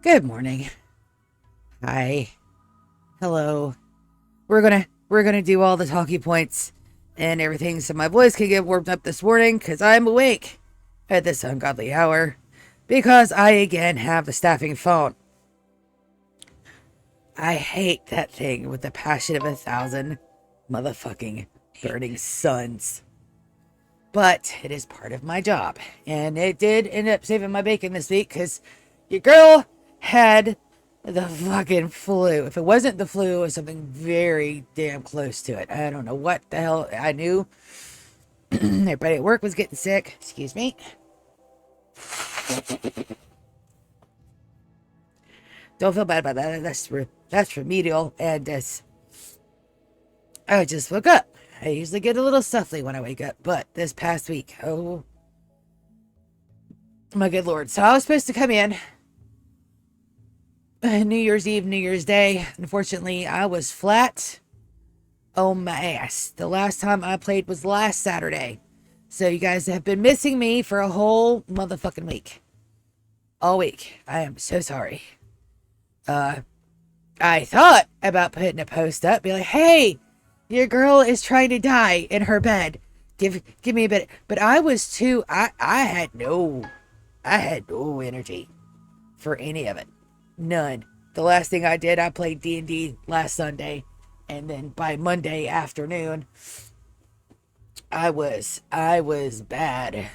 Good morning. Hi. Hello. We're gonna do all the talkie points and everything so my voice can get warmed up this morning because I'm awake at this ungodly hour because I again have the staffing phone. I hate that thing with the passion of 1,000 motherfucking burning suns. But it is part of my job. And it did end up saving my bacon this week because your girl had the fucking flu. If it wasn't the flu, it was something very damn close to it. I don't know what the hell. I knew everybody at work was getting sick. Excuse me. Don't feel bad about that. That's remedial. And I just woke up. I usually get a little stuffy when I wake up, but this past week, oh my good lord. So I was supposed to come in New Year's Eve, New Year's Day. Unfortunately, I was flat on my ass. The last time I played was last Saturday. So you guys have been missing me for a whole motherfucking week. All week. I am so sorry. I thought about putting a post up, be like, hey, your girl is trying to die in her bed. Give me a bit. But I was too, I had no energy for any of it. None. The last thing I did, I played D&D last Sunday, and then by Monday afternoon, I was bad.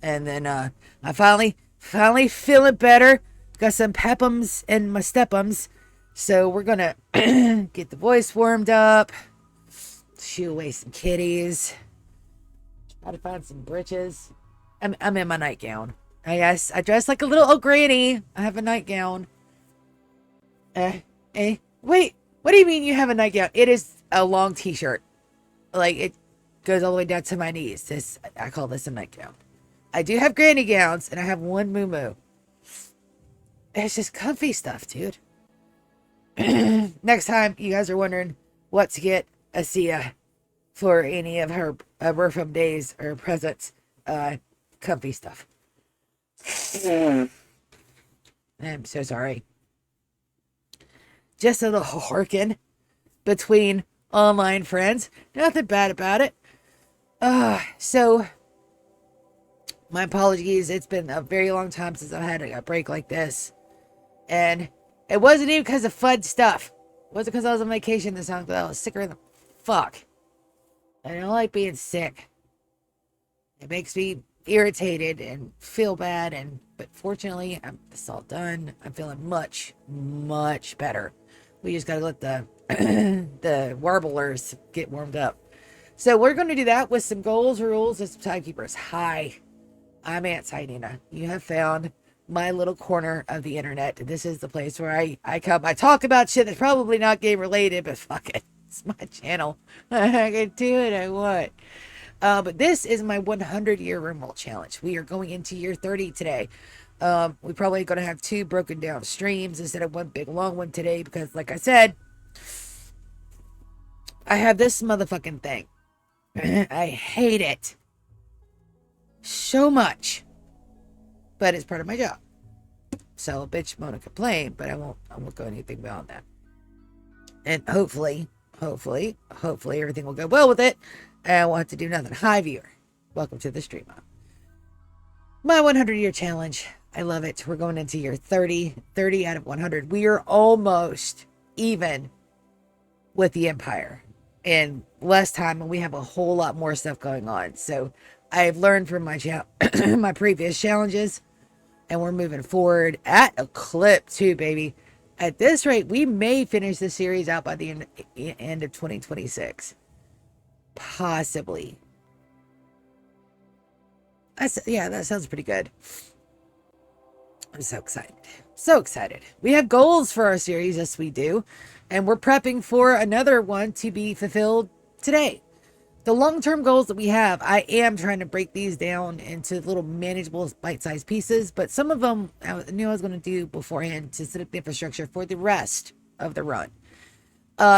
And then I finally feeling better. Got some pepums in my stepums. So we're gonna get the voice warmed up, shoo away some kitties, try to find some britches. I'm in my nightgown. I dress like a little old granny. I have a nightgown. Wait, what do you mean you have a nightgown? It is a long t-shirt. Like, it goes all the way down to my knees. I call this a nightgown. I do have granny gowns, and I have one moo-moo. It's just comfy stuff, dude. Next time you guys are wondering what to get Asia for any of her birthday days or presents, comfy stuff. I'm so sorry. Just a little horkin between online friends. Nothing bad about it. So my apologies. It's been a very long time since I've had a break like this. And it wasn't even because of fun stuff. It wasn't because I was on vacation this time, but I was sicker than fuck. I don't like being sick. It makes me irritated and feel bad, but fortunately, it's all done. I'm feeling much, much better. We just gotta let the the warblers get warmed up. So we're going to do that with some goals, rules, and some timekeepers. Hi, I'm Aunt Sinina. You have found my little corner of the internet. This is the place where I come. I talk about shit that's probably not game related, but fuck it. It's my channel. I can do what I want. But this is my 100-year Rimworld challenge. We are going into year 30 today. We're probably going to have 2 broken down streams instead of one big long one today because, like I said, I have this motherfucking thing. I hate it so much. But it's part of my job. So bitch, moan, and complain, but I won't go anything beyond that. And hopefully everything will go well with it. And I won't have to do nothing. Hi, viewer. Welcome to the stream. My 100-year challenge. I love it. We're going into year 30. 30 out of 100. We are almost even with the Empire in less time, and we have a whole lot more stuff going on. So I've learned from my my previous challenges, and we're moving forward at a clip too, baby. At this rate, we may finish the series out by the end of 2026. Possibly. That sounds pretty good. I'm so excited. So excited. We have goals for our series, yes we do. And we're prepping for another one to be fulfilled today. The long-term goals that we have, I am trying to break these down into little manageable bite-sized pieces, but some of them I knew I was going to do beforehand to set up the infrastructure for the rest of the run.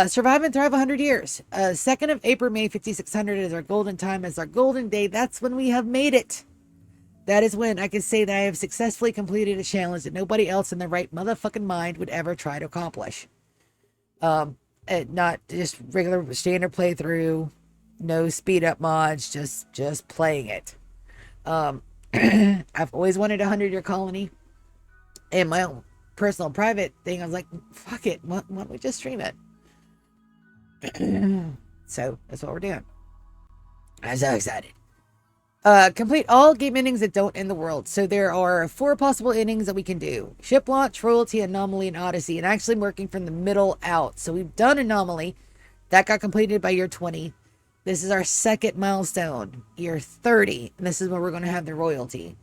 Survive and thrive 100 years. 2nd of April, May 5600 is our golden time, is our golden day. That's when we have made it. that is when I can say that I have successfully completed a challenge that nobody else in their right motherfucking mind would ever try to accomplish. And not just regular standard playthrough, no speed up mods, just playing it. I've always wanted a 100-year colony. And my own personal private thing, I was like, fuck it, why don't we just stream it? So that's what we're doing. I'm so excited. Complete all game endings that don't end the world. So there are 4 possible endings that we can do: ship launch, royalty, anomaly, and odyssey. And actually working from the middle out. So we've done anomaly. That got completed by year 20. This is our second milestone, year 30. And this is where we're going to have the royalty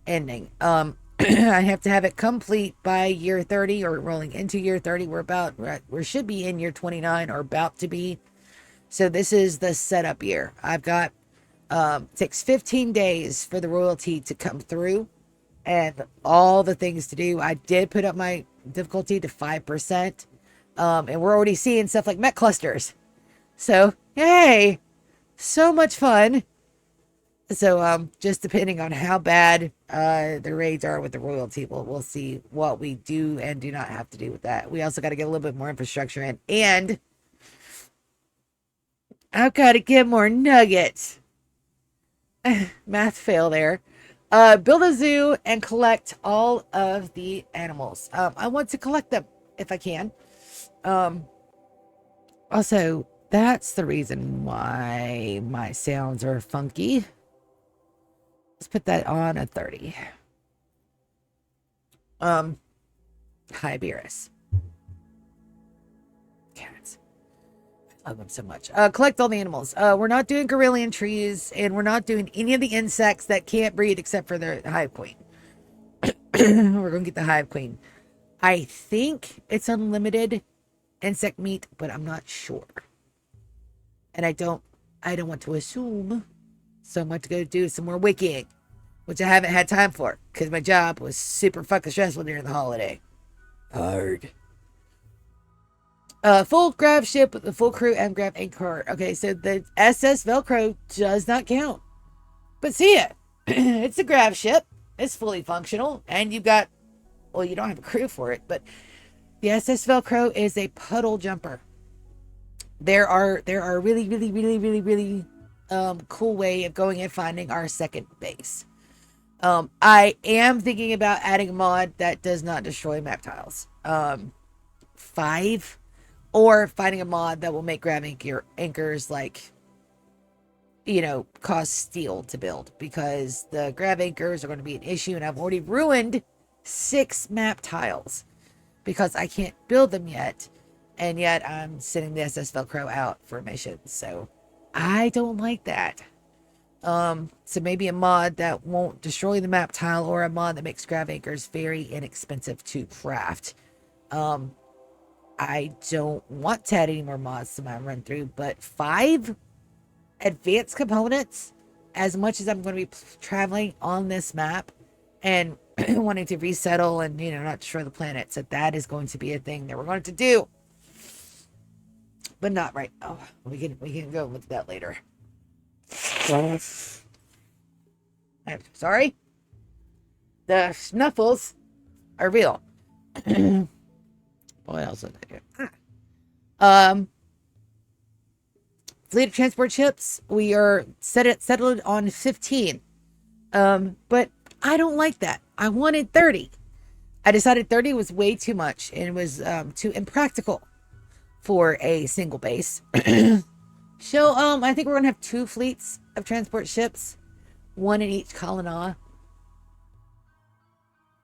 ending. I have to have it complete by year 30 or rolling into year 30. We should be in year 29 or about to be. So this is the setup year. I've got, takes 15 days for the royalty to come through and all the things to do. I did put up my difficulty to 5%. And we're already seeing stuff like mech clusters. So, yay! So much fun. So, just depending on how bad the raids are with the royalty, we'll see what we do and do not have to do with that. We also got to get a little bit more infrastructure in. And I've got to get more nuggets. Math fail there. Build a zoo and collect all of the animals. I want to collect them if I can. Also, that's the reason why my sounds are funky. Let's put that on a 30. Hi, Beerus. Cats. I love them so much. Collect all the animals. We're not doing Gorillion trees, and we're not doing any of the insects that can't breed except for the hive queen. We're going to get the hive queen. I think it's unlimited insect meat, but I'm not sure. And I don't want to assume. So I'm going to go do some more wikiing, which I haven't had time for because my job was super fucking stressful during the holiday. Hard. Full grav ship with the full crew and grav anchor. Okay, so the SS Velcro does not count. But see it. It's a grav ship. It's fully functional. And you've got, well, you don't have a crew for it, but the SS Velcro is a puddle jumper. There are really cool way of going and finding our second base. I am thinking about adding a mod that does not destroy map tiles. 5, or finding a mod that will make grav anchors like, cost steel to build, because the grav anchors are going to be an issue, and I've already ruined 6 map tiles because I can't build them yet, and yet I'm sending the SS Velcro out for missions. So I don't like that. So maybe a mod that won't destroy the map tile, or a mod that makes grav anchors very inexpensive to craft. I don't want to add any more mods to my run through, but 5 advanced components, as much as I'm going to be traveling on this map and wanting to resettle and, not destroy the planet. So that is going to be a thing that we're going to do. But not right now. We can go with that later. I'm sorry. The snuffles are real. What else is there? Fleet of transport ships. We are settled on 15. But I don't like that. I wanted 30. I decided 30 was way too much, and it was too impractical for a single base. So, I think we're gonna have 2 fleets of transport ships, 1 in each colony.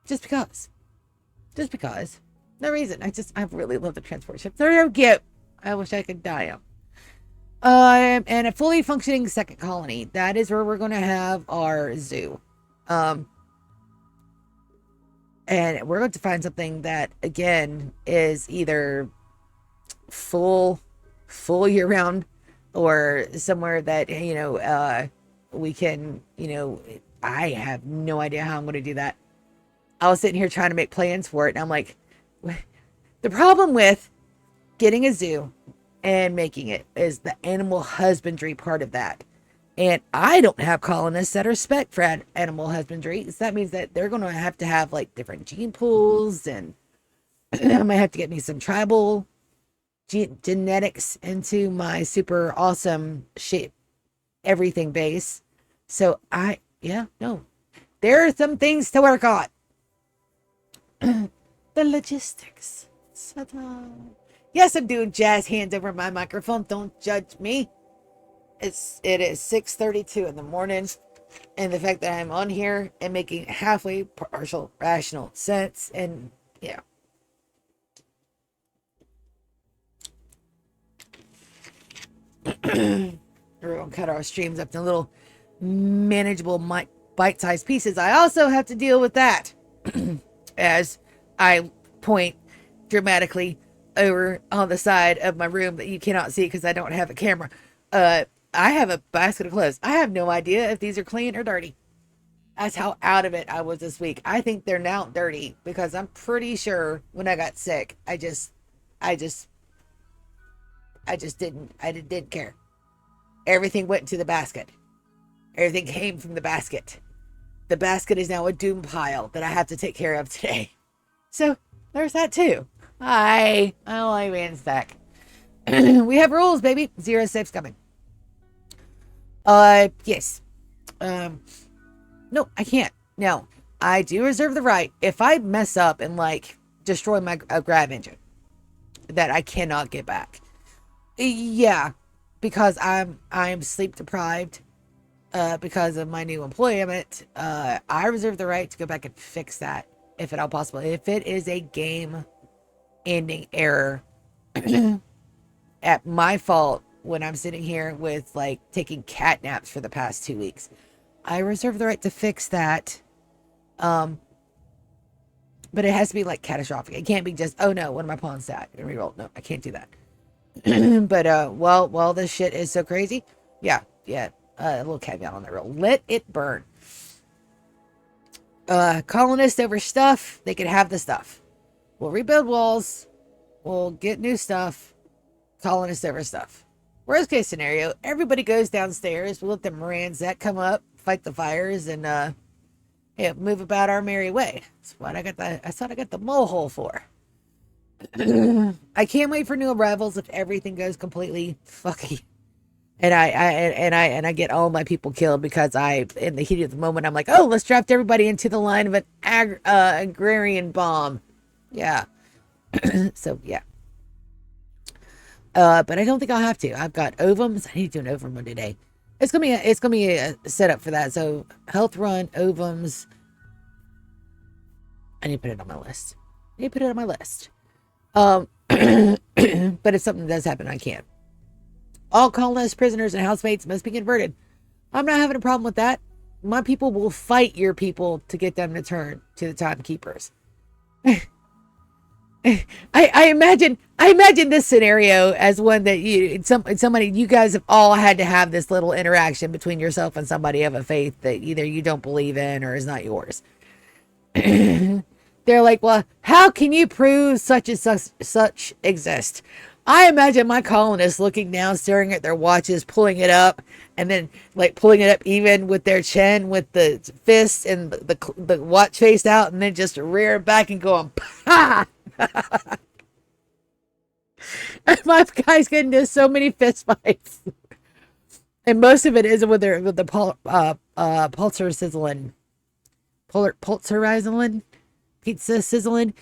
Just because. No reason. I really love the transport ships. They're so cute. I wish I could dye them. And a fully functioning second colony. That is where we're gonna have our zoo. And we're going to find something that, again, is either full year round, or somewhere that, we can, I have no idea how I'm going to do that. I was sitting here trying to make plans for it, and I'm like, the problem with getting a zoo and making it is the animal husbandry part of that. And I don't have colonists that are spec for animal husbandry. So that means that they're going to have like different gene pools, and I might have to get me some tribal genetics into my super awesome shape everything base. So yeah, no, there are some things to work on. The logistics. Ta-da. Yes, I'm doing jazz hands over my microphone. Don't judge me. It is 6:32 in the morning, and the fact that I'm on here and making halfway partial rational sense, and yeah. We're gonna cut our streams up to little manageable bite-sized pieces. I also have to deal with that as I point dramatically over on the side of my room that you cannot see because I don't have a camera. I have a basket of clothes. I have no idea if these are clean or dirty. That's how out of it I was this week. I think they're now dirty because I'm pretty sure when I got sick, I didn't care. Everything went into the basket. Everything came from the basket. The basket is now a doom pile that I have to take care of today. So there's that too. I like being sick. We have rules, baby. 0 safes coming. Yes. No, I can't. Now, I do reserve the right, if I mess up and like destroy my grab engine, that I cannot get back. Yeah, because I'm sleep deprived, because of my new employment. I reserve the right to go back and fix that if at all possible. If it is a game ending error at my fault when I'm sitting here with like taking cat naps for the past 2 weeks, I reserve the right to fix that. But it has to be like catastrophic. It can't be just, oh no, one of my pawns died and reroll. No, I can't do that. But while this shit is so crazy, yeah, a little caveat on that roll. Let it burn. Colonists over stuff, they can have the stuff. We'll rebuild walls, we'll get new stuff. Colonists over stuff. Worst case scenario, everybody goes downstairs. We'll let the Moranzette come up, fight the fires, and move about our merry way. That's what I thought I got the mole hole for. I can't wait for new arrivals if everything goes completely fucky, and I get all my people killed because in the heat of the moment, I'm like, oh, let's draft everybody into the line of an agrarian bomb. Yeah. So yeah. But I don't think I'll have to. I've got ovums. I need to do an ovum run today. It's gonna be a setup for that. So health run, ovums. I need to put it on my list. But if something does happen, I can't. All colonists, prisoners, and housemates must be converted. I'm not having a problem with that. My people will fight your people to get them to turn to the timekeepers. I imagine this scenario as one that you guys have all had to have this little interaction between yourself and somebody of a faith that either you don't believe in or is not yours. They're like, well, how can you prove such and such exist? I imagine my colonists looking down, staring at their watches, pulling it up, and then like pulling it up even with their chin, with the fist and the watch face out, and then just rear back and going, pa! My guys get into so many fist fights, and most of it is with the pulverizing pizza sizzling.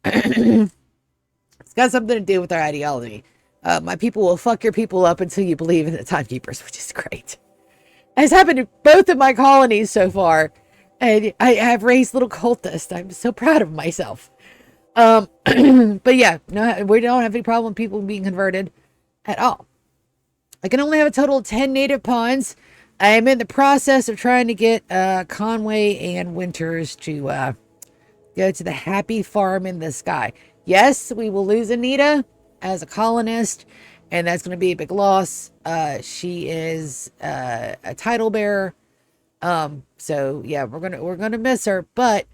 It's got something to do with our ideology. My people will fuck your people up until you believe in the timekeepers, which is great. It's happened to both of my colonies so far, and I have raised little cultists. I'm so proud of myself. But yeah, no, we don't have any problem with people being converted at all. I can only have a total of 10 native pawns. I am in the process of trying to get Conway and Winters to go to the happy farm in the sky. Yes, we will lose Anita as a colonist, and that's going to be a big loss. She is a title bearer. So yeah, we're gonna miss her, but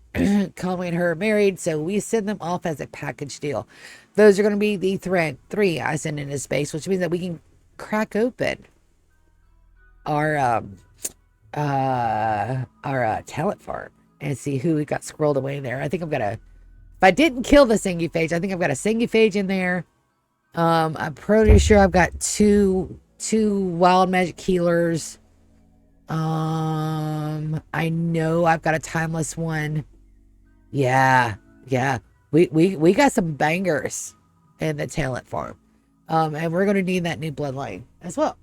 Conway and her are married, so we send them off as a package deal. Those are going to be the three I send into space, which means that we can crack open our talent farm and see who we got scrolled away there. I think I've got a. If I didn't kill the Singuphage, I think I've got a Singuphage in there. I'm pretty sure I've got two wild magic healers. I know I've got a timeless one. Yeah. We got some bangers in the talent farm. And we're gonna need that new bloodline as well.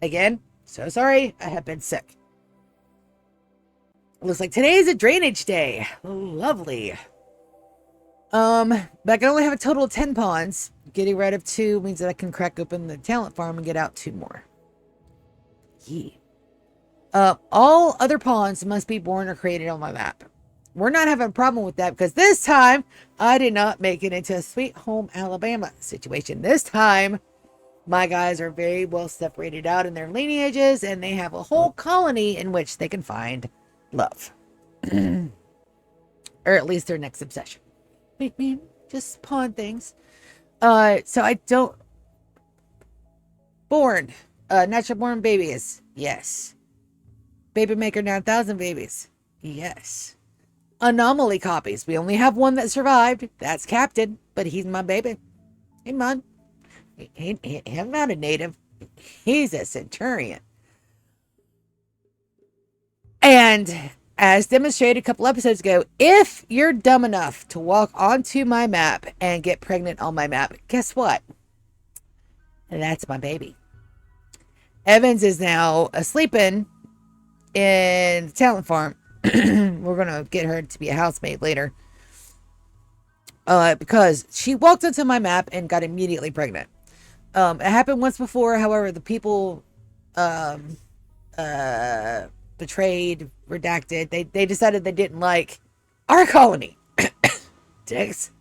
Again, so sorry, I have been sick. Looks like today is a drainage day. Lovely. But I can only have a total of 10 pawns. Getting rid of 2 means that I can crack open the talent farm and get out 2 more. Yeah. All other pawns must be born or created on my map. We're not having a problem with that because this time I did not make it into a Sweet Home Alabama situation. This time my guys are very well separated out in their lineages and they have a whole colony in which they can find love. Or at least their next obsession. Me, just pawn things. So I don't... Born. Natural born babies. Yes. Baby Maker 9,000 babies. Yes. Anomaly copies. We only have one that survived. That's Captain, but he's my baby. Hey, man. He's not a native. He's a centurion. And as demonstrated a couple episodes ago, if you're dumb enough to walk onto my map and get pregnant on my map, guess what? That's my baby. Evans is now sleeping in the talent farm. We're going to get her to be a housemaid later. Because she walked onto my map and got immediately pregnant. It happened once before. However, the people betrayed, redacted. They decided they didn't like our colony. Dicks.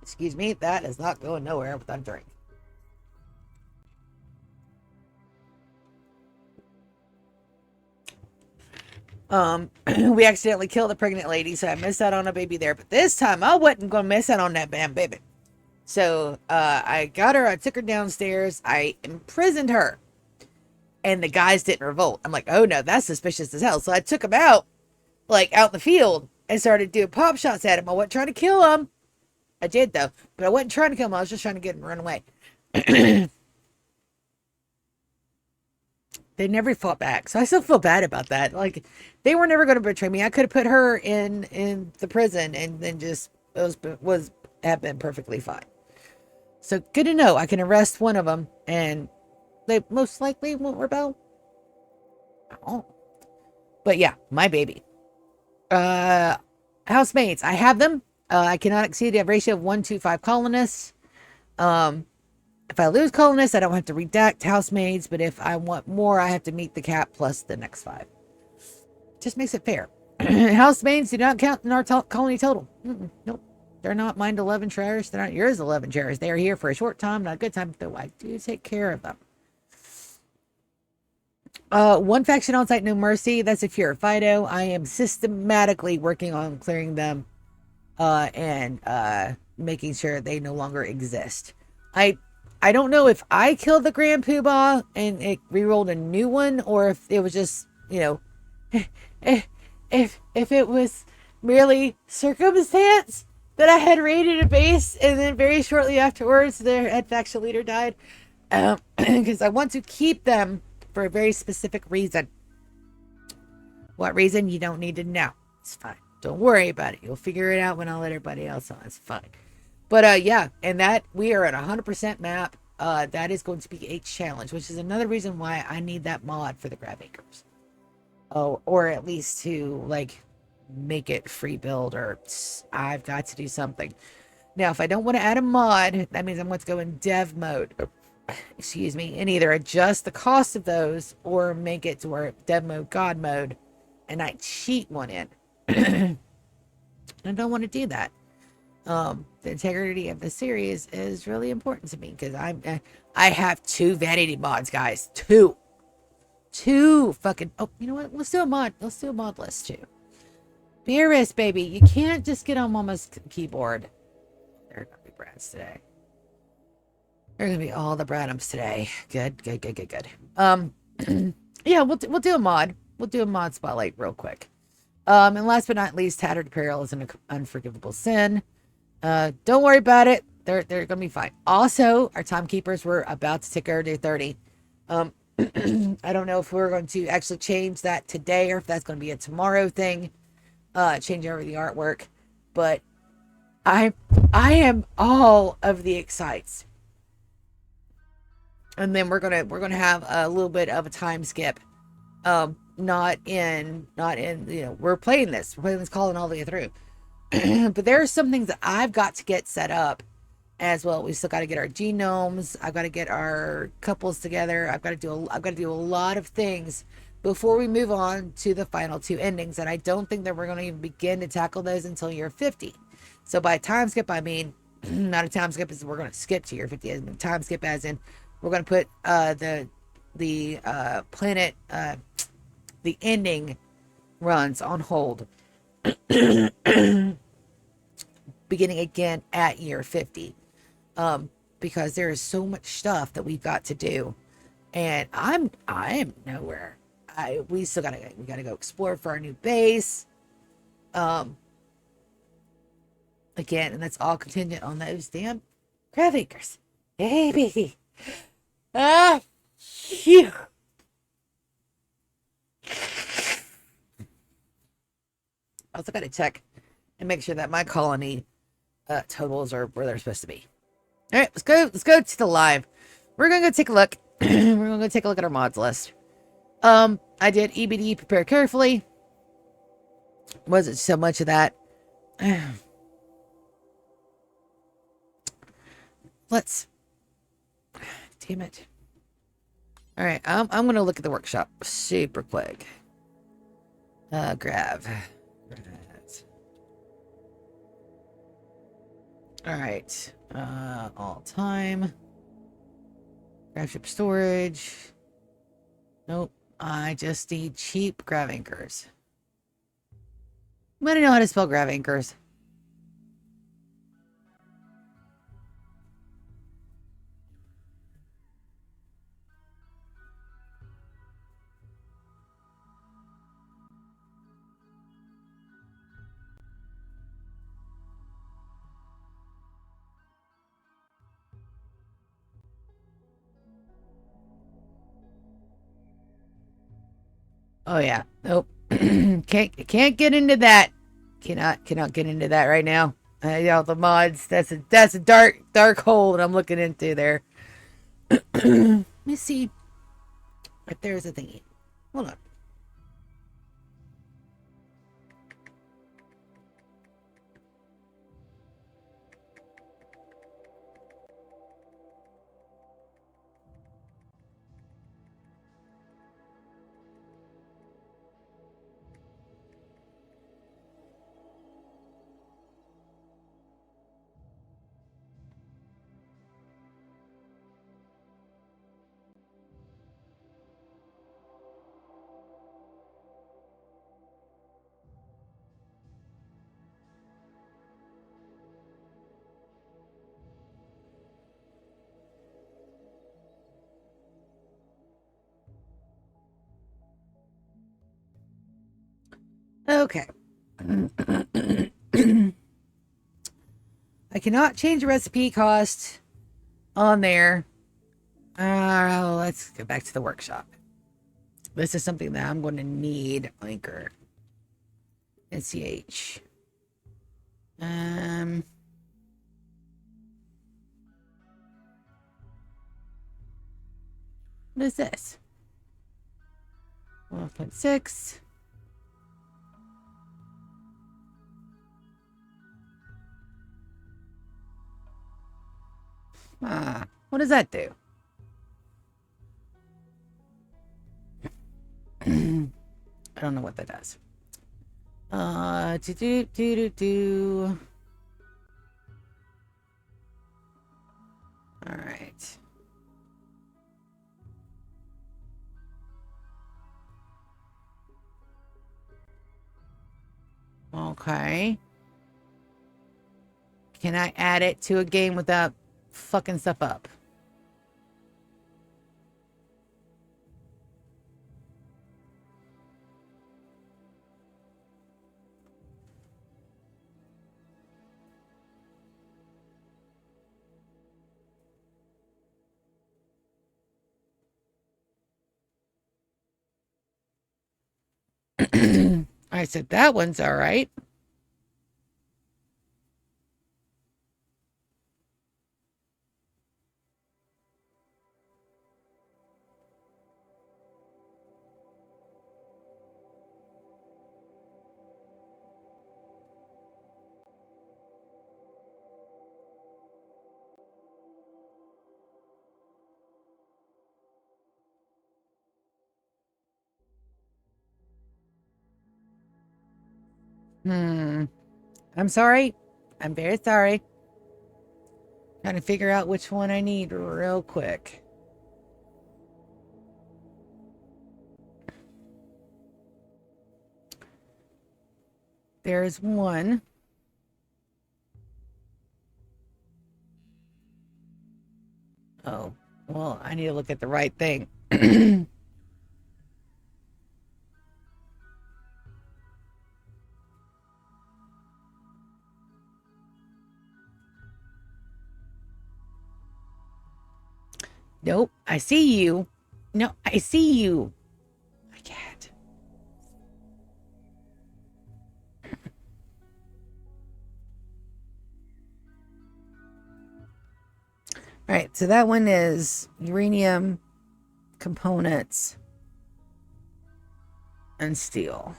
Excuse me, that is not going nowhere without a drink. We accidentally killed a pregnant lady, so I missed out on a baby there. But this time, I wasn't going to miss out on that damn baby. So, I got her, I took her downstairs, I imprisoned her. And the guys didn't revolt. I'm like, oh no, that's suspicious as hell. So I took him out, like, out in the field, and started doing pop shots at him. I wasn't trying to kill him. I did, though. But I wasn't trying to kill him, I was just trying to get him to run away. They never fought back. So I still feel bad about that. Like, they were never going to betray me. I could have put her in the prison and then just have been perfectly fine. So good to know. I can arrest one of them and they most likely won't rebel. Oh. But yeah, my baby. Housemates. I have them. I cannot exceed a ratio of 1 to 5 colonists. If I lose colonists, I don't have to redact housemaids, but if I want more, I have to meet the cap plus the next 5. Just makes it fair. Housemaids do not count in our colony total. Nope. They're not mine 11 shares. They're not yours 11 shares. They are here for a short time, not a good time, though I do take care of them. One faction on site, no mercy. That's if you're a Fido. I am systematically working on clearing them and making sure they no longer exist. I don't know if I killed the Grand Poobah and it re-rolled a new one, or if it was just, you know, if it was merely circumstance that I had raided a base and then very shortly afterwards their head faction leader died. Because I want to keep them for a very specific reason. What reason? You don't need to know. It's fine. Don't worry about it. You'll figure it out when I let everybody else on. It's fine. But yeah, and that we are at 100% map. That is going to be a challenge, which is another reason why I need that mod for the grab acres. Oh, or at least to like make it free build, or I've got to do something. Now, if I don't want to add a mod, that means I'm going to go in dev mode. Excuse me, and either adjust the cost of those or make it to where dev mode, god mode, and I cheat one in. I don't want to do that. The integrity of the series is really important to me because I have 2 vanity mods, guys. 2 fucking. Oh, you know what? Let's do a mod. Let's do a mod list too. Beerus, baby. You can't just get on Mama's keyboard. There are going to be Brads today. There are going to be all the Bradums today. Good, good, good, good, good. Yeah, we'll do a mod. We'll do a mod spotlight real quick. And last but not least, Tattered Apparel is an unforgivable sin. Don't worry about it. They're going to be fine. Also, our timekeepers were about to tick over to 30. I don't know if we're going to actually change that today or if that's going to be a tomorrow thing. Change over the artwork. But I am all of the excites. And then we're gonna have a little bit of a time skip. Not in we're playing this call and all the way through. But there are some things that I've got to get set up as well. We still got to get our genomes. I've got to get our couples together. I've got to do a lot of things before we move on to the final two endings. And I don't think that we're going to even begin to tackle those until year 50. So by time skip, I mean, not a time skip as we're going to skip to year 50. As in time skip as in we're going to put the planet, the ending runs on hold. Beginning again at year 50. Because there is so much stuff that we've got to do. And I am nowhere. We gotta go explore for our new base. Again, and that's all contingent on those damn crab acres. Baby. Phew. Also gotta check and make sure that my colony totals are where they're supposed to be. All right, let's go to the live. We're gonna go take a look. We're gonna go take a look at our mods list. I did EBD prepare carefully. Wasn't so much of that. Let's. Damn it. All right, I'm gonna look at the workshop super quick. Grab. All right. All time. Grab ship storage. Nope. I just need cheap grav anchors. I'm gonna know how to spell grav anchors. Oh yeah. Nope. can't get into that. Cannot get into that right now. The mods. That's a dark hole that I'm looking into there. Let me see. Right there's a thingy. Hold on. Okay. I cannot change the recipe cost on there. Let's go back to the workshop. This is something that I'm going to need. Anchor. NCH. What is this? 1.6. What does that do? I don't know what that does. Do. All right. Okay. Can I add it to a game without fucking stuff up? I said, that one's all right. I'm sorry. I'm very sorry. Trying to figure out which one I need real quick. There's one. Oh, well, I need to look at the right thing. Nope, I see you. No, I see you. I can't. All right, so that one is uranium components and steel.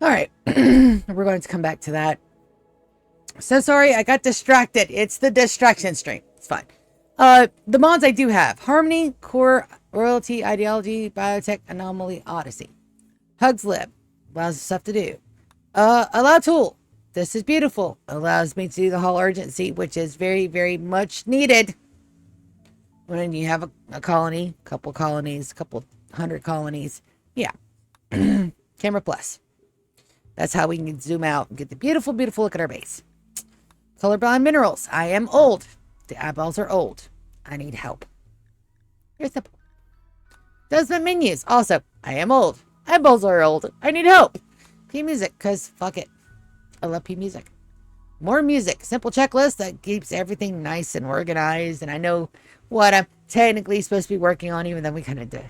All right, we're going to come back to that. So sorry, I got distracted. It's the distraction stream. It's fine. The mods I do have: Harmony, Core, Royalty, Ideology, Biotech, Anomaly, Odyssey. Hugs Lib allows stuff to do. Allow Tool. This is beautiful. Allows me to do the Hall Urgency, which is very, very much needed when you have a colony, couple colonies, couple hundred colonies. Yeah. Camera Plus. That's how we can zoom out and get the beautiful, beautiful look at our base. Colorblind Minerals. I am old. The eyeballs are old. I need help. Here's the Does my menus. Also, I am old. Eyeballs are old. I need help. P Music, because fuck it. I love P Music. More music. Simple checklist that keeps everything nice and organized. And I know what I'm technically supposed to be working on, even though we kind of did.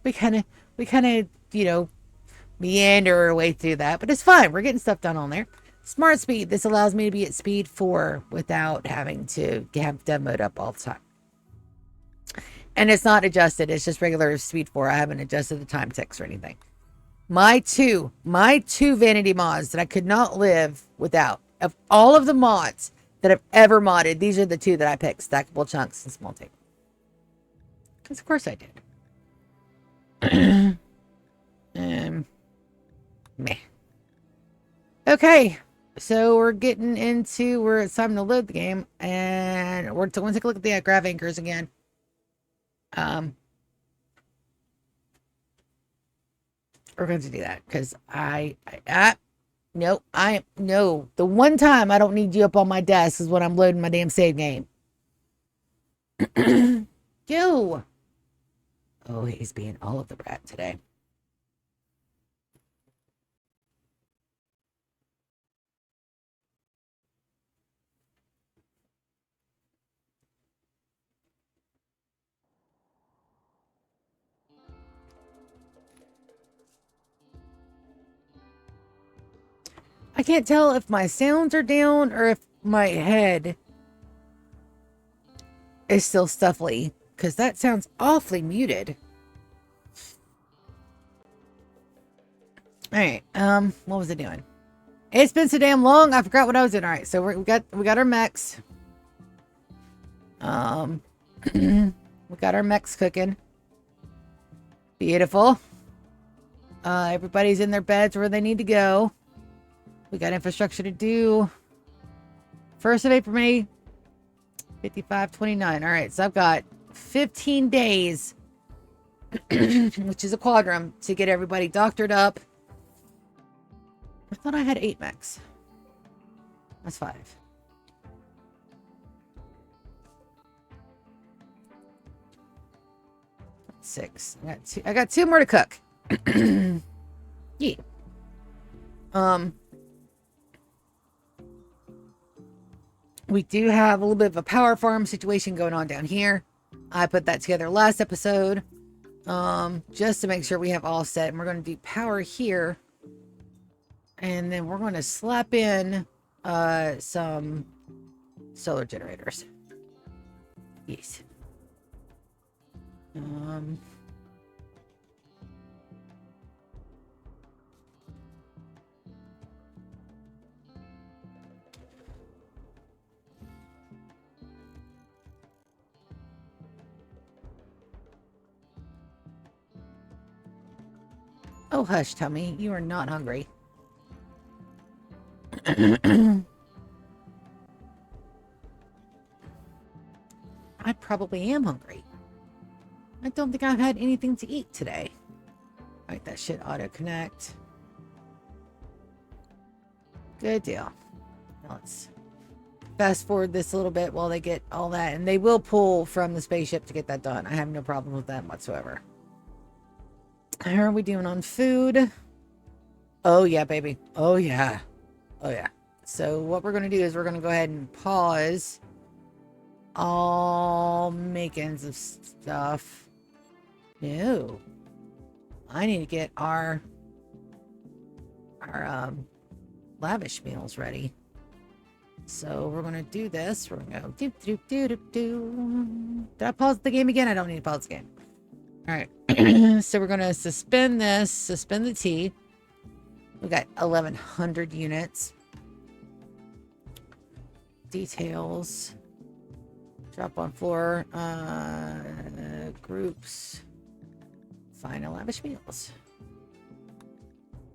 We kind of, you know, meander our way through that, but it's fine. We're getting stuff done on there. Smart speed. This allows me to be at speed 4 without having to have dev mode up all the time. And it's not adjusted. It's just regular speed 4. I haven't adjusted the time ticks or anything. My two vanity mods that I could not live without. Of all of the mods that I've ever modded, these are the two that I picked: stackable chunks and small table. Because of course I did. Meh. Okay, so we're getting into where it's time to load the game, and we're going to take a look at the grav anchors again. We're going to do that because no, the one time I don't need you up on my desk is when I'm loading my damn save game. Yo. Oh, he's being all of the brat today. I can't tell if my sounds are down or if my head is still stuffly, because that sounds awfully muted. All right. What was I doing? It's been so damn long. I forgot what I was doing. All right. So we got our mechs. We got our mechs cooking. Beautiful. Everybody's in their beds where they need to go. We got infrastructure to do. 1st of April, May 5529. All right, so I've got 15 days, which is a quadrum, to get everybody doctored up. I thought I had 8 mechs. That's 5. That's 6. I got 2 more to cook. Yeah. We do have a little bit of a power farm situation going on down here. I put that together last episode, just to make sure we have all set. And we're going to do power here. And then we're going to slap in some solar generators. Yes. Oh, hush, Tummy. You are not hungry. I probably am hungry. I don't think I've had anything to eat today. Alright, that should auto-connect. Good deal. Now let's fast forward this a little bit while they get all that. And they will pull from the spaceship to get that done. I have no problem with that whatsoever. How are we doing on food? Oh, yeah, baby. Oh, yeah. Oh, yeah. So what we're going to do is we're going to go ahead and pause all makings of stuff. No. I need to get our lavish meals ready. So we're going to do this. We're going to go do. Did I pause the game again? I don't need to pause the game. All right. So we're going to suspend this, suspend the tea. We got 1,100 units. Details. Drop on floor. Groups. Final lavish meals.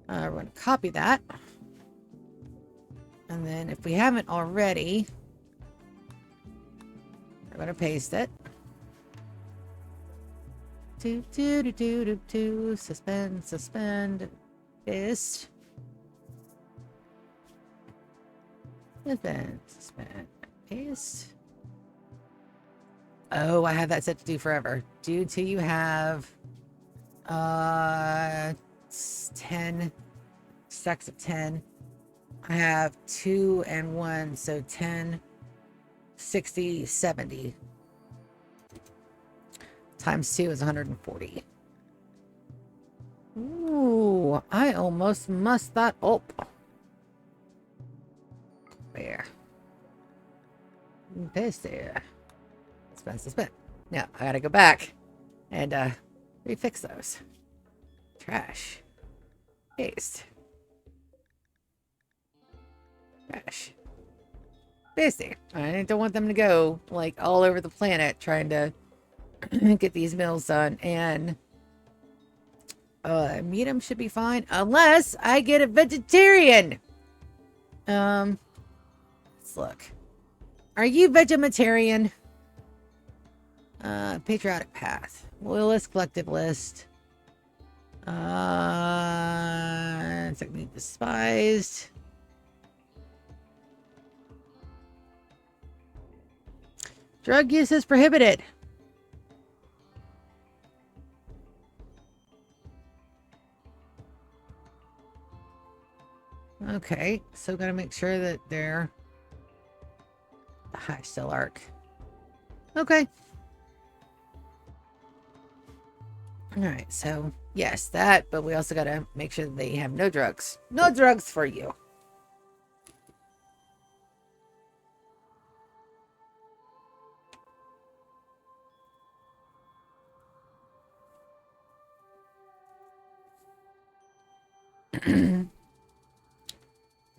We're going to copy that. And then if we haven't already, we're going to paste it. Suspend. Paste. Suspend. Paste. Oh, I have that set to do forever. Do till you have 10 stacks of 10. I have 2 and 1, so 10, 60, 70. Times 2 is 140. Ooh, I almost messed that up. There. Paste there. Suspend. Now, I gotta go back and refix those. Trash. Paste. Trash. Paste there. I don't want them to go, like, all over the planet trying to get these meals done. And medium should be fine. Unless I get a vegetarian. Let's look. Are you vegetarian? Patriotic path. Loyalist, collective list. Technique despised. Drug use is prohibited. Okay, so gotta make sure that they're the high still arc. Okay. Alright, so yes, that, but we also gotta make sure that they have no drugs. No drugs for you.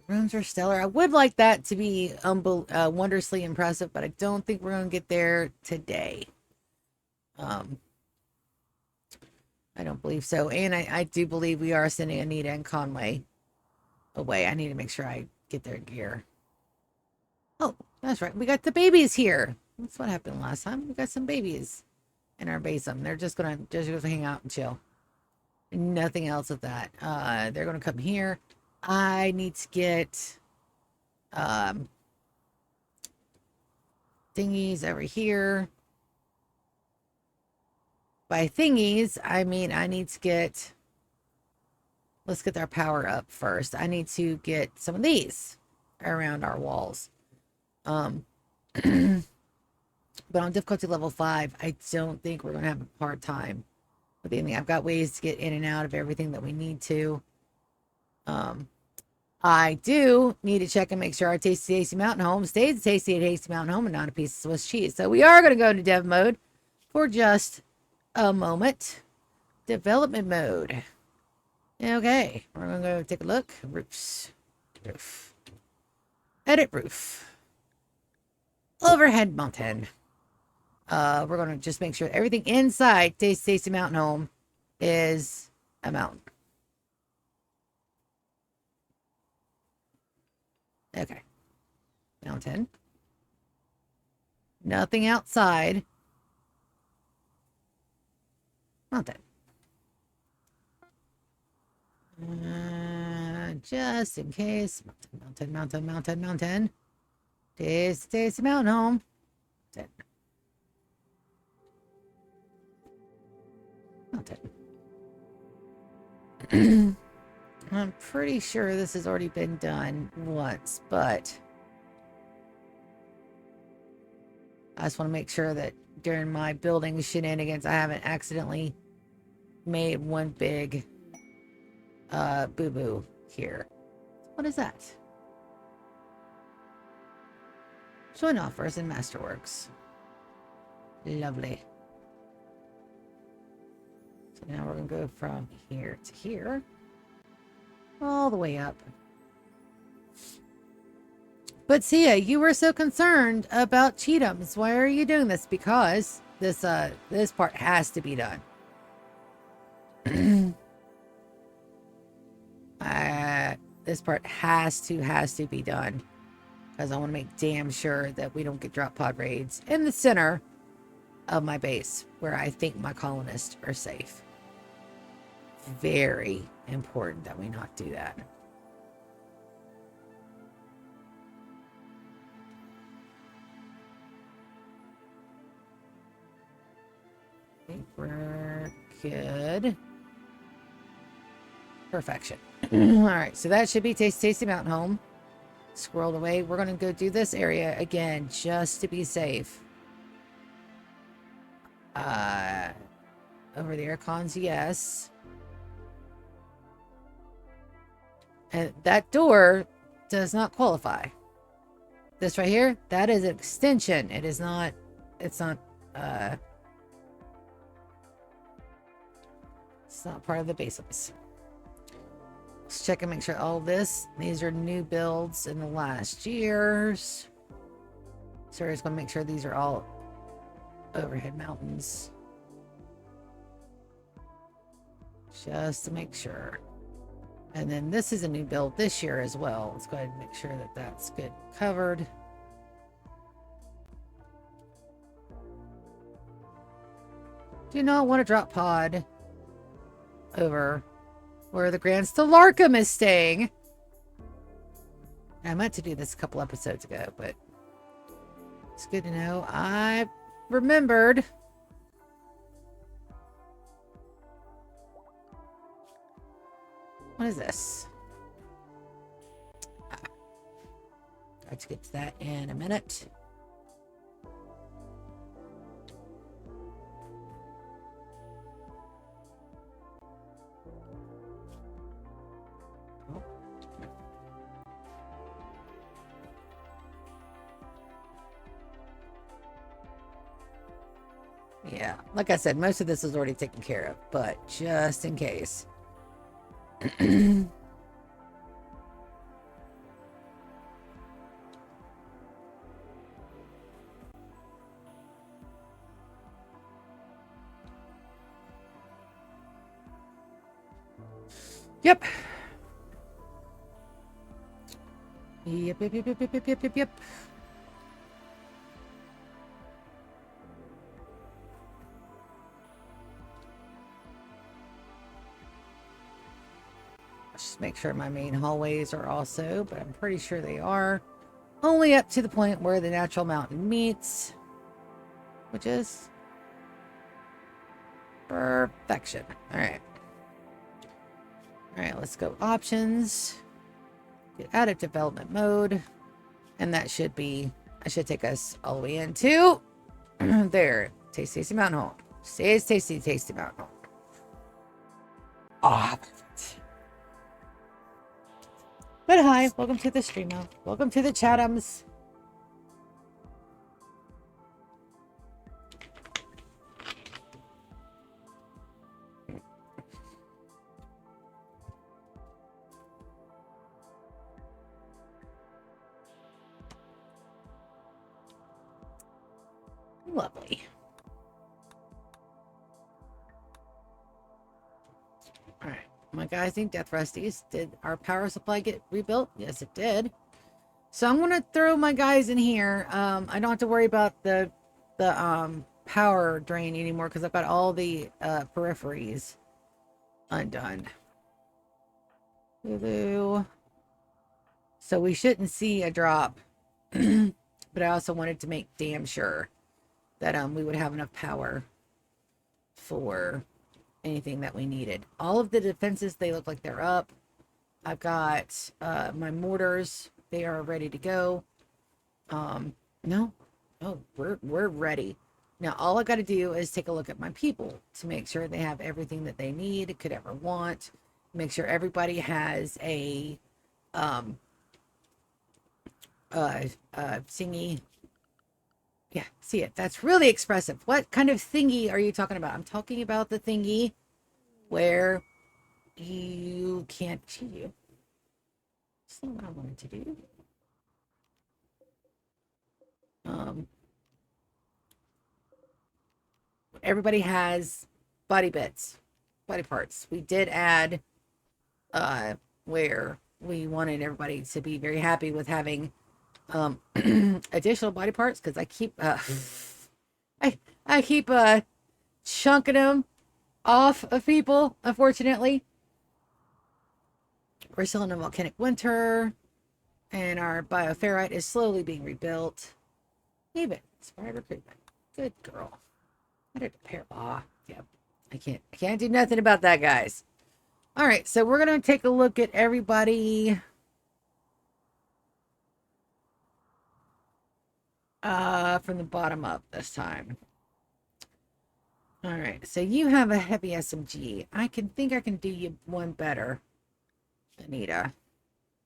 Rooms are stellar. I would like that to be wondrously impressive, but I don't think we're going to get there today. I don't believe so. And I do believe we are sending Anita and Conway away. I need to make sure I get their gear. Oh, that's right. We got the babies here. That's what happened last time. We got some babies in our basement. They're just gonna hang out and chill. Nothing else with that. They're gonna come here. I need to get thingies over here. By thingies, I mean I need to get, let's get our power up first. I need to get some of these around our walls. But on difficulty level 5, I don't think we're going to have a hard time with anything. I've got ways to get in and out of everything that we need to. I do need to check and make sure our Tasty Mountain Home stays a Tasty Mountain Home and not a piece of Swiss cheese. So we are going to go into dev mode for just a moment. Development mode. Okay, we're going to go take a look. Roofs. Roof. Edit roof. Overhead mountain. We're going to just make sure everything inside Tasty Mountain Home is a mountain. Okay. Mountain. Nothing outside. Mountain. Just in case. Mountain. Tasty Mountain Home. Mountain. I'm pretty sure this has already been done once, but I just want to make sure that during my building shenanigans, I haven't accidentally made one big boo-boo here. What is that? Join offers and Masterworks. Lovely. So now we're going to go from here to here. All the way up. But Sia, you were so concerned about Cheatums. Why are you doing this? Because this part has to be done. This part has to be done. Because I want to make damn sure that we don't get drop pod raids in the center of my base, where I think my colonists are safe. Very important that we not do that. I think we're good. Perfection. All right, so that should be Tasty Mountain Home. Squirreled away. We're going to go do this area again just to be safe. Over the aircons, yes. And that door does not qualify. This right here, that is an extension. It is not, it's not part of the basements. Let's check and make sure all this, these are new builds in the last years. So we're just going to make sure these are all overhead mountains. Just to make sure. And then this is a new build this year as well. Let's go ahead and make sure that that's good covered. Do not want to drop pod over where the Grand Stelarcum is staying. I meant to do this a couple episodes ago, but it's good to know. I remembered. What is this? Let's get to that in a minute. Yeah, like I said, most of this is already taken care of, but just in case. Yep. Yep. Just make sure my main hallways are also, but I'm pretty sure they are. Only up to the point where the natural mountain meets, which is perfection. All right. All right, let's go options. Get out of development mode. And that should take us all the way into there. Tasty Mountain Home. Stays Tasty Mountain Home. Ah, perfect. But hi, welcome to the streamer. Welcome to the Chatums. Lovely. All right, my guys need Death Rusties. Did our power supply get rebuilt? Yes, it did. So I'm gonna throw my guys in here. I don't have to worry about the power drain anymore because I've got all the peripheries undone. Hulu. So we shouldn't see a drop. But I also wanted to make damn sure that we would have enough power for anything that we needed. All of the defenses, they look like they're up. I've got my mortars, they are ready to go. No, we're ready. Now all I got to do is take a look at my people to make sure they have everything that they need, could ever want. Make sure everybody has a thingy. Yeah, see it. That's really expressive. What kind of thingy are you talking about? I'm talking about the thingy where you can't see you. That's not what I wanted to do. Everybody has body bits, body parts. We did add where we wanted everybody to be very happy with having additional body parts because I keep I keep chunking them off of people, unfortunately. We're still in a volcanic winter, and our bioferrite is slowly being rebuilt. Even inspired recruitment. Good girl. I did a pair. Yep. I can't do nothing about that, guys. All right, so we're gonna take a look at everybody. From the bottom up this time. All right, so you have a heavy SMG. I think I can do you one better, Anita.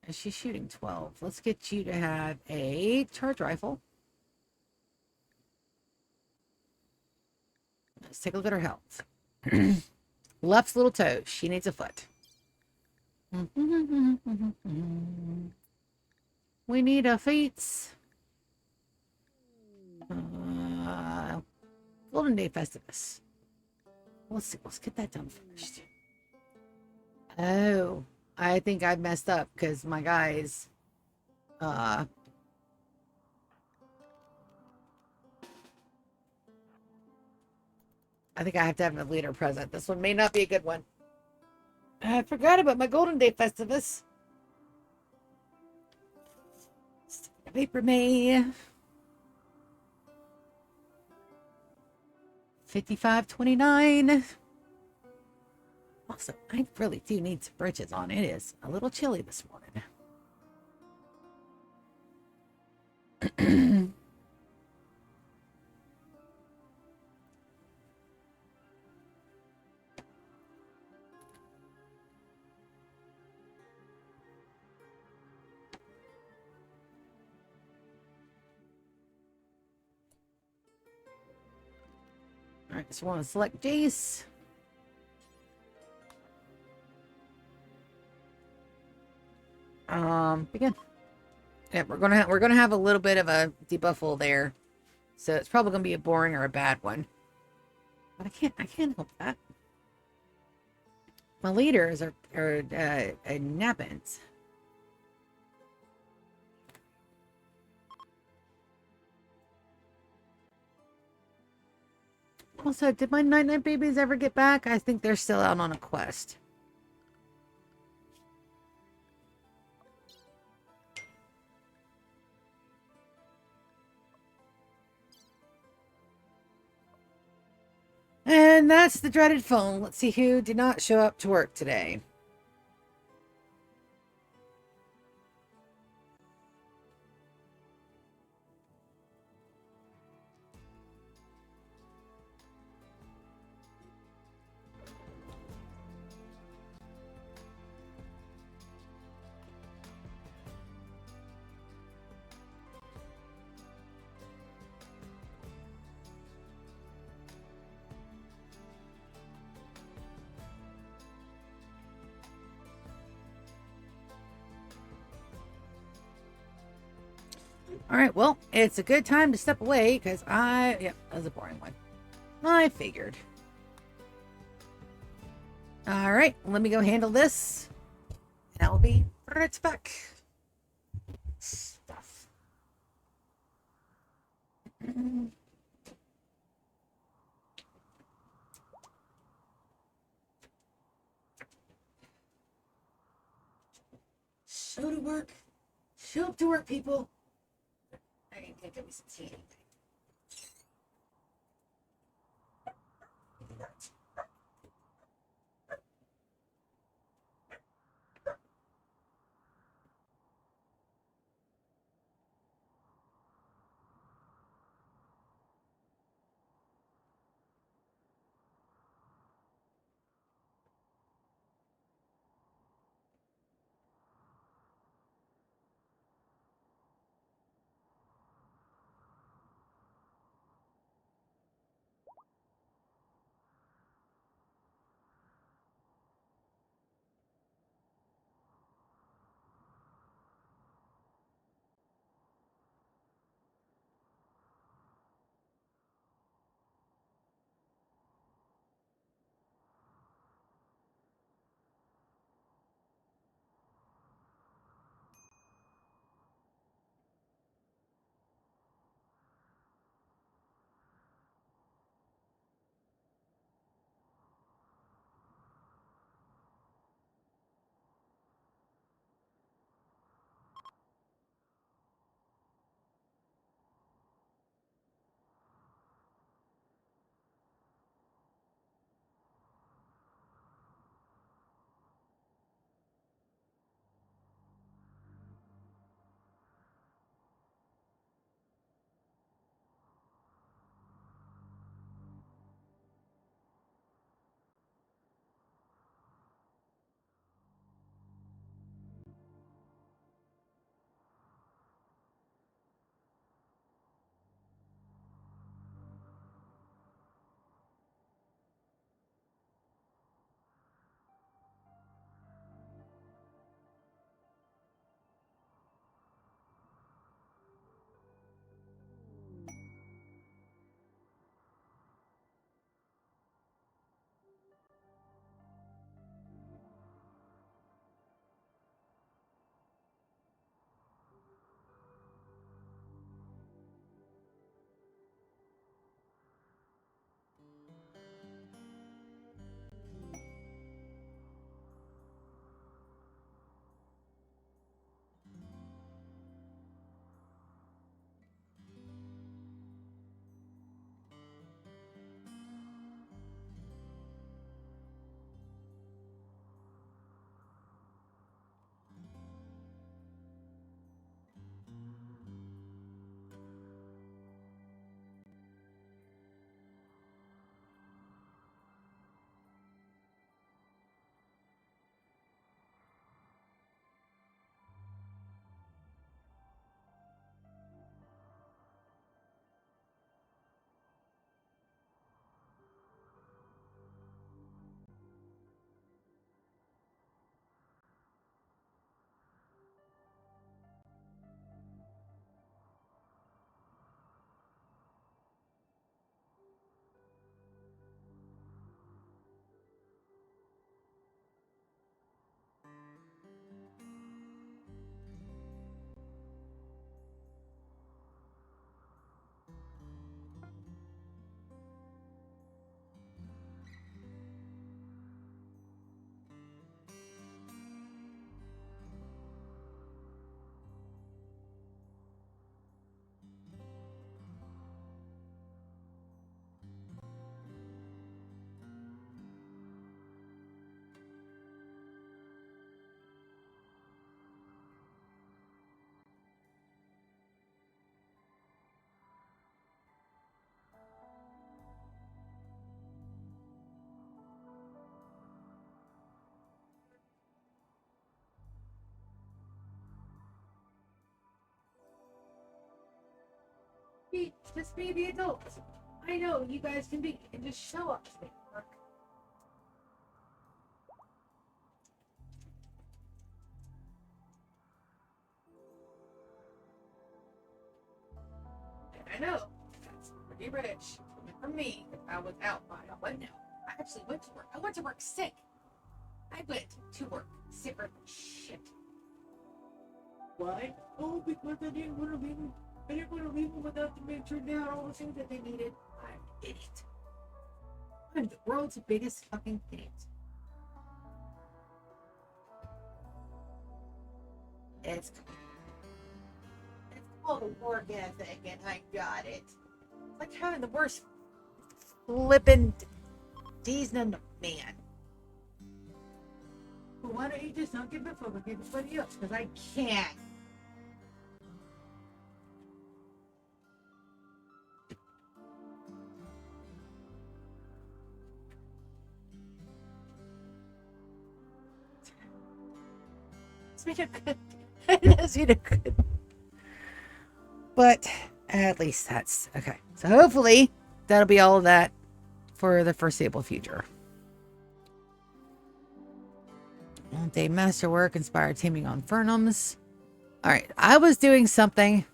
And she's shooting 12. Let's get you to have a charge rifle. Let's take a look at her health. Left's little toe. She needs a foot. We need a feet. Golden Day Festivus. Let's see. Let's get that done first. Oh, I think I messed up because my guys, I think I have to have a leader present. This one may not be a good one. I forgot about my Golden Day Festivus. Paper May. 55.29. Also, I really do need some britches on. It is a little chilly this morning. All right, so we're going to select Jace. Begin. Yeah, we're gonna have a little bit of a debuffle there, so it's probably gonna be a boring or a bad one. But I can't help that. My leaders are napping. Also, did my night-night babies ever get back? I think they're still out on a quest. And that's the dreaded phone. Let's see who did not show up to work today. All right, well, it's a good time to step away because yep, that was a boring one. I figured. All right, let me go handle this, and I'll be right back. Stuff. Show to work. Show up to work, people. I need to get me some tea. Just be the adults. I know you guys can be, and just show up. I know. That's pretty rich. For me, if I was out by a window. I actually went to work. I went to work sick. I went to work sick or shit. Why? Oh, because I didn't want to leave them. I didn't want to leave them without them being turned down all the things that they needed. I'm an idiot. I'm the world's biggest fucking idiot. It's called a work ethic, and I got it. It's like having the worst flippin' Disney man. Well, why don't you just not give a fuck with everybody else? Because I can't. It's been a good. It has been a good. But at least that's okay. So hopefully that'll be all of that for the foreseeable future. Day masterwork, inspired teaming on Fernums. All right, I was doing something.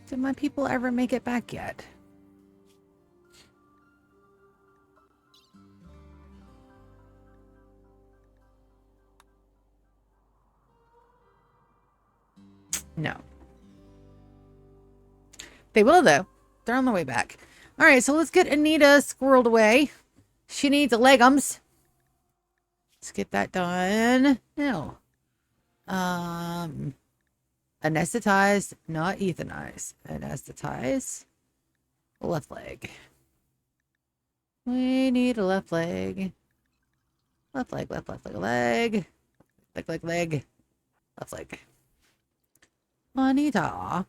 Did my people ever make it back yet? No. They will, though. They're on the way back. All right, so let's get Anita squirreled away. She needs legumes. Let's get that done. No. Anesthetized, not euthanized. Anesthetize. Left leg. We need a left leg. Left leg, left leg. Leg, leg. Left leg. Anita.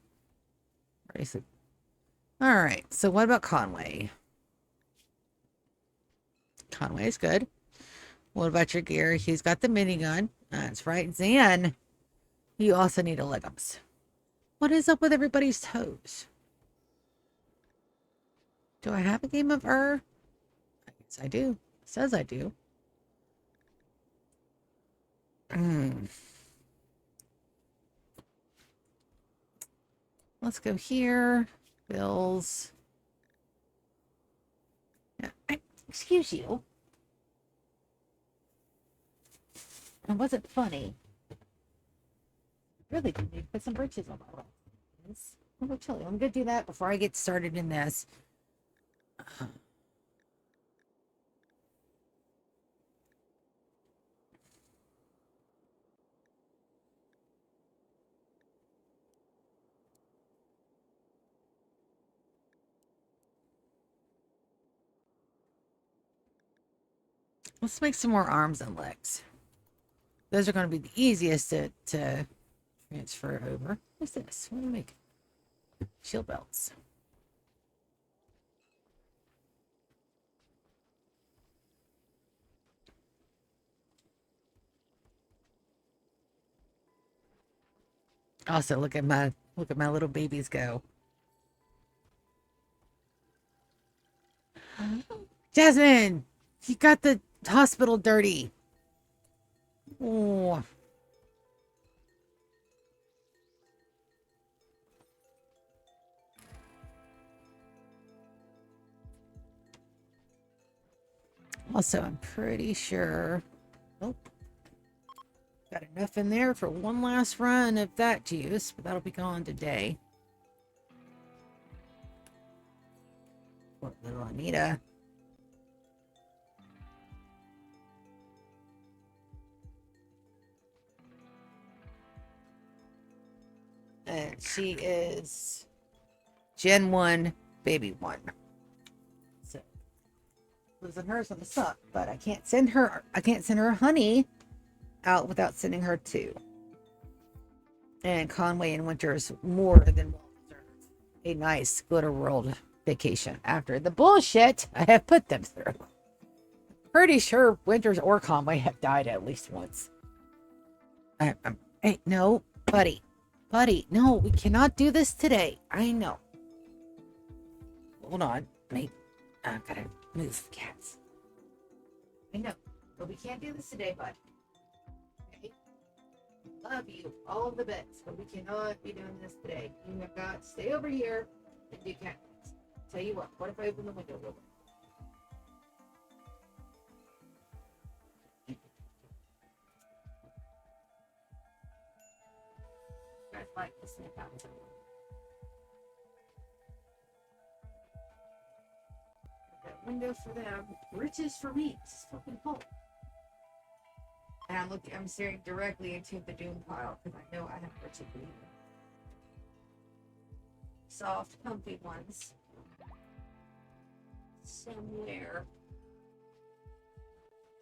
All right, so what about Conway? Conway's good. What about your gear? He's got the minigun. That's right. Zan, you also need a legumes. What is up with everybody's toes? Do I have a game of I guess I do. It says I do. Let's go here. Bills. Yeah, excuse you. It wasn't funny. Really do need to put some britches on my legs. I'm going to do that before I get started in this. Let's make some more arms and legs. Those are going to be the easiest to transfer over. What's this? What do we make? Shield belts. Also, look at my little babies go. Jasmine, you got the hospital dirty. Oh. Also, I'm pretty sure. Nope. Got enough in there for one last run of that juice, but that'll be gone today. Poor little Anita. And she is Gen 1, Baby 1. So losing hers on the suck, but I can't send her honey out without sending her 2. And Conway and Winters more than well deserve a nice glitter world vacation after the bullshit I have put them through. pretty sure Winters or Conway have died at least once. Hey, no, buddy. Buddy, no, we cannot do this today. I know. Hold on. I've gotta move cats. I know, but we can't do this today, bud. Okay? Love you, all the bits, but we cannot be doing this today. You have got to stay over here and do cat things. Tell you what if I open the window a little bit? You guys like to sniff out someone. That window for them, riches for me. This is fucking cool. And I'm staring directly into the doom pile because I know I have riches for you. Soft, comfy ones. Somewhere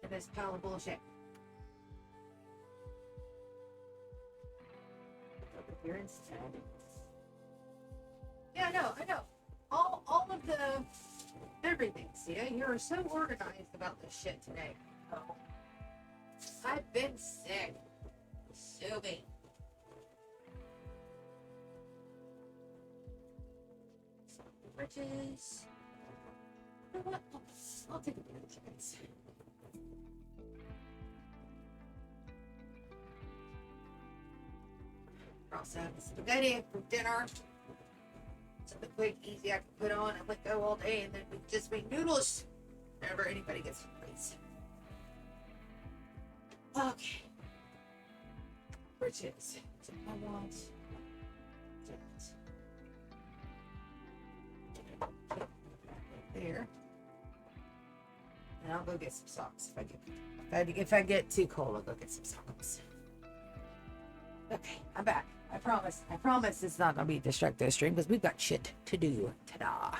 in this pile of bullshit. Over here instead. Yeah, I know. All of the everything. See, you're so organized about this shit today. Oh. I've been sick. So bad. Riches. You know what? I'll take a bit of chickens. We're also having spaghetti for dinner. Something quick, easy I can put on and let go all day, and then we just make noodles whenever anybody gets some plates. Okay. Riches. So I want that. There. And I'll go get some socks if I get too cold. I'll go get some socks. Okay, I'm back. I promise it's not gonna be a destructive stream because we've got shit to do. Ta-da.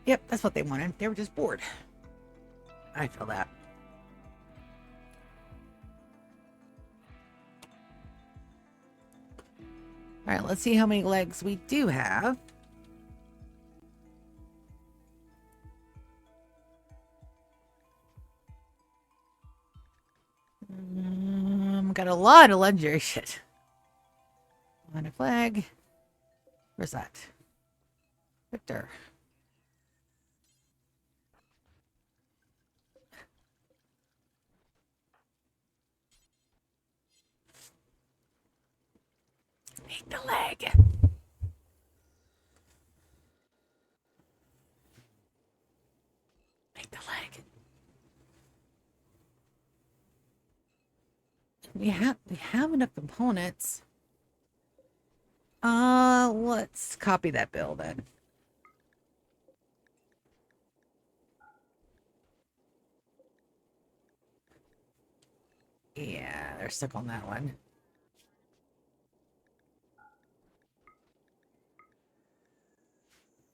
Yep, that's what they wanted. They were just bored. I feel that. All right, let's see how many legs we do have. Got a lot of legendary shit. On a flag. Where's that? Victor. Make the leg. Make the leg. We have enough components. Let's copy that bill then. Yeah, they're stuck on that one.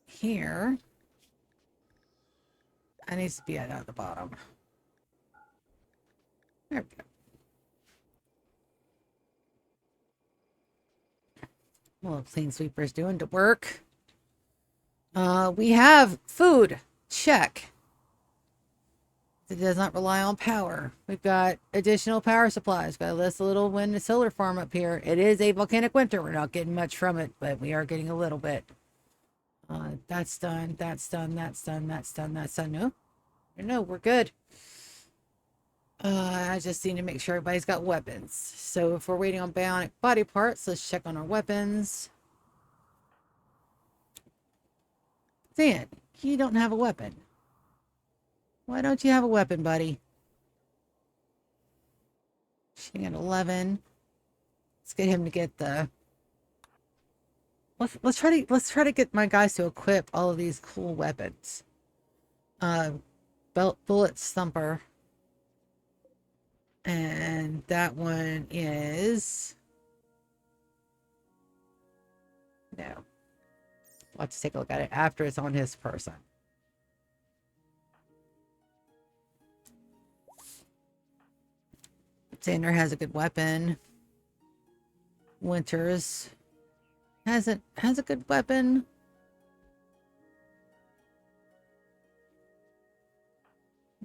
Here. I need to be at the bottom. There we go. Well, clean sweeper's doing to work. We have food. Check. It does not rely on power. We've got additional power supplies. Got this little wind and solar farm up here. It is a volcanic winter. We're not getting much from it, but we are getting a little bit. That's done. That's done. That's done. That's done. That's done. No, we're good. I just need to make sure everybody's got weapons. So if we're waiting on bionic body parts, let's check on our weapons. Dan, you don't have a weapon. Why don't you have a weapon, buddy? Shooting at 11. Let's get him to get the. Let's try to get my guys to equip all of these cool weapons. Bullet Stumper. And that one is no. We'll have to take a look at it after it's on his person. Xander has a good weapon. Winters has a good weapon.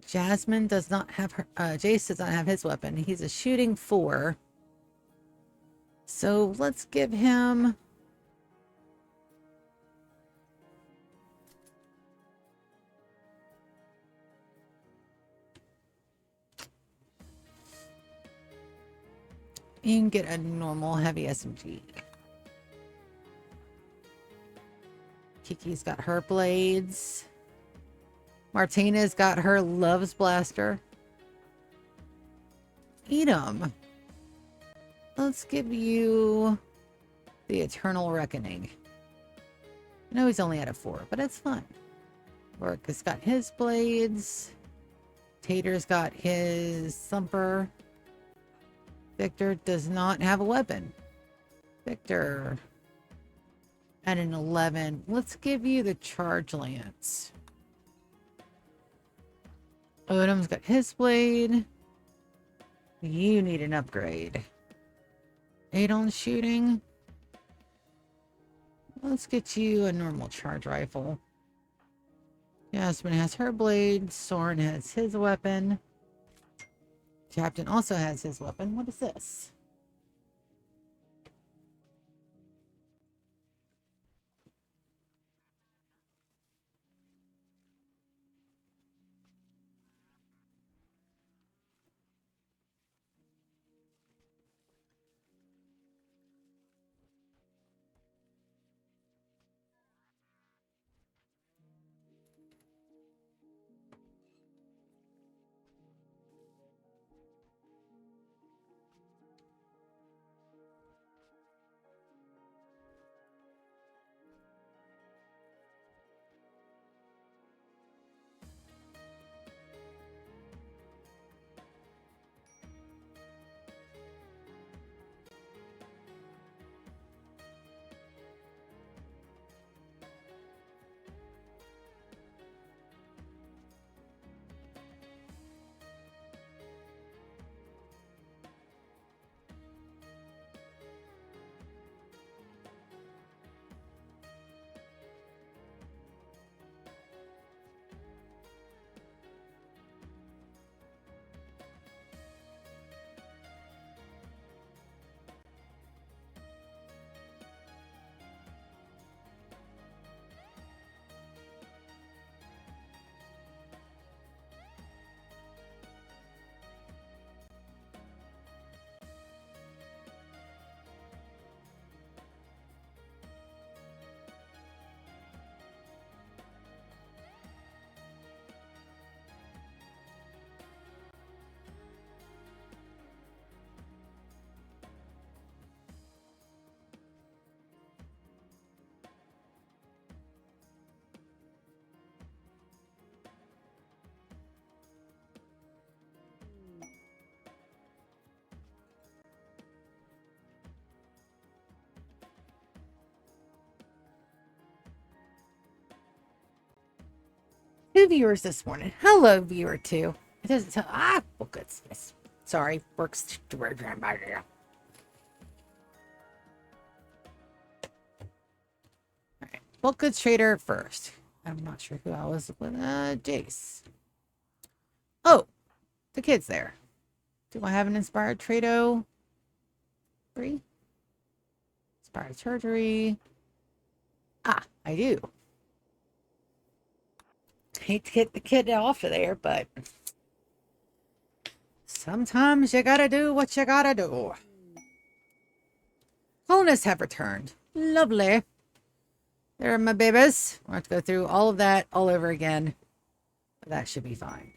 Jasmine does not have her. Jace does not have his weapon. He's a shooting 4. So let's give him. You can get a normal heavy SMG. Kiki's got her blades. Martina's got her Love's Blaster. Eat 'em. Let's give you the Eternal Reckoning. I know he's only at a 4, but it's fine. Rourke has got his blades. Tater's got his Thumper. Victor does not have a weapon. Victor at an 11. Let's give you the Charge Lance. Odom's got his blade. You need an upgrade. 8 on shooting. Let's get you a normal charge rifle. Jasmine has her blade. Soren has his weapon. Captain also has his weapon. What is this? Two viewers this morning. Hello, viewer 2. It doesn't tell. Oh, goodness. Sorry. Works. Alright. Bulk goods trader first. I'm not sure who I was with. Jace. Oh, the kid's there. Do I have an inspired trado? 3? Inspired surgery. I do. Hate to get the kid off of there, but sometimes you gotta do what you gotta do. Colonists have returned. Lovely. There are my babies. We'll have to go through all of that all over again. But that should be fine.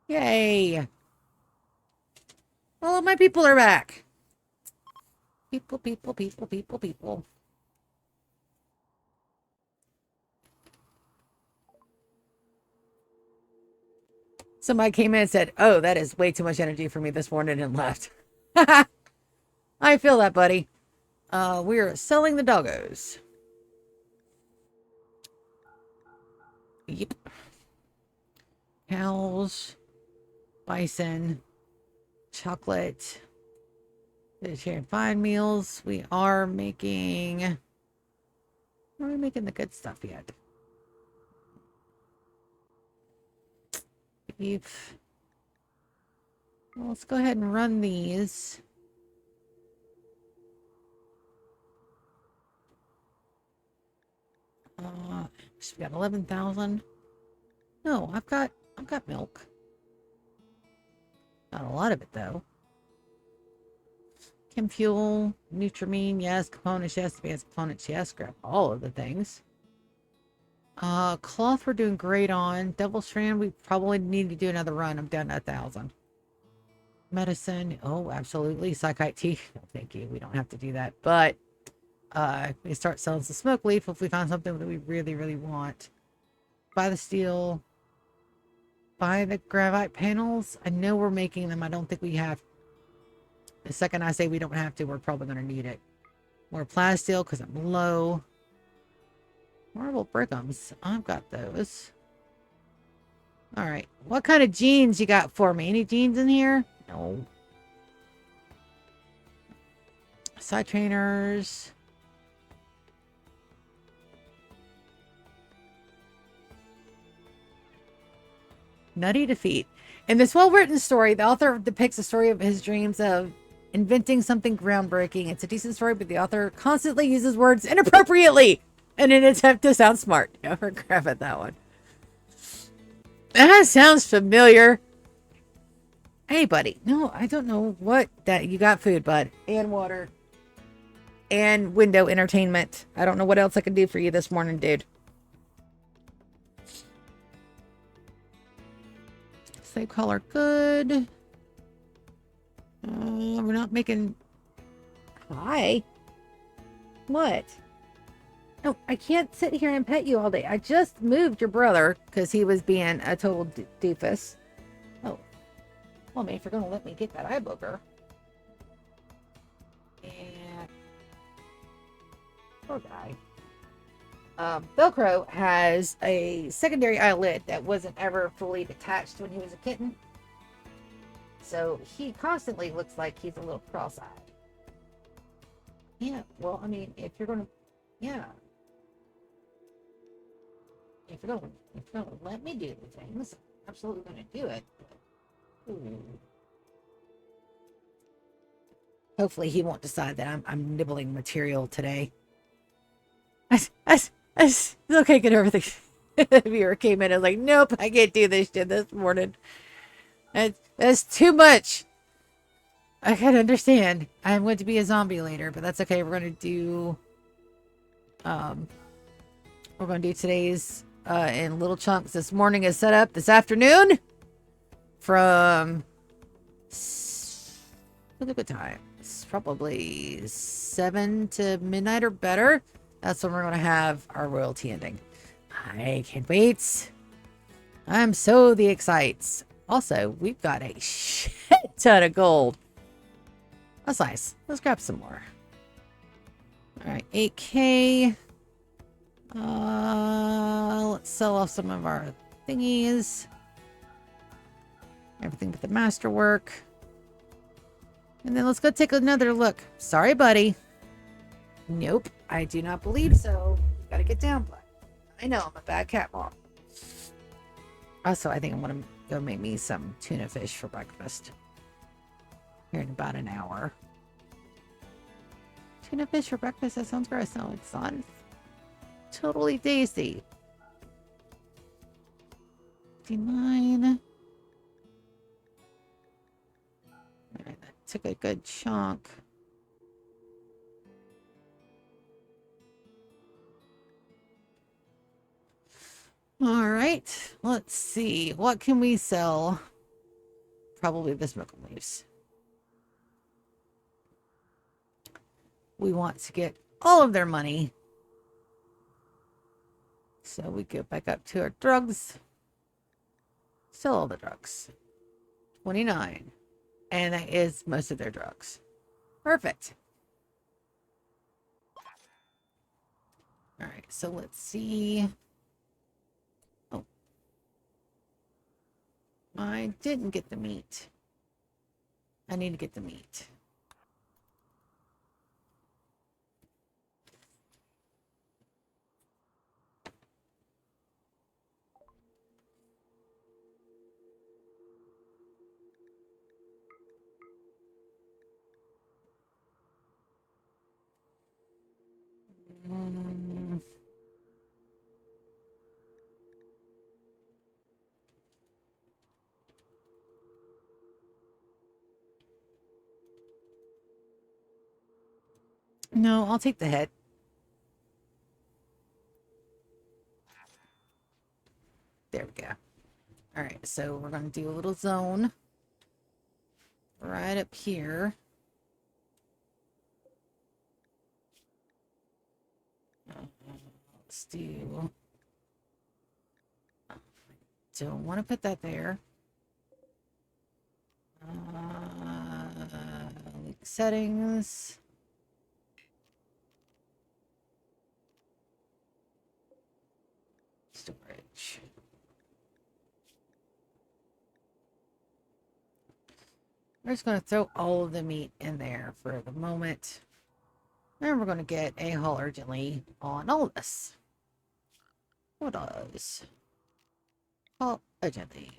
Yay. All of my people are back. People. Somebody came in and said, oh, that is way too much energy for me this morning, and left. I feel that, buddy. We're selling the doggos. Yep. Cows. Bison. Chocolate. Vegetarian fine meals. We are making... Are we making the good stuff yet? Beef. Well, let's go ahead and run these. So we got 11,000. No, I've got milk. Not a lot of it though. Chem fuel, Nutramine, yes. Components, yes. Advanced components, yes. Grab all of the things. Cloth we're doing great on. Double strand, we probably need to do another run. I'm down to 1,000. Medicine, oh, absolutely. Psychite tea, no, thank you. We don't have to do that. But we start selling some smoke leaf if we find something that we really, really want. Buy the steel. Buy the graphite panels. I know we're making them. I don't think we have. The second I say we don't have to, we're probably going to need it. More plasteel because I'm low. Marble brickums. I've got those. All right. What kind of jeans you got for me? Any jeans in here? No. Side trainers. Nutty defeat. In this well-written story, the author depicts a story of his dreams of inventing something groundbreaking. It's a decent story, but the author constantly uses words inappropriately in an attempt to sound smart. Never grab at that one. That sounds familiar. Hey, buddy. No, I don't know what that you got food, bud, and water, and window entertainment. I don't know what else I can do for you this morning, dude. Slave collar, good. We're not making. Hi. What? No, I can't sit here and pet you all day. I just moved your brother because he was being a total doofus. Oh. Well, man, if you're going to let me get that eye booger. And... poor guy. Velcro has a secondary eyelid that wasn't ever fully detached when he was a kitten. So he constantly looks like he's a little cross-eyed. Yeah, well, I mean, if you're going to... Yeah. If you're gonna let me do the things, I'm absolutely gonna do it. Ooh. Hopefully he won't decide that I'm nibbling material today. It's okay, get everything. The viewer came in and was like, nope, I can't do this shit this morning. That's too much. I can understand. I'm going to be a zombie later, but that's okay. We're gonna do today's in little chunks. This morning is set up this afternoon from look at the time. It's probably 7 to midnight or better. That's when we're going to have our royalty ending. I can't wait. I'm so the excites. Also, we've got a shit ton of gold. That's nice. Let's grab some more. All right, 8K. Let's sell off some of our thingies. Everything but the masterwork. And then let's go take another look. Sorry, buddy. Nope, I do not believe so. Gotta get down, bud. I know, I'm a bad cat mom. Also, I think I'm gonna go make me some tuna fish for breakfast. Here in about an hour. Tuna fish for breakfast? That sounds gross. No, it's not. Totally tasty. 59. Alright, that took a good chunk. Alright, let's see. What can we sell? Probably the smoking leaves. We want to get all of their money. So we go back up to our drugs. Sell all the drugs. 29. And that is most of their drugs. Perfect. All right, so let's see. Oh. I didn't get the meat. I need to get the meat. No, I'll take the hit. There we go. All right, so we're going to do a little zone right up here. Let's do... Don't want to put that there. Link settings. Storage. We're just going to throw all of the meat in there for the moment. And we're going to get a haul urgently on all of this. What does? Haul urgently.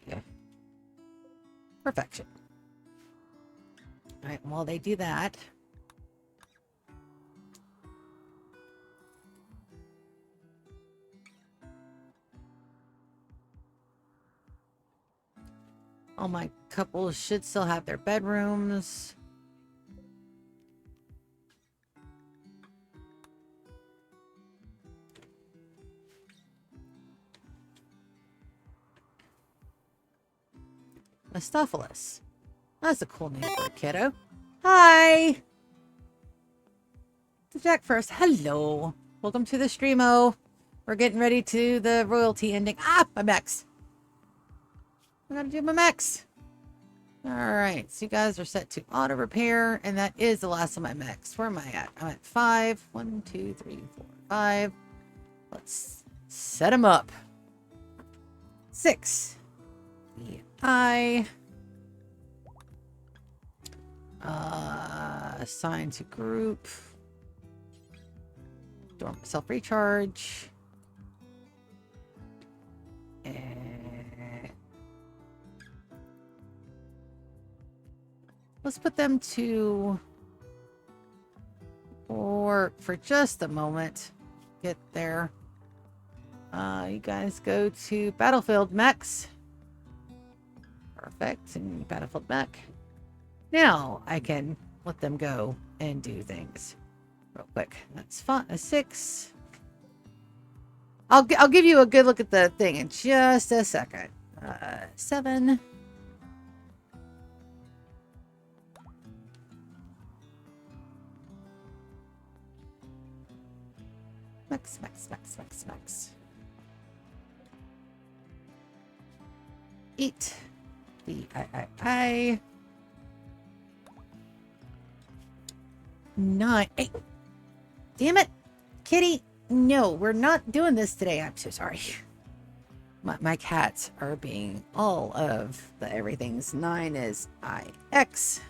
Perfection. Alright, while they do that, all my couples should still have their bedrooms. Mistopheles. That's a cool name for a kiddo. Hi! To Jack first. Hello. Welcome to the streamo. We're getting ready to the royalty ending. Ah, my mechs. I gotta do my mechs. Alright, so you guys are set to auto repair, and that is the last of my mechs. Where am I at? I'm at 5. 1, 2, 3, 4, 5. Let's set them up. 6. I assign to group. Dorm self recharge. Let's put them to work for just a moment. Get there. You guys go to Battlefield Mechs. Perfect. And Battlefield Mech. Now I can let them go and do things real quick. That's fine. 6. I'll give you a good look at the thing in just a second. 7. Max. 8. I. 9. 8. Damn it, Kitty. No, we're not doing this today. I'm so sorry. My cats are being all of the everything's. 9 is IX.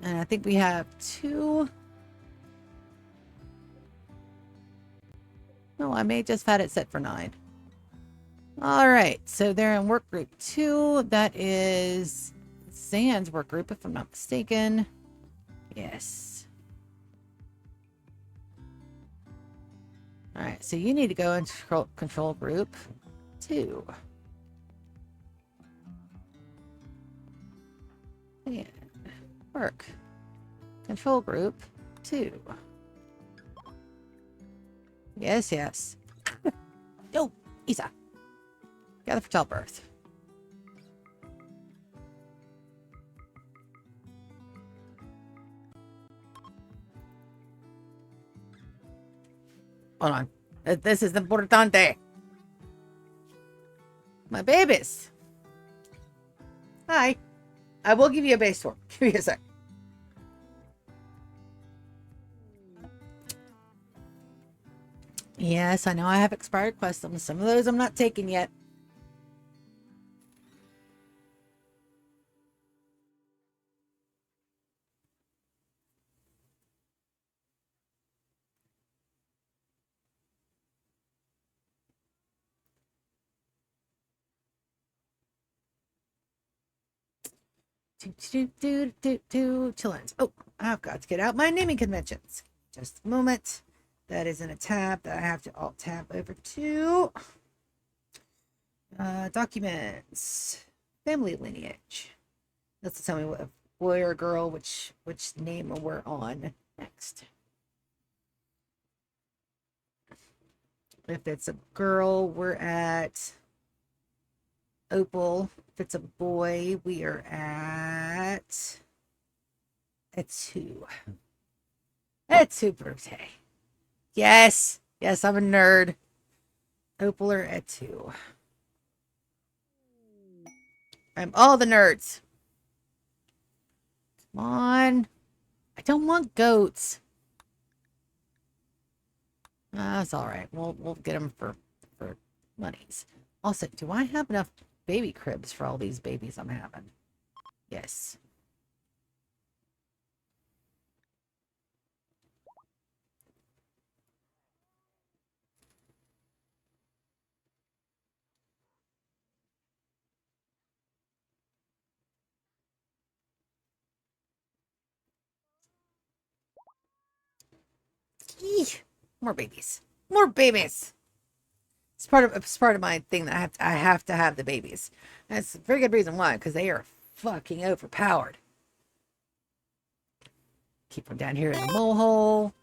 And I think we have 2. No, I may just had it set for 9. All right, so they're in work group 2. That is Zan's work group, if I'm not mistaken. Yes. All right, so you need to go into control group 2. And work. Control group 2. Yes. Yo, Isa. Gather for childbirth. Hold on. This is importante. My babies. Hi. I will give you a base tour. Give me a sec. Yes, I know I have expired customs. Some of those I'm not taking yet. Chillins. Oh, I've got to get out my naming conventions. Just a moment. That is in a tab that I have to alt tab over to. Documents. Family lineage. That's to tell me what boy or girl, which name we're on. Next. If it's a girl, we're at Opal. If it's a boy, we are at a 2. A 2 birthday. Yes. Yes, I'm a nerd. Opal are at 2. I'm all the nerds. Come on. I don't want goats. That's all right. We'll get them for monies. Also, do I have enough baby cribs for all these babies I'm having? Yes. Eek. More babies. More babies. It's part of my thing that I have to have the babies. That's a very good reason why, because they are fucking overpowered. Keep them down here in the mole hole.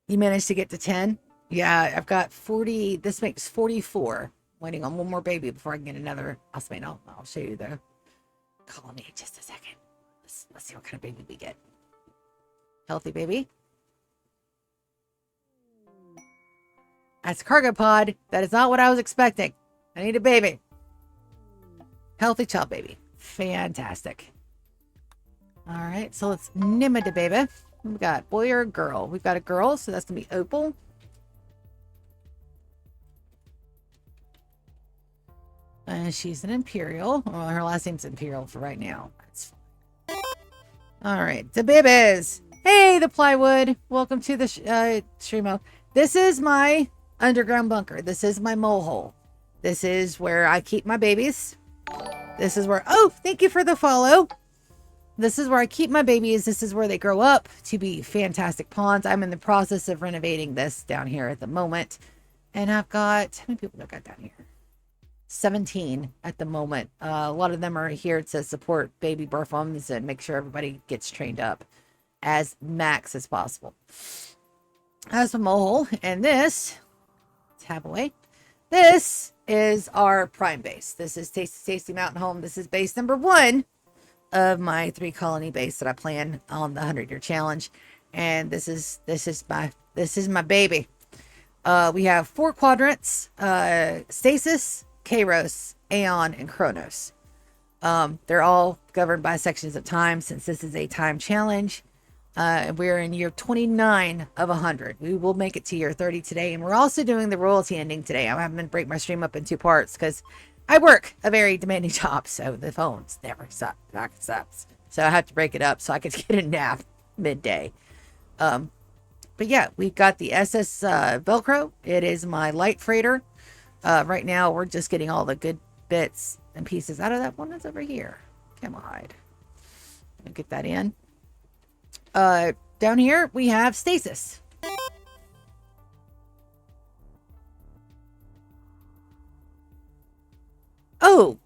You managed to get to 10? Yeah, I've got 40. This makes 44. Waiting on one more baby before I can get another. I'll show you the colony in just a second. Let's see what kind of baby we get. Healthy baby. That's a cargo pod. That is not what I was expecting. I need a baby. Healthy child baby. Fantastic. All right, so let's name it a baby. We've got boy or girl. We've got a girl, so that's going to be Opal. And she's an Imperial. Well, her last name's Imperial for right now. All right, the babies. Hey, the plywood. Welcome to the streamo. This is my underground bunker. This is my mole hole. This is where I keep my babies. This is where, oh, thank you for the follow. This is where I keep my babies. This is where they grow up to be fantastic pawns. I'm in the process of renovating this down here at the moment. And I've got, how many people have I got down here? 17 at the moment. A lot of them are here to support baby birth moms and make sure everybody gets trained up as max as possible. That's a mole. And this, tab away. This is our prime base. This is Tasty Mountain Home. This is base number 1 of my 3 colony base that I plan on the 100-year challenge. And this is my baby. We have 4 quadrants: Stasis, Kairos, Aeon, and Chronos. They're all governed by sections of time since this is a time challenge. We're in year 29 of 100. We will make it to year 30 today. And we're also doing the royalty ending today. I'm having to break my stream up in 2 parts because I work a very demanding job. So the phones never stop. So I have to break it up so I could get a nap midday. But yeah, we've got the SS Velcro. It is my light freighter. Right now, we're just getting all the good bits and pieces out of that one that's over here. Come on, hide. Get that in. Down here, we have Stasis. Oh,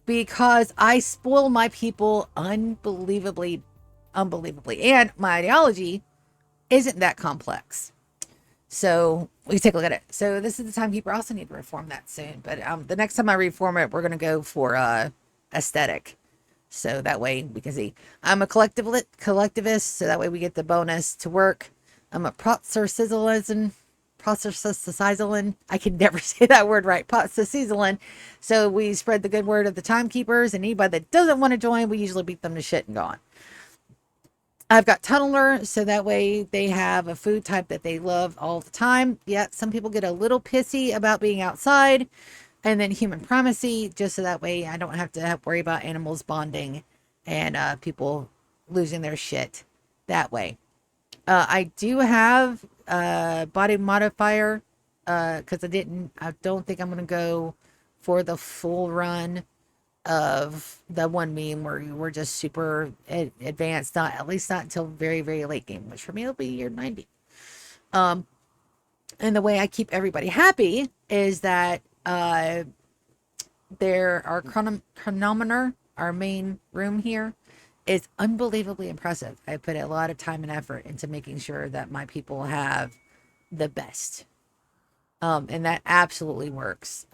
because I spoil my people unbelievably. And my ideology isn't that complex. So we take a look at it. So this is the timekeeper. I also need to reform that soon. But the next time I reform it, we're going to go for aesthetic. So that way we can see. I'm a collectivist, so that way we get the bonus to work. I'm a processizalin. I can never say that word right. Processizalin. So we spread the good word of the timekeepers, and anybody that doesn't want to join, we usually beat them to shit and gone. I've got tunneler, so that way they have a food type that they love all the time. Yeah, some people get a little pissy about being outside. And then human primacy, just so that way I don't have to worry about animals bonding and people losing their shit that way. I do have body modifier because I don't think I'm going to go for the full run of the one meme where we're just super advanced, at least not until very, very late game, which for me will be year 90. And the way I keep everybody happy is that there, our chronometer, our main room here, is unbelievably impressive. I put a lot of time and effort into making sure that my people have the best. And that absolutely works.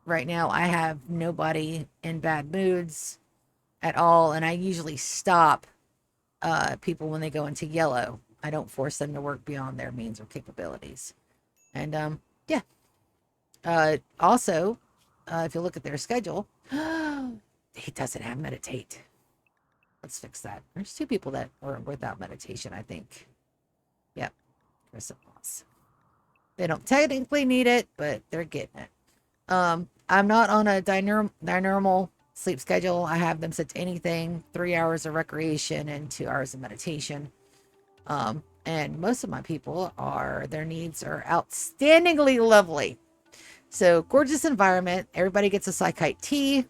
Right now, I have nobody in bad moods at all, and I usually stop people when they go into yellow. I don't force them to work beyond their means or capabilities. And yeah. Also, if you look at their schedule, he doesn't have meditate. Let's fix that. There's 2 people that are without meditation, I think. Yep, Chris and Moss. They don't technically need it, but they're getting it. I'm not on a diurnal sleep schedule. I have them set to anything, 3 hours of recreation and 2 hours of meditation. And most of my people their needs are outstandingly lovely. So gorgeous environment. Everybody gets a psychite tea.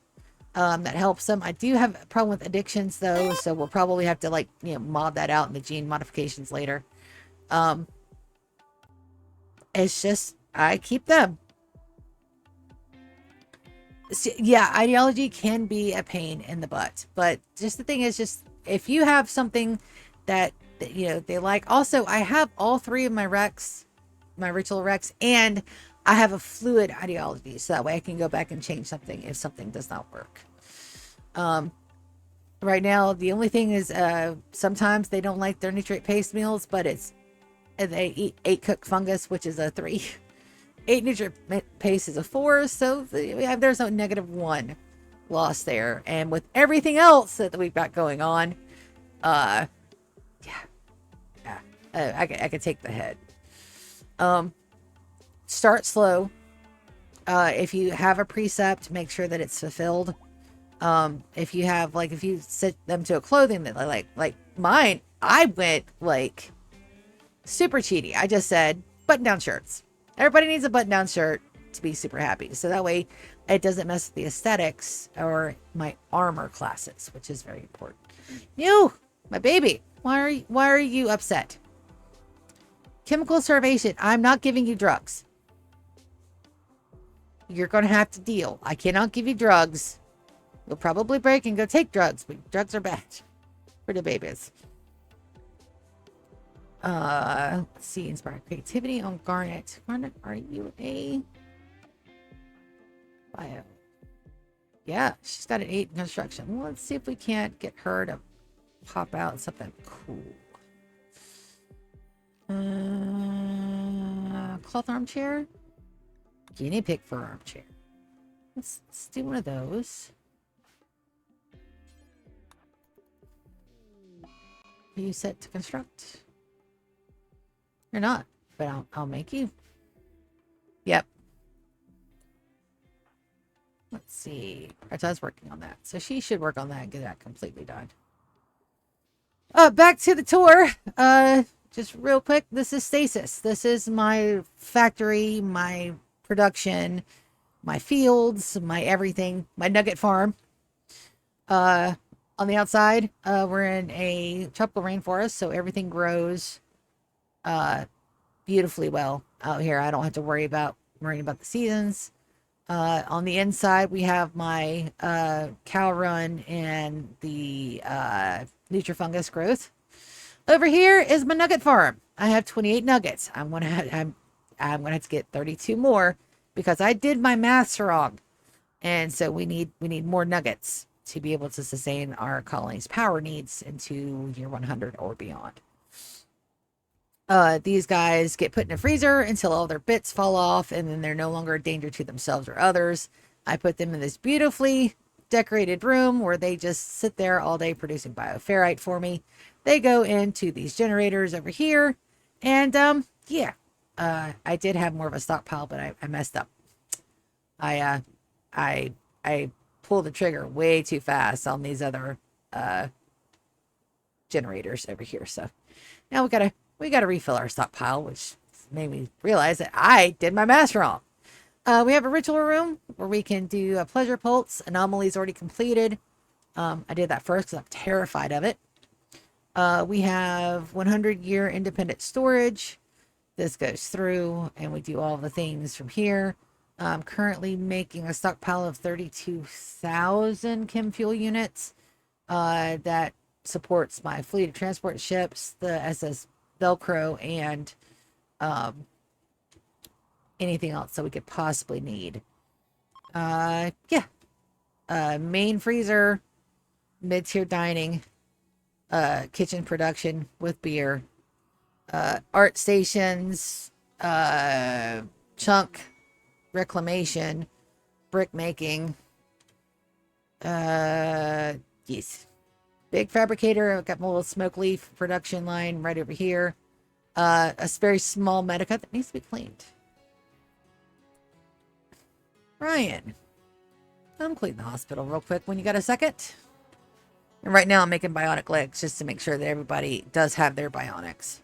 That helps them. I do have a problem with addictions though, so we'll probably have to mod that out in the gene modifications later. It's just I keep them. So, yeah, ideology can be a pain in the butt, but just the thing is, just if you have something that they like. Also, I have all 3 of my Rex, my ritual Rex, and I have a fluid ideology, so that way I can go back and change something if something does not work. Right now, the only thing is sometimes they don't like their nutrient paste meals, but they eat 8 cooked fungus, which is a 3. 8 nutrient paste is a 4, so there's a -1 loss there. And with everything else that we've got going on, I could take the head. Start slow. If you have a precept, make sure that it's fulfilled. If you have if you set them to a clothing that like mine, I went super cheaty. I just said button down shirts. Everybody needs a button down shirt to be super happy. So that way it doesn't mess with the aesthetics or my armor classes, which is very important. You, my baby, why are you upset? Chemical starvation. I'm not giving you drugs. You're going to have to deal. I cannot give you drugs. You'll probably break and go take drugs, but drugs are bad for the babies. Let's see. Inspire creativity on Garnet. Garnet, are you a bio? Yeah, she's got an 8 in construction. Well, let's see if we can't get her to pop out something cool. Cloth armchair. Guinea pig for armchair. Let's do one of those. Are you set to construct? You're not, but I'll make you. Yep. Let's see. Arta's working on that, so she should work on that and get that completely done. Back to the tour. Just real quick. This is Stasis. This is my factory, my production, my fields, my everything, my nugget farm. On the outside, we're in a tropical rainforest, so everything grows beautifully well out here. I don't have to worrying about the seasons. On the inside, we have my cow run and the nutrifungus growth. Over here is my nugget farm. I have 28 nuggets. I'm gonna have to get 32 more because I did my math wrong, and so we need more nuggets to be able to sustain our colony's power needs into year 100 or beyond. These guys get put in a freezer until all their bits fall off, and then they're no longer a danger to themselves or others. I put them in this beautifully decorated room where they just sit there all day producing bioferrite for me. They go into these generators over here, and I did have more of a stockpile, but I messed up. I pulled the trigger way too fast on these other generators over here. So now we gotta refill our stockpile, which made me realize that I did my math wrong. We have a ritual room where we can do a pleasure pulse. Anomalies already completed. I did that first because I'm terrified of it. We have 100-year independent storage. This goes through and we do all the things from here. I'm currently making a stockpile of 32,000 chem fuel units. that supports my fleet of transport ships, the SS Velcro, and anything else that we could possibly need. Yeah. Main freezer, mid-tier dining, kitchen production with beer, art stations, chunk reclamation, brick making. Yes. Big fabricator. I've got my little smoke leaf production line right over here. A very small medica that needs to be cleaned. Ryan, come clean the hospital real quick when you got a second. And right now I'm making bionic legs just to make sure that everybody does have their bionics.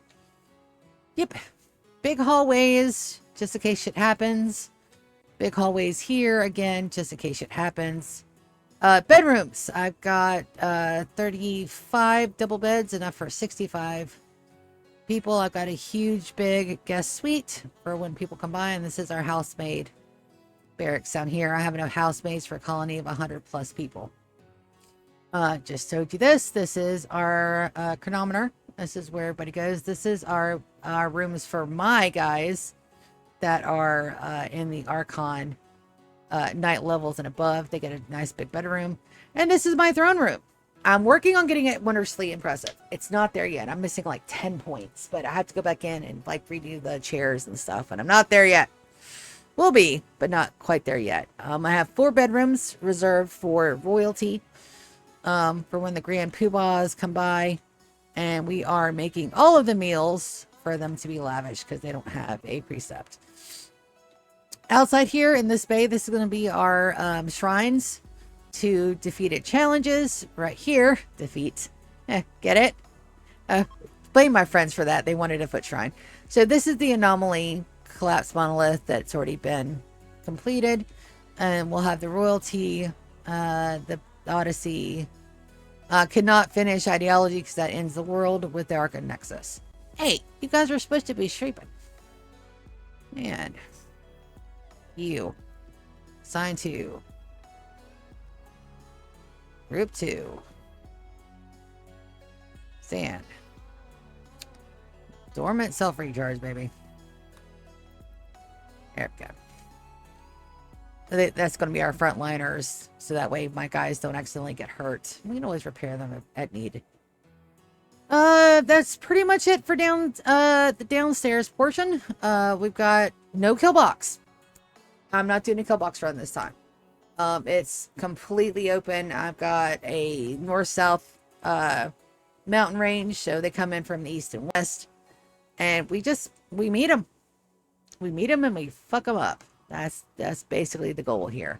Yep. Big hallways, just in case shit happens. Big hallways here, again, just in case shit happens. Bedrooms. I've got 35 double beds, enough for 65 people. I've got a huge, big guest suite for when people come by, and this is our housemaid barracks down here. I have enough housemaids for a colony of 100 plus people. Just showed you this. This is our chronometer. This is where everybody goes. This is our rooms for my guys that are in the Archon night levels and above. They get a nice big bedroom. And this is my throne room. I'm working on getting it wondrously impressive. It's not there yet. I'm missing like 10 points, but I have to go back in and like redo the chairs and stuff, and I'm not there yet. Will be, but not quite there yet. I have 4 bedrooms reserved for royalty, for when the grand poobahs come by, and we are making all of the meals for them to be lavish because they don't have a precept. Outside here in this bay, this is going to be our shrines to defeated challenges. Right here, defeat. Get it? Blame my friends for that. They wanted a foot shrine. So this is the anomaly collapsed monolith that's already been completed. And we'll have the royalty, the Odyssey. Could not finish ideology because that ends the world with the Arca Nexus. Hey, you guys were supposed to be sleeping. Man. You. Sign 2. Group 2. Sand. Dormant self-recharge, baby. There we go. That's going to be our frontliners, so that way my guys don't accidentally get hurt. We can always repair them at need. That's pretty much it for the downstairs portion. We've got no kill box. I'm not doing a kill box run this time. It's completely open. I've got a north-south mountain range, so they come in from the east and west, and we meet them. We meet them and we fuck them up. That's basically the goal here.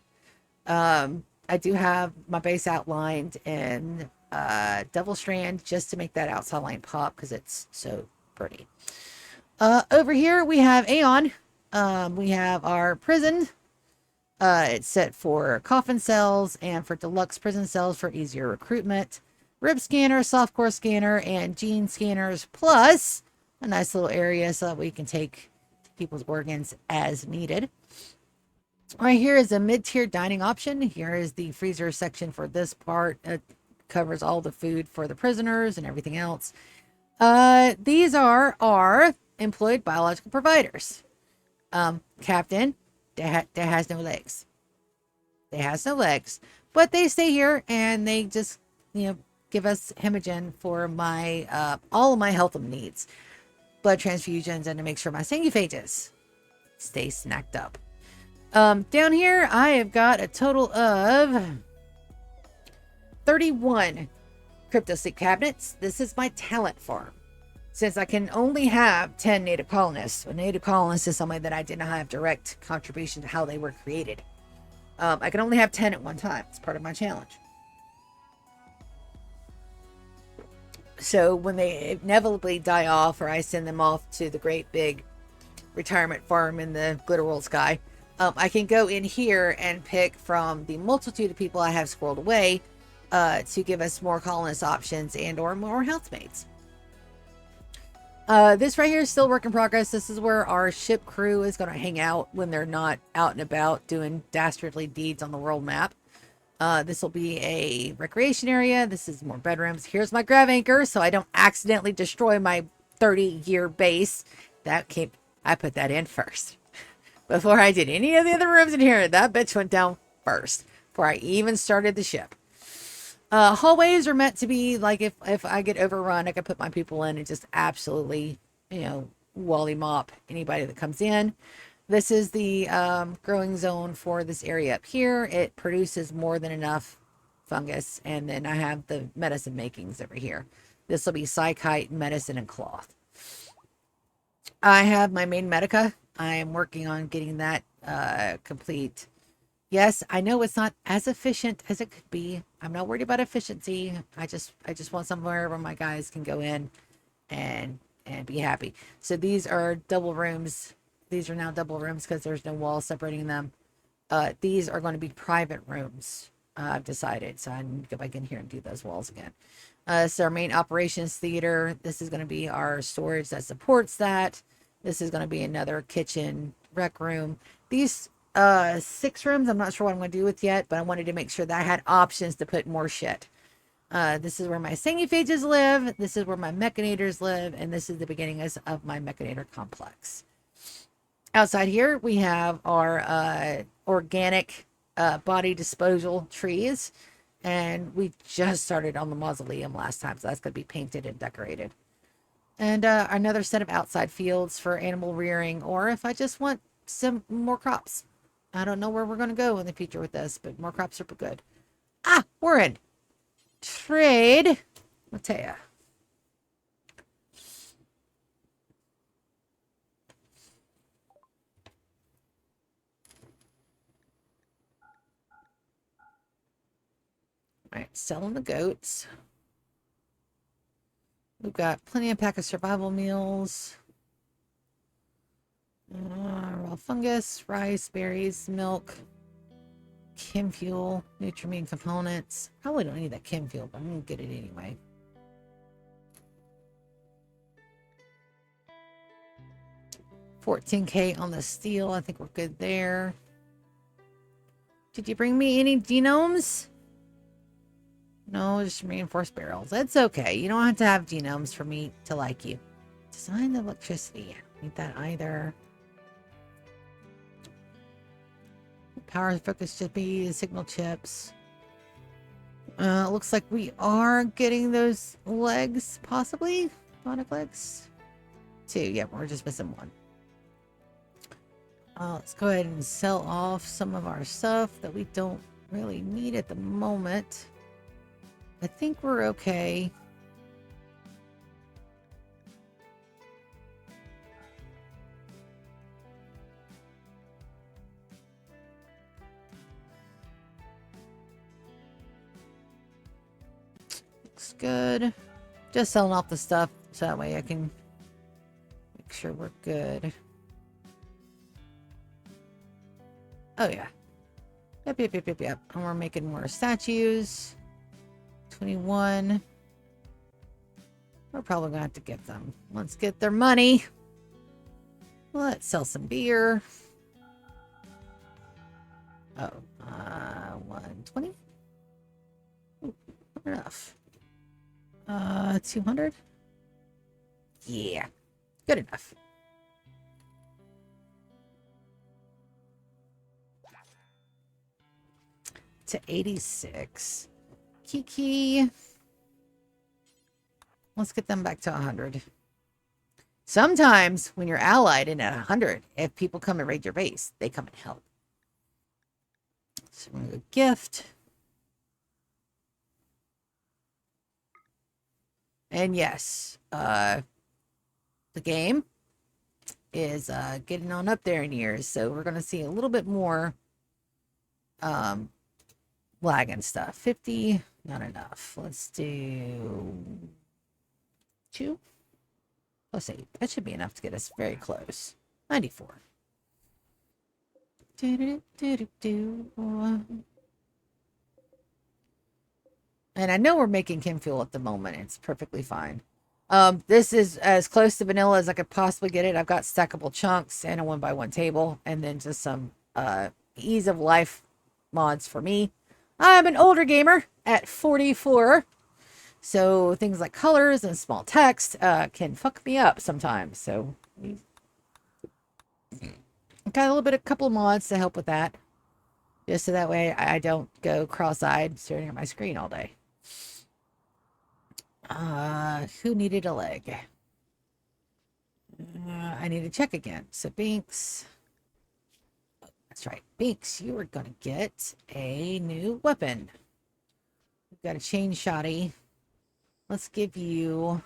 I do have my base outlined in Devil Strand just to make that outside line pop because it's so pretty. Over here we have Aeon. We have our prison. It's set for coffin cells and for deluxe prison cells for easier recruitment. Rib scanner, softcore scanner, and gene scanners, plus a nice little area so that we can take people's organs as needed. Right here is a mid-tier dining option. Here is the freezer section for this part. It covers all the food for the prisoners and everything else. These are our employed biological providers. Captain, that has no legs. They has no legs, but they stay here and they just, give us hemogen for my, all of my health needs, blood transfusions, and to make sure my sanguiphages stay snacked up. Down here, I have got a total of 31 cryptosleep cabinets. This is my talent farm. Since I can only have 10 native colonists, a native colonist is somebody that I did not have direct contribution to how they were created. I can only have 10 at one time. It's part of my challenge. So when they inevitably die off, or I send them off to the great big retirement farm in the glitter world sky, I can go in here and pick from the multitude of people I have squirreled away to give us more colonist options and or more housemates. This right here is still work in progress. This is where our ship crew is going to hang out when they're not out and about doing dastardly deeds on the world map. This will be a recreation area. This is more bedrooms. Here's my grav anchor, so I don't accidentally destroy my 30-year base. I put that in first. Before I did any of the other rooms in here, that bitch went down first. Before I even started the ship. Hallways are meant to be like if I get overrun, I can put my people in and just absolutely, wally mop anybody that comes in. This is the growing zone for this area up here. It produces more than enough fungus. And then I have the medicine makings over here. This will be psychite, medicine, and cloth. I have my main medica. I am working on getting that complete. Yes, I know it's not as efficient as it could be. I'm not worried about efficiency. I just want somewhere where my guys can go in and be happy. So these are double rooms. These are now double rooms because there's no wall separating them. These are going to be private rooms. I've decided. So I need to go back in here and do those walls again. So our main operations theater. This is going to be our storage that supports that. This is going to be another kitchen, rec room. These 6 rooms, I'm not sure what I'm going to do with yet, but I wanted to make sure that I had options to put more shit. This is where my Sangiphages live. This is where my Mechanators live. And this is the beginning of my Mechanator complex. Outside here, we have our organic body disposal trees. And we just started on the mausoleum last time, so that's going to be painted and decorated. And another set of outside fields for animal rearing, or if I just want some more crops. I don't know where we're going to go in the future with this, but more crops are good. Ah, we're in trade. Matea. All right, selling the goats. We've got plenty of pack of survival meals. Raw fungus, rice, berries, milk, chem fuel, Nutrimine components. Probably don't need that chem fuel, but I'm going to get it anyway. $14K on the steel. I think we're good there. Did you bring me any genomes? No, just reinforced barrels. That's okay. You don't have to have genomes for me to like you. Design the electricity. I don't need that either. Power focus should be the signal chips. Looks like we are getting those legs, possibly. Bionic legs. 2. Yeah, we're just missing 1. Let's go ahead and sell off some of our stuff that we don't really need at the moment. I think we're okay. Looks good. Just selling off the stuff so that way I can make sure we're good. Oh yeah. Yep. And we're making more statues. 21. We're probably gonna have to get them. Let's get their money. Let's sell some beer. Oh, 120. Ooh, not enough. 200. Yeah, good enough. To 86. Kiki. Let's get them back to 100. Sometimes when you're allied and at 100, if people come and raid your base, they come and help. So we're going to gift. And yes, the game is getting on up there in years. So we're going to see a little bit more lag and stuff. 50, not enough. Let's do 2 plus 8. That should be enough to get us very close. 94. And I know we're making chem fuel at the moment. It's perfectly fine. This is as close to vanilla as I could possibly get it. I've got stackable chunks and a 1x1 table, and then just some ease of life mods for me. I'm an older gamer at 44. So things like colors and small text can fuck me up sometimes. So got a little bit, a couple of mods to help with that. Just so that way I don't go cross-eyed staring at my screen all day. Who needed a leg? I need to check again. So Binks. That's right. Binks, you are going to get a new weapon. We've got a chain shotty. Let's give you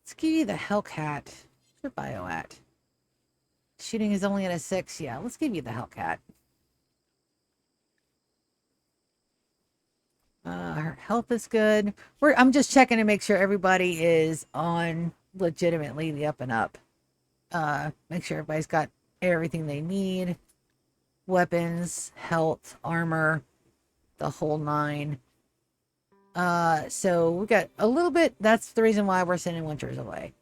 the Hellcat. Where's your bio at? Shooting is only at a 6. Yeah, let's give you the Hellcat. Her health is good. I'm just checking to make sure everybody is on legitimately the up and up. Make sure everybody's got everything they need. Weapons, health, armor, the whole 9. So we got a little bit. That's the reason why we're sending Winters away.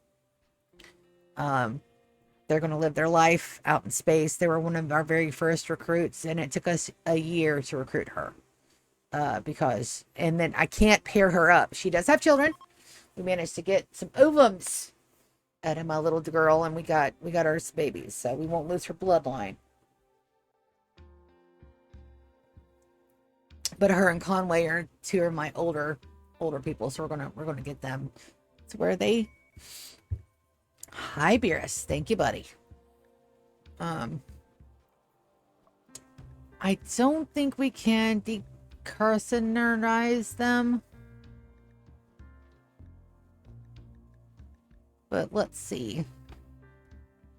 They're going to live their life out in space. They were one of our very first recruits, and it took us a year to recruit her. And then I can't pair her up. She does have children. We managed to get some ovums out of my little girl, and we got her babies, so we won't lose her bloodline. But her and Conway are 2 of my older people, so we're gonna get them to where they. Hi, Beerus. Thank you, buddy. I don't think we can decarcinize them. But let's see.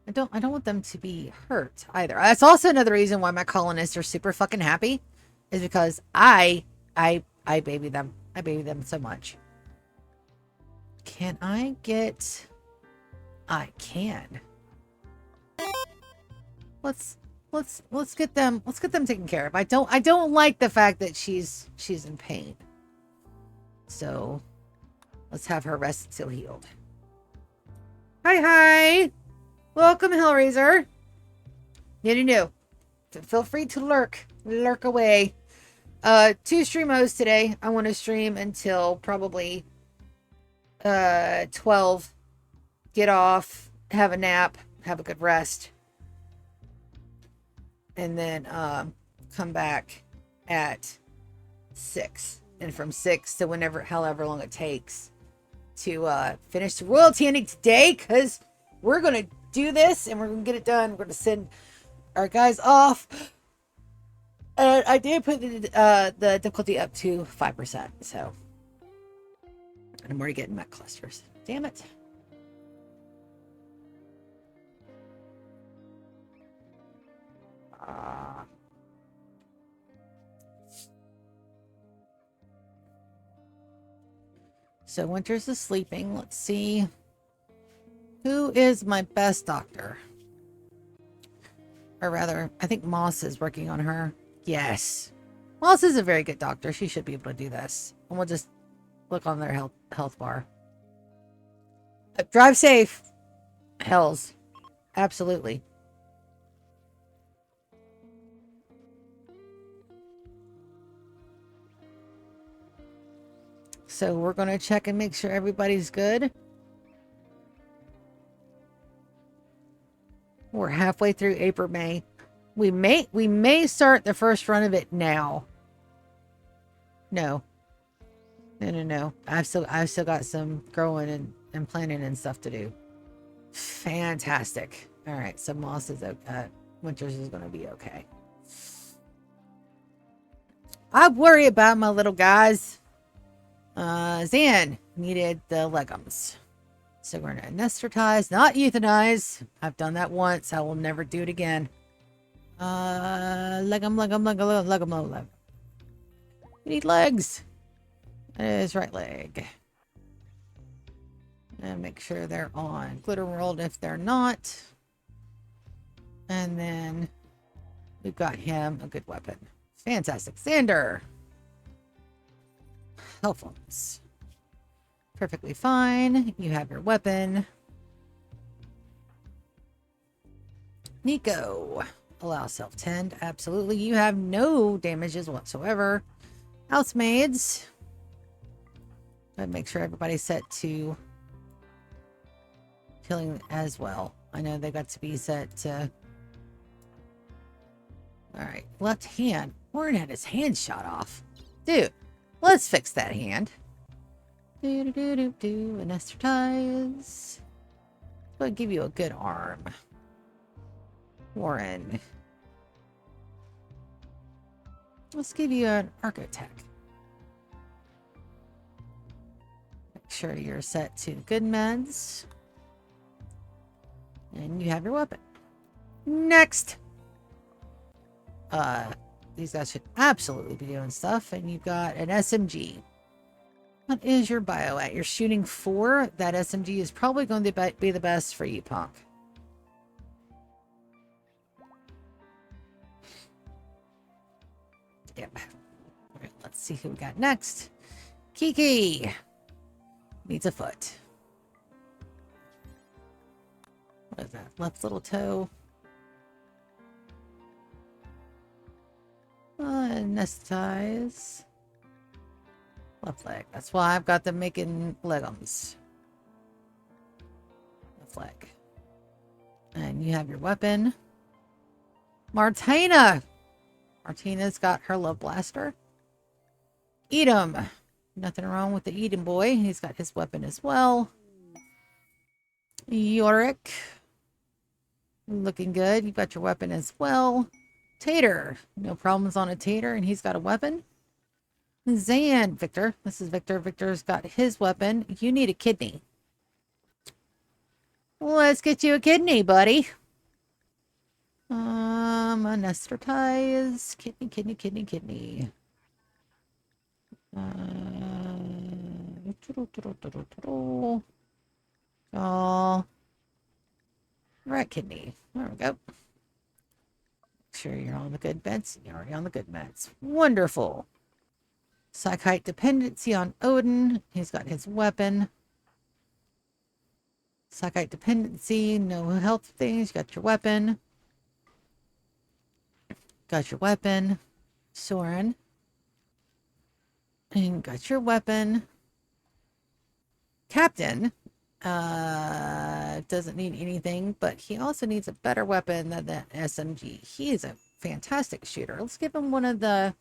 I don't want them to be hurt either. That's also another reason why my colonists are super fucking happy, is because I baby them. I baby them so much. Can I get? I can. Let's get them taken care of. I don't like the fact that she's in pain. So let's have her rest until healed. Hi. Welcome, Hellraiser. New. Feel free to lurk away. 2 stream modes today. I want to stream until probably 12. Get off, have a nap, have a good rest, and then come back at 6. And from 6 to however long it takes to finish the royalty ending today, because we're gonna do this and we're gonna get it done. We're gonna send our guys off. And I did put the difficulty up to 5%, so. And I'm already getting mech clusters. Damn it. So Winters is sleeping. Let's see. Who is my best doctor? Or rather, I think Moss is working on her. Yes. Moss is a very good doctor. She should be able to do this. And we'll just look on their health bar. Drive safe. Hells. Absolutely. So we're going to check and make sure everybody's good. We're halfway through April, May. We may start the first run of it now. No. I've still got some growing and planting and stuff to do. Fantastic. All right, so Moss is Winters is going to be okay. I worry about my little guys. Zan needed the legumes. So we're going to anesthetize, not euthanize. I've done that once. I will never do it again. Legum. We need legs. That is right leg. And make sure they're on Rimworld if they're not. And then we've got him a good weapon. Fantastic. Xander. Healthfulness. Perfectly fine. You have your weapon. Nico. Allow self-tend. Absolutely. You have no damages whatsoever. Housemaids. I'd make sure everybody's set to healing as well. I know they got to be set to... Alright. Left hand. Warren had his hand shot off. Dude, let's fix that hand. Do-do-do-do-do. Anesthetize. I'll give you a good arm. Warren. Let's give you an Archotech. Make sure you're set to good meds. And you have your weapon. Next! These guys should absolutely be doing stuff. And you've got an SMG. What is your bio at? You're shooting 4. That SMG is probably going to be the best for you, punk. Yep. All right, let's see who we got next. Kiki needs a foot. What is that? Left little toe. Anesthetize. Left leg. That's why I've got them making leggings. Left leg. And you have your weapon. Martina! Martina's got her love blaster. Edom. Nothing wrong with the Edom boy. He's got his weapon as well. Yorick. Looking good. You've got your weapon as well. Tater. No problems on a Tater, and he's got a weapon. Zan. Victor. This is Victor. Victor's got his weapon. You need a kidney. Let's get you a kidney, buddy. Anesthetize. Kidney. Oh. Right kidney. There we go. Make sure you're on the good meds. You're already on the good meds. Wonderful. Psychite dependency on Odin. He's got his weapon. Psychite dependency. No health things. You got your weapon. Got your weapon. Soren. And got your weapon. Captain. Doesn't need anything, but he also needs a better weapon than that SMG. He is a fantastic shooter. Let's give him one of the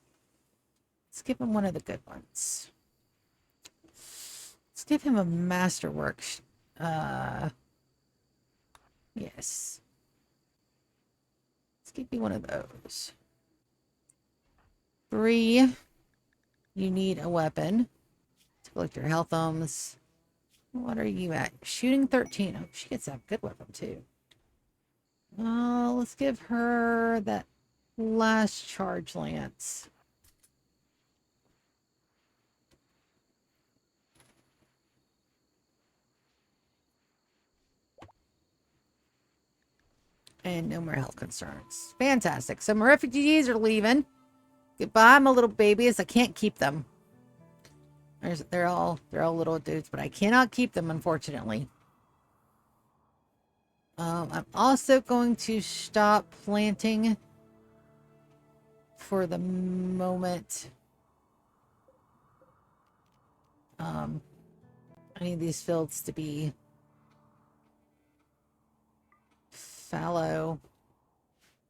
good ones. Let's give him a masterwork. Yes. Let's give you one of those. Bree, you need a weapon. To collect your health ohms. What are you at? Shooting 13. Oh, she gets a good weapon too. Let's give her that last charge lance. And no more health concerns. Fantastic. So my refugees are leaving. Goodbye, my little babies. I can't keep them. They're all little dudes, but I cannot keep them, unfortunately. I'm also going to stop planting for the moment. I need these fields to be fallow.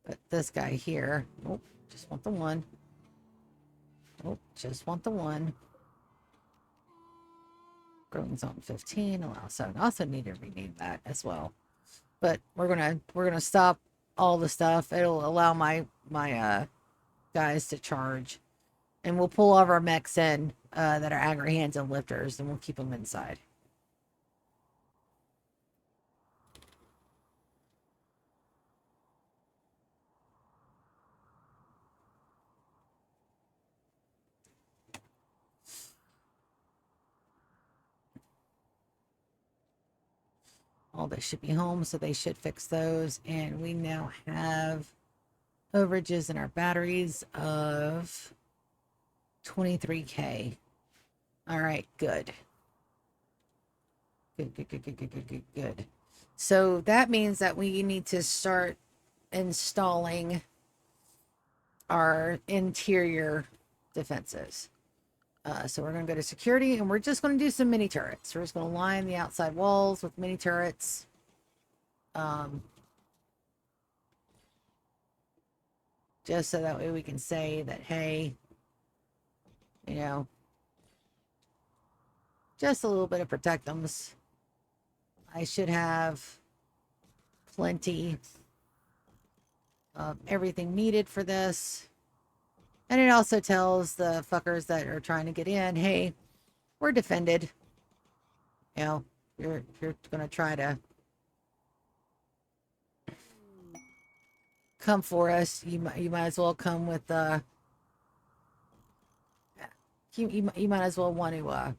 But this guy here, oh, just want the one. Oh, just want the one. Growing zone 15 allow 7. Also need to rename that as well. But we're gonna stop all the stuff. It'll allow my guys to charge, and we'll pull all of our mechs in that are aggro hands and lifters, and we'll keep them inside. All this should be home, so they should fix those. And we now have overages in our batteries of 23K. All right, good. Good. So that means that we need to start installing our interior defenses. So we're going to go to security, and we're just going to do some mini turrets. We're just going to line the outside walls with mini turrets. Just so that way we can say that, hey, you know, just a little bit of protectums. I should have plenty of everything needed for this. And it also tells the fuckers that are trying to get in, hey, we're defended. You know, you're going to try to come for us. You might as well come with you might as well want to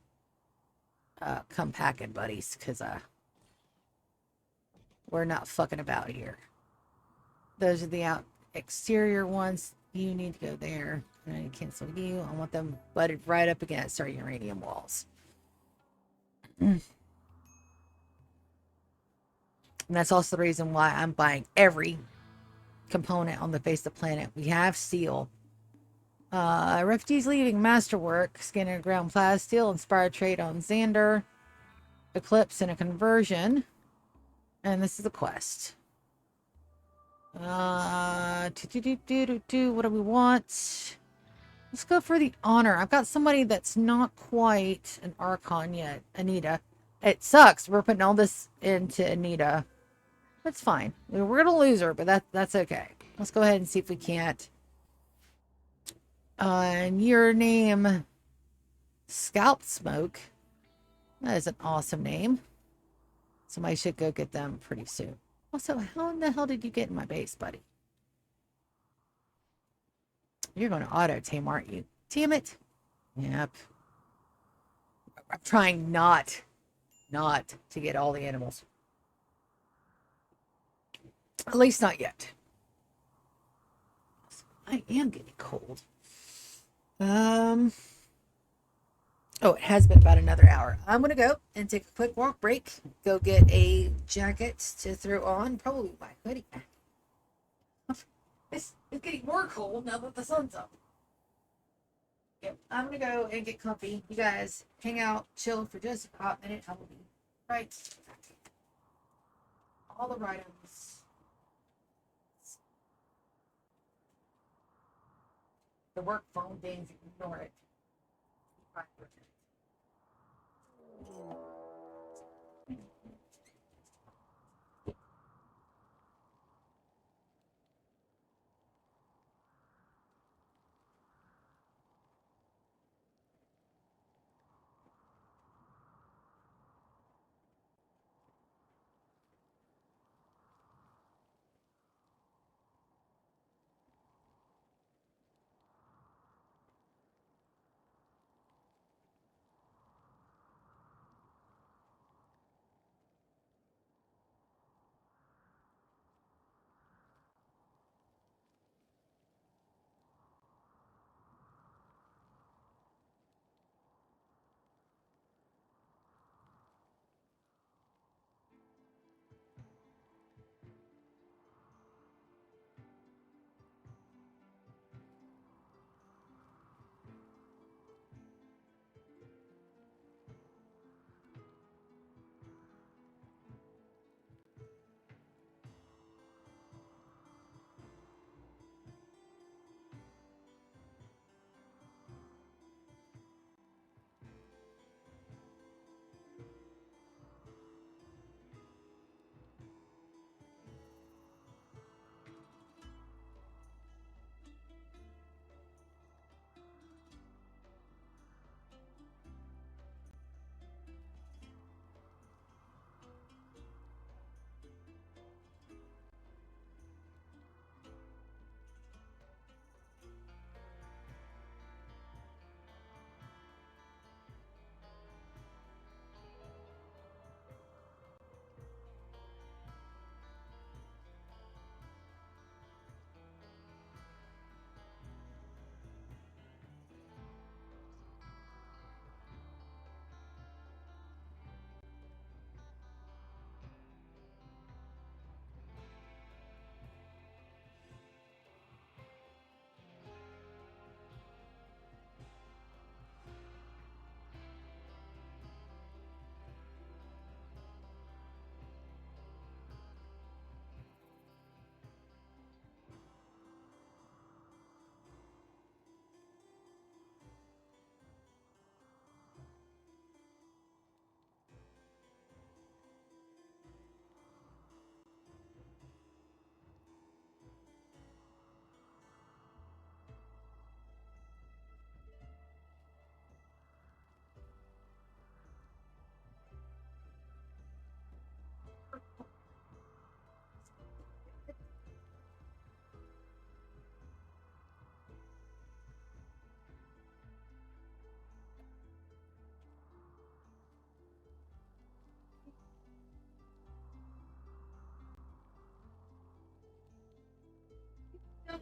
come packing, buddies, because we're not fucking about here. Those are the exterior ones. You need to go there. And I cancel you. I want them butted right up against our uranium walls. And that's also the reason why I'm buying every component on the face of the planet. We have steel. Refugees leaving masterwork, scanning ground plasteel, inspired trade on Xander, eclipse and a conversion. And this is a quest. What do we want? Let's go for the honor. I've got somebody that's not quite an Archon yet. Anita. It sucks. We're putting all this into Anita. That's fine. We're gonna lose her, but that's okay. Let's go ahead and see if we can't. And your name, Scalp Smoke. That is an awesome name. Somebody should go get them pretty soon. Also, how in the hell did you get in my base, buddy? You're going to auto tame, aren't you? Damn it. Yep. I'm trying not to get all the animals. At least not yet. I am getting cold. Oh, it has been about another hour. I'm going to go and take a quick walk break. Go get a jacket to throw on. Probably my hoodie. It's getting more cold now that the sun's up. Yep, I'm going to go and get comfy. You guys hang out, chill for just a hot minute. I will be right back. All the items. The work phone things, ignore it.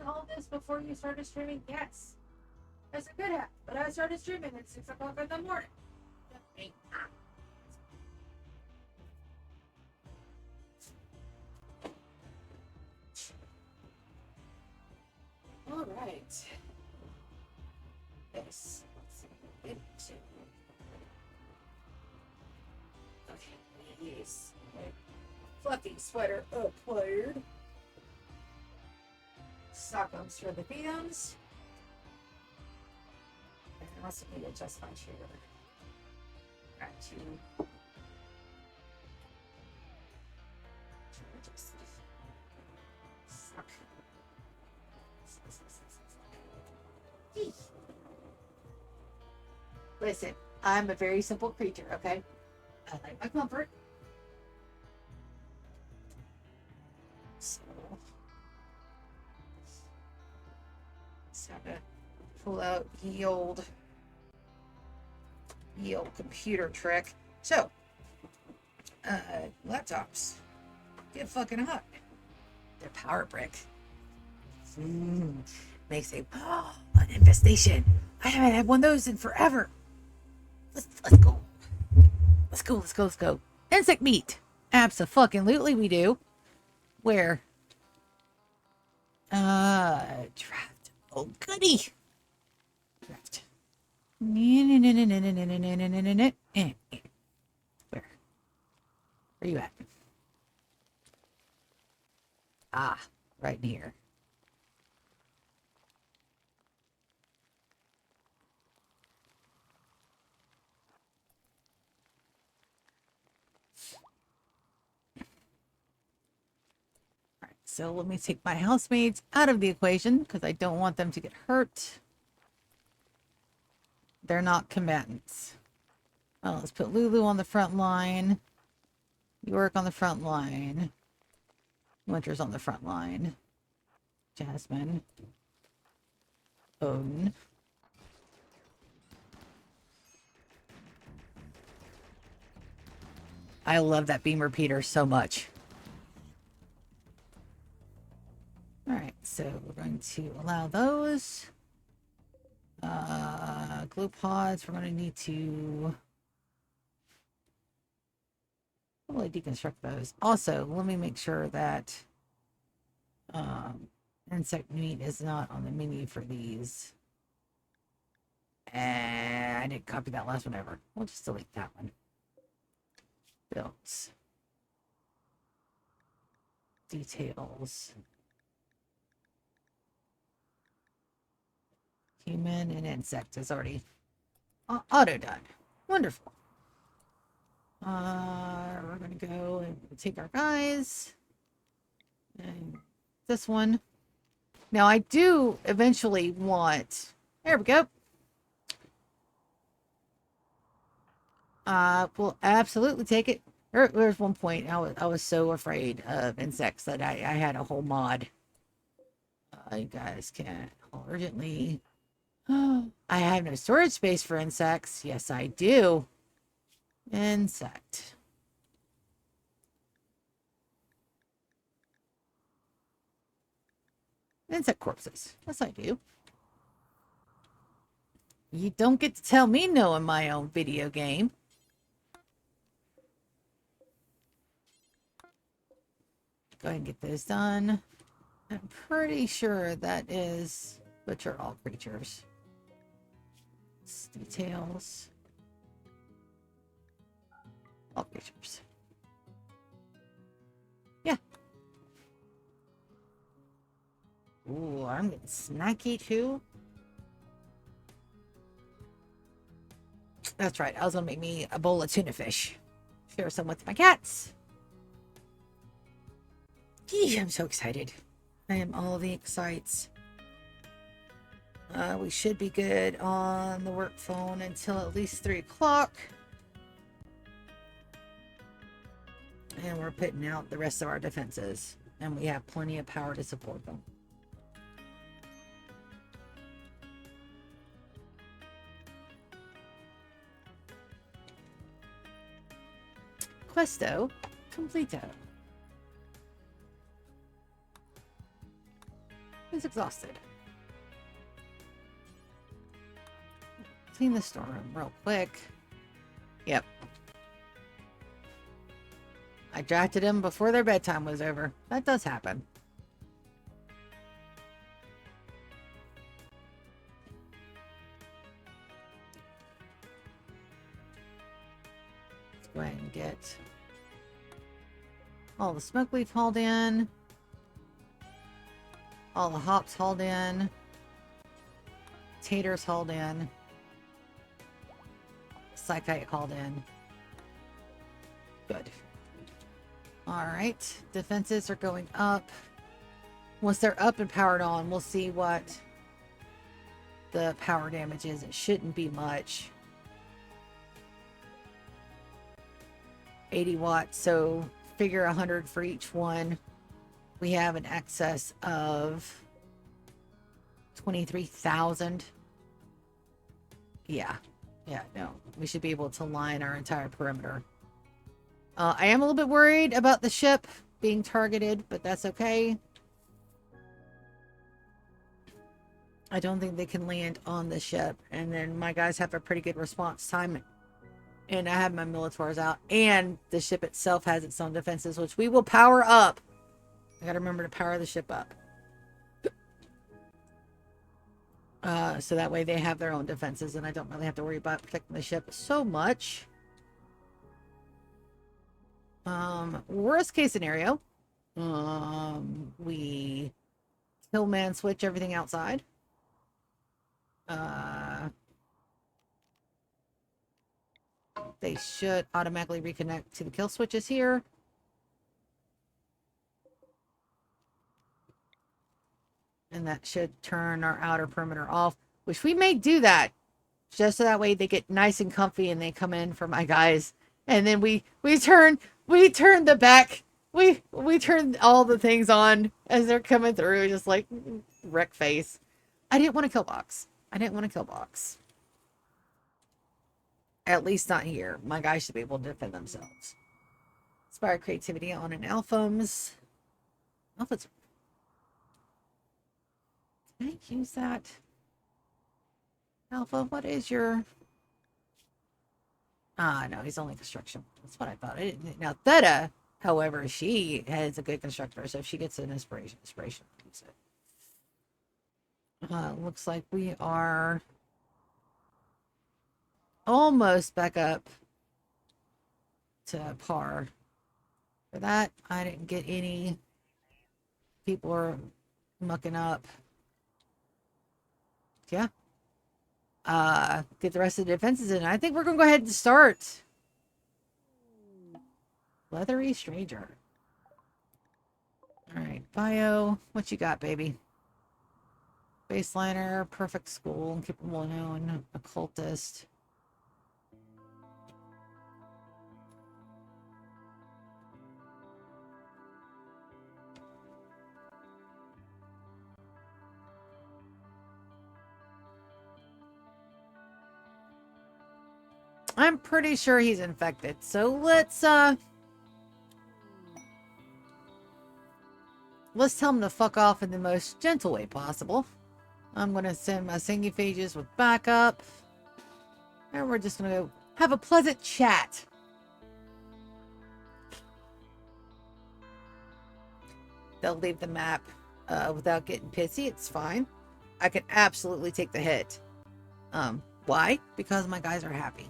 all this before you started streaming? Yes. That's a good habit. But I started streaming at 6 o'clock in the morning. All right. This. Okay. Yes. Fluffy sweater acquired. Stockums for the Phantoms. And I also need to adjust my chair. Got to adjust. Suck. Listen, I'm a very simple creature, okay? I like my comfort. So, just gotta pull out ye old computer trick. So, laptops get fucking hot. They're power brick. Makes an infestation. I haven't had one of those in forever. Let's go. Let's go. Insect meat. Abso-fucking-lutely we do. Where? Draft. Oh, goody. Draft. Where? Where you at? Ah, right in here. So let me take my housemates out of the equation because I don't want them to get hurt. They're not combatants. Well, let's put Lulu on the front line. York on the front line. Winter's on the front line. Jasmine. Odin. I love that beam repeater so much. Alright, so we're going to allow those. Glue pods, we're going to need to probably deconstruct those. Also, let me make sure that insect meat is not on the menu for these. And I didn't copy that last one over. We'll just delete that one. Builds. Details. Human and insect is already auto done. Wonderful. We're going to go and take our guys. And this one. Now, I do eventually want... There we go. We'll absolutely take it. There's one point I was so afraid of insects that I had a whole mod. You guys can urgently... I have no storage space for insects. Yes, I do. Insect. Insect corpses. Yes, I do. You don't get to tell me no in my own video game. Go ahead and get those done. I'm pretty sure that is butcher all creatures. Details. All creatures. Yeah. Ooh, I'm getting snacky too. That's right. I was gonna make me a bowl of tuna fish. Share some with my cats. Gee, I'm so excited. I am all the excites. We should be good on the work phone until at least 3 o'clock. And we're putting out the rest of our defenses. And we have plenty of power to support them. Questo completo. He's exhausted. Clean the storeroom real quick. Yep. I drafted him before their bedtime was over. That does happen. Let's go ahead and get all the smoke leaf hauled in. All the hops hauled in. Taters hauled in. Psychite hauled in. Good. Alright. Defenses are going up. Once they're up and powered on, we'll see what the power damage is. It shouldn't be much. 80 watts, so figure 100 for each one. We have an excess of 23,000. Yeah, no. We should be able to line our entire perimeter. I am a little bit worried about the ship being targeted, but that's okay. I don't think they can land on the ship. And then my guys have a pretty good response time. And I have my Militors out. And the ship itself has its own defenses, which we will power up. I gotta remember to power the ship up. So that way they have their own defenses and I don't really have to worry about protecting the ship so much. Worst case scenario, we kill man switch everything outside. They should automatically reconnect to the kill switches here. And that should turn our outer perimeter off, which we may do that just so that way they get nice and comfy and they come in for my guys. And then we turn the back, we turn all the things on as they're coming through, just like wreck face. I didn't want to kill box. At least not here. My guys should be able to defend themselves. Inspire creativity on an Alphams. Alphas. Can I use that? Alpha, what is your... no, he's only construction. That's what I thought. Now, Theta, however, she is a good constructor, so if she gets an inspiration, use it. Looks like we are almost back up to par. For that, I didn't get any. People are mucking up. Yeah. Get the rest of the defenses in. I think we're gonna go ahead and start. Leathery Stranger. Alright, bio. What you got, baby? Baseliner, perfect school, capable known, occultist. I'm pretty sure he's infected. So let's tell him to fuck off in the most gentle way possible. I'm going to send my Singiphages with backup. And we're just going to go have a pleasant chat. They'll leave the map without getting pissy. It's fine. I can absolutely take the hit. Why? Because my guys are happy.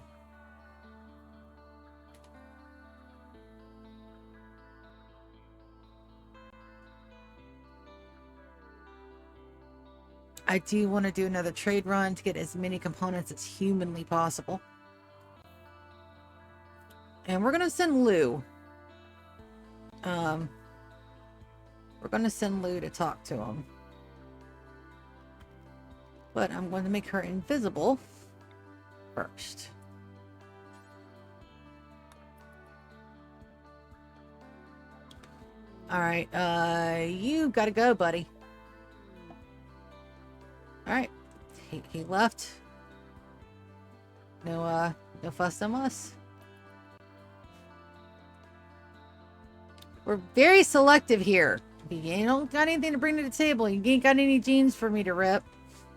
I do want to do another trade run to get as many components as humanly possible. And we're going to send Lou. We're going to send Lou to talk to him. But I'm going to make her invisible first. Alright, you gotta go, buddy. Alright. He left. No fuss on us. We're very selective here. You don't got anything to bring to the table. You ain't got any genes for me to rip.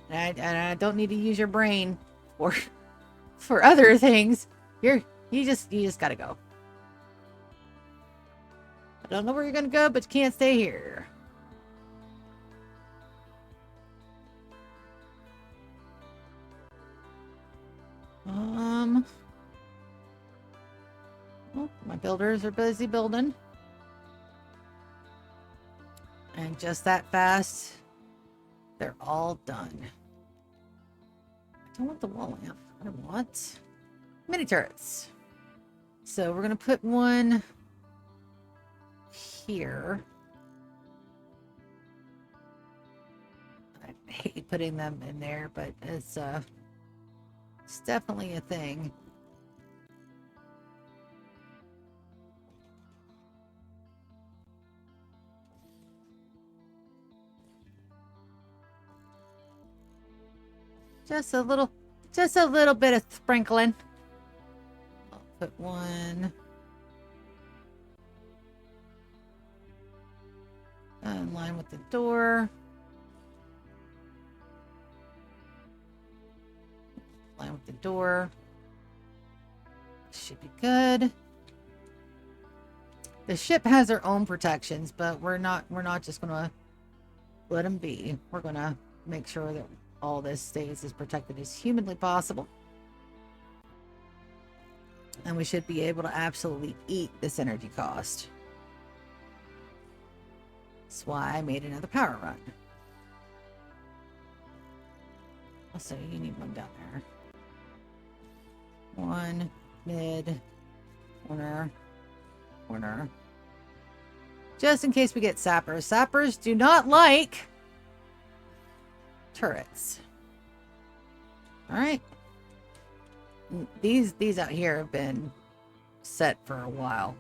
And I don't need to use your brain for other things. You just gotta go. I don't know where you're gonna go, but you can't stay here. Oh, my builders are busy building. And just that fast, they're all done. I don't want the wall lamp. I want mini turrets. So we're gonna put one here. I hate putting them in there, but it's definitely a thing. Just a little bit of sprinkling. I'll put one in line with the door. Line with the door. Should be good. The ship has their own protections, but we're not just gonna let them be. We're gonna make sure that all this stays as protected as humanly possible. And we should be able to absolutely eat this energy cost. That's why I made another power run. Also, you need one down there. One, mid, corner, corner. Just in case we get sappers. Sappers do not like turrets. All right. These out here have been set for a while.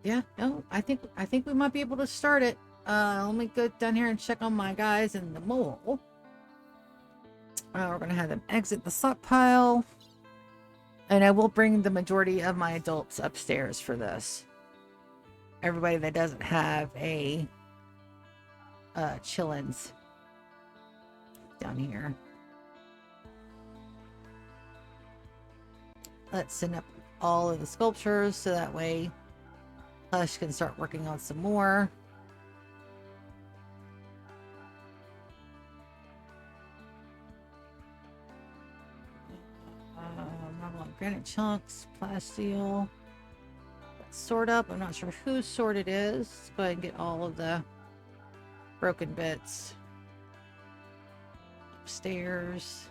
Yeah, no, I think we might be able to start it. Let me go down here and check on my guys in the mole. We're gonna have them exit the stockpile, and I will bring the majority of my adults upstairs for this. Everybody that doesn't have a chillins down here. Let's send up all of the sculptures so that way Hush can start working on some more. Granite chunks, plasteel. Sort up. I'm not sure whose sort it is. Let's go ahead and get all of the broken bits upstairs.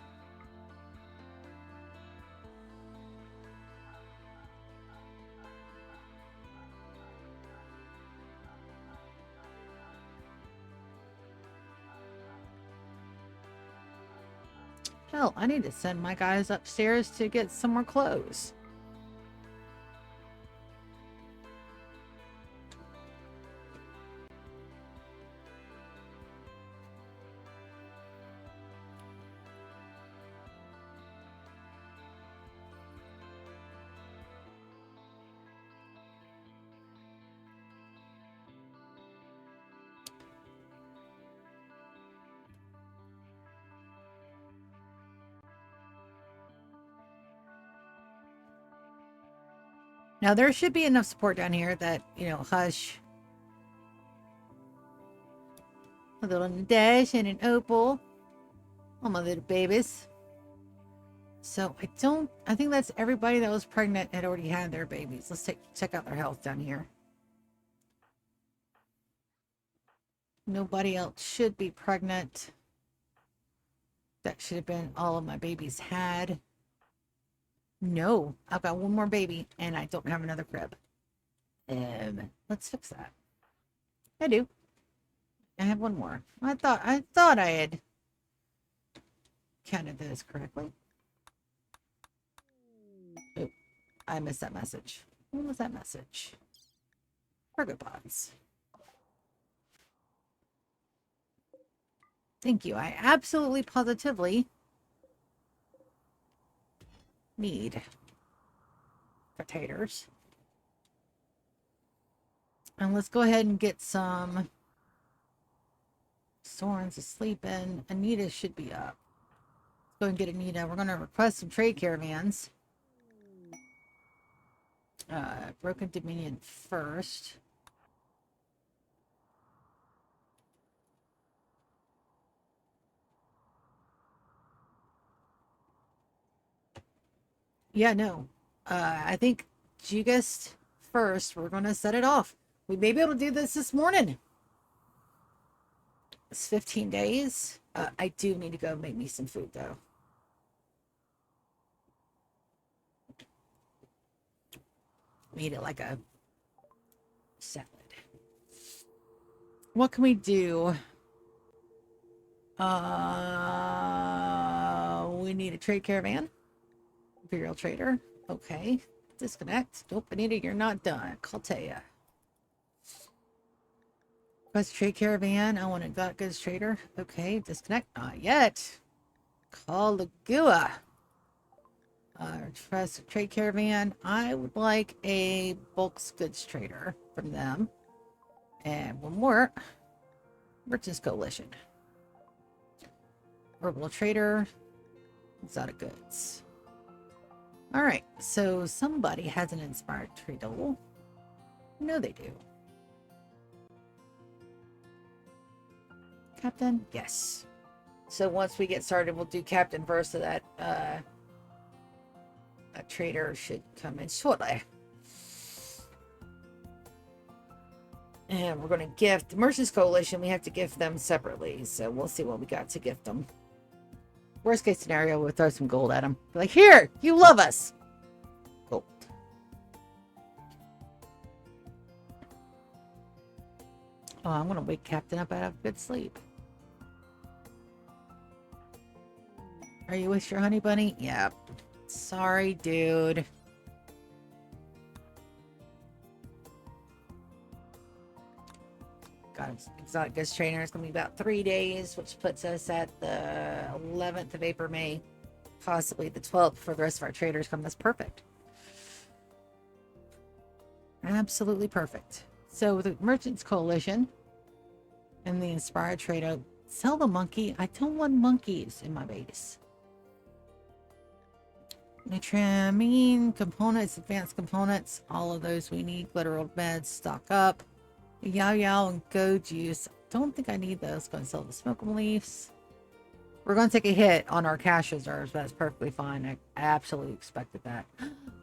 Hell, I need to send my guys upstairs to get some more clothes. Now, there should be enough support down here that, you know, Hush, a little Nadesh, and an Opal. All my little babies. So, I think that's everybody that was pregnant had already had their babies. Let's check out their health down here. Nobody else should be pregnant. That should have been all of my babies had. No, I've got one more baby and I don't have another crib. Let's fix that. I do. I have one more. I thought I had counted those correctly. Oh, I missed that message. What was that message? Cargo pods. Thank you. I absolutely positively need potatoes. And let's go ahead and get some. Soren's asleep and Anita should be up. Let's go and get Anita. We're going to request some trade caravans. Broken Dominion first. Yeah, no. I think Jugast first. We're going to set it off. We may be able to do this morning. It's 15 days. I do need to go make me some food, though. Eat it like a salad. What can we do? We need a trade caravan. Imperial trader. Okay. Disconnect. Nope, Anita, you're not done. Caltea. Quest trade caravan. I want a got goods trader. Okay, disconnect. Not yet. Call Lagua. Request trade caravan. I would like a bulk goods trader from them. And one more. Merchants Coalition. Herbal trader. Exotic goods. All right, so somebody has an inspired trader. No, they do. Captain? Yes. So once we get started, we'll do captain first, so that a trader should come in shortly. And we're going to gift the Merchants Coalition. We have to gift them separately, so we'll see what we got to gift them. Worst case scenario, we'll throw some gold at them. Be like, here, you love us. Gold. Oh, I'm going to wake Captain up out of a good sleep. Are you with your honey bunny? Yep. Sorry, dude. Got exotic goods trainer. It's going to be about 3 days, which puts us at the 11th of April, May, possibly the 12th for the rest of our traders come. That's perfect. Absolutely perfect. So with the Merchants Coalition and the Inspired Trader, sell the monkey. I don't want monkeys in my base. Nutramine components, advanced components, all of those we need. Glitteral meds, stock up. Yao Yao and Go Juice. Don't think I need those. Going to sell the smoke leaves. We're going to take a hit on our cash reserves, but that's perfectly fine. I absolutely expected that.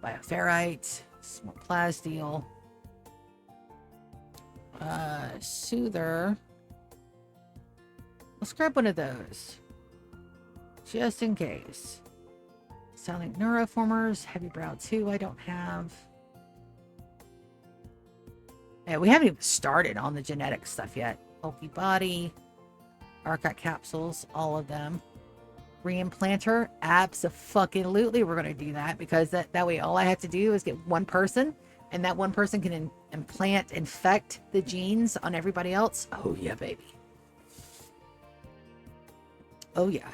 Bioferrite, small plasteel, soother. Let's grab one of those, just in case. Sounding neuroformers, heavy brow 2. I don't have. Yeah, we haven't even started on the genetic stuff yet. Healthy body, archive capsules, all of them. Reimplanter, abso-fucking-lutely, we're going to do that, because that way all I have to do is get one person, and that one person can infect the genes on everybody else. Oh yeah, baby. Oh yeah.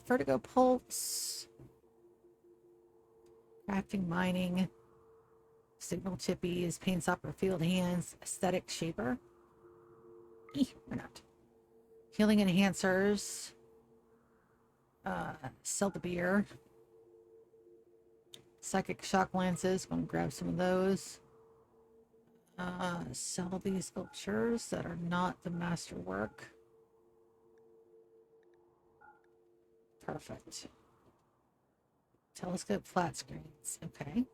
Vertigo pulse, crafting, mining, signal chippies, paint stopper, field hands, aesthetic shaper. Why not? Healing enhancers. Sell the beer. Psychic shock lances. Going to grab some of those. Sell these sculptures that are not the masterwork. Perfect. Telescope flat screens. Okay.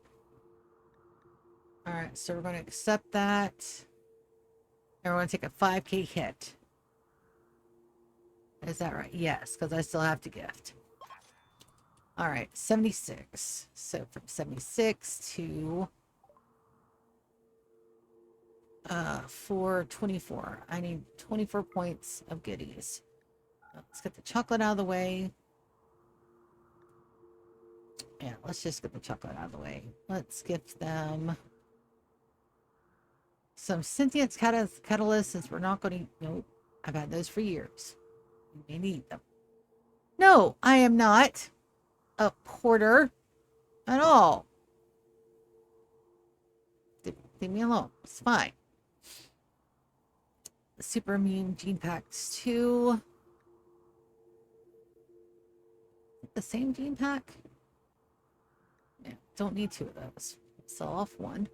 All right, so we're going to accept that. And we're going to take a 5K hit. Is that right? Yes, because I still have to gift. All right, 76. So from 76 to 424. I need 24 points of goodies. Let's get the chocolate out of the way. Yeah, let's just get the chocolate out of the way. Let's gift them some sentient catalysts, since we're not going to. Nope, I've had those for years. You may need them. No, I am not a porter at all. Leave me alone. It's fine. Super immune gene packs 2. The same gene pack? Yeah, don't need 2 of those. Sell off 1.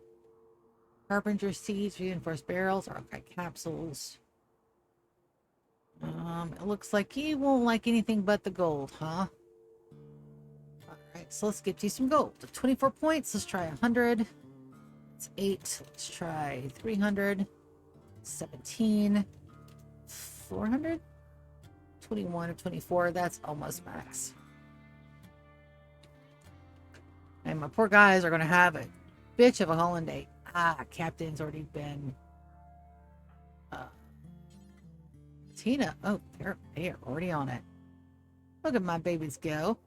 Harbinger seeds, reinforced barrels, archive capsules. It looks like you won't like anything but the gold, huh? Alright, so let's get you some gold. 24 points, let's try 100. It's 8, let's try 300. 17. 400? 21 or 24, that's almost max. And my poor guys are going to have a bitch of a holiday. Captain's already been... Tina. Oh, they're already on it. Look at my babies go.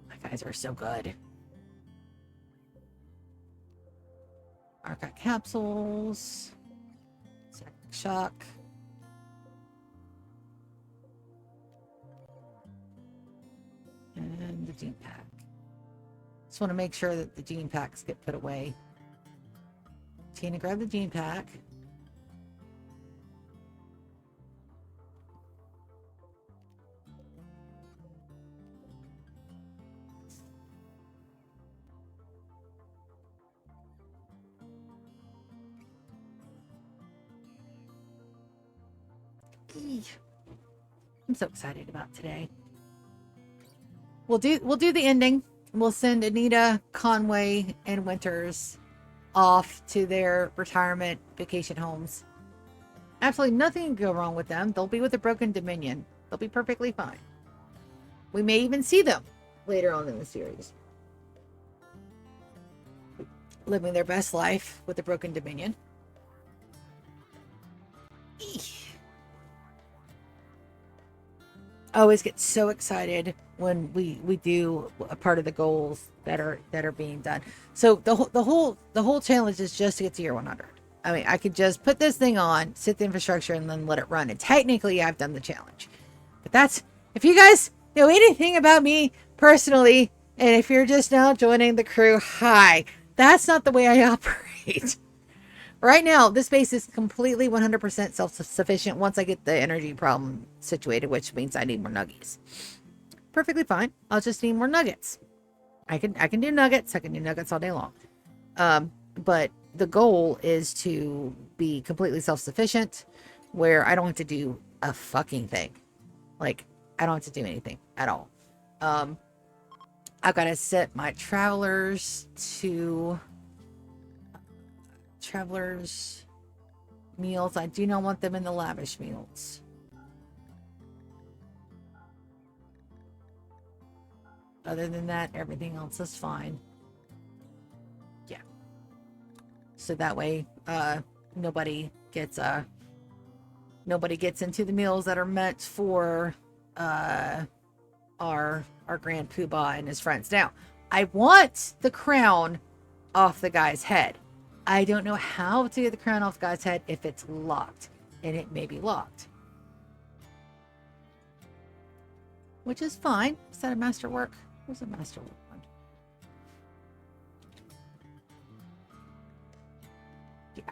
My guys are so good. Archive capsules. Shock. And the gene pack. Just want to make sure that the gene packs get put away. Tina, grab the gene pack. I'm so excited about today. We'll do the ending. We'll send Anita, Conway, and Winters off to their retirement vacation homes. Absolutely nothing can go wrong with them. They'll be with the Broken Dominion. They'll be perfectly fine. We may even see them later on in the series, living their best life with the Broken Dominion. I always get so excited when we do a part of the goals that are being done. So the whole challenge is just to get to year 100. I mean, I could just put this thing on, set the infrastructure, and then let it run. And technically, I've done the challenge. But that's, if you guys know anything about me personally, and if you're just now joining the crew, hi. That's not the way I operate. Right now, this base is completely 100% self-sufficient once I get the energy problem situated, which means I need more nuggies. Perfectly fine. I'll just need more nuggets. I can do nuggets. I can do nuggets all day long. But the goal is to be completely self-sufficient, where I don't have to do a fucking thing. Like, I don't have to do anything at all. I've got to set my travelers to... Travelers meals. I do not want them in the lavish meals. Other than that, everything else is fine. Yeah. So that way, nobody gets into the meals that are meant for our Grand Poobah and his friends. Now, I want the crown off the guy's head. I don't know how to get the crown off the guy's head if it's locked, and it may be locked, which is fine. Is that a masterwork? Where's a masterwork one? Yeah,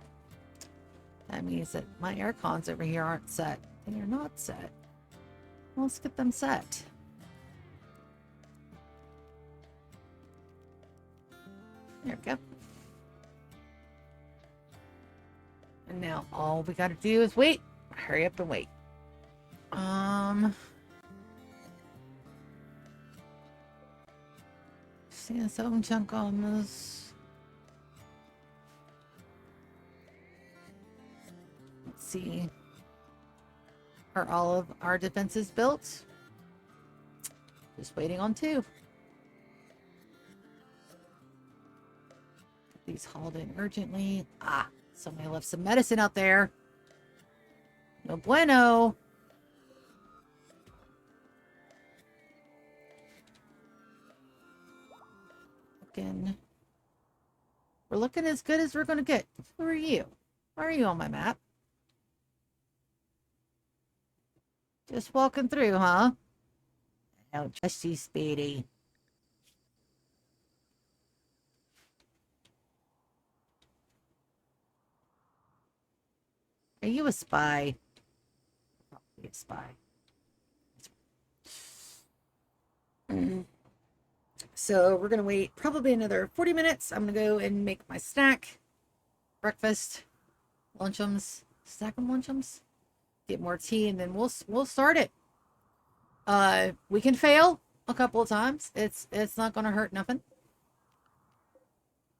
that means that my air cons over here aren't set, and they're not set. Well, let's get them set. There we go. And now all we gotta do is wait. Hurry up and wait. See some chunk on this. Let's see. Are all of our defenses built? Just waiting on 2. These hauled in urgently. Somebody left some medicine out there. No bueno. We're looking as good as we're going to get. Who are you? Why are you on my map? Just walking through, huh? Oh, just you, Speedy. Are you a spy? Probably a spy. So we're gonna wait probably another 40 minutes. I'm gonna go and make my snack, breakfast, luncheons, stack of luncheons, get more tea, and then we'll start it. We can fail a couple of times. It's not gonna hurt nothing.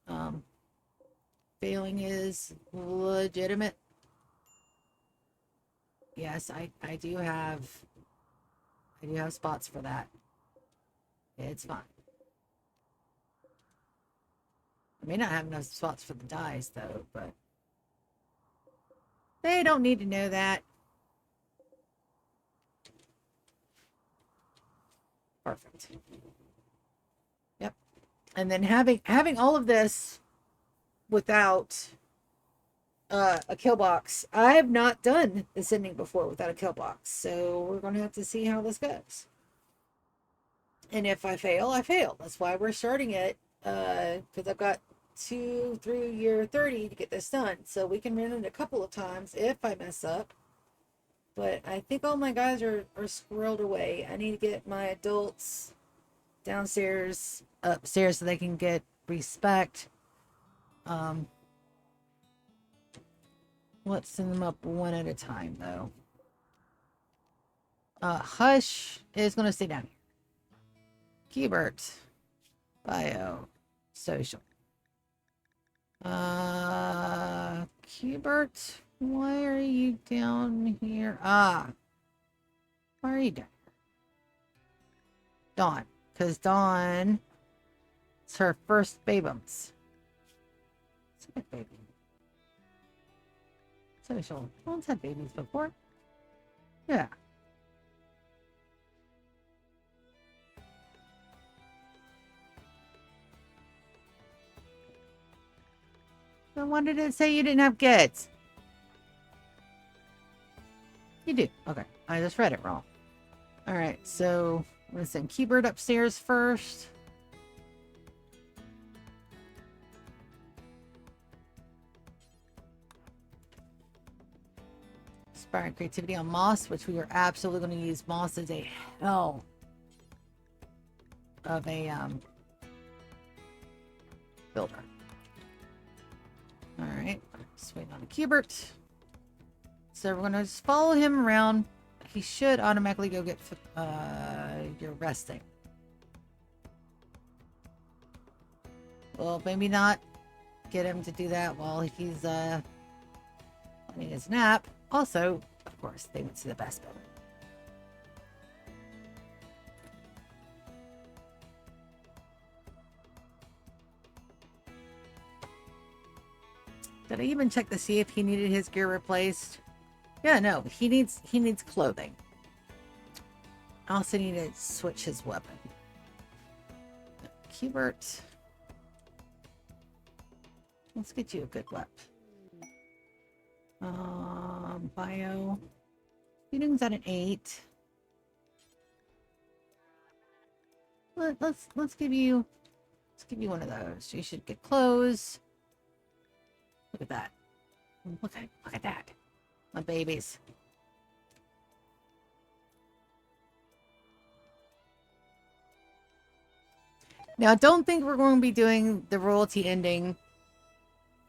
Um, Failing is legitimate. Yes, I do have spots for that. It's fine. I may not have enough spots for the dyes though, but they don't need to know that. Perfect. Yep. And then having all of this without a kill box. I have not done ascending before without a kill box, so we're gonna have to see how this goes. And if I fail, I fail. That's why we're starting it, because I've got 2 through year 30 to get this done. So we can run it a couple of times if I mess up. But I think all my guys are squirreled away. I need to get my adults downstairs, upstairs, so they can get respect. Let's send them up one at a time, though. Hush is going to stay down here. Keybert. Bio. Social. Keybert, why are you down here? Why are you down here? Dawn. Because Dawn, it's her first babums. Second baby. Social. Dawn's had babies before. Yeah. I wanted to say you didn't have kids. You do. Okay. I just read it wrong. Alright, so I'm going to send Keybird upstairs first. Inspiring creativity on Moss, which we are absolutely going to use. Moss is a hell of a builder. Alright, just waiting on a Keybert. So we're going to just follow him around. He should automatically go get your resting. Well, maybe not get him to do that while he's having his nap. Also, of course, they went to the best building. Did I even check to see if he needed his gear replaced? Yeah, no, he needs clothing. I also need to switch his weapon. Keybert. Let's get you a good weapon. Bio. Feeding's at an 8. Let's give you one of those. You should get clothes. Look at that. Look at that. My babies. Now, I don't think we're going to be doing the royalty ending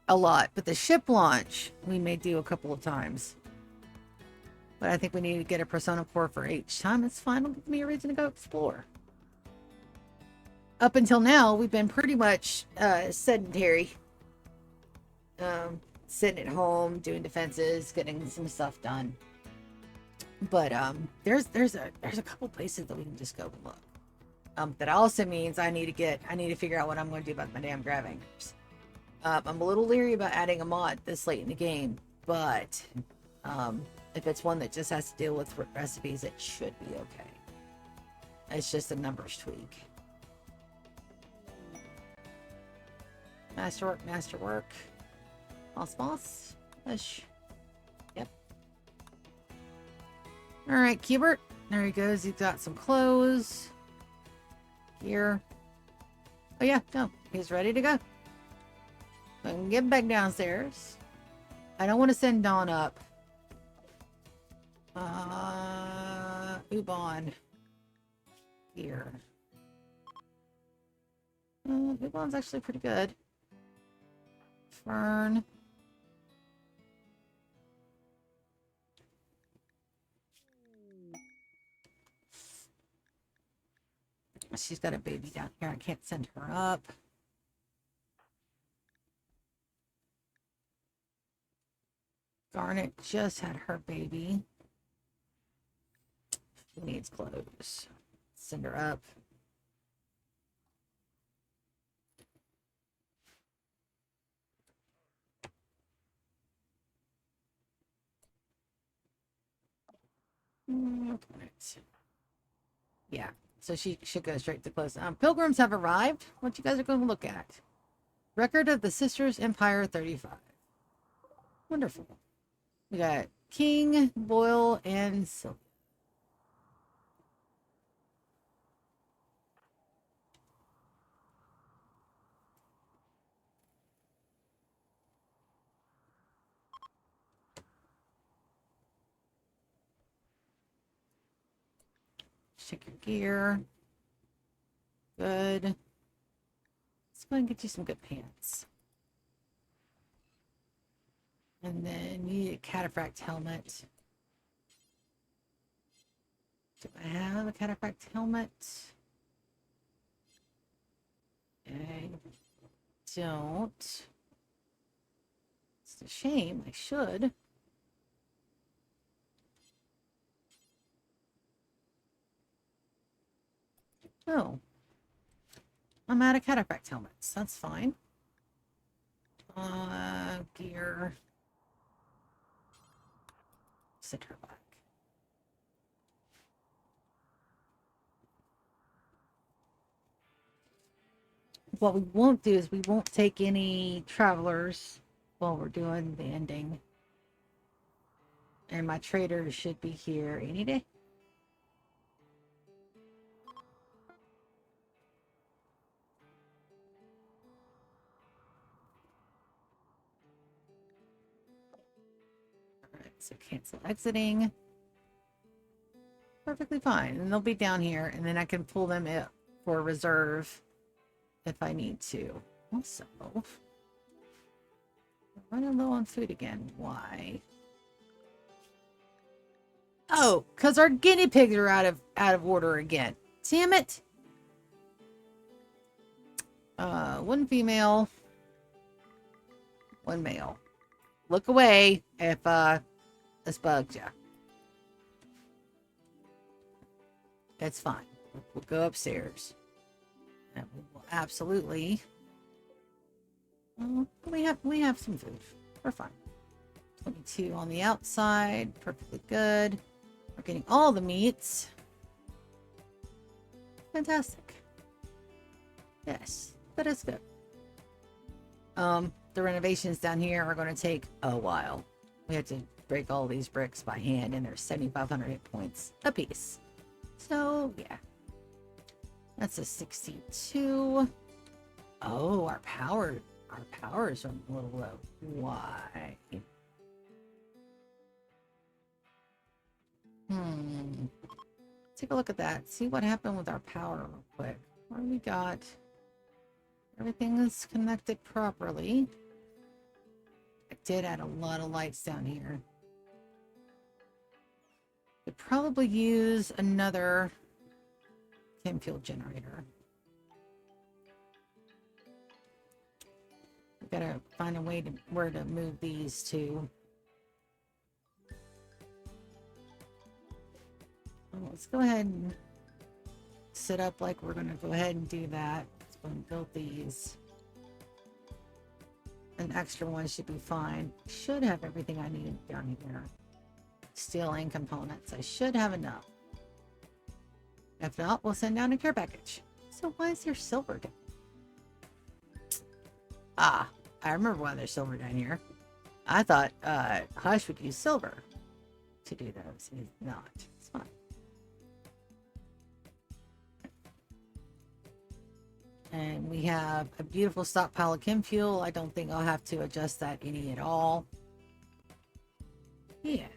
a lot, but the ship launch we may do a couple of times. But I think we need to get a Persona 4 for each time. It's fine. It'll give me a reason to go explore. Up until now, we've been pretty much sedentary. Sitting at home, doing defenses, getting some stuff done. But there's a couple places that we can just go and look. That also means I need to figure out what I'm going to do about my damn grav anchors. I'm a little leery about adding a mod this late in the game, but if it's one that just has to deal with recipes, it should be okay. It's just a numbers tweak. Masterwork. Moss. Push. Yep. Alright, Keybert. There he goes. He's got some clothes. Gear. Oh yeah, no. He's ready to go. I can get back downstairs. I don't want to send Dawn up Ubon. Here. Ubon's actually pretty good. Fern. She's got a baby down here. I can't send her up. Garnet just had her baby. She needs clothes. Send her up. Right. Yeah, so she should go straight to close. Pilgrims have arrived. What you guys are going to look at? Record of the Sisters Empire 35. Wonderful. We got King, Boyle, and Sylvia. Check your gear. Good. Let's go and get you some good pants. And then you need a cataphract helmet. Do I have a cataphract helmet? I don't. It's a shame. I should. Oh. I'm out of cataphract helmets. That's fine. Gear. Sit her back. What we won't do is we won't take any travelers while we're doing the ending. And my trader should be here any day. Alright, so cancel exiting. Perfectly fine. And they'll be down here, and then I can pull them up for reserve if I need to. Also, I'm running low on food again. Why? Oh, because our guinea pigs are out of order again. Damn it. One female, one male. Look away if this bugs you. That's fine. We'll go upstairs. And we will absolutely. We have some food. We're fine. 22 on the outside. Perfectly good. We're getting all the meats. Fantastic. Yes, that is good. The renovations down here are going to take a while. We have to break all these bricks by hand, and they're 7,500 hit points a piece. So yeah, that's a 62. Oh, our power is a little low. Why? Take a look at that. See what happened with our power real quick. What do we got? Everything is connected properly. I did add a lot of lights down here. Could probably use another chem fuel generator. We gotta find a way to where to move these to. Well, let's go ahead and set up like we're gonna go ahead and do that. Let's go and build these. An extra one should be fine. Should have everything I need down here. Steel and components. I should have enough. If not, we'll send down a care package. So why is there silver down? Ah, I remember why there's silver down here. I thought Hush would use silver to do those. It's not. It's fine. And we have a beautiful stockpile of chem fuel. I don't think I'll have to adjust that any at all. Yeah.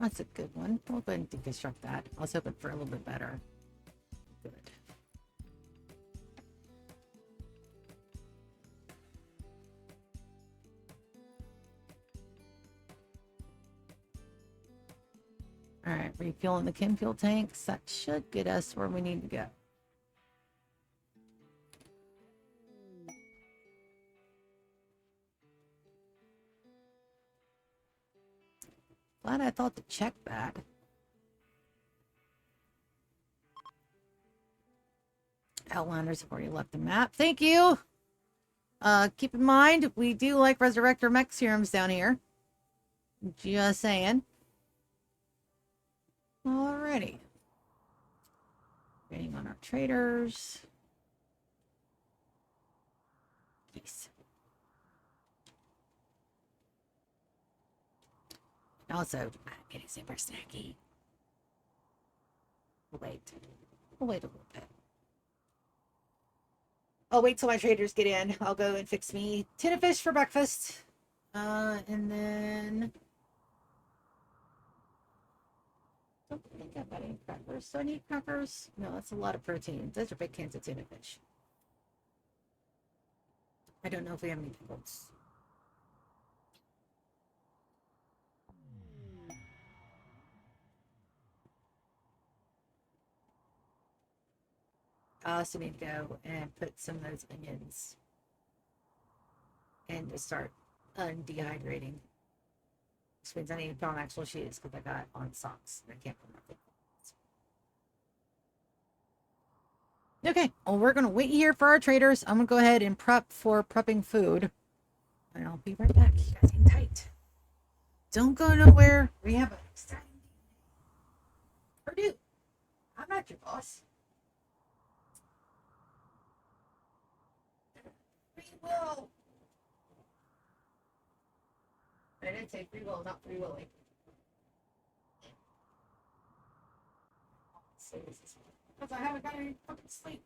That's a good one. We'll go ahead and deconstruct that. I was hoping for a little bit better. Good. All right, refueling the chem fuel tanks. That should get us where we need to go. Glad I thought to check that. Outlanders have already left the map. Thank you. Keep in mind, we do like Resurrector mech serums down here. Just saying. Alrighty. Waiting on our traders. Yes. Also, I'm getting super snacky. We'll wait. We'll wait a little bit. I'll wait till my traders get in. I'll go and fix me tuna fish for breakfast. And then... don't think I've got any crackers. Do I need crackers? No, that's a lot of protein. Those are big cans of tuna fish. I don't know if we have any pickles. I also need to go and put some of those onions and to start dehydrating. Which means I need to put on actual shoes because I got on socks. I can't put my feet on. Okay, well, we're going to wait here for our traders. I'm going to go ahead and prep for prepping food. And I'll be right back. You guys hang tight. Don't go nowhere. We have an exciting Purdue. I'm not your boss. Free will. I didn't say free will, not free willing. Because I haven't got any fucking sleep.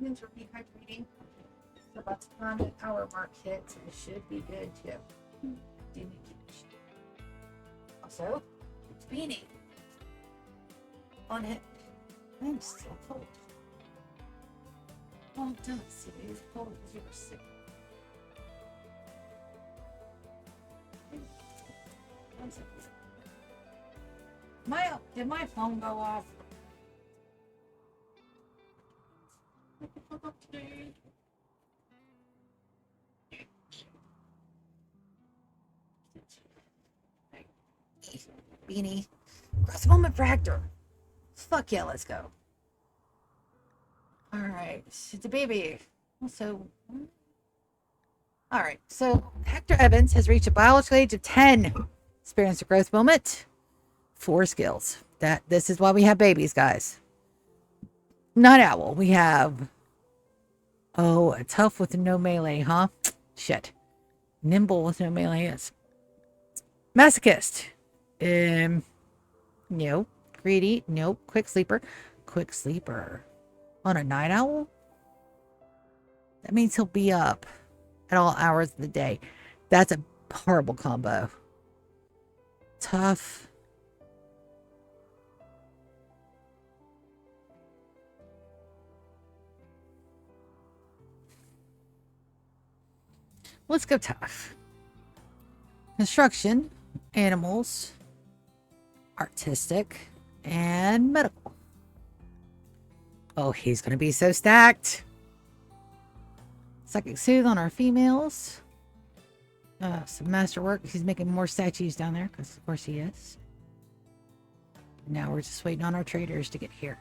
Onions are rehydrating. So by the time the hour mark hits, it should be good too. Do need to also, it's beanie on it. I'm still cold. Oh, it does. It is cold because you were sick. Did my phone go off? beanie. Growth moment for Hector. Fuck yeah, let's go. Alright, it's a baby. Also, alright, so Hector Evans has reached a biological age of 10. Experienced a growth moment. 4 skills. This is why we have babies, guys. Night Owl. We have... Oh, tough with no melee, huh? Shit. Nimble with no melee is. Masochist. No. Greedy. Nope. Quick sleeper. Quick sleeper. On a night owl? That means he'll be up at all hours of the day. That's a horrible combo. Tough. Let's go tough. Construction, animals, artistic, and medical. Oh, he's going to be so stacked. Psychic Soothe on our females. Some masterwork. He's making more statues down there, because of course he is. Now we're just waiting on our traders to get here.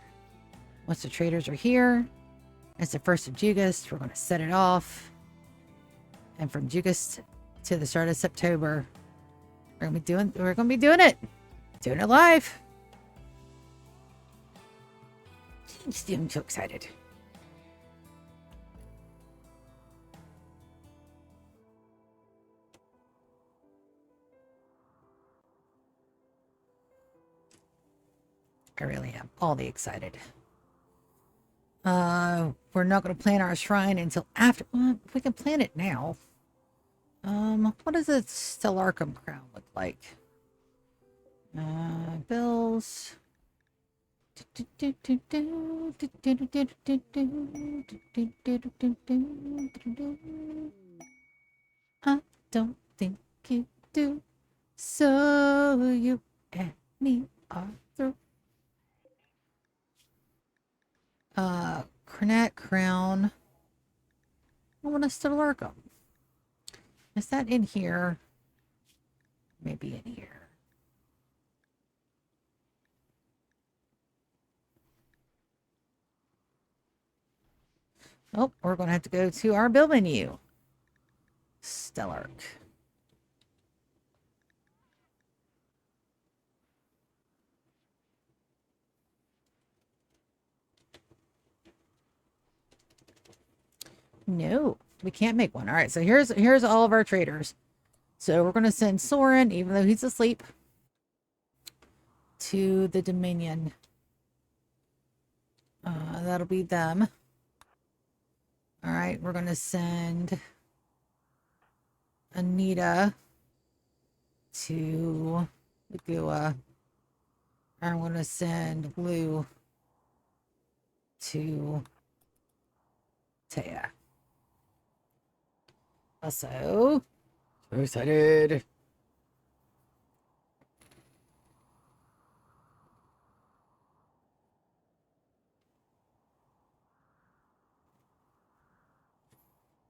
Once the traders are here, it's the 1st of August. We're going to set it off. And from August to the start of September, we're gonna be doing it. Doing it live. I'm so excited. I really am. All the excited. We're not going to plan our shrine until after. Well, we can plan it now. What does a Stellarchum crown look like? Bills. I don't think you do. So you and me are through. Coronet crown. I want a Stellarchum. Is that in here? Maybe in here. Oh, we're going to have to go to our build menu. Stellarch. No, we can't make one. All right, so here's all of our traders. So we're going to send Soren, even though he's asleep, to the Dominion. That'll be them. All right, we're going to send Anita to Lagua. I'm going to send Lou to Taya. Also, so excited. It's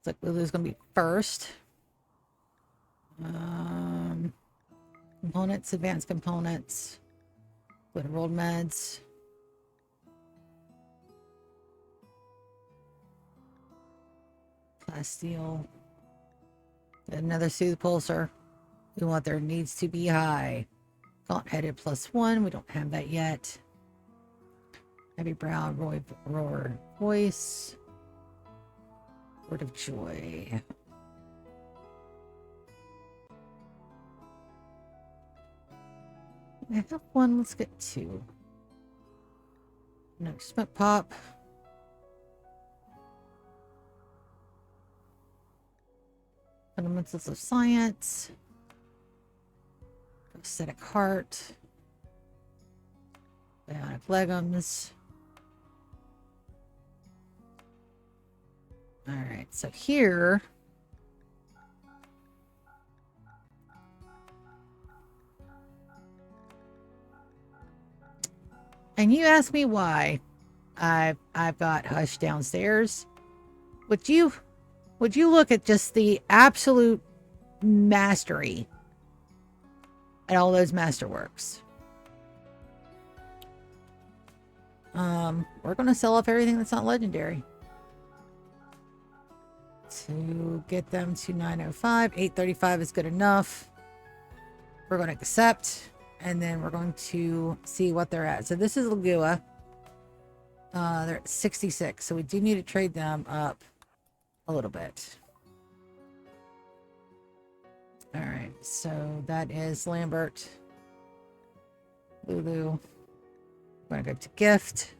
like Lulu's gonna be first. Components, advanced components, Rimworld meds. Plasteel. Another Soothe Pulsar. We want their needs to be high. Gaunt-headed +1. We don't have that yet. Heavy brow, roar voice. Word of joy. I have one. Let's get 2. No smoke pop. Fundamentals of Science. Aesthetic Heart. Bionic Legumes. Alright, so here. And you ask me why I've got Hush downstairs. Would you look at just the absolute mastery at all those masterworks? We're going to sell off everything that's not legendary to get them to 905. 835 is good enough. We're going to accept, and then we're going to see what they're at. So this is Lagua. They're at 66, so we do need to trade them up a little bit. All right, so that is Lambert. Lulu. We're going to go to gift.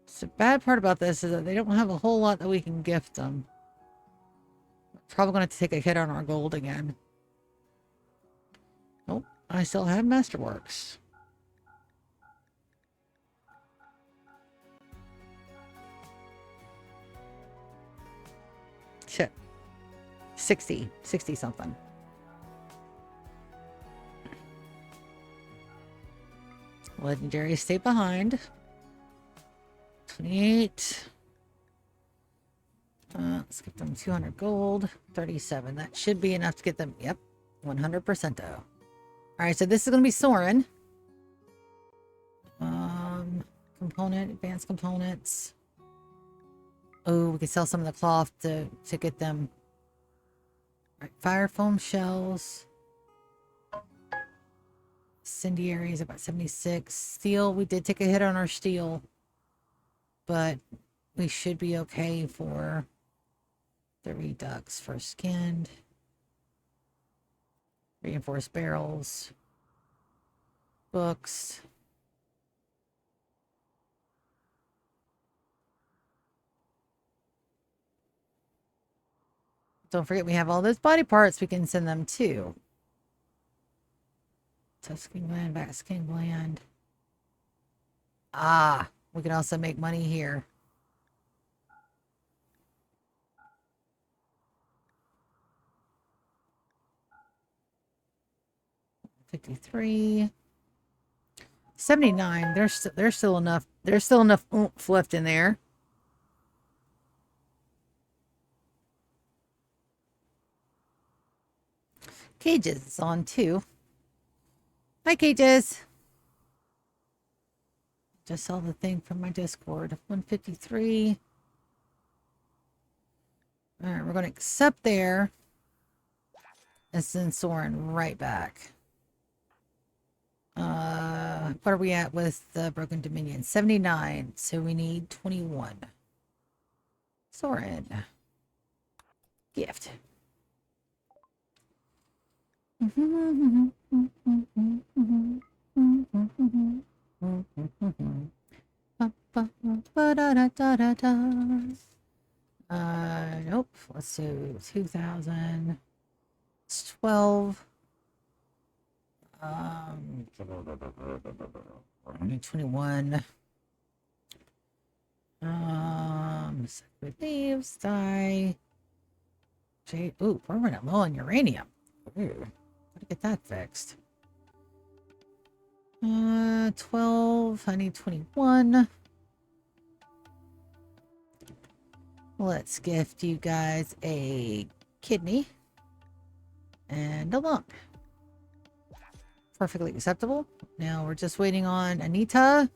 So the bad part about this is that they don't have a whole lot that we can gift them. We're probably going to have to take a hit on our gold again. Nope, I still have Masterworks. Shit. 60 something. Legendary, stay behind. 28. Let's get them 200 gold. 37. That should be enough to get them. Yep. 100% though. Alright, so this is going to be Soren. Component, advanced components. Oh, we can sell some of the cloth to get them. Right, fire foam shells. Incendiary is about 76. Steel, we did take a hit on our steel. But we should be okay for the redux for skinned. Reinforced barrels. Books. Don't forget we have all those body parts we can send them to. Tuscan gland, back skin gland. Ah, we can also make money here. $53. $79. There's still enough. There's still enough oomph left in there. Cages is on too. Hi, Cages. Just saw the thing from my Discord. 153. All right, we're going to accept there. And send Soren right back. What are we at with the Broken Dominion? 79. So we need 21. Soren. Gift. Nope. Let's do 2000. It's 12. 21. Sacred leaves, die. Jade. Ooh, we're running low on uranium. Ooh, gotta get that fixed. 12. I need 21. Let's gift you guys a kidney and a lung. Perfectly acceptable. Now we're just waiting on Anita.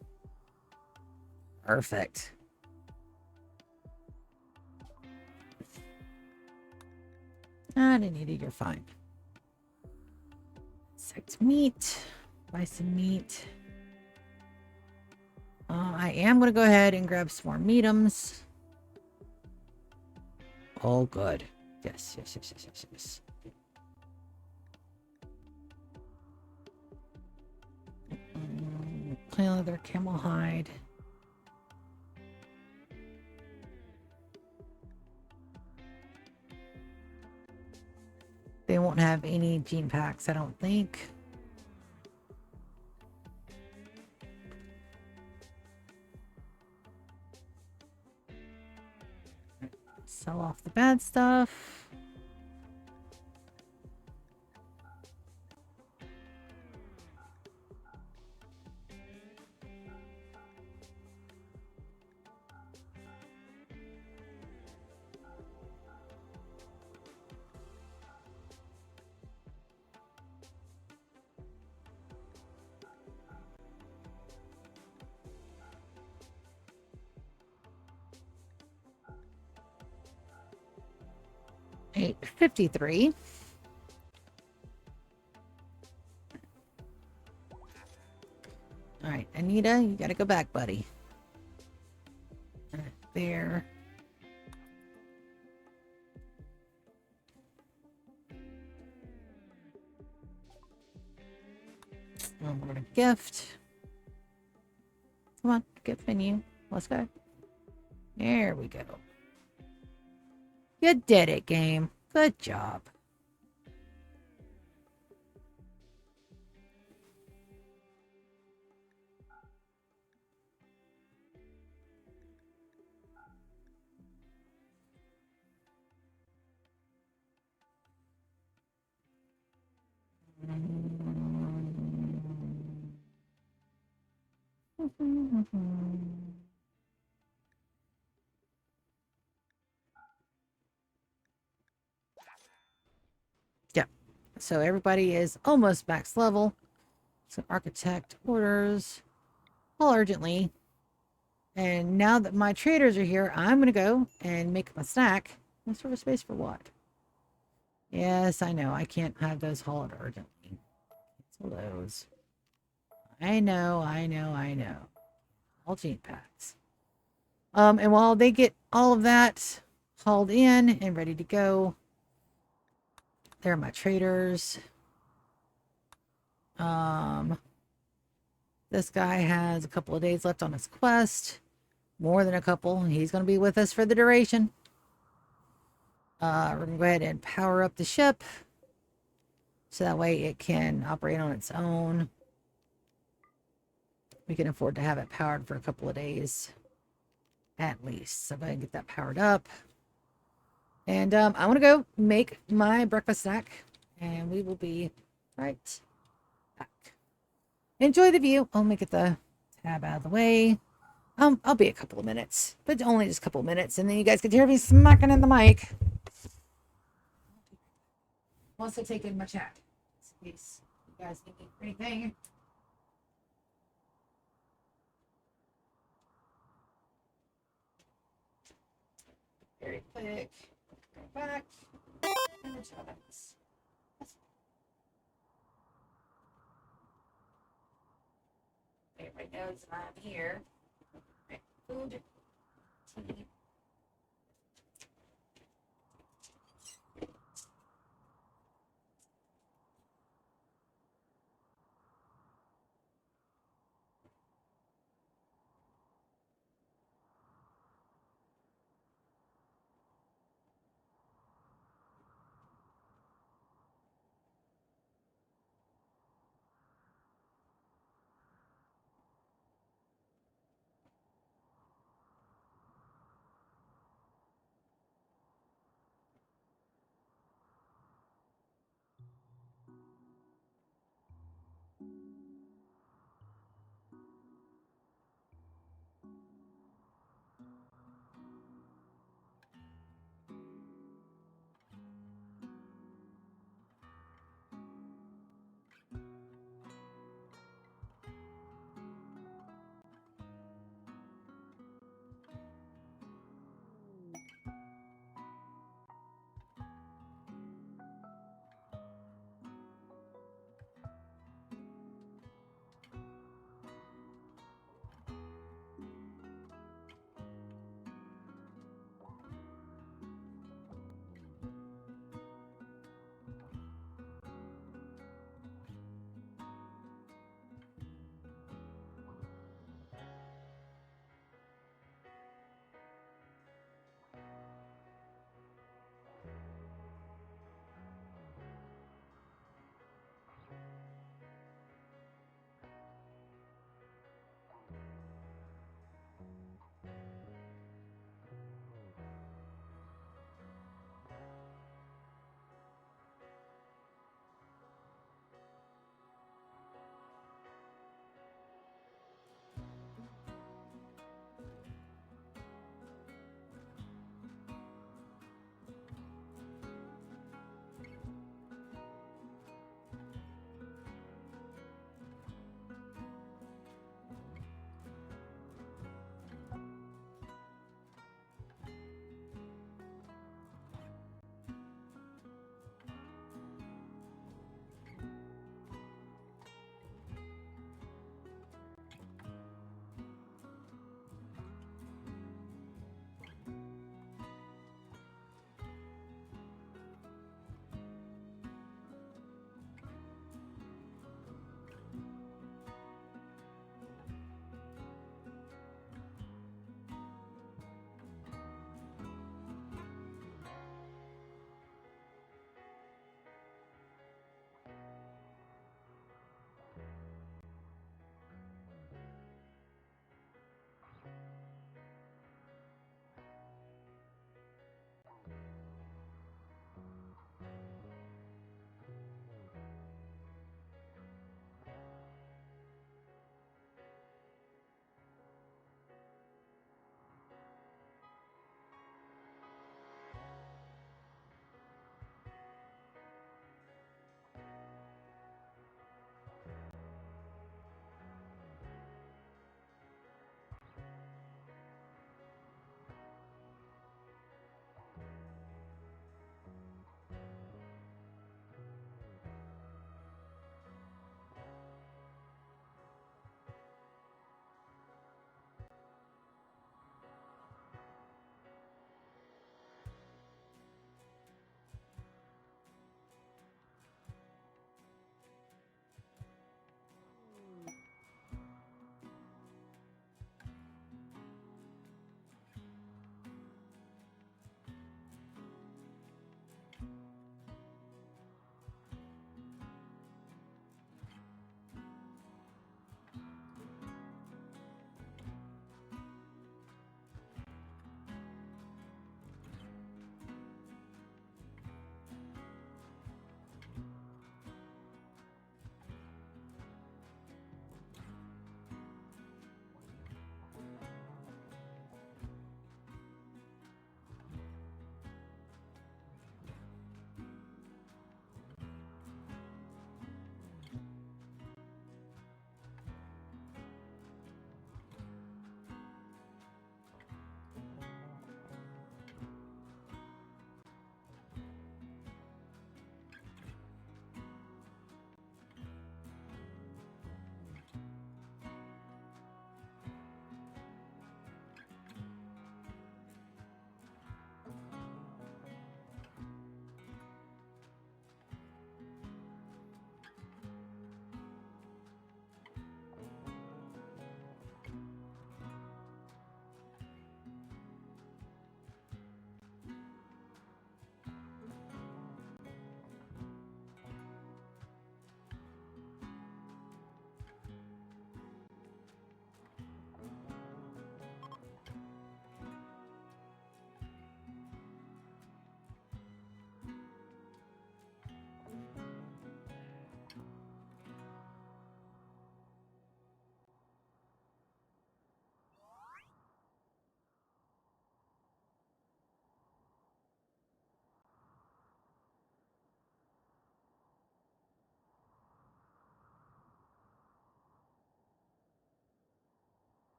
Perfect. Anita, you're fine. Sect meat. Buy some meat. I am going to go ahead and grab some more mediums. Oh, good. Yes. Plain leather, camel hide. They won't have any gene packs, I don't think. Sell off the bad stuff. 8:53. All right, Anita, you gotta go back, buddy. There. I'm gonna gift. Come on, gift menu. Let's go. There we go. You did it, game. Good job. Yep. So everybody is almost max level. So architect orders all urgently. And now that my traders are here, I'm gonna go and make my snack. Store space for what? Yes, I know. I can't have those hauled urgently. Cancel those. I know. All gene packs. And while they get all of that hauled in and ready to go, there are my traders. This guy has a couple of days left on his quest. More than a couple. He's going to be with us for the duration. We're going to go ahead and power up the ship. So that way it can operate on its own. We can afford to have it powered for a couple of days. At least. So if I can get that powered up. And I want to go make my breakfast snack. And we will be right back. Enjoy the view. I'll make it the tab out of the way. I'll be a couple of minutes, but only just a couple of minutes, and then you guys can hear me smacking in the mic. I'm also taking my chat in case you guys need anything. Very quick. Go back. And the chat. Everybody knows I'm here. Right. Food, tea.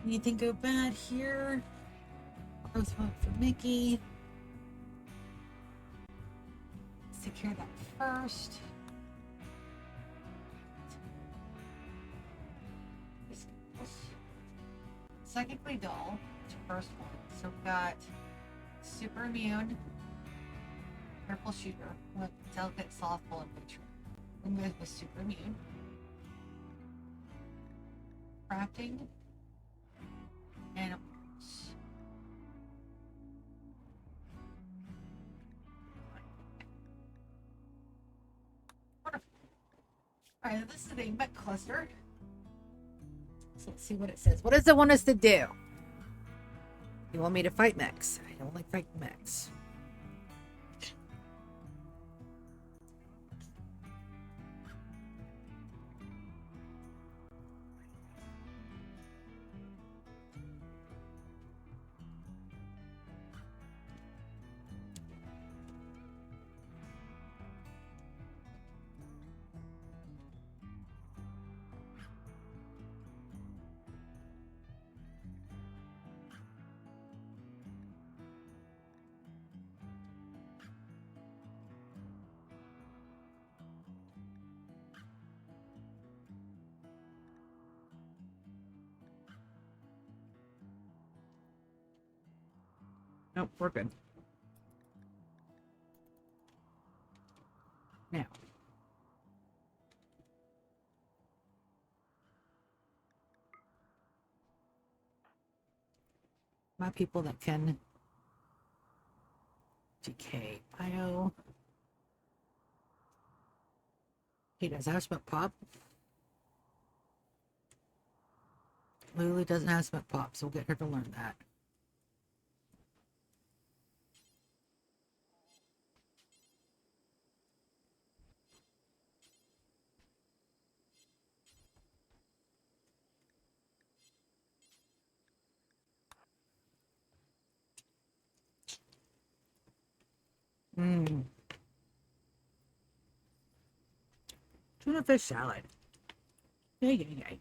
Anything go bad here? Growth mode for Mickey. Let's take care of that first. Psychically dull. It's the first one. So we've got super immune, purple shooter with delicate, softball, and nature. And goes with super immune. Crafting. Animals. Wonderful. Alright, this is a mech cluster. So let's see what it says. What does it want us to do? You want me to fight mechs? I don't like fighting mechs. Nope, we're good. Now. My people that can decay bio. He does have smoke pop. Lulu doesn't have smoke pop, so we'll get her to learn that. Tuna fish salad. Yay, yay, yay.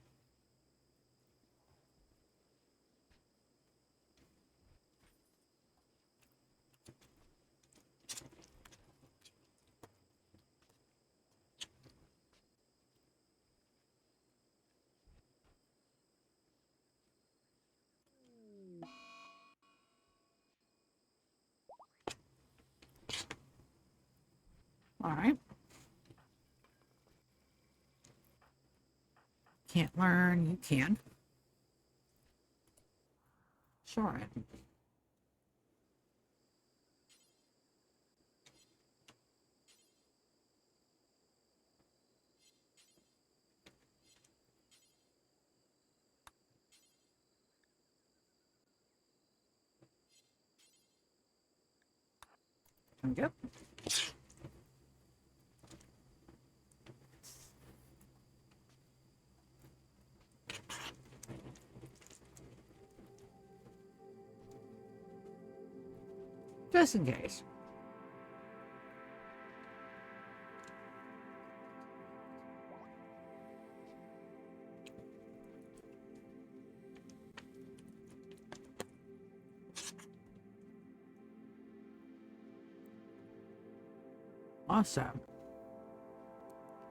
All right. Can't learn. You can. Sure. There we go. Just in case. Awesome.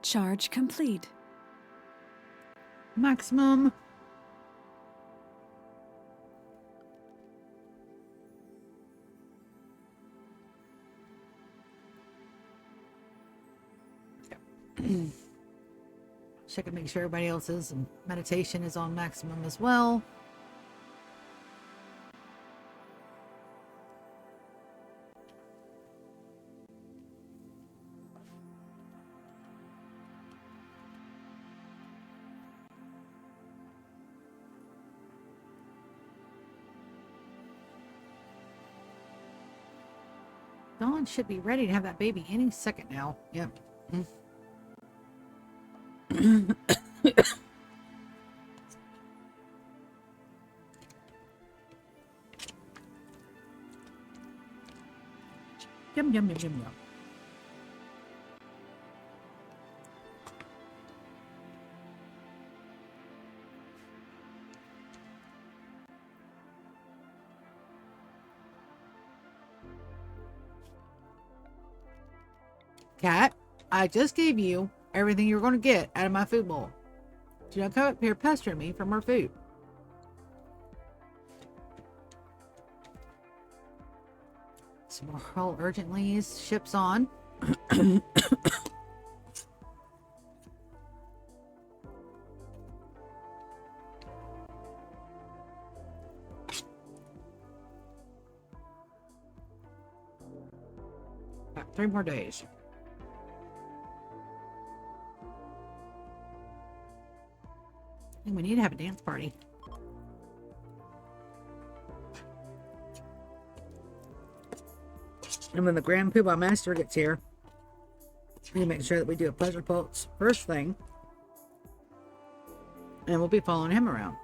Charge complete. Maximum. Check and make sure everybody else's meditation is on maximum as well. Dawn should be ready to have that baby any second now. Yep. Yum, yum, yum, yum, yum. Cat, I just gave you everything you're going to get out of my food bowl. Do not come up here pestering me for more food. Some more Hull urgently ships on. Got 3 more days. I think we need to have a dance party. And when the Grand Poobah Master gets here, we need to make sure that we do a pleasure pulse first thing. And we'll be following him around.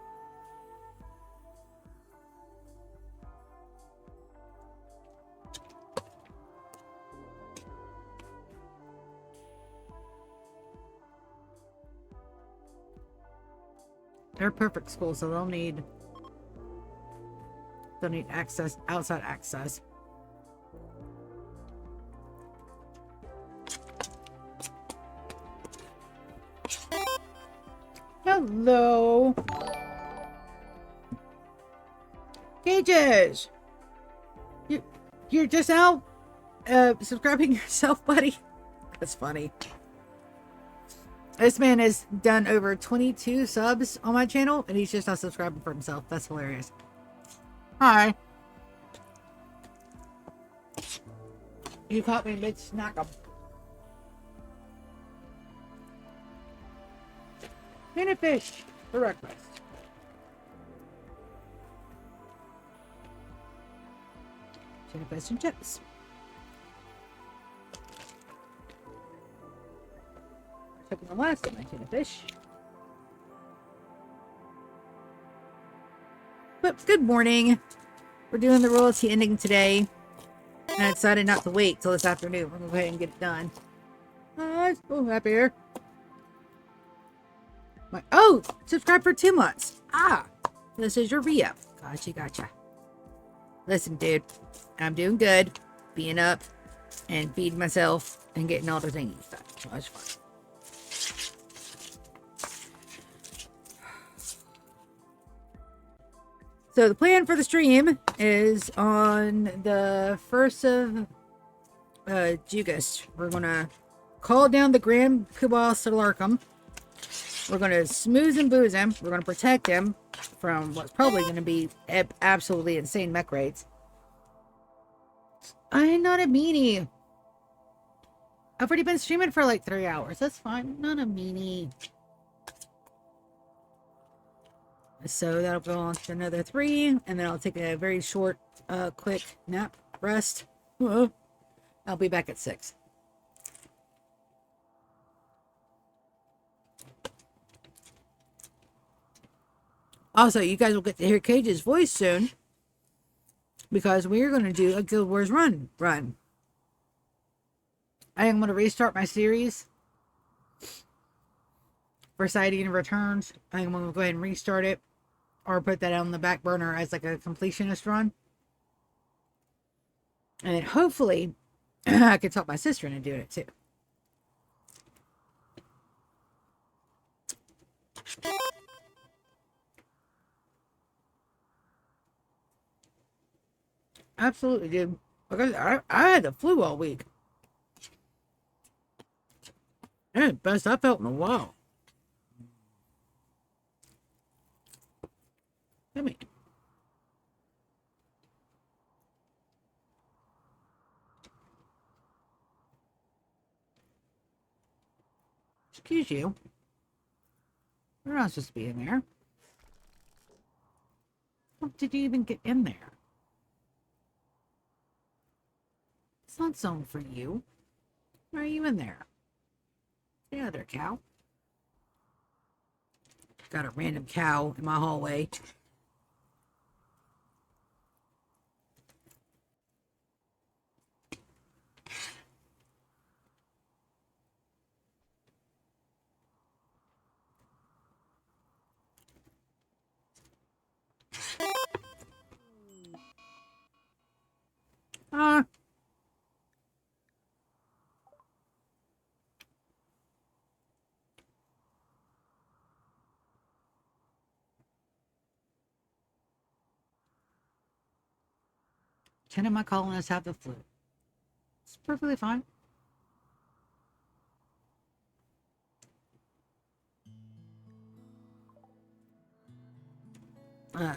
They're perfect school, so they'll need access, outside access. Hello. Cages. You're just out subscribing yourself, buddy. That's funny. This man has done over 22 subs on my channel, and he's just not subscribing for himself. That's hilarious. Hi. You caught me mid-snack. Tuna fish for breakfast. Tuna fish and chips. Took the last of my tuna fish. But good morning. We're doing the royalty ending today. And I decided not to wait till this afternoon. We're going to go ahead and get it done. I'm so happier. Oh, subscribe for 2 months. Ah, this is your re-up. Gotcha. Listen, dude, I'm doing good. Being up and feeding myself and getting all the thingies done. So that's fine. So the plan for the stream is on the 1st of August. We're going to call down the Grand Poobah Solarcum. We're going to smooze and booze him. We're going to protect him from what's probably going to be absolutely insane mech raids. I'm not a meanie. I've already been streaming for like 3 hours. That's fine. I'm not a meanie. So that'll go on to another 3, and then I'll take a very short, quick nap, rest. I'll be back at 6. Also, you guys will get to hear Cage's voice soon, because we're going to do a Guild Wars run. I am going to restart my series for Sighting Returns. I am going to go ahead and restart it, or put that on the back burner as like a completionist run. And then hopefully I could talk my sister into doing it too. Absolutely, dude. Because I had the flu all week. And best I felt in a while. Let me. Excuse you. You're not supposed to be in there. How did you even get in there? It's not zoned for you. Why are you in there? Get out of there, cow. Got a random cow in my hallway. 10 of my colonists have the flu. It's perfectly fine.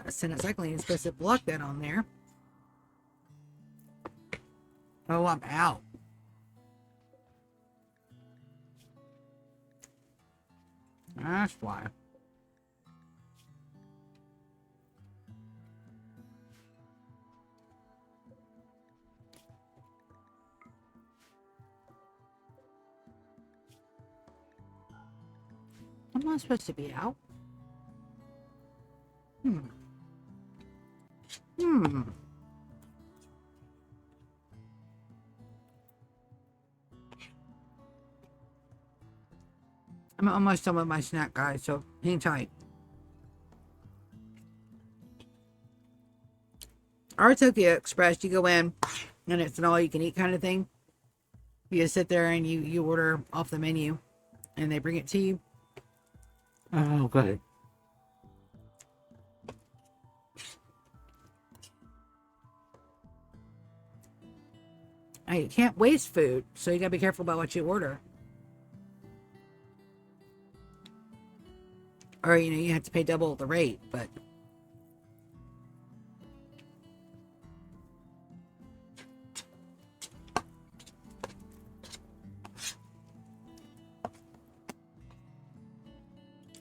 Senate cycling is supposed to block that on there. Oh, I'm out. That's why. I'm not supposed to be out. I'm almost done with my snack, guys, so hang tight. Our Tokyo Express, you go in, and it's an all-you-can-eat kind of thing. You just sit there and you order off the menu, and they bring it to you. Oh, good. You can't waste food, so you gotta be careful about what you order. Or, you have to pay double the rate, but...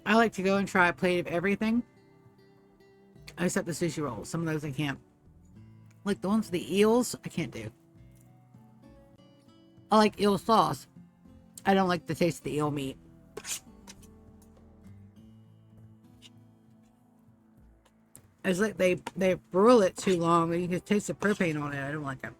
I like to go and try a plate of everything, except the sushi rolls. Some of those I can't. Like the ones with the eels, I can't do. I like eel sauce. I don't like the taste of the eel meat. It's like they broil it too long and you can taste the propane on it. I don't like it.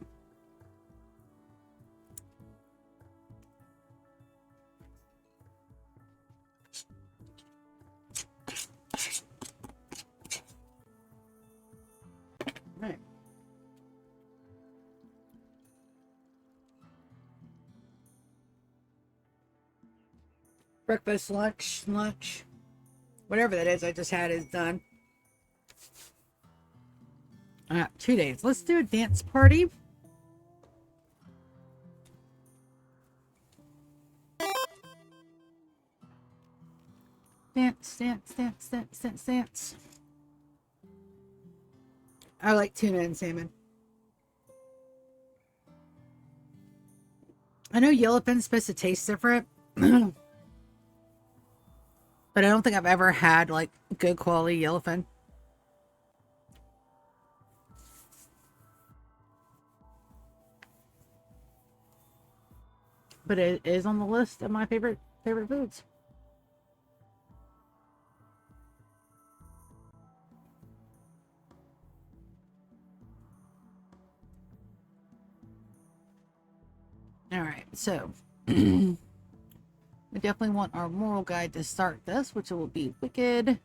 Right. Breakfast, lunch, whatever that is I just had is done. 2 days. Let's do a dance party. Dance, dance, dance, dance, dance, dance. I like tuna and salmon. I know yellowfin's supposed to taste different. But I don't think I've ever had like good quality yellowfin. But it is on the list of my favorite foods. All right, so we definitely want our moral guide to start this, which will be wicked.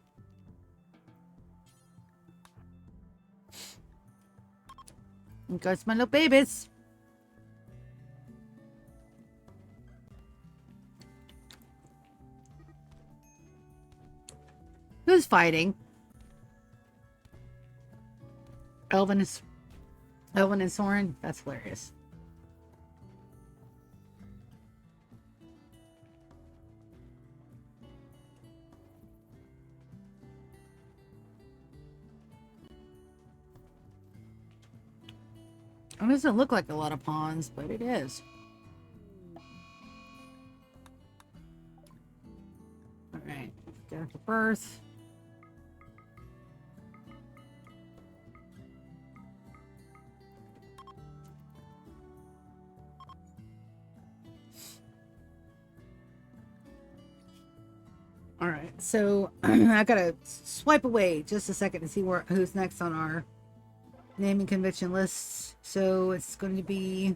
And goes my little babies. Who's fighting? Elvin and Soren? That's hilarious. It doesn't look like a lot of pawns, but it is. Alright, go for birth. Alright, so I gotta swipe away just a second to see who's next on our naming convention lists. So it's going to be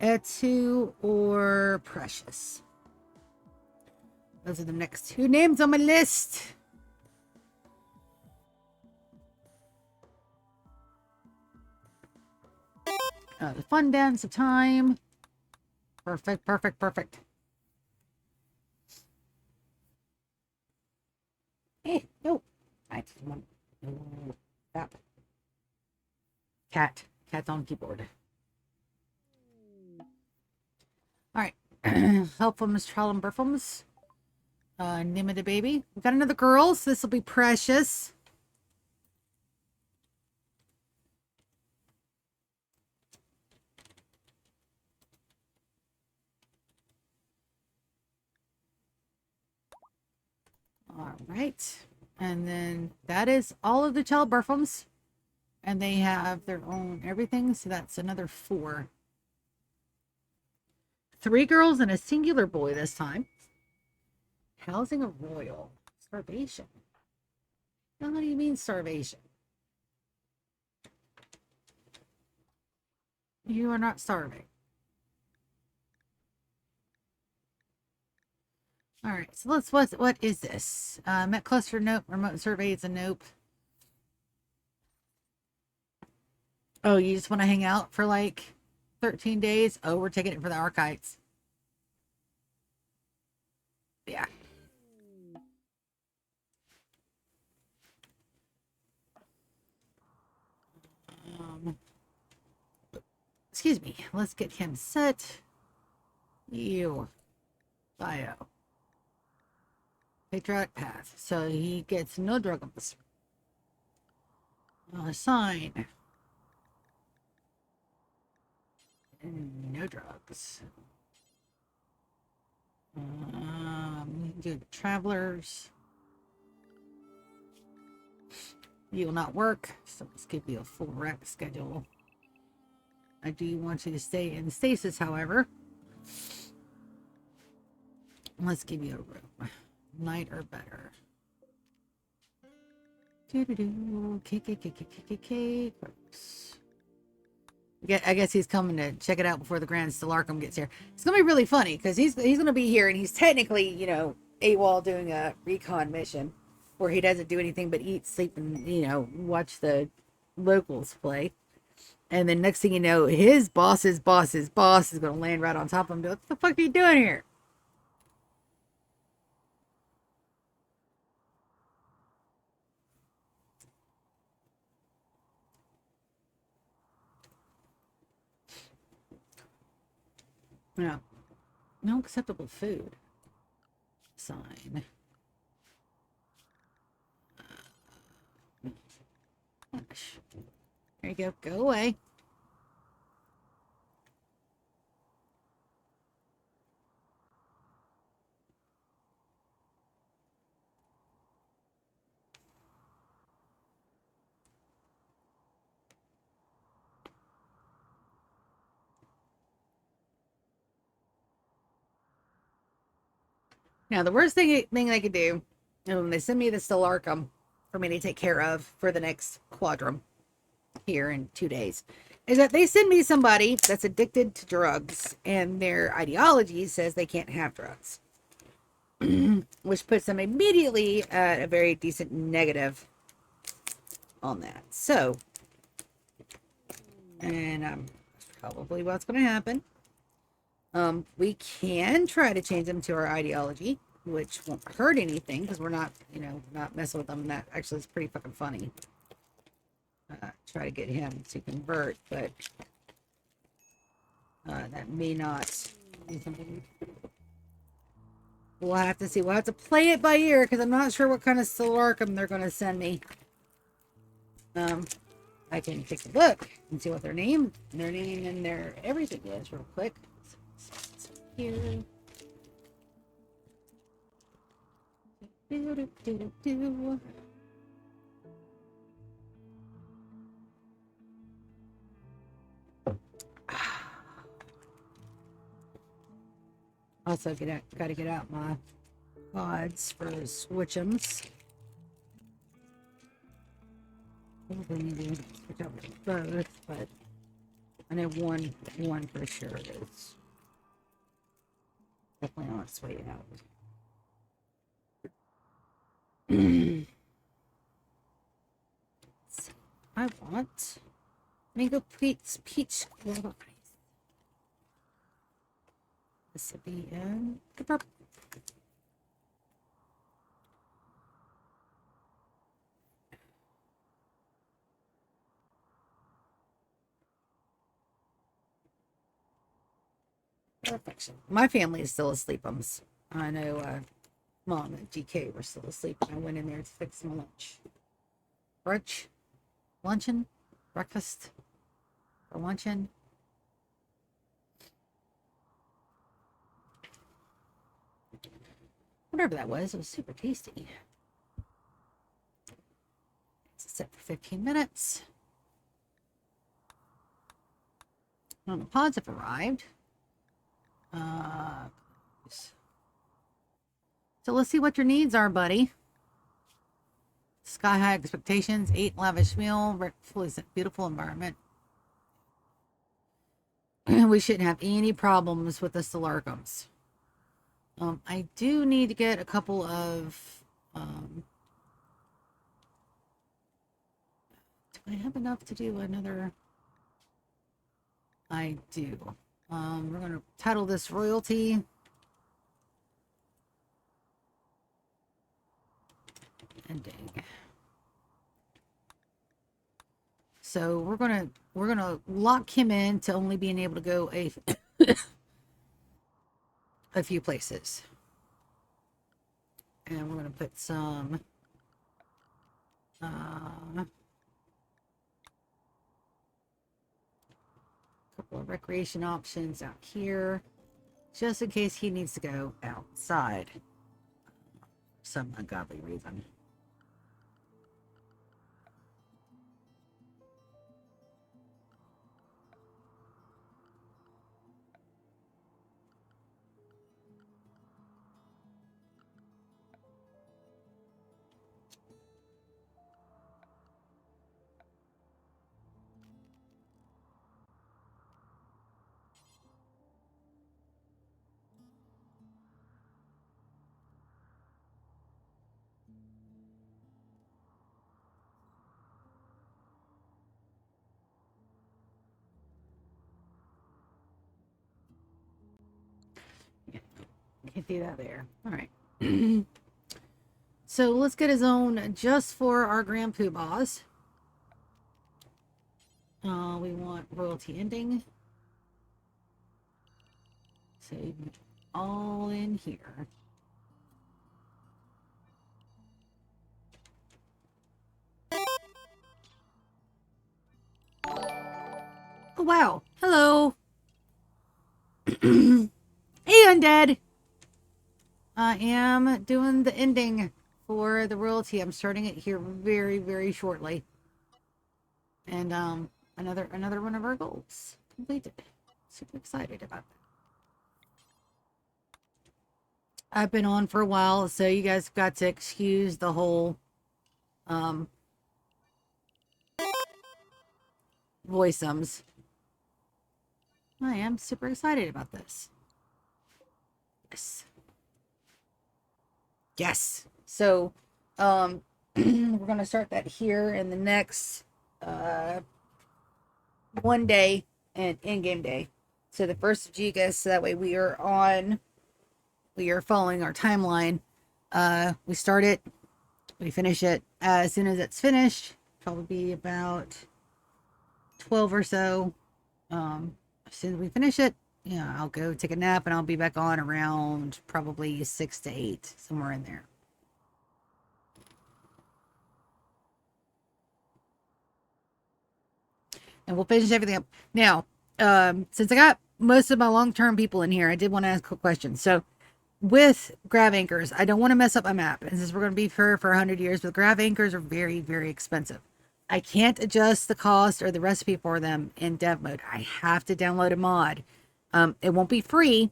Etu or Precious. Those are the next two names on my list. The fun dance of time. Perfect, perfect, perfect. Hey, no. I just want stop. Cat. Cat's on keyboard. All right. Helpfulness, trial, and Burfums. Name of the baby. We got another girl, so this will be Precious. All right. And then that is all of the child Burfums. And they have their own everything, so that's another 4. 3 girls and a singular boy this time. Housing a royal. Starvation. Now, what do you mean starvation? You are not starving. All right, so what is this? Met cluster, nope. Remote survey is a nope. Oh, you just want to hang out for like 13 days? Oh, we're taking it for the archives. Yeah. Excuse me. Let's get him set. You. Bio. Patriotic path. So he gets no drugs. Sign. No drugs. Do travelers. You will not work, so let's give you a full rec schedule. I do want you to stay in stasis, however. Let's give you a room. Night or better. I guess he's coming to check it out before the Grand Stelarcum gets here. It's gonna be really funny because he's gonna be here and he's technically, you know, AWOL doing a recon mission where he doesn't do anything but eat, sleep, and, you know, watch the locals play. And then next thing you know, his boss's boss is gonna land right on top of him and be like, what the fuck are you doing here? Yeah. No acceptable food. Sign. Gosh. There you go. Go away. Now, the worst thing they could do, when they send me the Stelarcum for me to take care of for the next quadrum here in 2 days, is that they send me somebody that's addicted to drugs and their ideology says they can't have drugs, which puts them immediately at a very decent negative on that. So, and probably what's going to happen. We can try to change them to our ideology, which won't hurt anything because we're not, you know, not messing with them. And that actually is pretty fucking funny. Try to get him to convert, but that may not be something. We'll have to see. We'll have to play it by ear because I'm not sure what kind of Stelarcum they're going to send me. I can take a look and see what their name and their everything is real quick. Here. Also, gotta get out my odds for switch'ems. Probably need to switch out both, but I know one for sure is definitely on its way out. I want mango peach glazed. This will be good. Perfection. My family is still asleep. I know Mom and GK were still asleep. I went in there to fix some lunch. Brunch? Luncheon? Breakfast? Or luncheon? Whatever that was, it was super tasty. It's set for 15 minutes. The pods have arrived. So let's see what your needs are, buddy. Sky high expectations, 8 lavish meal, fully beautiful environment. We shouldn't have any problems with the Solargums. I do need to get a couple of. Do I have enough to do another? I do. We're going to title this Royalty. Ending. So we're gonna lock him in to only being able to go a few places. And we're gonna put some couple of recreation options out here, just in case he needs to go outside for some ungodly reason. Can't do that there. All right. So let's get a zone just for our Grand Poobahs. We want royalty ending. So all in here. Oh, wow. Hello. Hey, Undead. I am doing the ending for the royalty. I'm starting it here very, very shortly. And another one of our goals completed. Super excited about that. I've been on for a while, so you guys got to excuse the whole voiceums. I am super excited about this. Yes. Yes. So, we're gonna start that here in the next one day and in-game day. So the first of Gigas, so that way we are following our timeline. We start it, we finish it. As soon as it's finished, probably be about 12 or so. As soon as we finish it, yeah, I'll go take a nap and I'll be back on around probably 6 to 8, somewhere in there. And we'll finish everything up. Now, since I got most of my long-term people in here, I did want to ask a question. So, with grav anchors, I don't want to mess up my map. And since we're going to be for 100 years, but grav anchors are very, very expensive. I can't adjust the cost or the recipe for them in dev mode. I have to download a mod. It won't be free.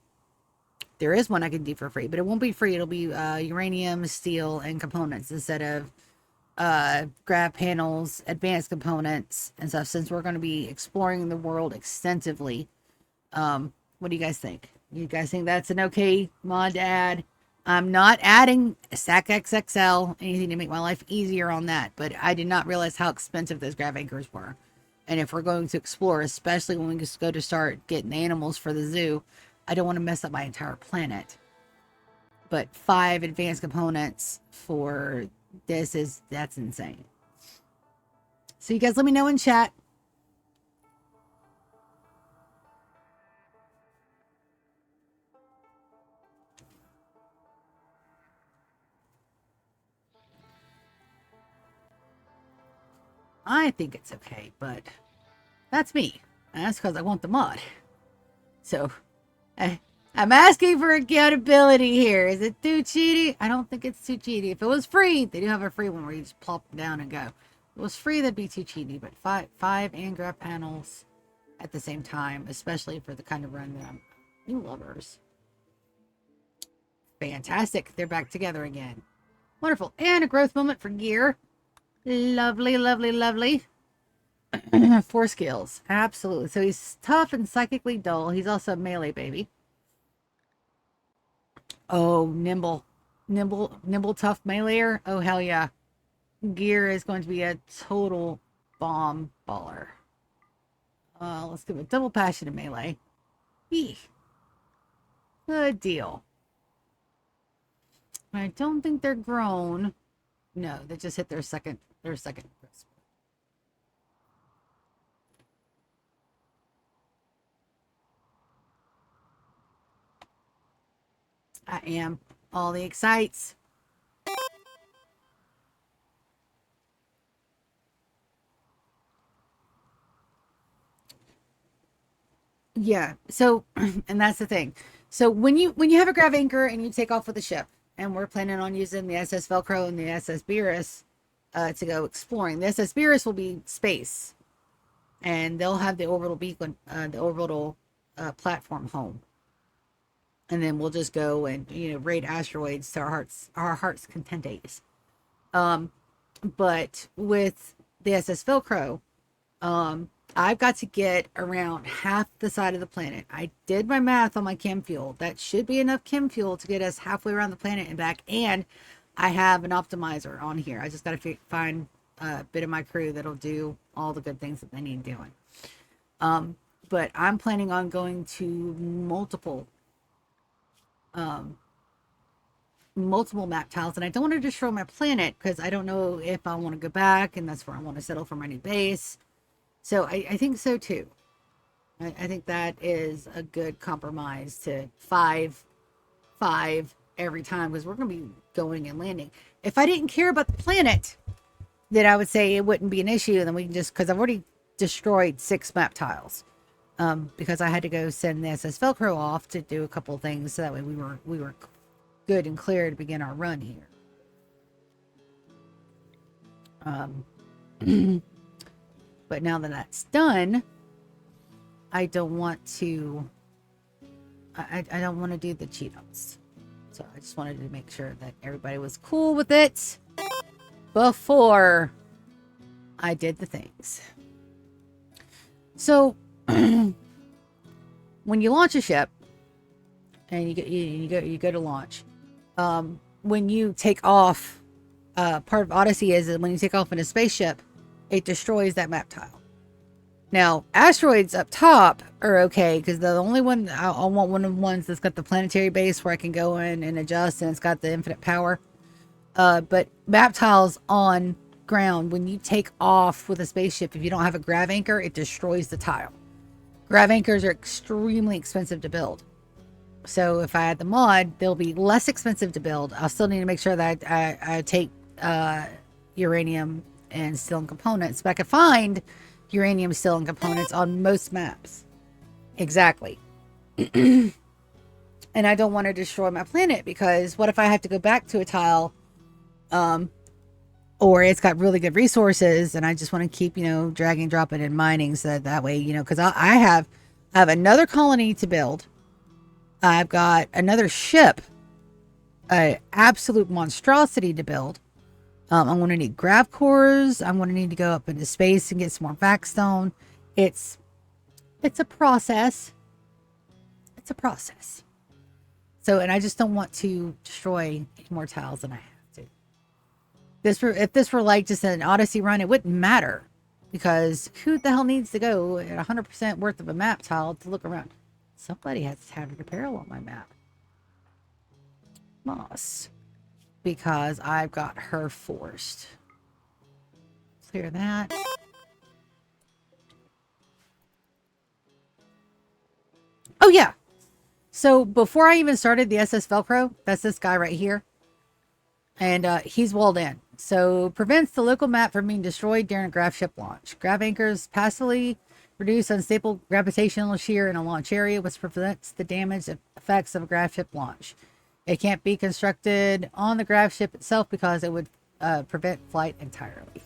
There is one I can do for free, but it won't be free. It'll be uranium, steel, and components instead of grav panels, advanced components, and stuff. Since we're going to be exploring the world extensively, what do you guys think? You guys think that's an okay mod to add? I'm not adding Stack XXL, anything to make my life easier on that, but I did not realize how expensive those grav anchors were. And if we're going to explore, especially when we just go to start getting animals for the zoo, I don't want to mess up my entire planet. But 5 advanced components for this that's insane. So you guys let me know in chat. I think it's okay, but that's me. And that's because I want the mod. So, I'm asking for accountability here. Is it too cheaty? I don't think it's too cheaty. If it was free, they do have a free one where you just plop them down and go. If it was free, that'd be too cheaty. But five Angra panels at the same time, especially for the kind of run that I'm new lovers. Fantastic. They're back together again. Wonderful. And a growth moment for gear. Lovely, lovely, lovely. 4 skills. Absolutely. So he's tough and psychically dull. He's also a melee baby. Oh, nimble, tough meleeer. Oh, hell yeah. Gear is going to be a total bomb baller. Let's give it double passion in melee. Eeh. Good deal. I don't think they're grown. No, they just hit their second crisp. I am. All the excites. Yeah. So, and that's the thing. So when you have a grav anchor and you take off with the ship, and we're planning on using the SS Velcro and the SS Beerus to go exploring. The SS Beerus will be space, and they'll have the orbital beacon, the orbital platform home. And then we'll just go and raid asteroids to our hearts content. But with the SS Velcro, I've got to get around half the side of the planet. I did my math on my chem fuel. That should be enough chem fuel to get us halfway around the planet and back. And I have an optimizer on here. I just got to find a bit of my crew that'll do all the good things that they need doing. But I'm planning on going to multiple map tiles, and I don't want to destroy my planet because I don't know if I want to go back, and that's where I want to settle for my new base. So I think so too. I think that is a good compromise to 5 every time, because we're going to be going and landing. If I didn't care about the planet, then I would say it wouldn't be an issue, and then we can just, because I've already destroyed 6 map tiles. Because I had to go send the SS Velcro off to do a couple of things, so that way we were good and clear to begin our run here. But now that that's done, I don't want to. I don't want to do the cheat-ups. So I just wanted to make sure that everybody was cool with it before I did the things. So when you launch a ship and you go to launch, when you take off, part of Odyssey is that when you take off in a spaceship, it destroys that map tile. Now, asteroids up top are okay, because the only one I want, one of the ones that's got the planetary base where I can go in and adjust, and it's got the infinite power. But map tiles on ground, when you take off with a spaceship, if you don't have a grav anchor, it destroys the tile. Grav anchors are extremely expensive to build. So if I had the mod, they'll be less expensive to build. I'll still need to make sure that I take uranium and steel and components, but I can find uranium, steel, and components on most maps. Exactly. And I don't want to destroy my planet, because what if I have to go back to a tile, or it's got really good resources, and I just want to keep, dragging, dropping, and mining, so that way, because I have another colony to build. I've got another ship, an absolute monstrosity to build. I'm going to need grav cores. I'm going to need to go up into space and get some more backstone. It's a process. It's a process. So, and I just don't want to destroy more tiles than I have to. If this were like just an Odyssey run, it wouldn't matter, because who the hell needs to go at 100% worth of a map tile to look around? Somebody has to have a parallel on my map. Moss. Because I've got her forced. Clear that. Oh yeah. So before I even started the SS Velcro, that's this guy right here. And he's walled in. So prevents the local map from being destroyed during a grav ship launch. Grav anchors passively reduce unstable gravitational shear in a launch area, which prevents the damage effects of a grav ship launch. It can't be constructed on the grav ship itself because it would prevent flight entirely.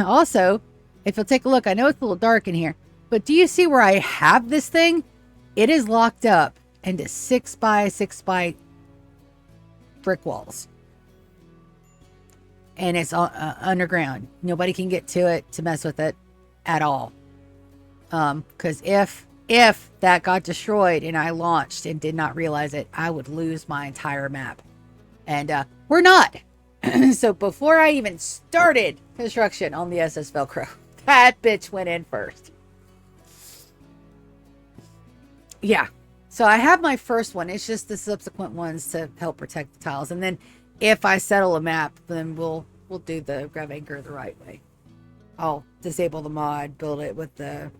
Also, if you'll take a look, I know it's a little dark in here, but do you see where I have this thing? It is locked up into 6x6x brick walls. And it's underground. Nobody can get to it to mess with it at all. Because if that got destroyed and I launched and did not realize it, I would lose my entire map. And we're not. So before I even started construction on the SS Velcro, that bitch went in first. Yeah. So I have my first one. It's just the subsequent ones to help protect the tiles. And then if I settle a map, then we'll do the grav anchor the right way. I'll disable the mod, build it with the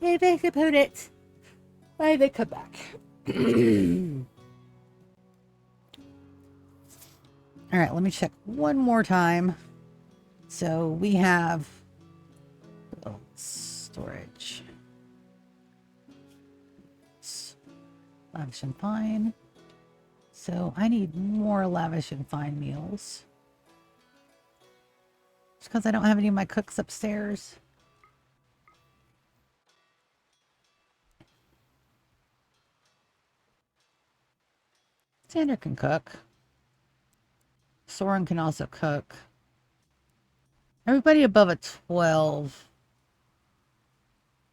if I could put it, I would come back. All right, let me check one more time. So we have storage, lavish and fine. So I need more lavish and fine meals. Just because I don't have any of my cooks upstairs. Xander can cook. Soren can also cook. Everybody above a 12,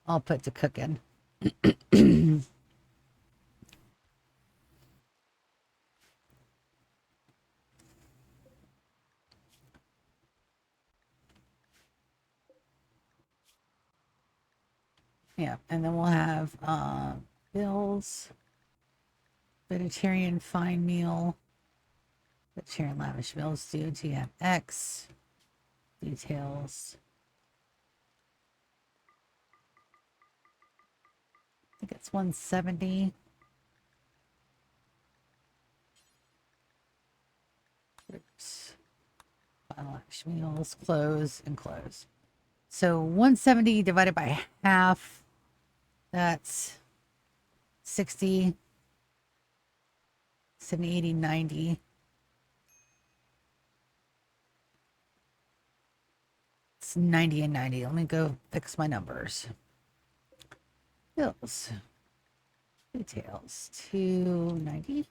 I'll put to cooking. Yeah, and then we'll have bills, vegetarian fine meal, vegetarian lavish meals, GMX, details. I think it's 170. Oops. Lavish meals, close, and close. So 170 divided by half, that's 60, 70, 80, 90. It's 90 and 90. Let me go fix my numbers. Bills. Details. 290.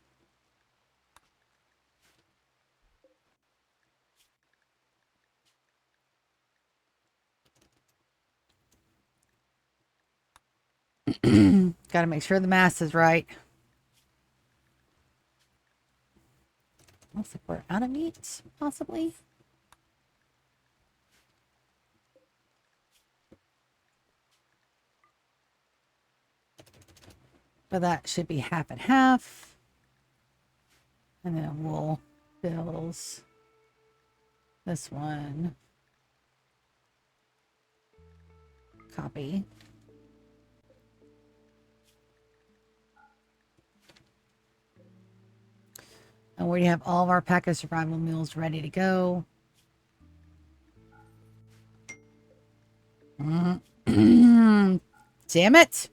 Got to make sure the math is right. Looks like we're out of meat, possibly. But that should be half and half. And then we'll bills. This one. Copy. And we have all of our pack of survival meals ready to go. Damn it.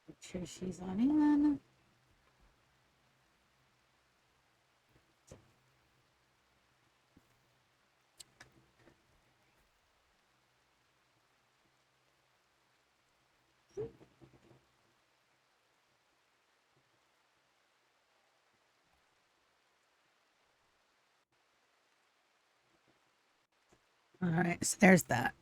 Make sure she's on in. All right, so there's that.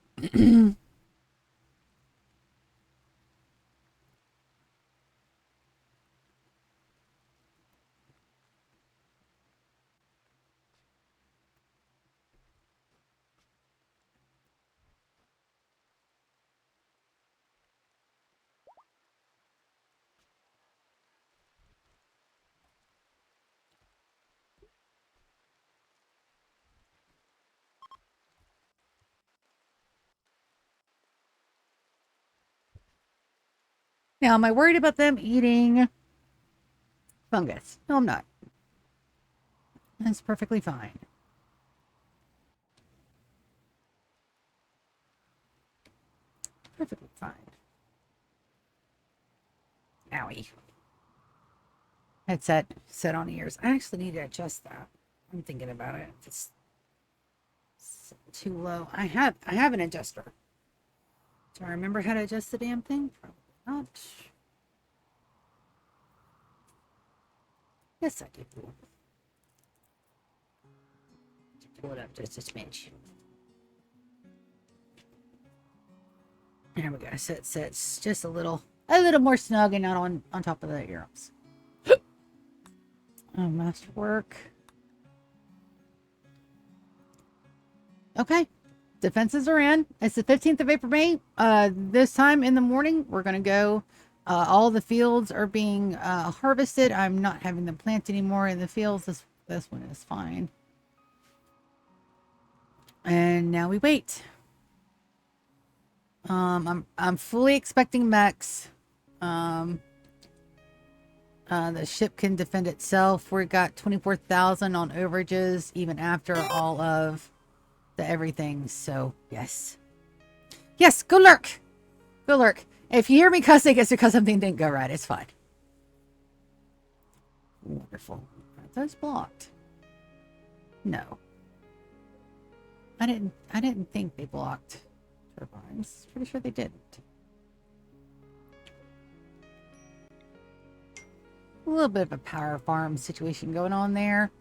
Now, am I worried about them eating fungus? No, I'm not. That's perfectly fine. Perfectly fine. Owie. Headset set on ears. I actually need to adjust that. I'm thinking about it. It's too low. I have an adjuster. Do I remember how to adjust the damn thing? Probably not. Yes, I do. Pull it up just a smidge. There we go. So it sits just a little more snug and not on top of the earrings. Oh, masterwork. Okay. Defenses are in. It's the 15th of April, May. This time in the morning, we're going to go. All the fields are being harvested. I'm not having them plant anymore in the fields. This one is fine. And now we wait. I'm fully expecting mechs. The ship can defend itself. We got 24,000 on overages, even after all of the everything. So yes, go lurk, go lurk. If you hear me cussing, it's because something didn't go right. It's fine. Wonderful. Are those blocked? No, I didn't think they blocked turbines. Pretty sure they didn't. A little bit of a power farm situation going on there.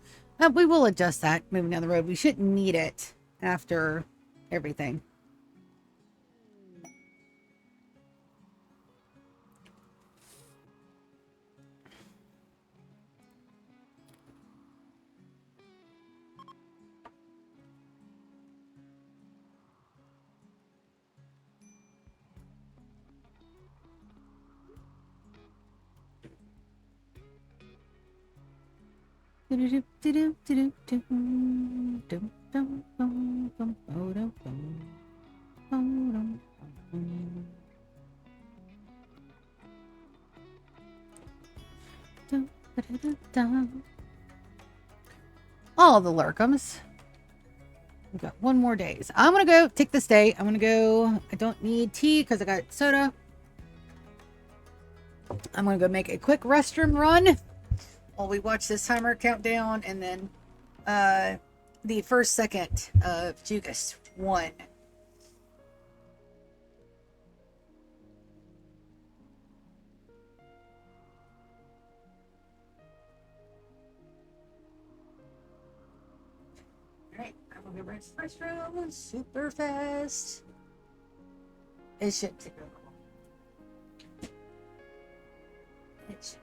We will adjust that moving down the road. We shouldn't need it after everything. All the Lurkums. We've got one more days. I'm gonna go take this day. I'm gonna go. I don't need tea because I got soda. I'm gonna go make a quick restroom run while we watch this timer countdown, and then the first second of Jugas 1. Alright, I'm gonna go rinse the restroom super fast. It should take a little. It should.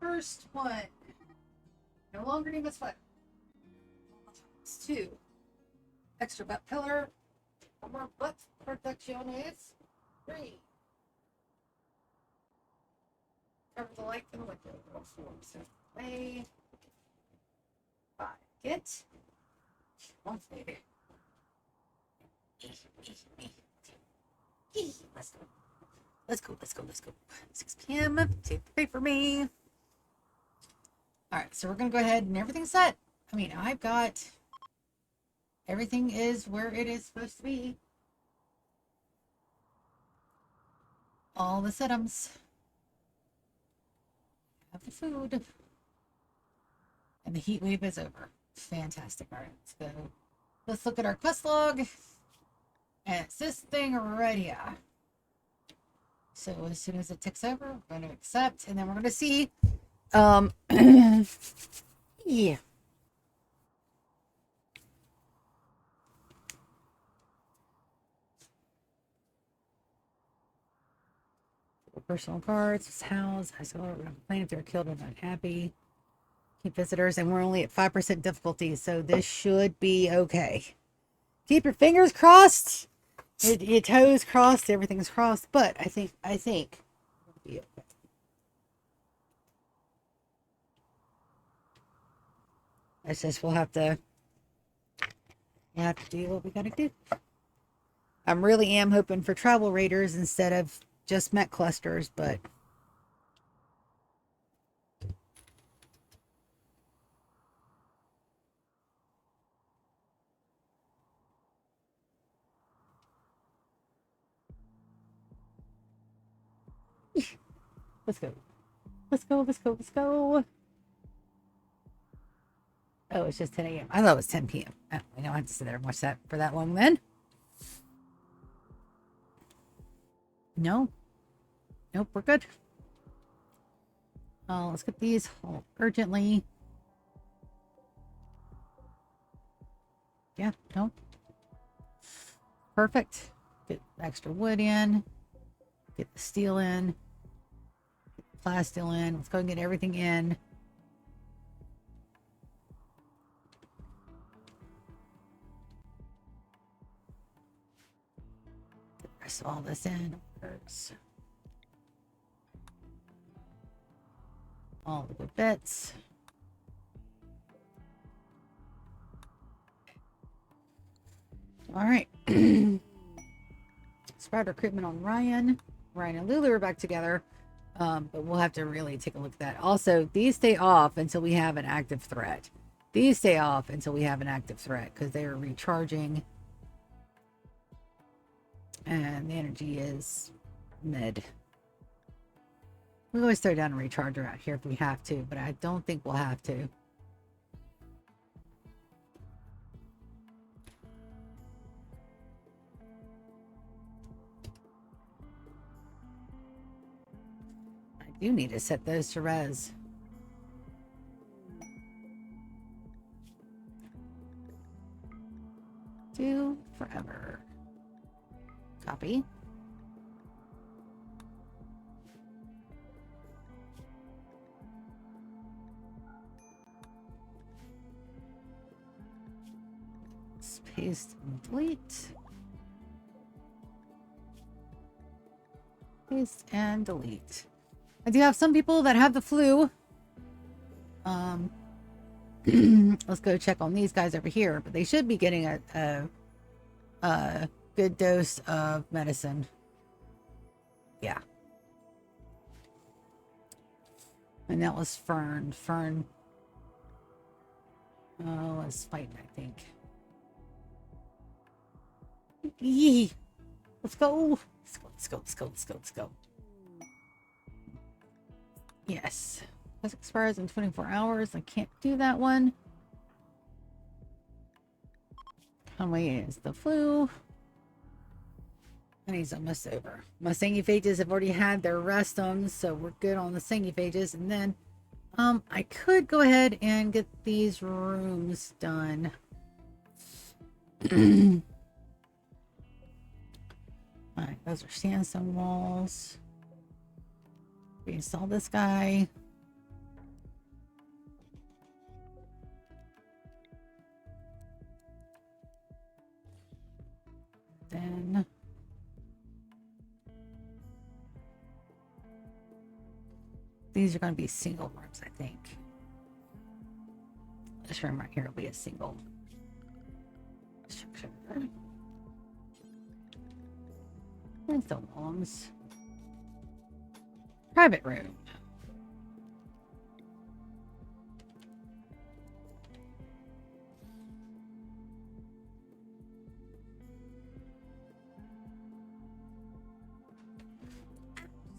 First one. No longer need a sweat. It's 2. Extra butt pillar. One more butt protecciones. 3. Cover the light and the window. 4. So play. 5. Get. 1 baby. Let's go. Let's go. Let's go. Let's go. 6 p.m. Take the paper for me. All right, so we're gonna go ahead and everything's set. I mean, I've got everything is where it is supposed to be. All the settings. Have the food. And the heat wave is over. Fantastic. All right, let's go. Let's look at our quest log. And it's this thing right here. So as soon as it ticks over, we're going to accept, and then we're going to see. Yeah. Personal cards, house, I saw we're going to complain if they're killed or not happy. Keep visitors, and we're only at 5% difficulty, so this should be okay. Keep your fingers crossed, your toes crossed, everything's crossed, but I think it'll be okay. It's just we'll have to do what we gotta do. I really am hoping for travel raiders instead of just mech clusters, but let's go. Let's go, let's go, let's go. Oh, it's just 10 a.m. I thought it was 10 p.m. Oh, we don't have to sit there and watch that for that long then. No. Nope, we're good. Let's get these urgently. Yeah, no. Perfect. Get extra wood in. Get the steel in. Get the plastic in. Let's go and get everything in. Get the rest of all this in. All the good bits. All right. Spread recruitment on Ryan. Ryan and Lulu are back together. But we'll have to really take a look at that. Also, these stay off until we have an active threat. These stay off until we have an active threat because they are recharging. And the energy is mid. We always throw down a recharger out here if we have to, but I don't think we'll have to. I do need to set those to res. Do forever. Copy. Paste and delete. Paste and delete. I do have some people that have the flu. Let's go check on these guys over here, but they should be getting a good dose of medicine. Yeah. And that was Fern. Fern. Oh, it's fighting, I think. Yee. Let's go. Let's go. Let's go. Let's go. Let's go. Let's go. Yes. This expires in 24 hours. I can't do that one. How many is the flu? And he's almost over. My sanguphages have already had their rest on, so we're good on the sanguphages. And then, I could go ahead and get these rooms done. Alright, those are sandstone walls. We install this guy. Then these are going to be single rooms, I think. This room right here will be a single structure. There's the walls. Private room.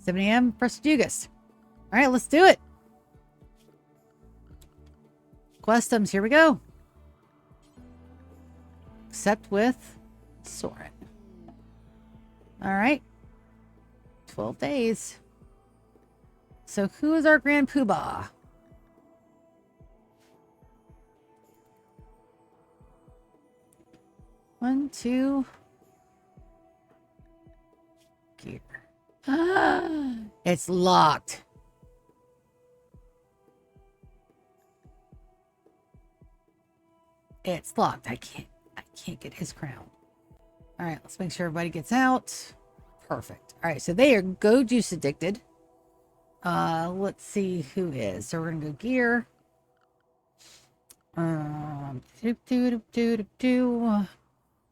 $7 a.m. for Jugas. All right, let's do it. Customs, here we go. Except with Soren. All right. 12 days. So who is our Grand Poobah? One, two. Gear. It's locked. It's locked. I can't get his crown. All right, let's make sure everybody gets out. Perfect. All right, so they are Go Juice addicted. Let's see who is. So we're gonna go gear.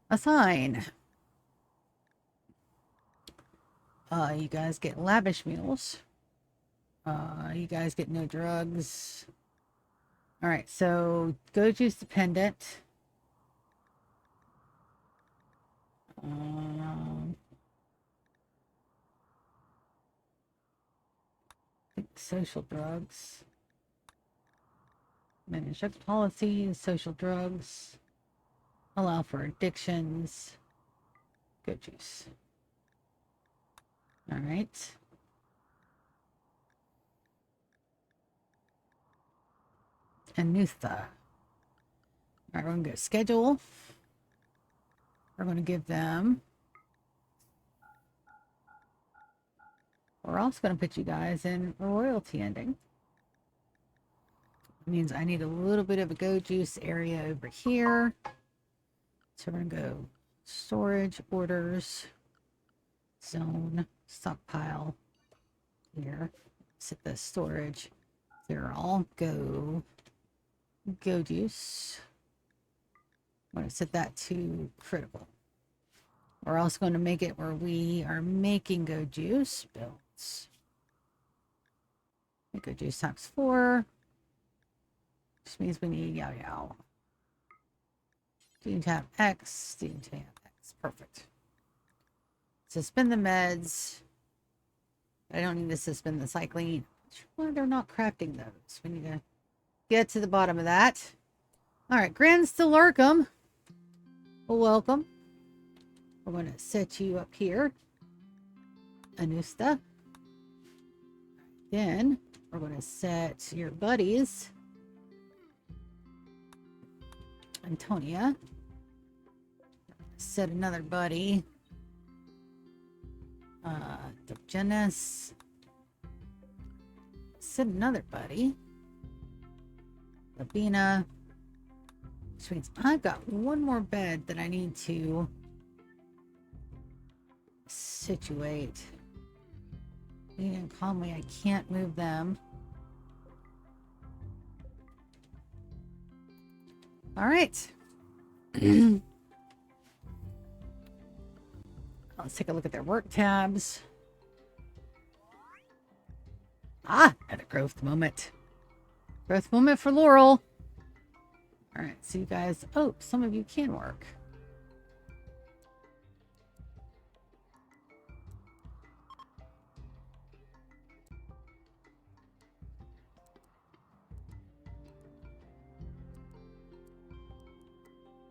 Assign. You guys get lavish meals. You guys get no drugs. All right, so Go Juice dependent. Social drugs. Manage drug policies, social drugs. Allow for addictions. Go Juice. All right. And Nutha. All right, we're going to go schedule. We're going to give them. We're also going to put you guys in royalty ending. It means I need a little bit of a Go Juice area over here. So we're going to go storage, orders, zone, stockpile here. Set the storage. They're all Go Juice. I'm going to set that to critical. We're also going to make it where we are making Go Juice builds. Make Go Juice times 4. Which means we need Yao Yao. Student tab X, student tab X. Perfect. Suspend the meds. I don't need to suspend the cycling. Why they're not crafting those? We need to get to the bottom of that. All right, Grand Stillarcum. Welcome. We're going to set you up here. Anusta. Then we're going to set your buddies. Antonia. Set another buddy. Janice. Set another buddy. Labina. Which means I've got one more bed that I need to situate. Nina and Conway, I can't move them. All right. Let's take a look at their work tabs. Ah, at a growth moment. Growth moment for Laurel. All right, so you guys, oh, some of you can work.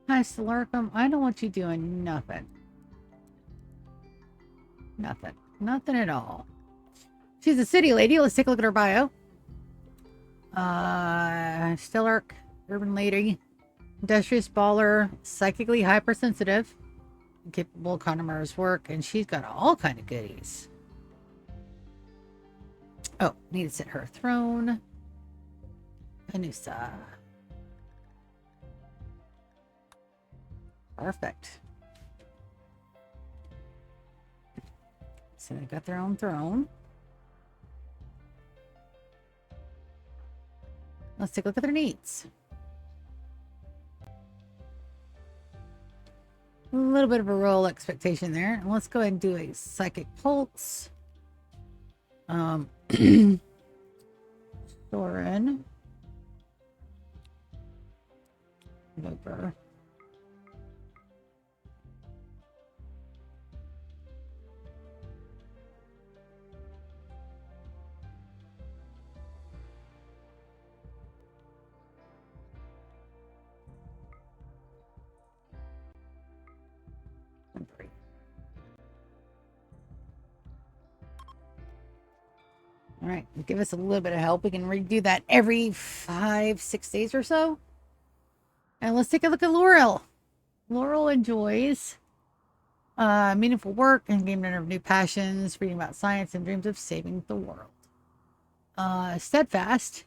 Hi, Stillarcum. I don't want you doing nothing. Nothing. Nothing at all. She's a city lady. Let's take a look at her bio. Stillark, urban lady, industrious baller, psychically hypersensitive, capable of Connemara's work, and she's got all kind of goodies. Oh, need to set her throne. Anusa. Perfect. so they've got their own throne. Let's take a look at their needs. A little bit of a roll expectation there. And let's go ahead and do a psychic pulse. Thorin. Viper. All right, give us a little bit of help. We can redo that every 5-6 days or so. And let's take a look at Laurel. Laurel enjoys meaningful work and gained of new passions, reading about science and dreams of saving the world. Steadfast.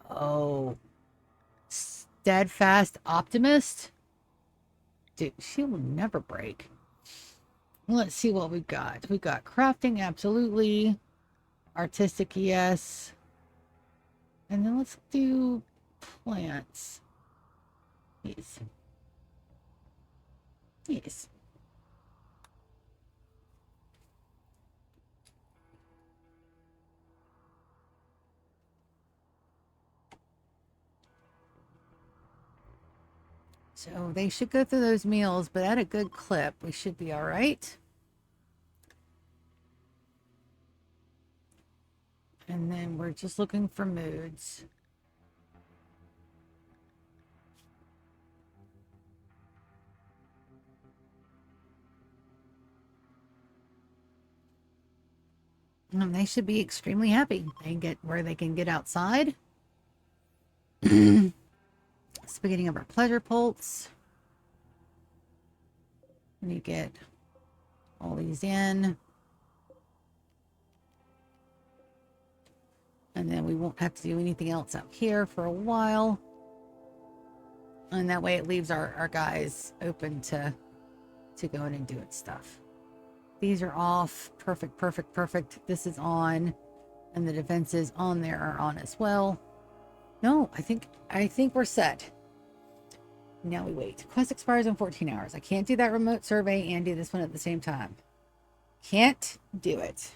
Oh, steadfast optimist. Dude, she will never break. Let's see what we've got. We've got crafting, absolutely. Artistic, yes. And then let's do plants. Yes. Yes. So they should go through those meals, but at a good clip, we should be all right. And then we're just looking for moods. And they should be extremely happy. They get where they can get outside. It's the beginning of our pleasure pulse. And you get all these in. And then we won't have to do anything else out here for a while. And that way it leaves our guys open to go in and do its stuff. These are off. Perfect, perfect, perfect. This is on. And the defenses on there are on as well. No, I think we're set. Now we wait. Quest expires in 14 hours. I can't do that remote survey and do this one at the same time. Can't do it.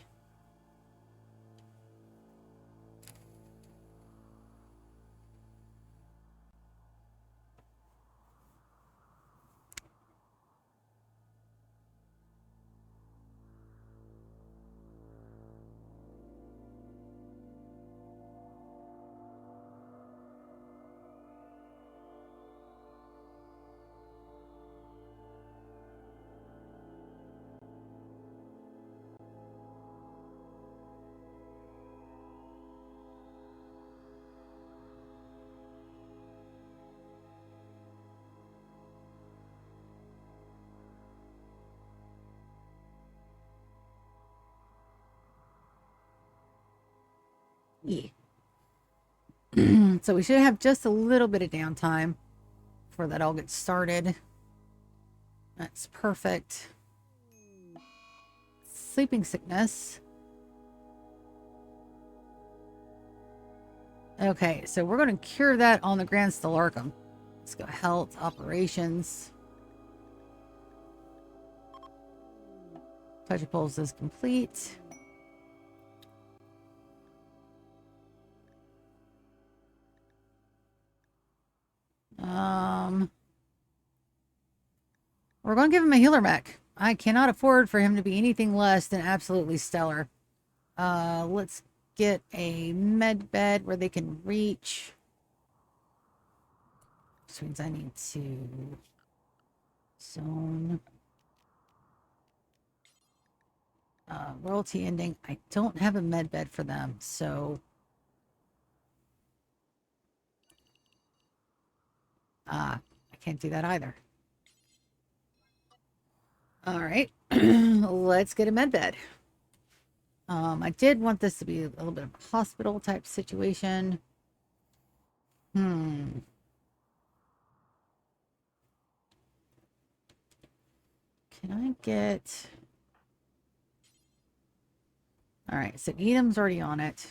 Yeah. So we should have just a little bit of downtime before that all gets started. That's perfect. Sleeping sickness. Okay, so we're going to cure that on the Grand Stellarchum. Let's go health, operations. Pleasure pulse is complete. We're going to give him a healer mech. I cannot afford for him to be anything less than absolutely stellar. Let's get a med bed where they can reach. Which means I need to zone. Royalty ending. I don't have a med bed for them, so I can't do that either. All right, let's get a med bed. I did want this to be a little bit of a hospital type situation. Can I get... All right, so Edam's already on it.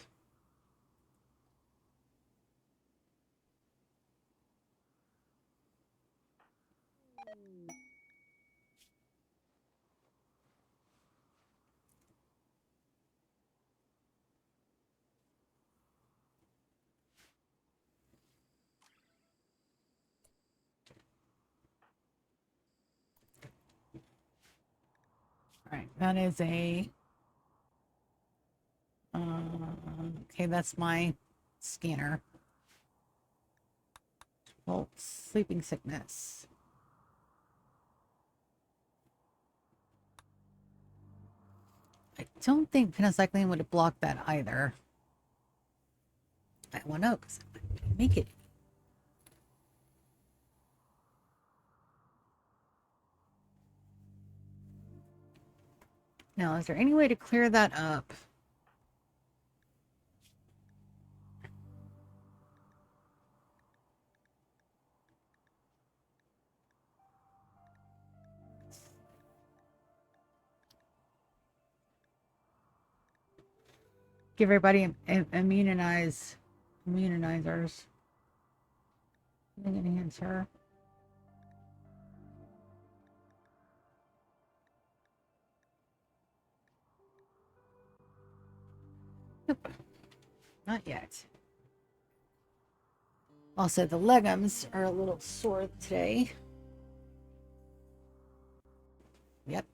All right, that is a okay, that's my scanner. Well, sleeping sickness. I don't think penicillin would have blocked that either. I won't know because I didn't make it. Now, is there any way to clear that up? Give everybody immunizers. Any answer? Nope. Not yet. Also, the legumes are a little sore today. Yep.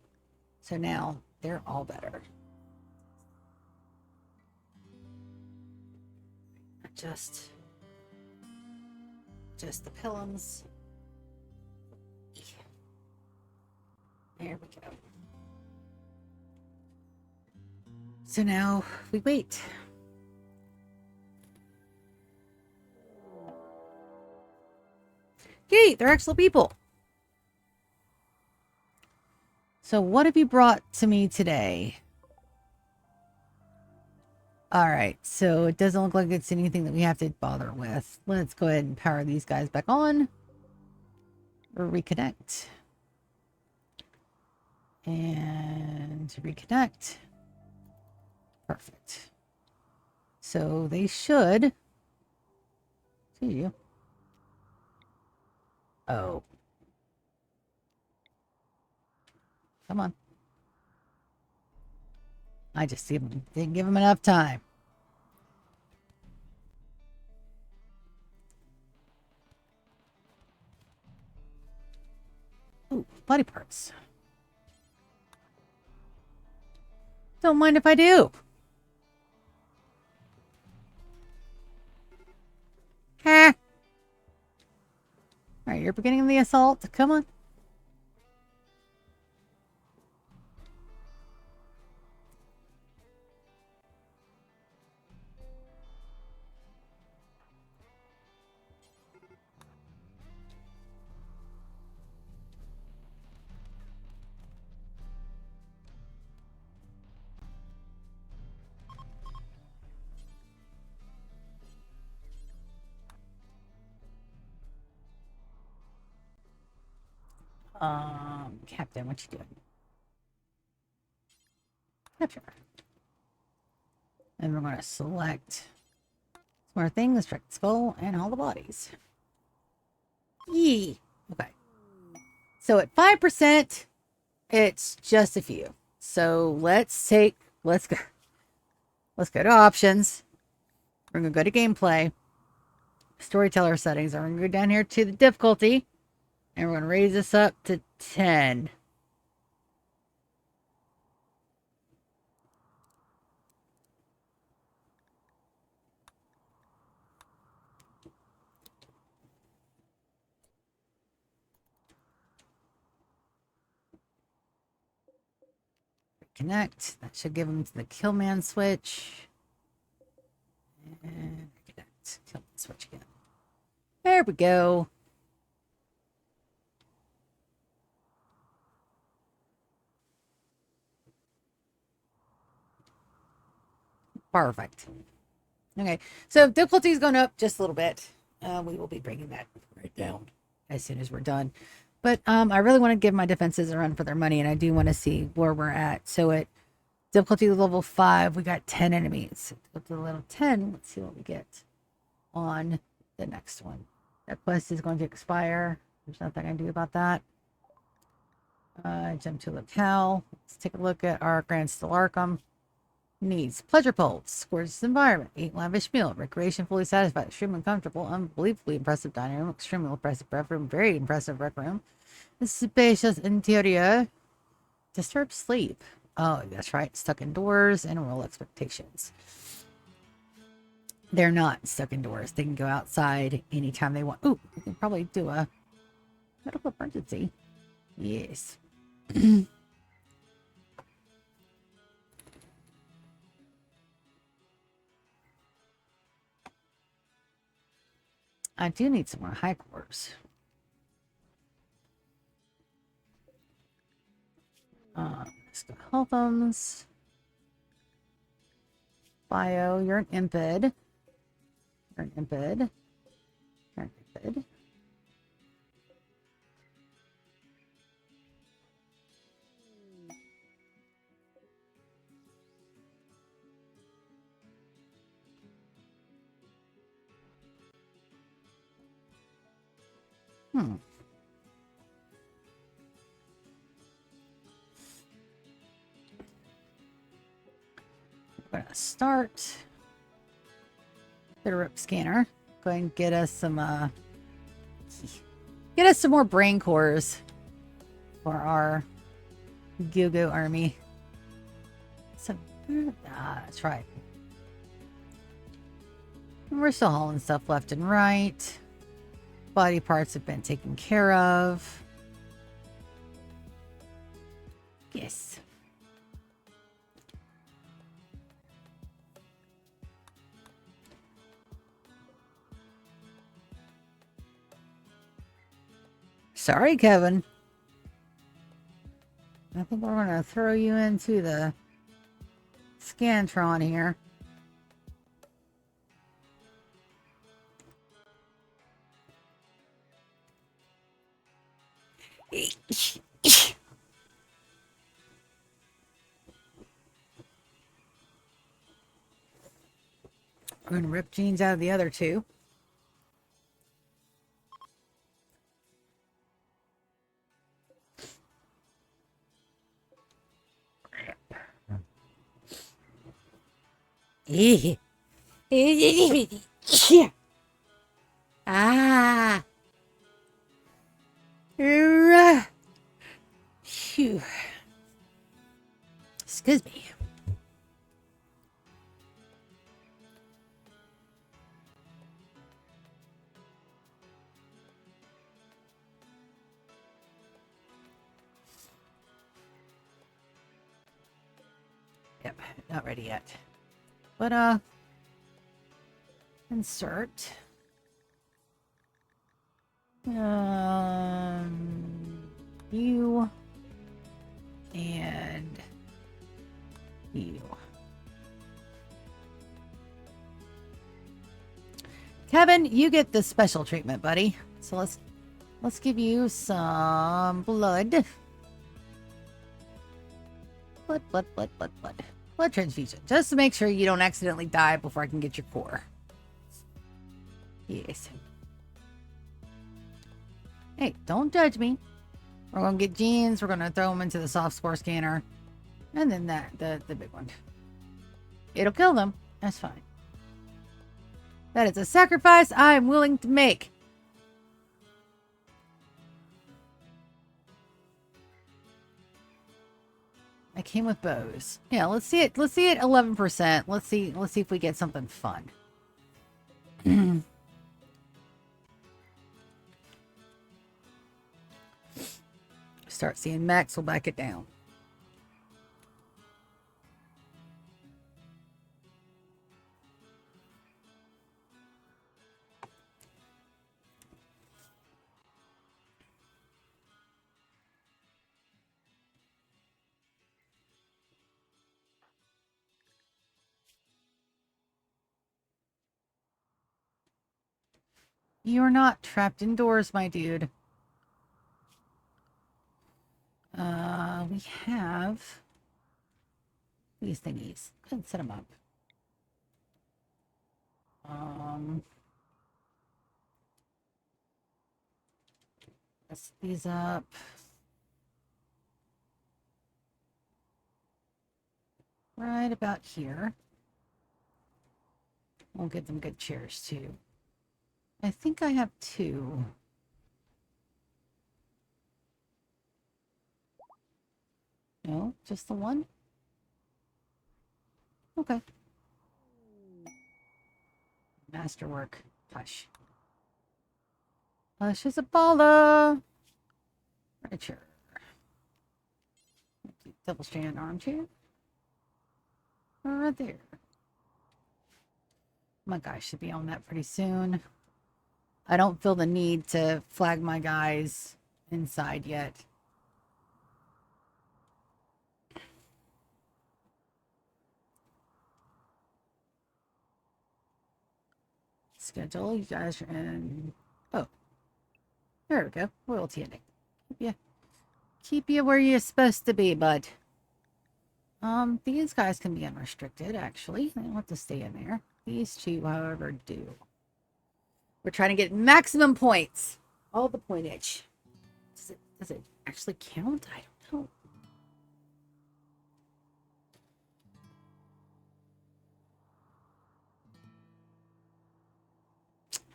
So now they're all better. Just the pillows. There we go. So now we wait. Yay, they're excellent people. So what have you brought to me today? All right, so it doesn't look like it's anything that we have to bother with. Let's go ahead and power these guys back on. Or reconnect. And reconnect. Perfect. So they should see you. Oh. Come on. I just didn't give him enough time. Ooh, body parts. Don't mind if I do. Ha! Alright, you're beginning the assault. Come on. Captain, what you doing? Capture. And we're going to select smart things, strike the skull, and all the bodies. Yee. Okay. So at 5%, it's just a few. So let's go to options. We're going to go to gameplay, storyteller settings. We're going to go down here to the difficulty, and we're going to raise this up to 10. Connect. That should give him to the Killman switch. And connect. Killman switch again. There we go. Perfect. Okay, so difficulty is going up just a little bit. We will be bringing that right down as soon as we're done. But I really want to give my defenses a run for their money, and I do want to see where we're at. So at Difficulty level 5. We got 10 enemies. Difficulty level 10. Let's see what we get on the next one. That quest is going to expire. There's nothing I can do about that. Jump to locale. Let's take a look at our Grand Stellarchum. Needs pleasure pulse, gorgeous environment, eat lavish meal, recreation fully satisfied, extremely comfortable, unbelievably impressive dining room, extremely impressive rec room, very impressive rec room, spacious interior, disturbed sleep. Oh, that's right, stuck indoors and roll expectations. They're not stuck indoors. They can go outside anytime they want. Ooh, we can probably do a medical emergency. Yes. I do need some more high cores. Let's go healthums. Bio, you're an impid. You're an impid. You're an impid. I'm gonna start the rip scanner. Go ahead and get us some more brain cores for our Go-Go army. So that's right. We're still hauling stuff left and right. Body parts have been taken care of. Yes. Sorry, Kevin. I think we're going to throw you into the Scantron here. We're going to rip genes out of the other two. Ah. Phew. Excuse me. Yep, not ready yet. But insert. You and you. Kevin, you get the special treatment, buddy. So let's give you some blood. Blood transfusion. Just to make sure you don't accidentally die before I can get your core. Yes. Hey, don't judge me. We're going to get genes. We're going to throw them into the soft score scanner. And then the big one. It'll kill them. That's fine. That is a sacrifice I'm willing to make. I came with bows. Yeah, let's see it. Let's see it 11%. Let's see if we get something fun. Start seeing max, we'll back it down. You're not trapped indoors, my dude. We have these thingies. Go ahead and set them up. Let's set these up. Right about here. We'll give them good chairs too. I think I have 2. No, just the 1? Okay. Masterwork. Hush. Hush is a baller. Furniture. Double strand armchair. Right there. My guy should be on that pretty soon. I don't feel the need to flag my guys inside yet. Schedule, you guys are in. Oh, there we go. Royalty ending. Keep you where you're supposed to be, bud. These guys can be unrestricted, actually. They don't have to stay in there. These 2, however, do. We're trying to get maximum points. All the pointage. Does it actually count? I don't know.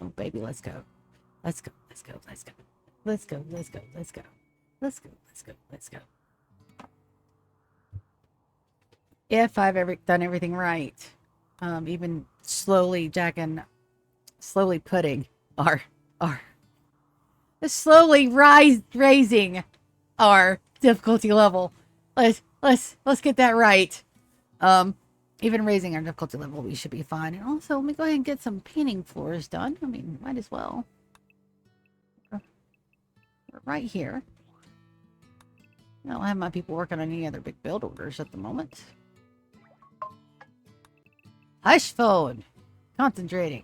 Oh, baby, let's go. Let's go. Let's go. Let's go. Let's go. Let's go. Let's go. Let's go. Let's go. Let's go. If I've ever done everything right, even slowly putting our slowly raising our difficulty level. Let's get that right. Even raising our difficulty level, we should be fine. And also, let me go ahead and get some painting floors done. I mean, might as well. We're right here. I don't have my people working on any other big build orders at the moment. Hush phone. Concentrating.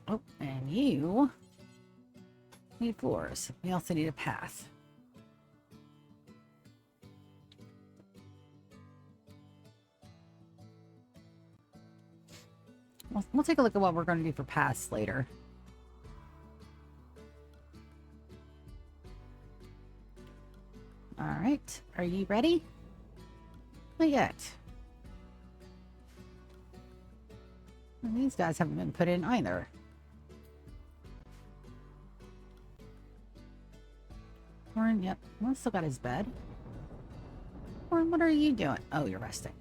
Oh, and you need floors. We also need a path. We'll take a look at what we're going to do for paths later. All right. Are you ready? Not yet. And these guys haven't been put in either. Warren, yep. Well, still got his bed. Warren, what are you doing? Oh, you're resting.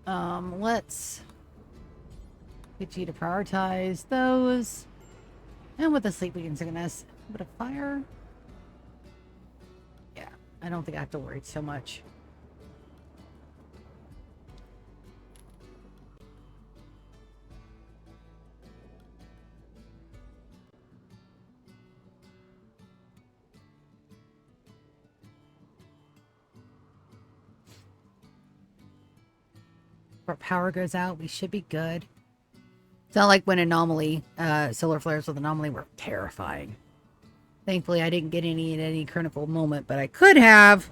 Let's get you to prioritize those. And with the sleep, we can sickness. A bit of fire. Yeah, I don't think I have to worry so much. If our power goes out, we should be good. It's not like when anomaly, solar flares with anomaly were terrifying. Thankfully, I didn't get any at any critical moment, but I could have.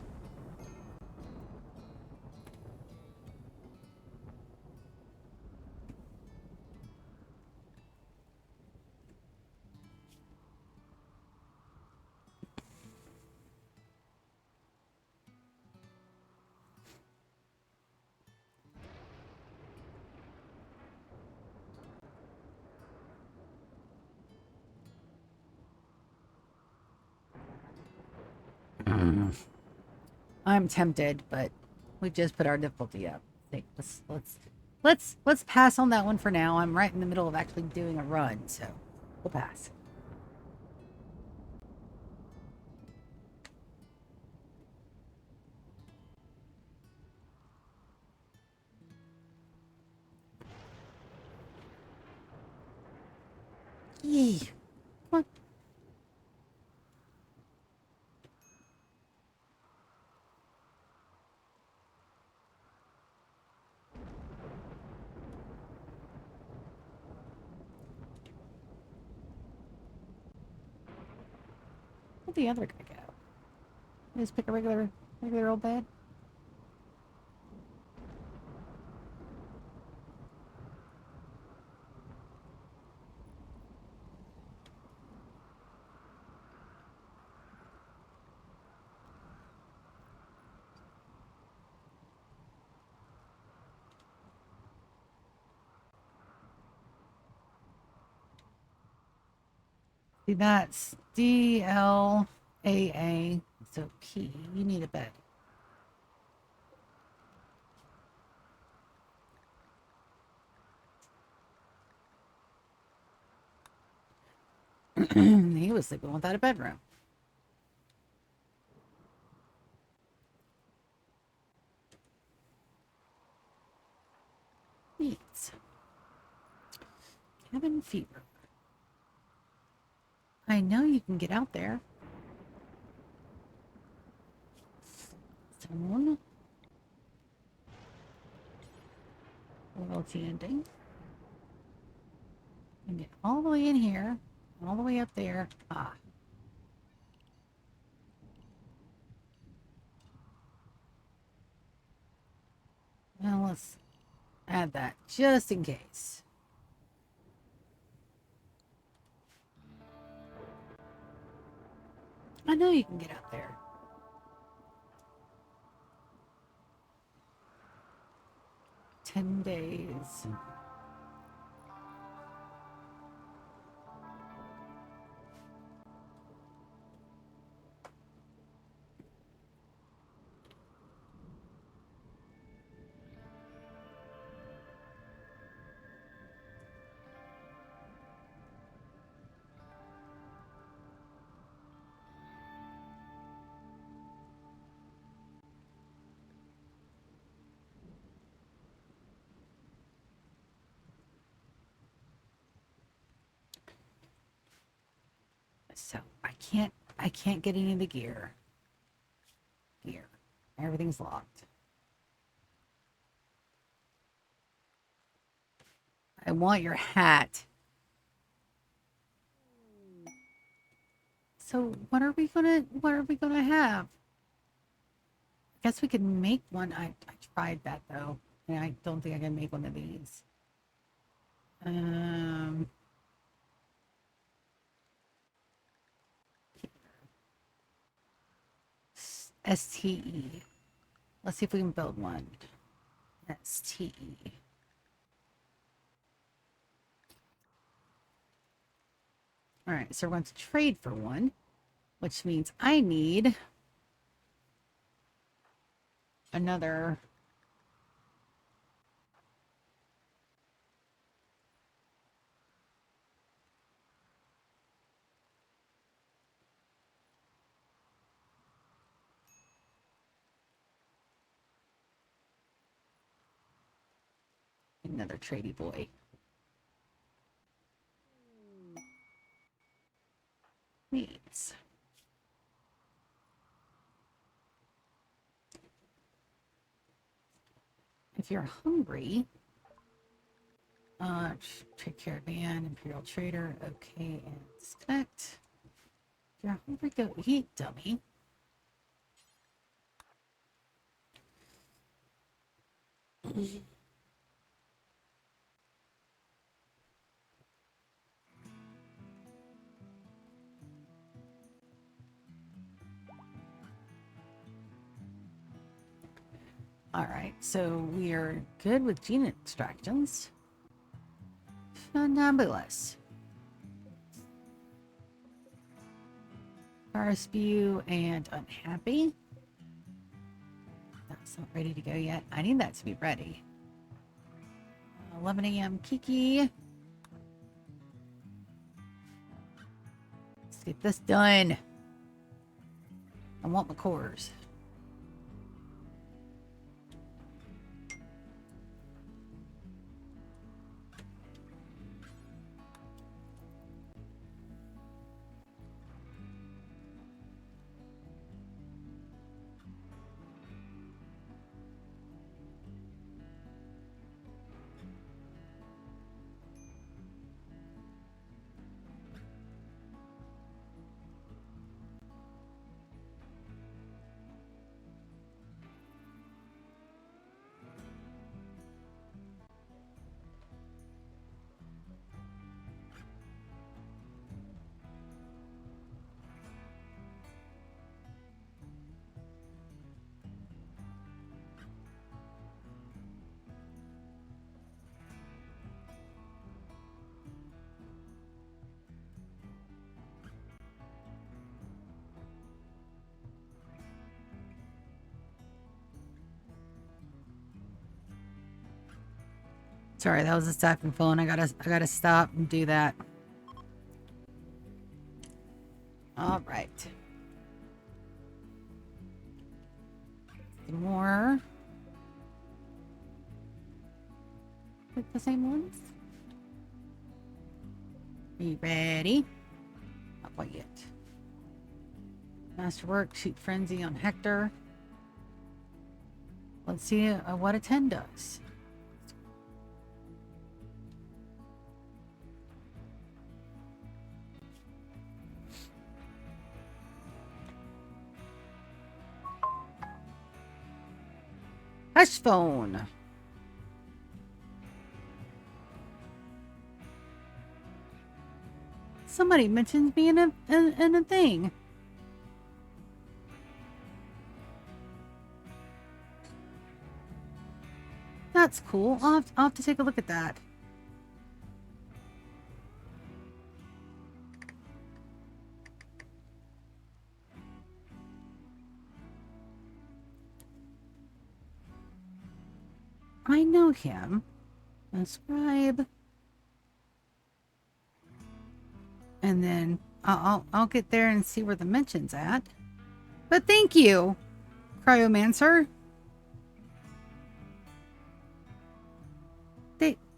I'm tempted, but we just put our difficulty up. I think let's pass on that one for now. I'm right in the middle of actually doing a run, so we'll pass. Yee. Come on. Where'd the other guy go? Just pick a regular Maybe they're all bad. See, that's DLAA. So P, you need a bed. He was sleeping without a bedroom. Neat. Cabin fever. I know you can get out there. Stone. Loyalty ending. And get all the way in here. All the way up there. Ah. Well, let's add that just in case. I know you can get out there. $10. So I can't get any of the gear. Everything's locked. I want your hat. So what are we gonna have? I guess we could make one. I tried that though. And I don't think I can make one of these. STE. Let's see if we can build one. STE. All right, so we're going to trade for one, which means I need another tradie boy. Needs. If you're hungry, take care of man, Imperial Trader, okay, and disconnect. If you're hungry, go eat, dummy. Alright, so we are good with gene extractions. Fabulous. Forest View and Unhappy. That's not ready to go yet. I need that to be ready. 11 a.m. Kiki. Let's get this done. I want my cores. Sorry, that was a siphon phone. I gotta stop and do that. All right. Some more. With the same ones. Are you ready? Not quite yet. Masterwork, shoot frenzy on Hector. Let's see what a 10 does. Hush phone. Somebody mentions me in a thing. That's cool. I'll have to take a look at that. I know him. Subscribe. And then I'll get there and see where the mention's at. But thank you, Cryomancer.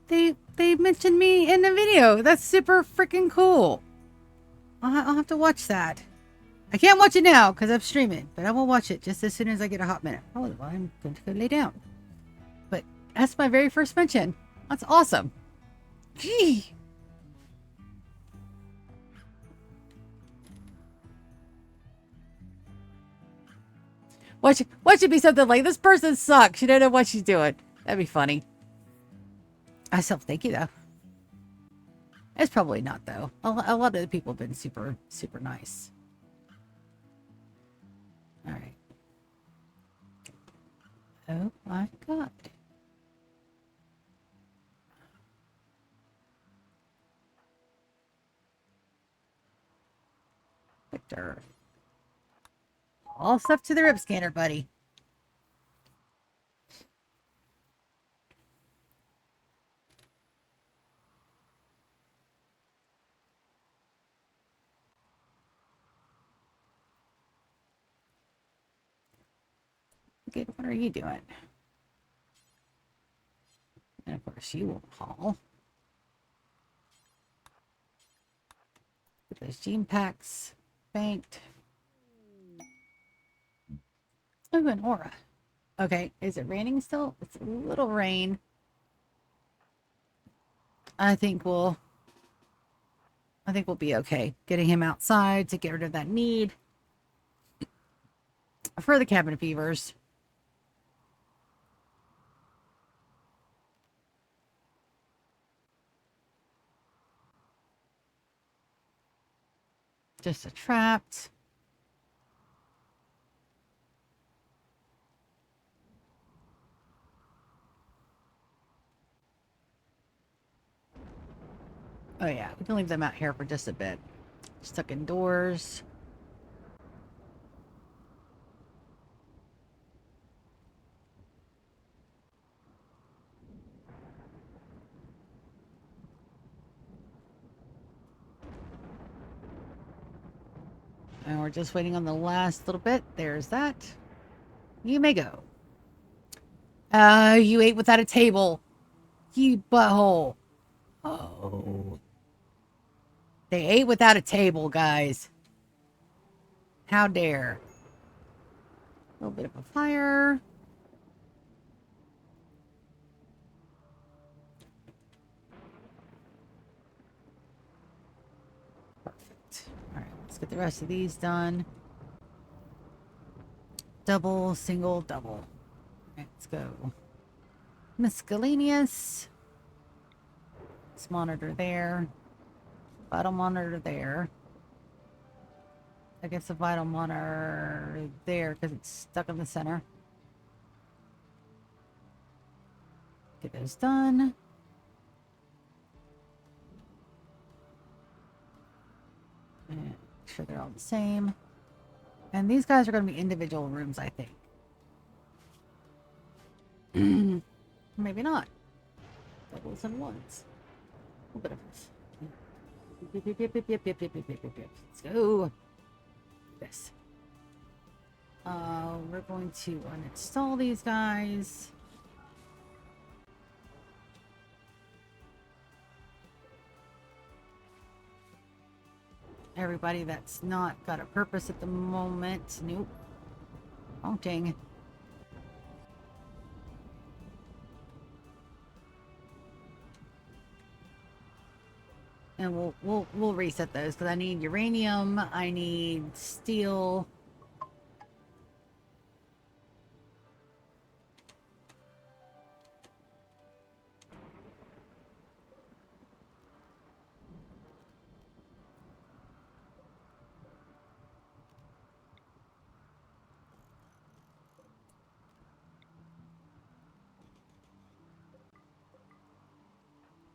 They mentioned me in the video. That's super freaking cool. I'll have to watch that. I can't watch it now because I'm streaming, but I will watch it just as soon as I get a hot minute. Oh, well, I'm going to go lay down. But that's my very first mention. That's awesome. Gee. What should be something like, this person sucks. She don't know what she's doing. That'd be funny. I still thank you though. It's probably not though. A lot of the people have been super, super nice. All right. Oh my God. Victor. All stuff to the rip scanner, buddy. Okay, what are you doing? And of course you will haul. Get those gene packs banked. Oh, an aura. Okay, is it raining still? It's a little rain. I think we'll be okay. Getting him outside to get rid of that need for the cabin fevers. Just a trapped. Oh yeah, we can leave them out here for just a bit. Stuck indoors. And we're just waiting on the last little bit. There's that. You may go. You ate without a table. You butthole. Oh. They ate without a table, guys. How dare. A little bit of a fire. Perfect. All right, let's get the rest of these done. Double, single, double. Let's go. Miscellaneous. This monitor there. Vital monitor there. I guess a vital monitor there because it's stuck in the center. Get those done. And make sure they're all the same. And these guys are going to be individual rooms, I think. Maybe not. Doubles and ones. A little bit of this. Yep, yep, yep, yep, yep, yep, yep, yep, yep, yep. Let's go. This. We're going to uninstall these guys. Everybody that's not got a purpose at the moment. Nope. Haunting. And we'll reset those because I need uranium, I need steel.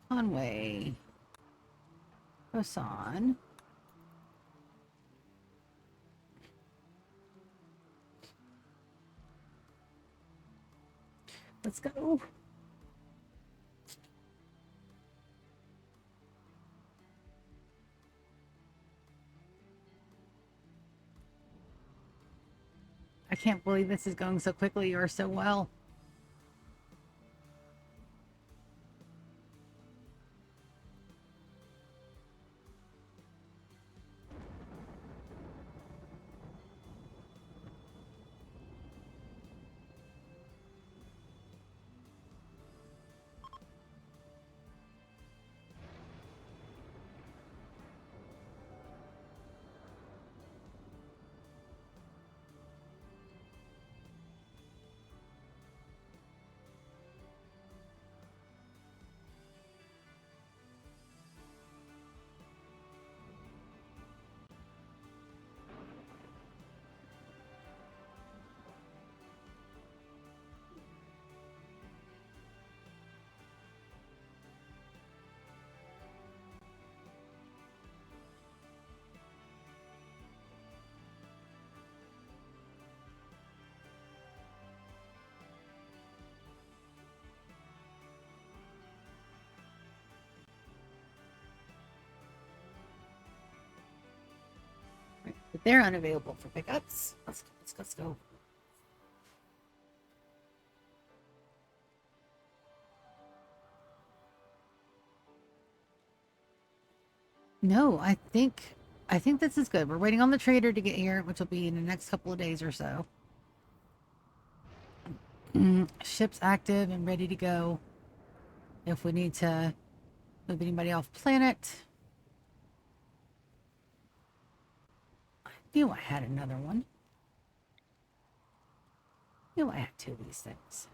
Conway. Boson. Let's go. I can't believe this is going so quickly or so well. But they're unavailable for pickups. Let's go. No, I think this is good. We're waiting on the trader to get here, which will be in the next couple of days or so. Ship's active and ready to go. If we need to move anybody off planet. I knew I had another one. I knew I had two of these things.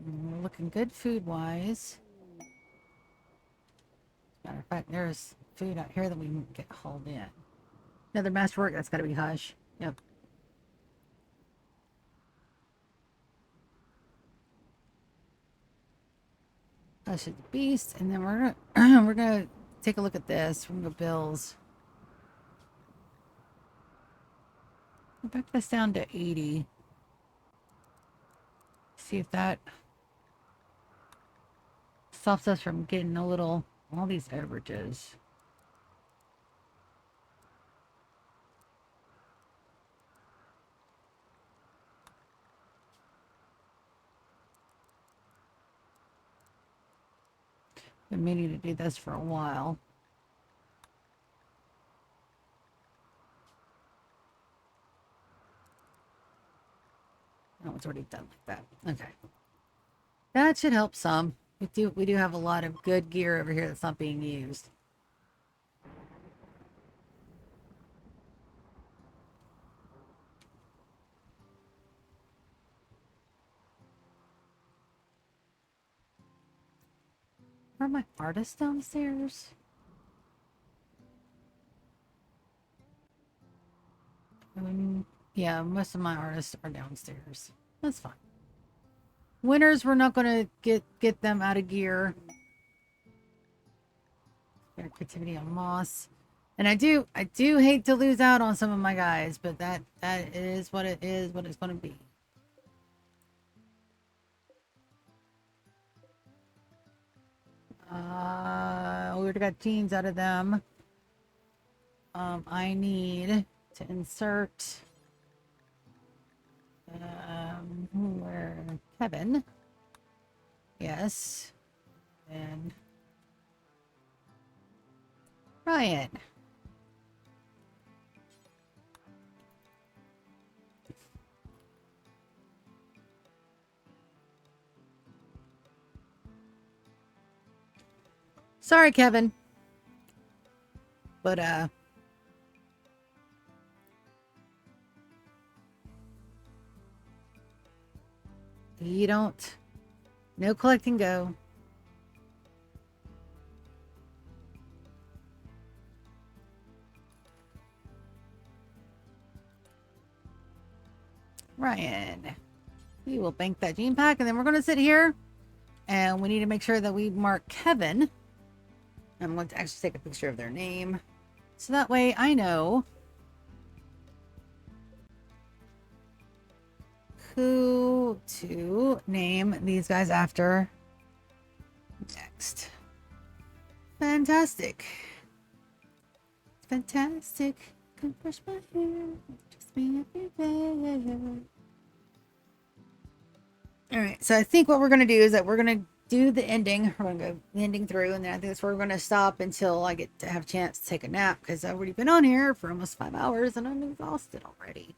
We're looking good food-wise. Matter of fact, there's food out here that we can get hauled in. Another masterwork, that's got to be Hush. Yep. Hush is the beast, and then we're gonna take a look at this. We're gonna go bills. We'll back this down to 80. See if that stops us from getting a little all these overages. Been meaning to do this for a while. Oh, it's already done like that. Okay. That should help some. We do have a lot of good gear over here that's not being used. Are my artists downstairs? Yeah, most of my artists are downstairs. That's fine. Winners, we're not going to get them out of gear. Creativity on moss. And I do hate to lose out on some of my guys, but that is what it is, what it's going to be. We already got genes out of them. I need to insert where Kevin. Yes. And Ryan. Sorry, Kevin. But you don't. No collecting go. Ryan. We will bank that gene pack, and then we're going to sit here, and we need to make sure that we mark Kevin. I'm going to actually take a picture of their name, so that way I know who to name these guys after next. Fantastic. Fantastic. Can brush my hair. Just me everywhere. Alright, so I think what we're going to do is that we're going to do the ending. We're going to go the ending through, and then I think that's where we're going to stop until I get to have a chance to take a nap, because I've already been on here for almost 5 hours and I'm exhausted already.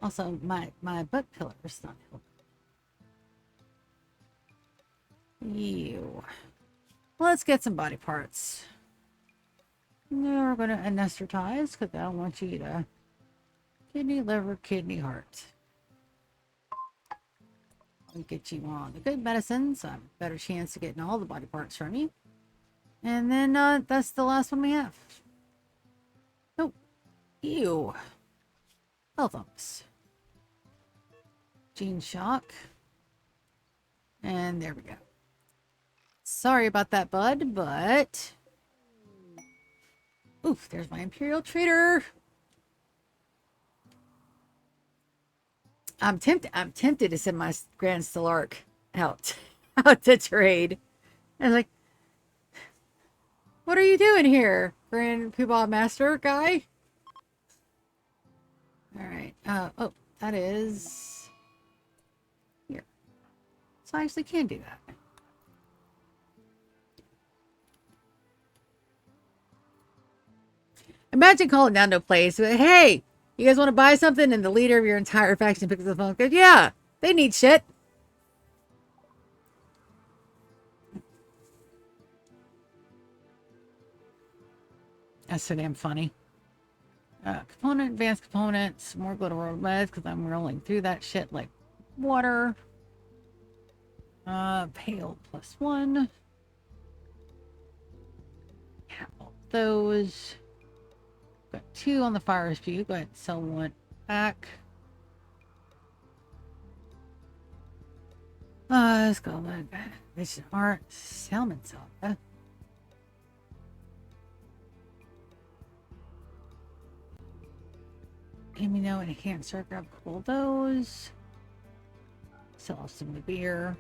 Also, my butt pillar is not helping. You. Let's get some body parts. Now we're going to anesthetize, because I don't want you to kidney, liver, kidney, heart. I'll get you on the good medicine, so I have a better chance of getting all the body parts from you. And then that's the last one we have. Oh, ew. Health ups. Gene shock. And there we go. Sorry about that, bud, but... Oof, there's my Imperial Trader. I'm tempted to send my Grand Stelark out to trade. I was like, what are you doing here, Grand Poobah Master guy? Alright. Oh, that is here. So I actually can do that. Imagine calling down to a place, hey, you guys want to buy something? And the leader of your entire faction picks up the phone and goes, yeah, they need shit. That's so damn funny. Component, advanced components, more glitter world meds, because I'm rolling through that shit like water. Pale +1. Have all those. Got 2 on the fire speed. Go ahead and sell 1 back. Let's go like that. Mission art, salmon saga. Let me know and I can't start grab cool those. Sell some of the beer.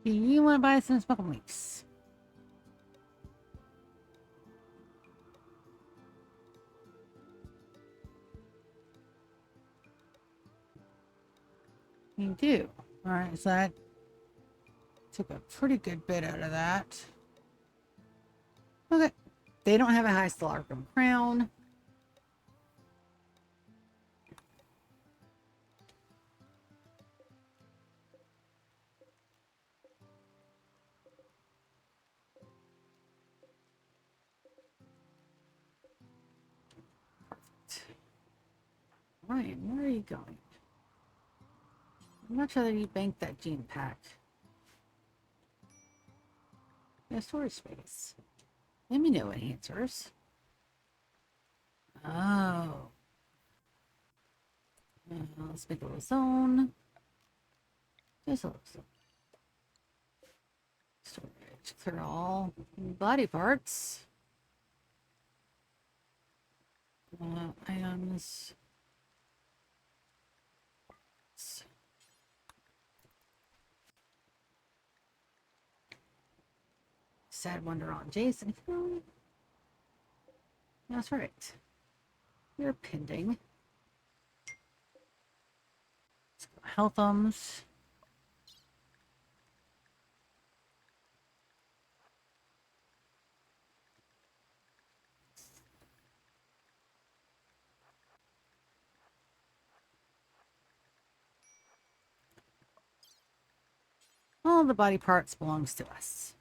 Do you want to buy some smoke leaves? You do. All right, so that took a pretty good bit out of that. Okay. They don't have a high Stalagrim crown. Ryan, where are you going? I'm not sure that you banked that gene pack. Yeah, storage space. Let me know what answers. Oh. Let's make a little zone. Just a little zone. Storage. Clear all body parts. Items. Sad wonder on Jason. That's right. You're pending. Health ums. All the body parts belongs to us.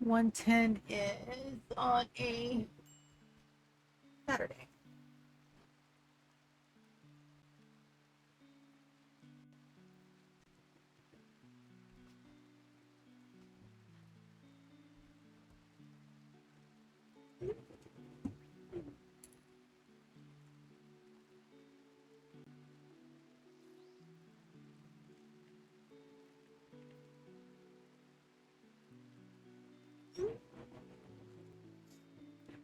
$110 is on a Saturday.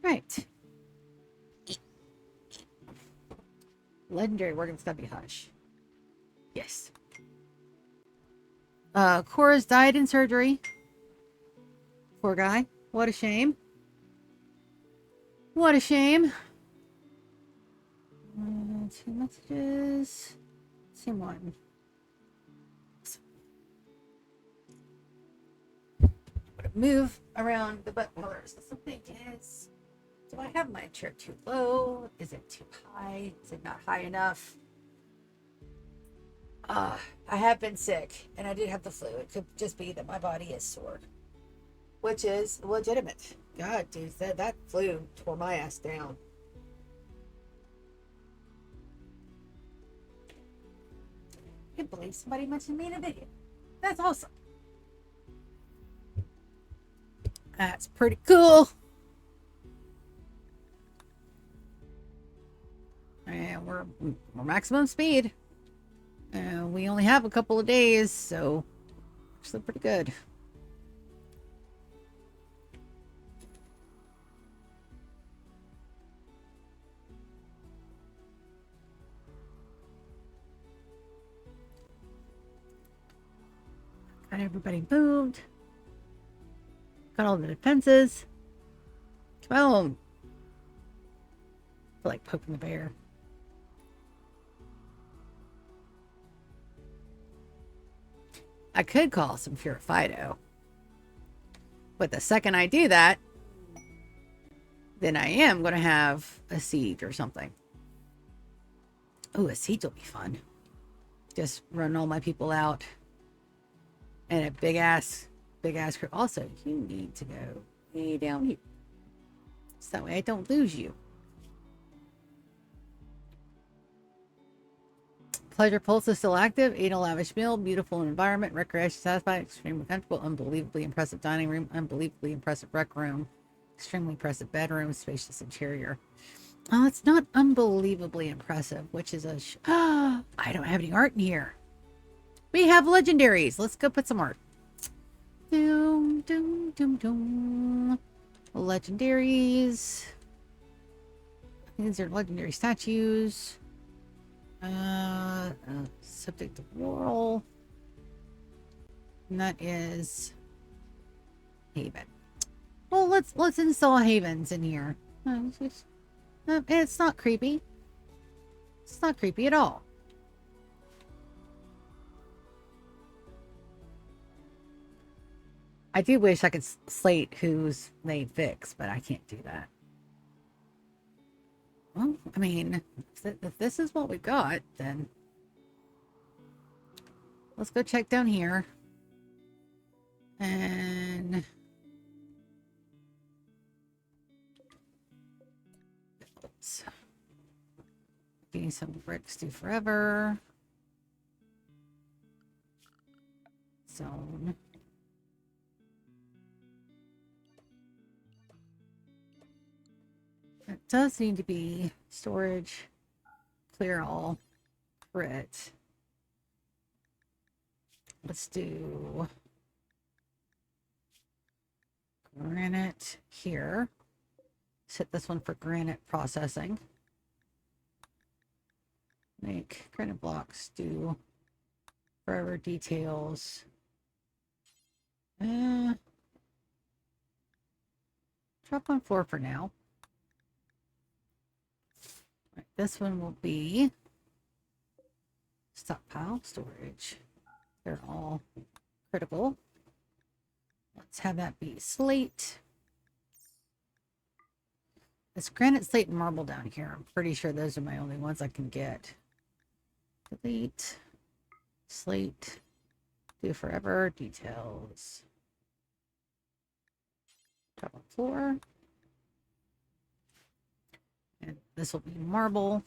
Right. Legendary working stubby hush. Yes. Cora's died in surgery. Poor guy. What a shame. What a shame. 2 messages. Same one. I'm gonna move around the butt colors. The thing is, do I have my chair too low? Is it too high? Is it not high enough? I have been sick and I did have the flu. It could just be that my body is sore, which is legitimate. God, dude, that flu tore my ass down. I can't believe somebody mentioned me in a video. That's awesome. That's pretty cool. And we're maximum speed. We only have a couple of days, so actually pretty good. Got everybody moved. Got all the defenses. Come on. I feel like poking the bear. I could call some Purifido. But the second I do that, then I am going to have a siege or something. Oh, a siege will be fun. Just run all my people out. And a big ass crew. Also, you need to go way down here. So that way I don't lose you. Pleasure Pulse is still active. Ate a lavish meal. Beautiful environment. Recreation satisfied. Extremely comfortable. Unbelievably impressive dining room. Unbelievably impressive rec room. Extremely impressive bedroom, spacious interior. Oh, it's not unbelievably impressive, which is a... I don't have any art in here. We have legendaries. Let's go put some art. Doom, doom, doom, doom. Legendaries. These are legendary statues. Subject of Laurel. And that is Haven. Well, let's install Havens in here. It's not creepy. It's not creepy at all. I do wish I could slate who's they fix, but I can't do that. Well, I mean, if this is what we've got, then let's go check down here. And getting some bricks do forever. Zone. It does need to be storage, clear all, crit. Let's do granite here. Set this one for granite processing. Make granite blocks do forever details. Drop on 4 for now. Right, this one will be stockpile storage. They're all critical. Let's have that be slate. It's granite, slate, and marble down here. I'm pretty sure those are my only ones I can get. Delete. Slate. Do forever. Details. Top on floor. And this will be marble.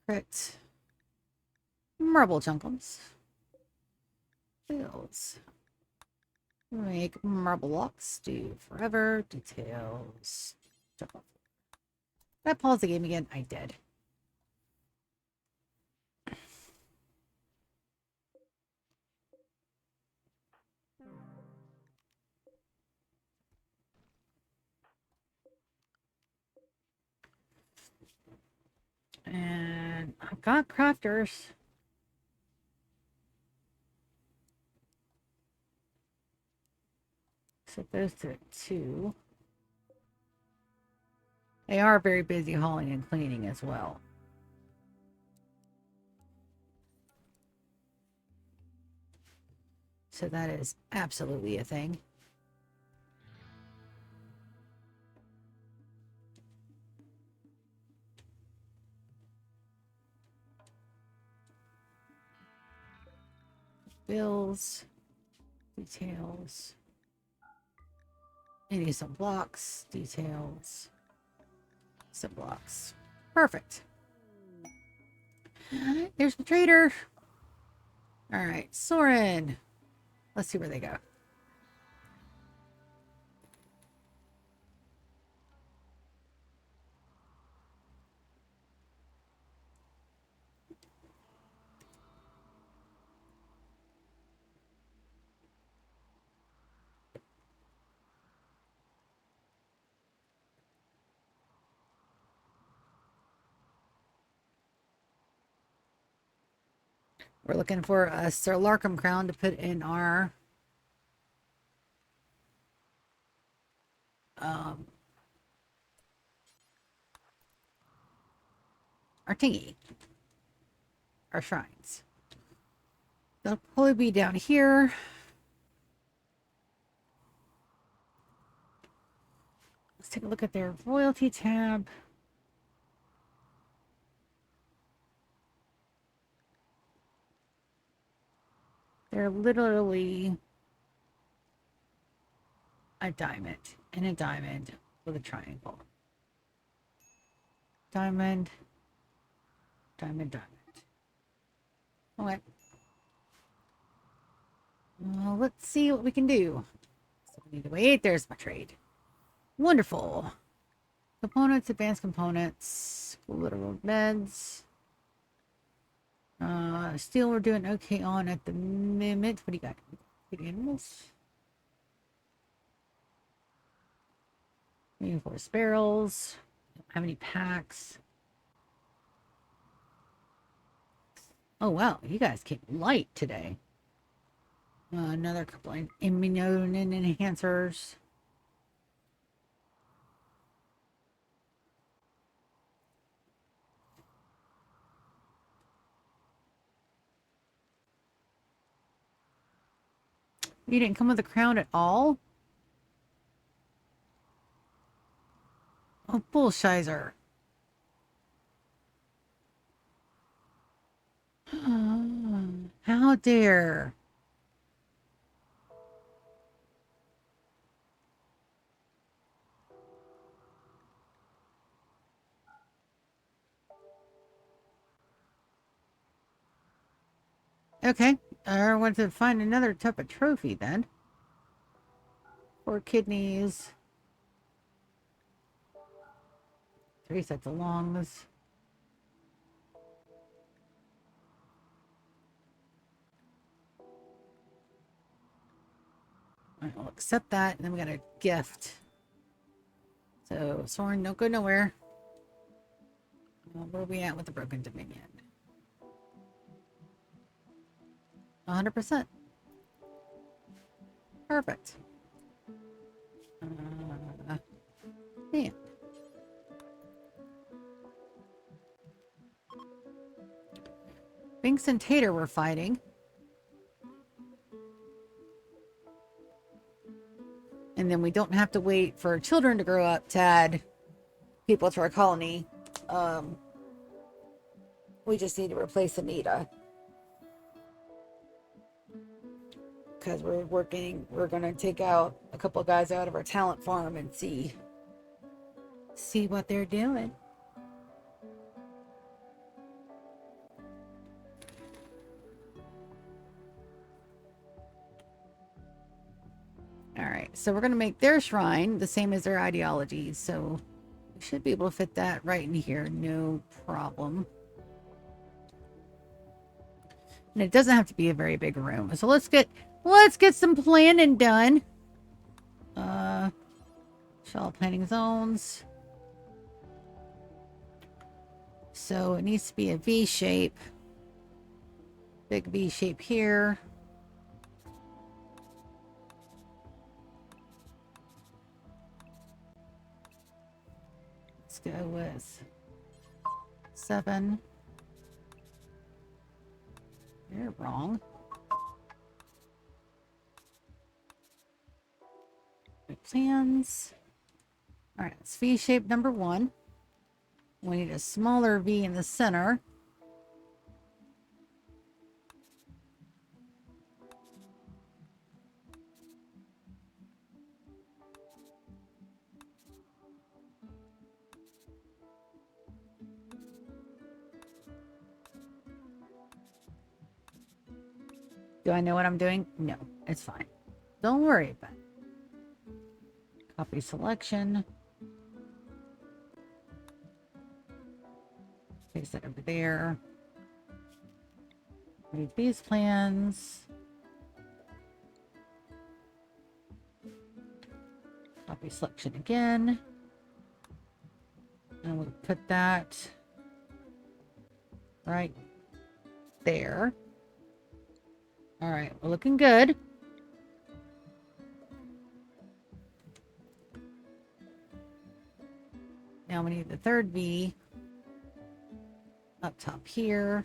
Crit. Marble chunkums. Fills. Make marble blocks. Do forever. Details. Top on floor. Did I pause the game again? I did. And I've got crafters. Set those to 2. They are very busy hauling and cleaning as well. So that is absolutely a thing. Bills, details. I need some blocks, details, some blocks. Perfect. There's the trader. All right, Soren. Let's see where they go. We're looking for a Sir Larkham crown to put in our thingy, our shrines. They'll probably be down here. Let's take a look at their royalty tab. They're literally a diamond and a diamond with a triangle. Diamond, diamond, diamond. Okay. Well, let's see what we can do. So we need to wait. There's my trade. Wonderful. Components, advanced components, literal meds. Steel we're doing okay on at the moment. What do you got? Good animals. Reinforced barrels. Don't have any packs. Oh wow, you guys came light today. Another couple of immune enhancers. You didn't come with a crown at all? Oh, bullshizer. How dare. Okay, I want to find another type of trophy then. 4 kidneys. 3 sets of lungs. All right, I'll accept that, and then we got a gift. So, Soren, don't go nowhere. Where are we at with the Broken Dominion? 100%. Perfect. Man. Binks and Tater were fighting. And then we don't have to wait for children to grow up to add people to our colony. We just need to replace Anita. Because we're going to take out a couple of guys out of our talent farm and see what they're doing. All right, so we're going to make their shrine the same as their ideologies. So we should be able to fit that right in here. No problem. And it doesn't have to be a very big room. So let's get some planning done. Shell planting zones. So it needs to be a V shape. Big V shape here. Let's go with 7. You're wrong. Plans. All right, it's V shape number 1. We need a smaller V in the center. Do I know what I'm doing? No, it's fine. Don't worry about it. Copy selection. Paste that over there. Read these plans. Copy selection again. And we'll put that right there. All right, we're looking good. Now we need the third V up top here.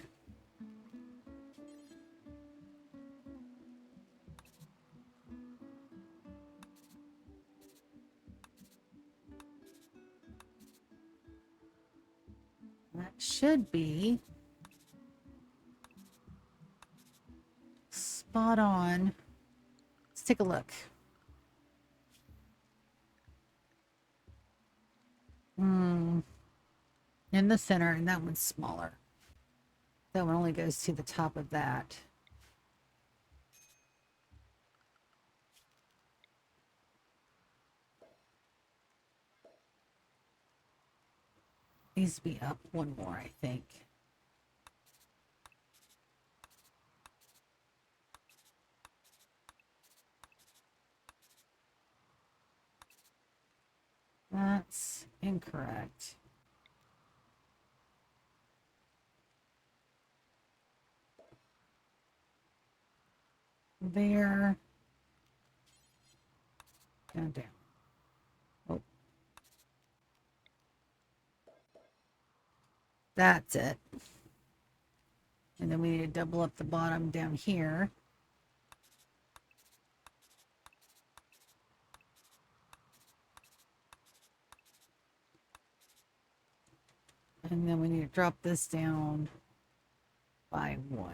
That should be spot on. Let's take a look. In the center, and that one's smaller. That one only goes to the top of that. needs to be up one more, I think. That's incorrect. There. Down, down. Oh. That's it. And then we need to double up the bottom down here. And then we need to drop this down by 1.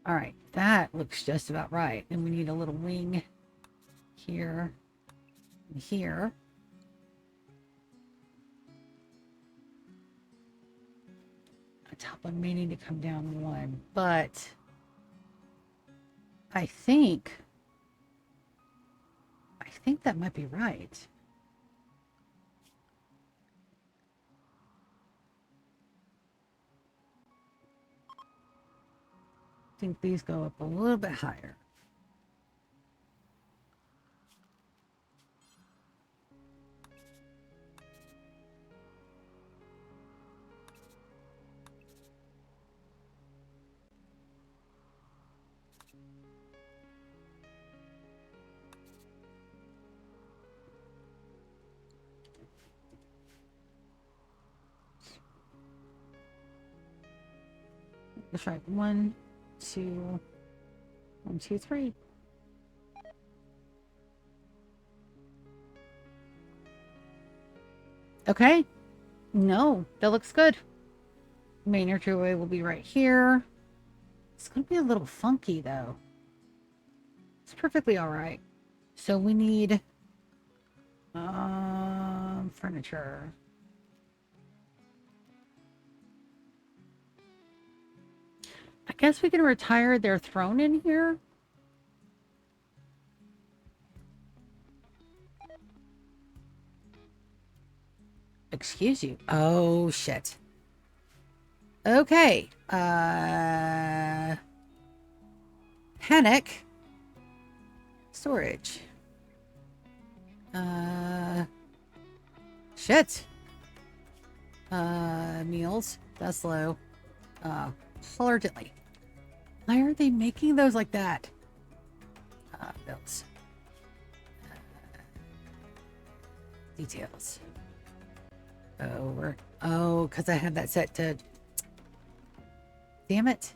All right, that looks just about right. And we need a little wing here and here. The top one may need to come down 1, but I think that might be right. I think these go up a little bit higher. That's right. 1, 2, 1, 2, 3. Okay. No, that looks good. Main entryway will be right here. It's going to be a little funky, though. It's perfectly all right. So we need furniture. I guess we can retire their throne in here. Excuse you. Oh, shit. Okay. Panic. Storage. Shit. Meals. That's low. Urgently. Why are they making those like that? Bills. Details. Over. Oh, because I had that set to... Damn it.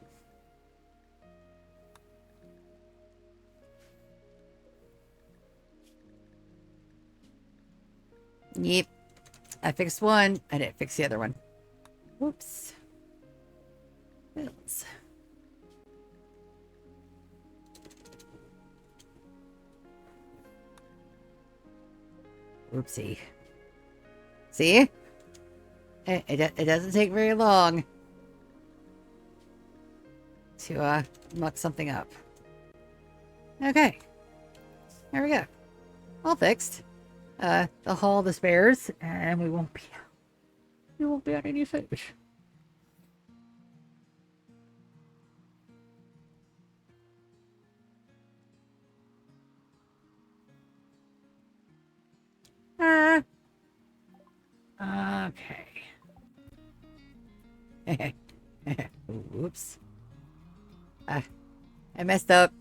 Yep. I fixed one. I didn't fix the other one. Whoops. Bills. Whoopsie. See? It doesn't take very long to muck something up. Okay. There we go. All fixed. The hall, the spares, and we won't be on any fish. Okay. Oops. I messed up.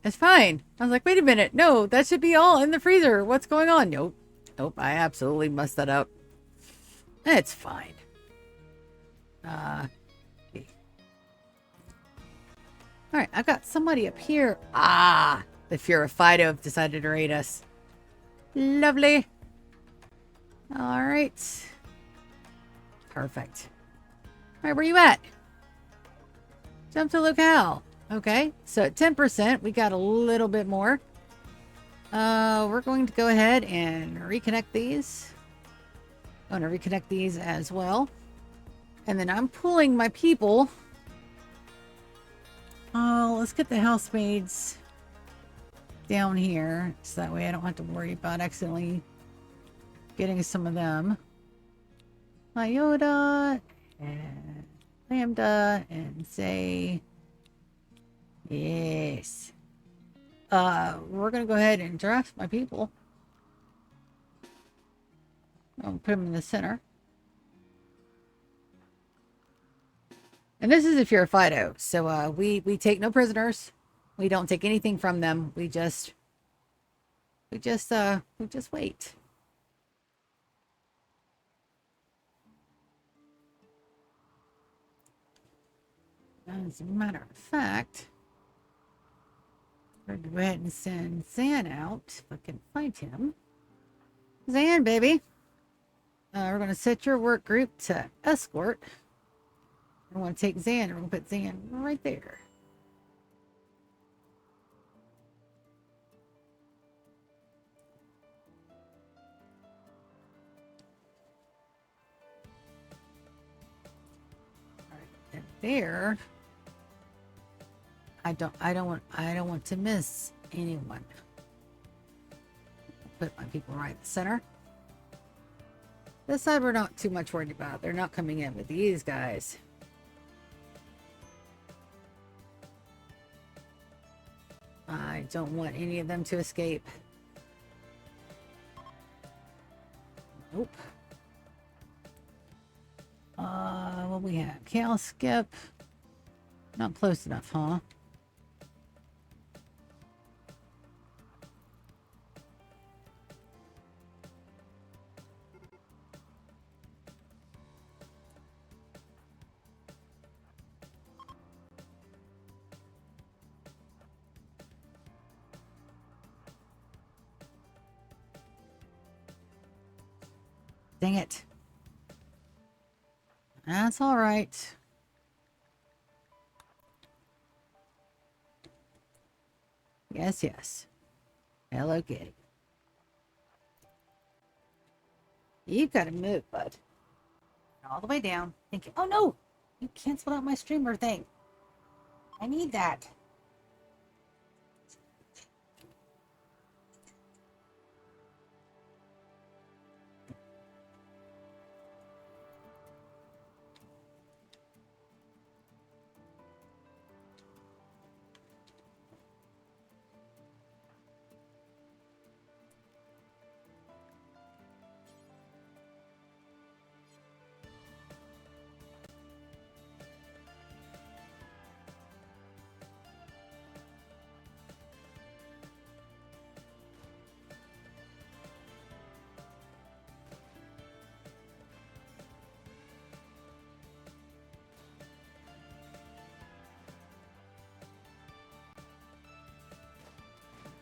It's fine. I was like, wait a minute. No, that should be all in the freezer. What's going on? Nope. Nope. I absolutely messed that up. It's fine. Alright, I got somebody up here. Ah! The Fear of Fido have decided to raid us. Lovely. Alright. Perfect. Alright, where you at? Jump to locale. Okay, so at 10%, we got a little bit more. We're going to go ahead and reconnect these. I'm going to reconnect these as well. And then I'm pulling my people. Let's get the housemaids down here. So that way I don't have to worry about accidentally getting some of them. Iota and Lambda and say yes. We're gonna go ahead and draft my people. I'll put them in the center. And this is if you're a Fido. So we take no prisoners. We don't take anything from them. We just wait. As a matter of fact, we're going to go ahead and send Zan out, if I can find him. Zan, baby. We're going to set your work group to escort. I want to take Zan, and we're going to put Zan right there. All right, and there. I don't want to miss anyone. Put my people right in the center. This side we're not too much worried about. They're not coming in with these guys. I don't want any of them to escape. Nope. What we have? Cal skip. Not close enough, huh? Dang it. That's all right. Yes, yes. Hello, Kitty. You've got to move, bud. All the way down. Thank you. Oh, no! You canceled out my streamer thing. I need that.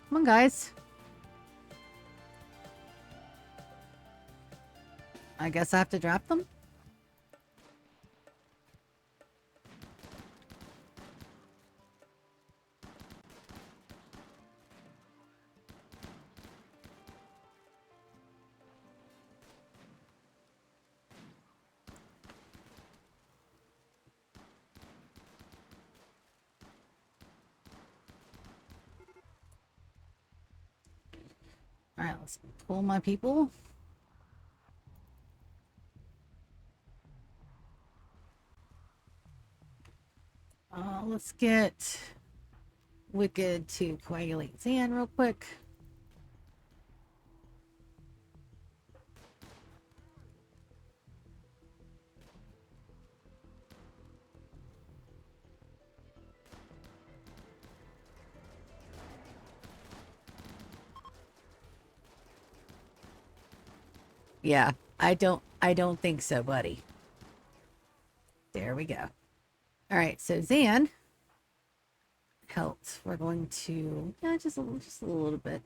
Come on, guys. I guess I have to drop them? Alright, let's pull my people. Let's get Wicked to coagulate Zan real quick. Yeah, I don't think so, buddy. There we go. All right, so Zan, pelt. We're going to, yeah, just a little bit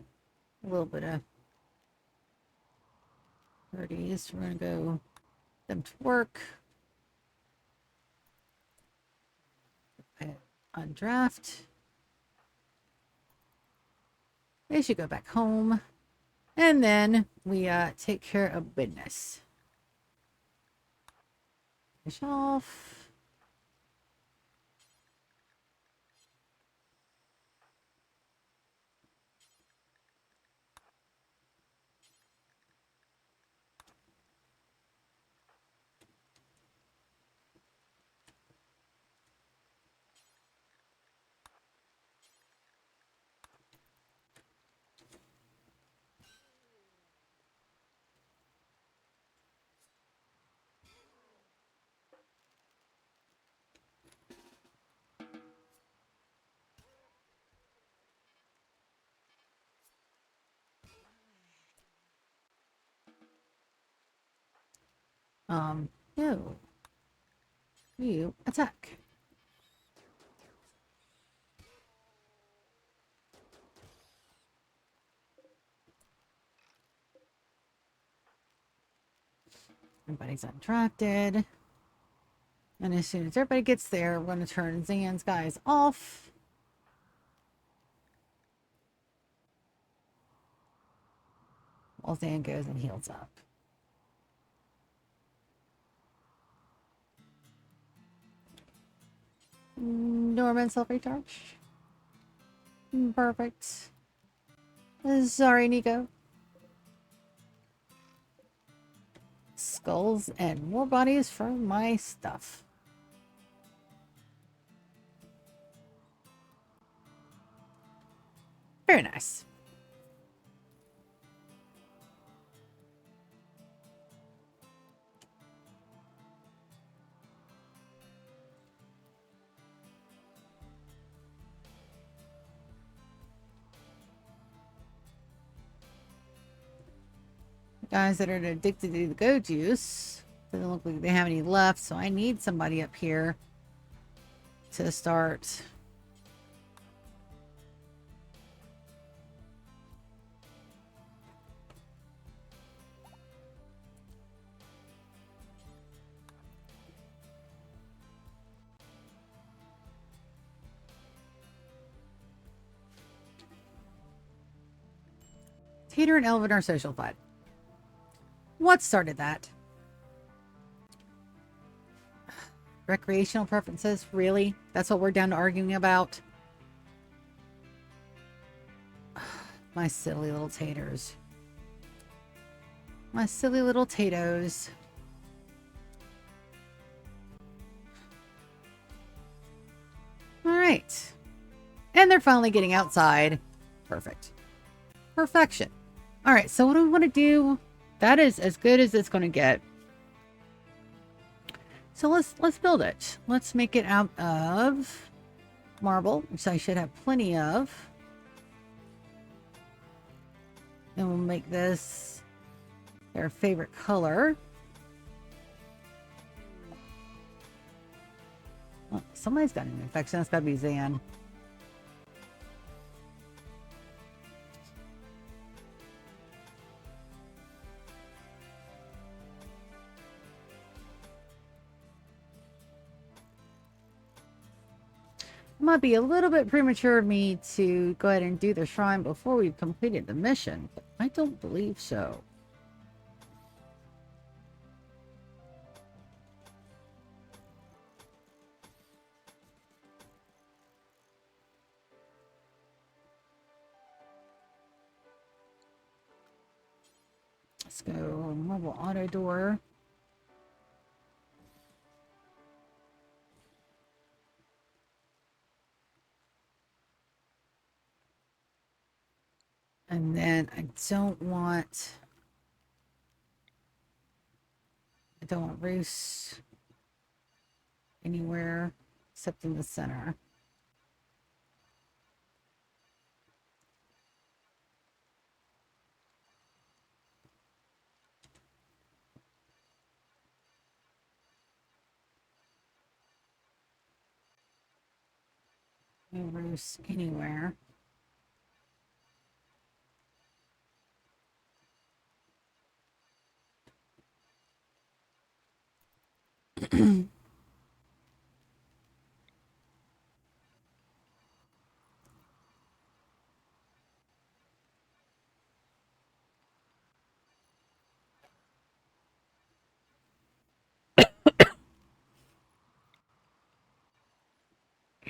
of 30s. We're going to go them to work. On draft. They should go back home. And then we take care of business. Finish off. No. You attack. Everybody's undrafted. And as soon as everybody gets there, we're going to turn Zan's guys off. While Zan goes and heals up. Norman self-recharge. Perfect. Sorry, Nico. Skulls and more bodies for my stuff. Very nice. Guys that are addicted to the go juice. Doesn't look like they have any left, so I need somebody up here to start. Tater and Elvin are social fight. What started that? Recreational preferences? Really? That's what we're down to arguing about? My silly little taters. My silly little tatoes. Alright. And they're finally getting outside. Perfect. Perfection. Alright, so what do we want to do? That is as good as it's going to get. So let's build it. Let's make it out of marble, which I should have plenty of. And we'll make this their favorite color. Oh, somebody's got an infection. That's got to be Zan. It might be a little bit premature of me to go ahead and do the shrine before we've completed the mission, but I don't believe so. Let's go mobile auto door. And then I don't want roofs anywhere except in the center. No roofs anywhere.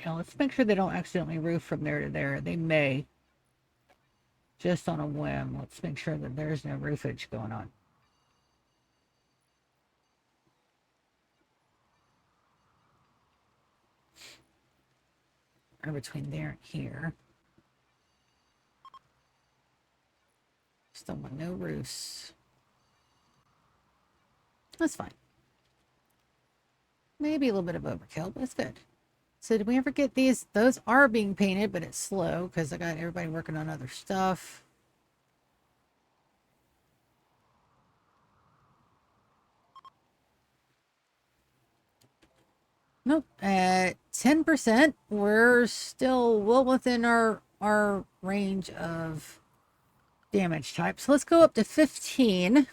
Yeah, let's make sure they don't accidentally roof from there to there. They may. Just on a whim. Let's make sure that there's no roofage going on. Or between there and here. Still want no roofs. That's fine. Maybe a little bit of overkill, but it's good. So did we ever get these? Those are being painted, but it's slow because I got everybody working on other stuff. Nope. At 10%, we're still well within our range of damage type. So let's go up to 15.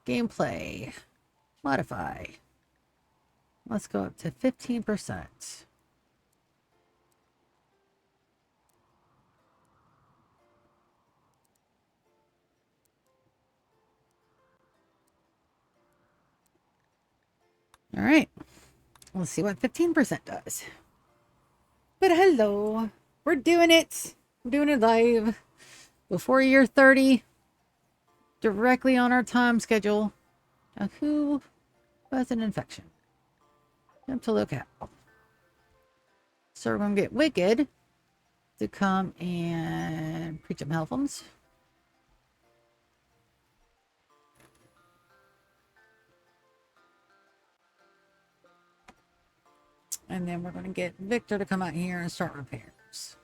Gameplay. Modify. Let's go up to 15%. All right. Let's see what 15% does. But hello. We're doing it. We're doing it live. Before year 30. Directly on our time schedule. Now, who has an infection? Time to look at. So we're going to get Wicked to come and preach some Helphams. And then we're going to get Victor to come out here and start repairs.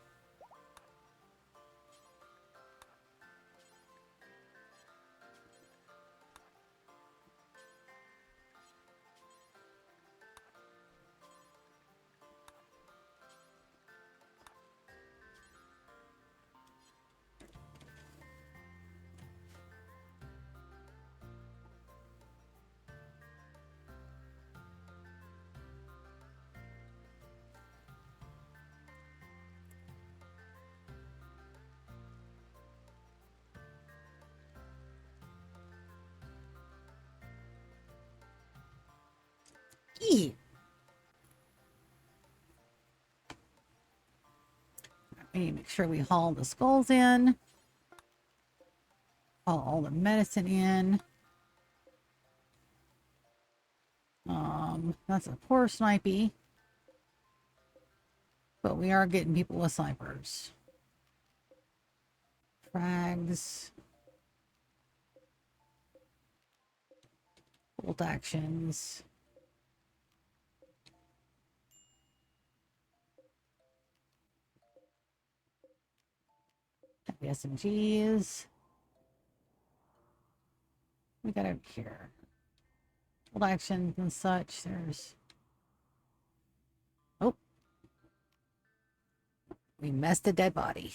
We need to make sure we haul the skulls in. Haul all the medicine in. That's a poor snipey. But we are getting people with snipers. Frags. Bolt actions. SMGs. We got over here. Bolt actions and such. There's. Oh. We messed a dead body.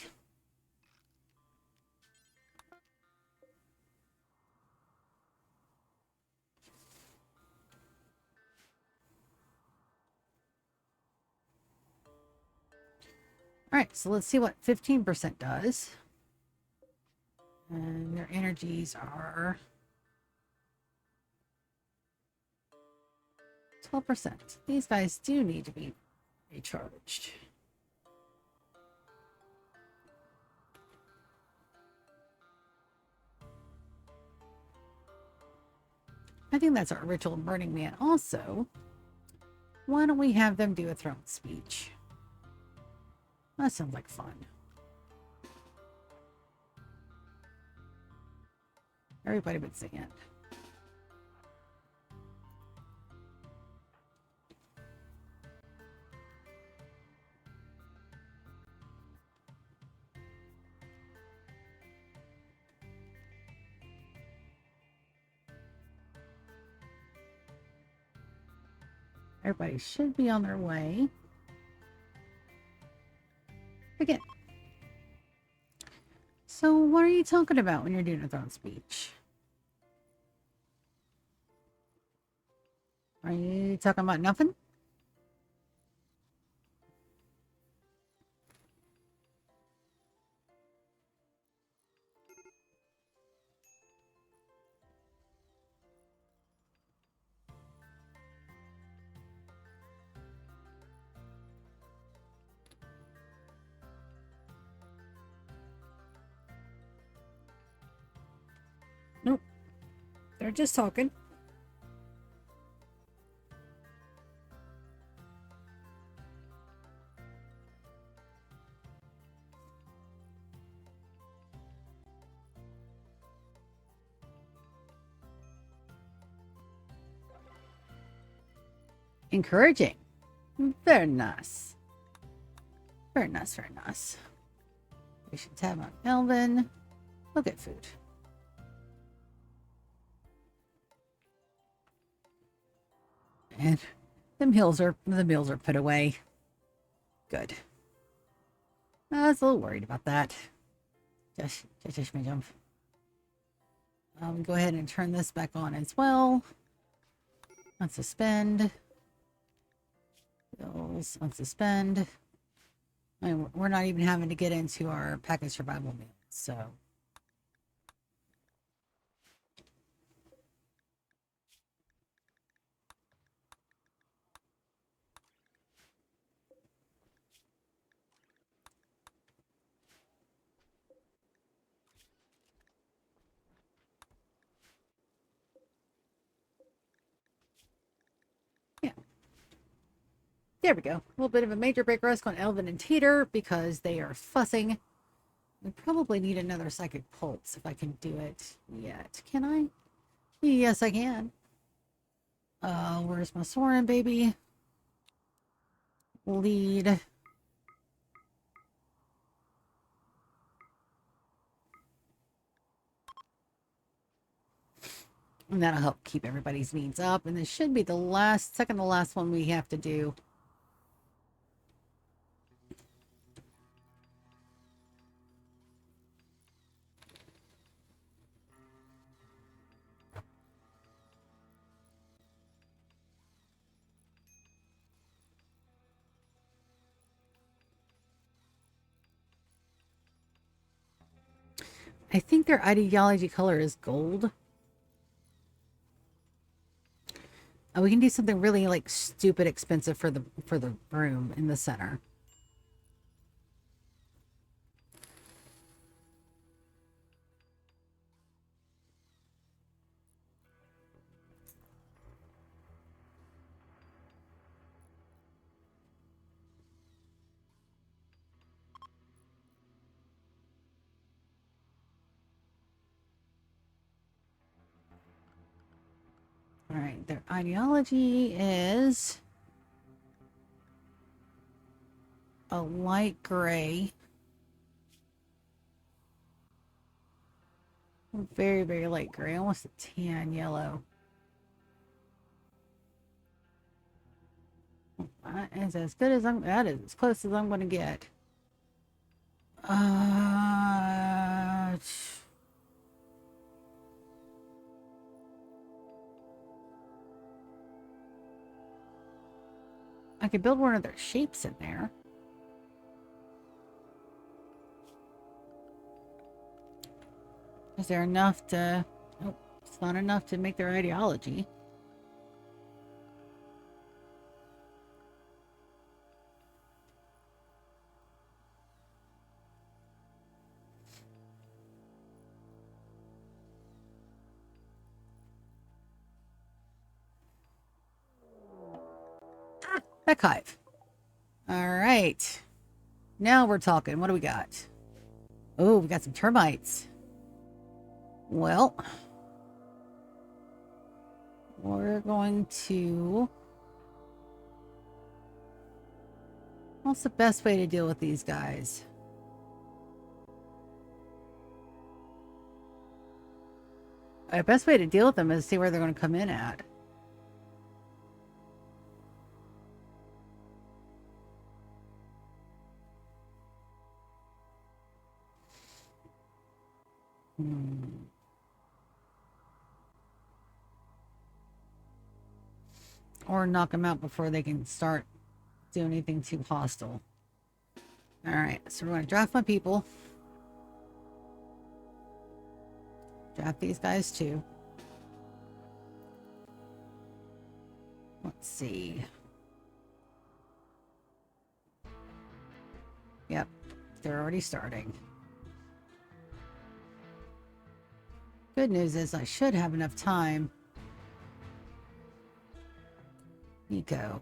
All right, so let's see what 15% does. And their energies are 12%. These guys do need to be recharged. I think that's our ritual Burning Man also. Why don't we have them do a throne speech? That sounds like fun. Everybody but Sand. Everybody should be on their way. Begin. So, what are you talking about when you're doing a throne speech? Are you talking about nothing? Nope. They're just talking. Encouraging. Very nice. Very nice, very nice. We should tab on Elvin. We'll get food. And the meals are put away. Good. I was a little worried about that. Just me jump. Go ahead and turn this back on as well. Unsuspend. Bills, unsuspend. I mean, we're not even having to get into our package survival meals, so. Yeah. There we go. A little bit of a major break risk on Elvin and Teeter because they are fussing. We probably need another psychic pulse if I can do it yet. Can I? Yes, I can. Where's my Soren baby? Lead. And that'll help keep everybody's needs up. And this should be the second to last one we have to do. I think their ideology color is gold. We can do something really like stupid expensive for the room in the center. All right, their ideology is a light gray. Very, very light gray, almost a tan yellow. That is as good as that is as close as I'm going to get. I could build one of their shapes in there. Is there enough to... Nope, it's not enough to make their ideology. Archive. All right. Now we're talking. What do we got? Oh, we got some termites. Well, we're going to... What's the best way to deal with these guys? The best way to deal with them is see where they're going to come in at. Or knock them out before they can start doing anything too hostile. Alright, so we're going to draft my people. Draft these guys too. Let's see. Yep, they're already starting. Good news is I should have enough time. Nico.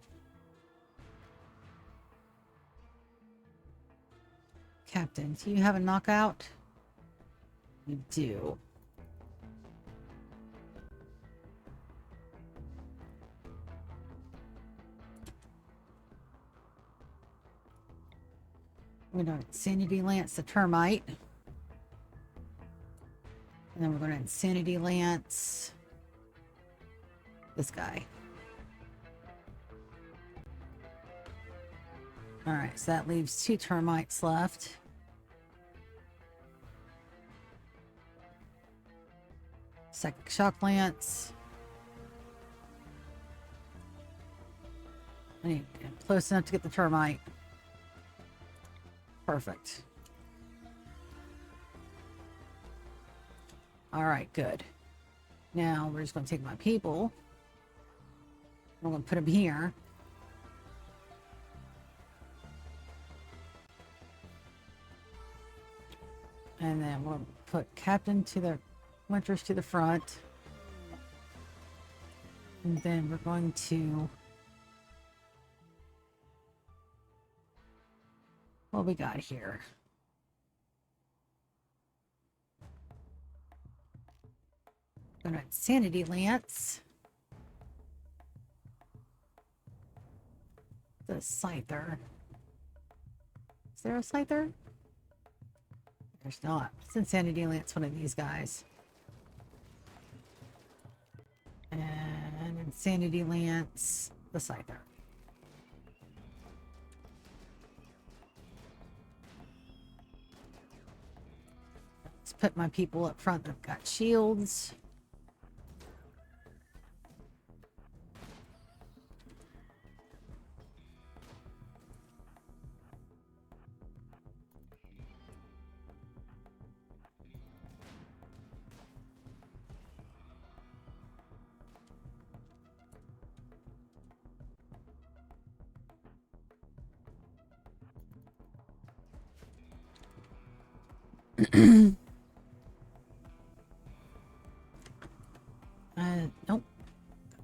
Captain, do you have a knockout? You do. We're going to Insanity Lance the Termite. And then we're going to Insanity Lance this guy. Alright, so that leaves 2 termites left. Psychic Shock Lance. I need close enough to get the termite. Perfect. Alright, good. Now we're just going to take my people. We're going to put them here. And then we'll put Captain to the Winters to the front. And then we're going to... What we got here? We're going to Insanity Lance. The Scyther. Is there a Scyther? There's not. It's Insanity Lance, one of these guys. And Insanity Lance, the Scyther. Let's put my people up front that've got shields. Nope.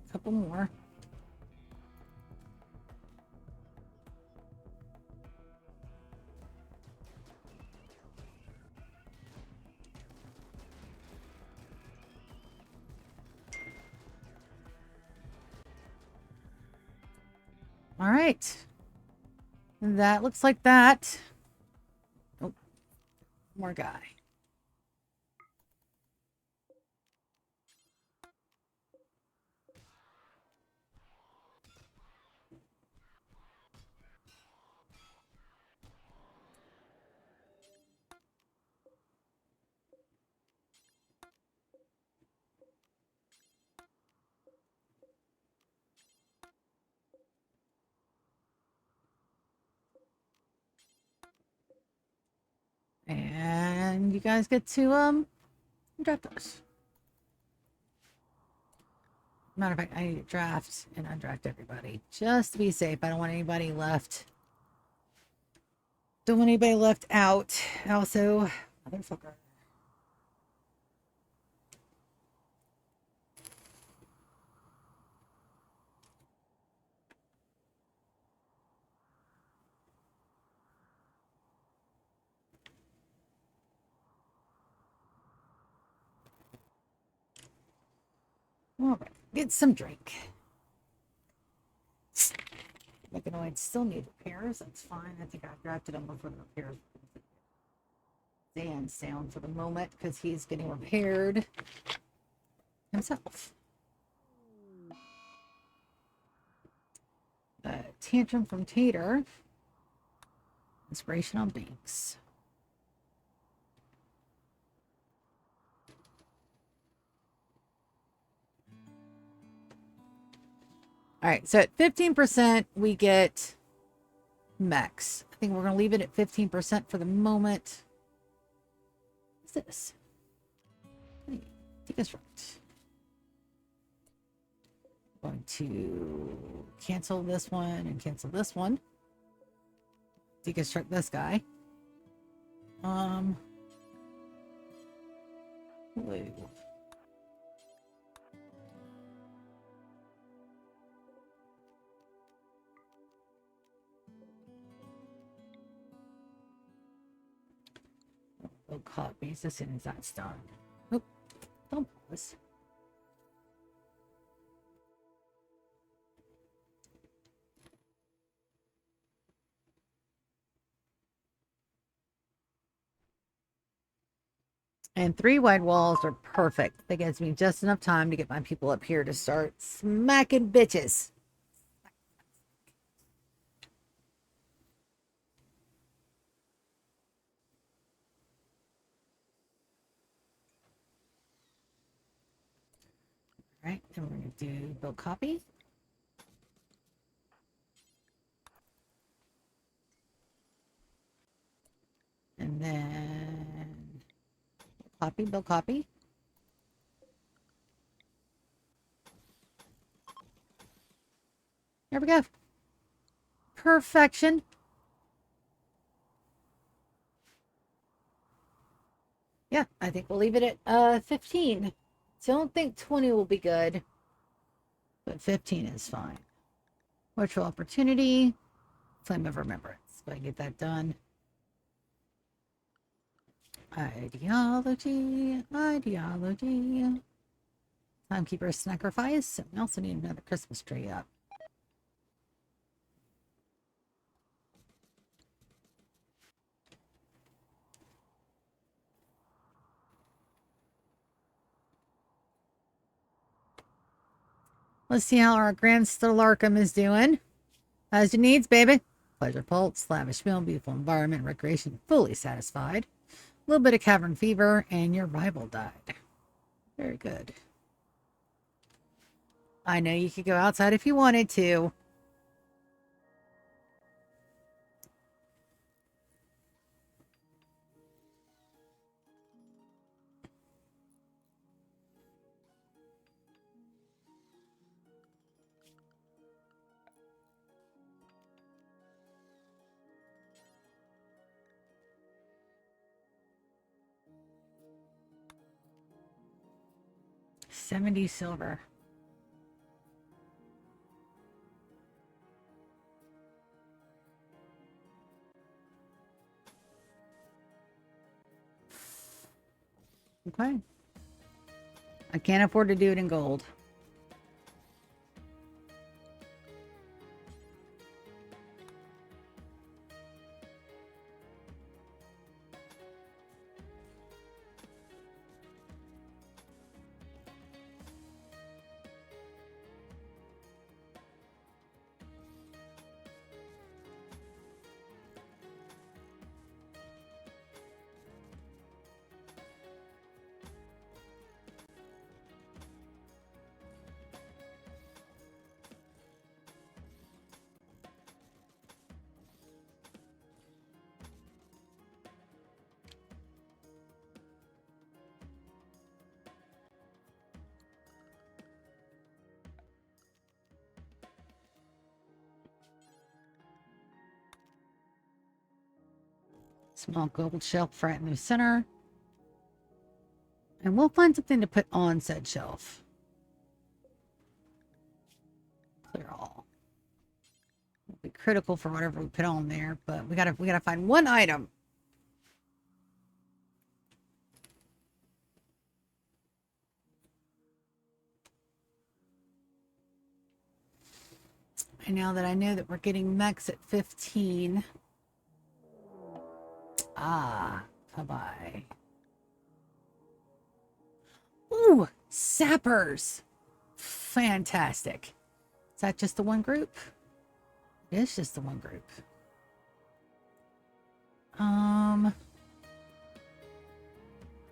A couple more. All right. That looks like that. Oh, more guy. And you guys get to draft those. Matter of fact, I need to draft and undraft everybody just to be safe. I don't want anybody left. Don't want anybody left out. Also, motherfucker. All right, get some drink. Mechanoids still need repairs. That's fine. I think I've drafted them before the repairs. Dan's down for the moment because he's getting repaired himself. Tantrum from Tater. Inspiration on Binks. All right, so at 15%, we get mechs. I think we're going to leave it at 15% for the moment. What's this? Deconstruct. Going to cancel this one and cancel this one. Deconstruct this guy. Blue. Oh, copies as soon as that's done. Nope, don't pause. And 3 wide walls are perfect. That gives me just enough time to get my people up here to start smacking bitches. All right, then we're going to do build copy. And then copy, build copy. There we go. Perfection. Yeah, I think we'll leave it at 15. So I don't think 20 will be good, but 15 is fine. Virtual opportunity, flame of remembrance. Go ahead and get that done. Ideology. Timekeeper sacrifice. And we also need another Christmas tree up. Let's see how our Grand Stolarcum is doing. How's your needs, baby? Pleasure pulse, lavish meal, beautiful environment, recreation, fully satisfied. A little bit of cavern fever, and your rival died. Very good. I know you could go outside if you wanted to. $70 silver. Okay. I can't afford to do it in gold. Small gold shelf right in the center. And we'll find something to put on said shelf. Clear all. It'll be critical for whatever we put on there, but we gotta find one item. And now that I know that we're getting mechs at 15. Ah, bye-bye. Ooh, sappers. Fantastic. Is that just the one group? It is just the one group.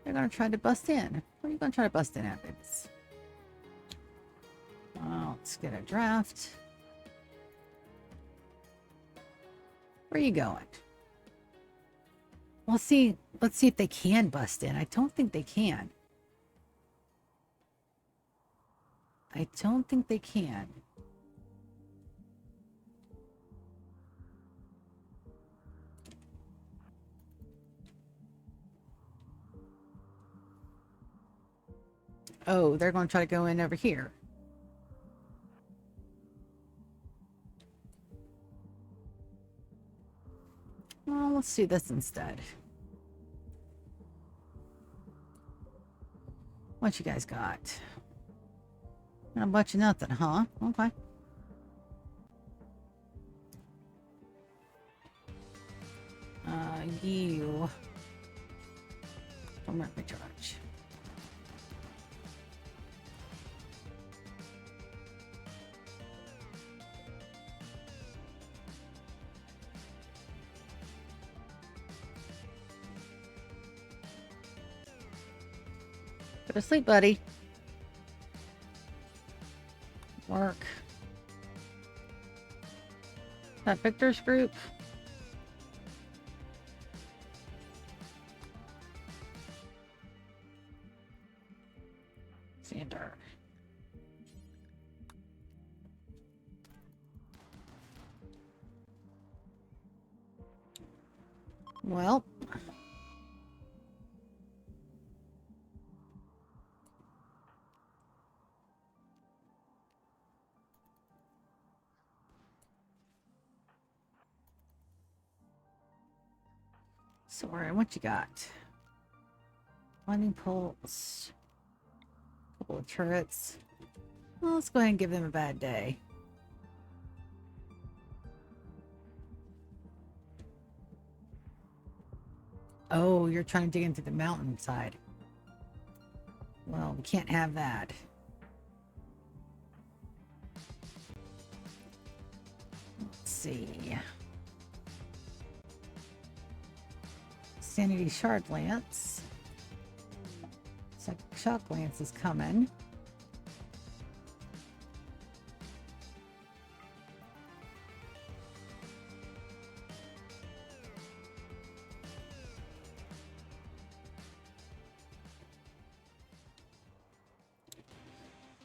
They're gonna try to bust in. What are you gonna try to bust in at, babies? I don't Let's get a draft. Where are you going? Let's see if they can bust in. I don't think they can. I don't think they can. Oh, they're going to try to go in over here. Well, let's do this instead. What you guys got? Not a bunch of nothing, huh? Okay. You. Don't let me charge. Go to sleep, buddy. Work. That Victor's group. Sander. Well. Soren, what you got? Lightning pulse. Couple of turrets. Well, let's go ahead and give them a bad day. Oh, you're trying to dig into the mountainside. Well, we can't have that. Let's see. Sanity Shard Lance. Shock Lance is coming.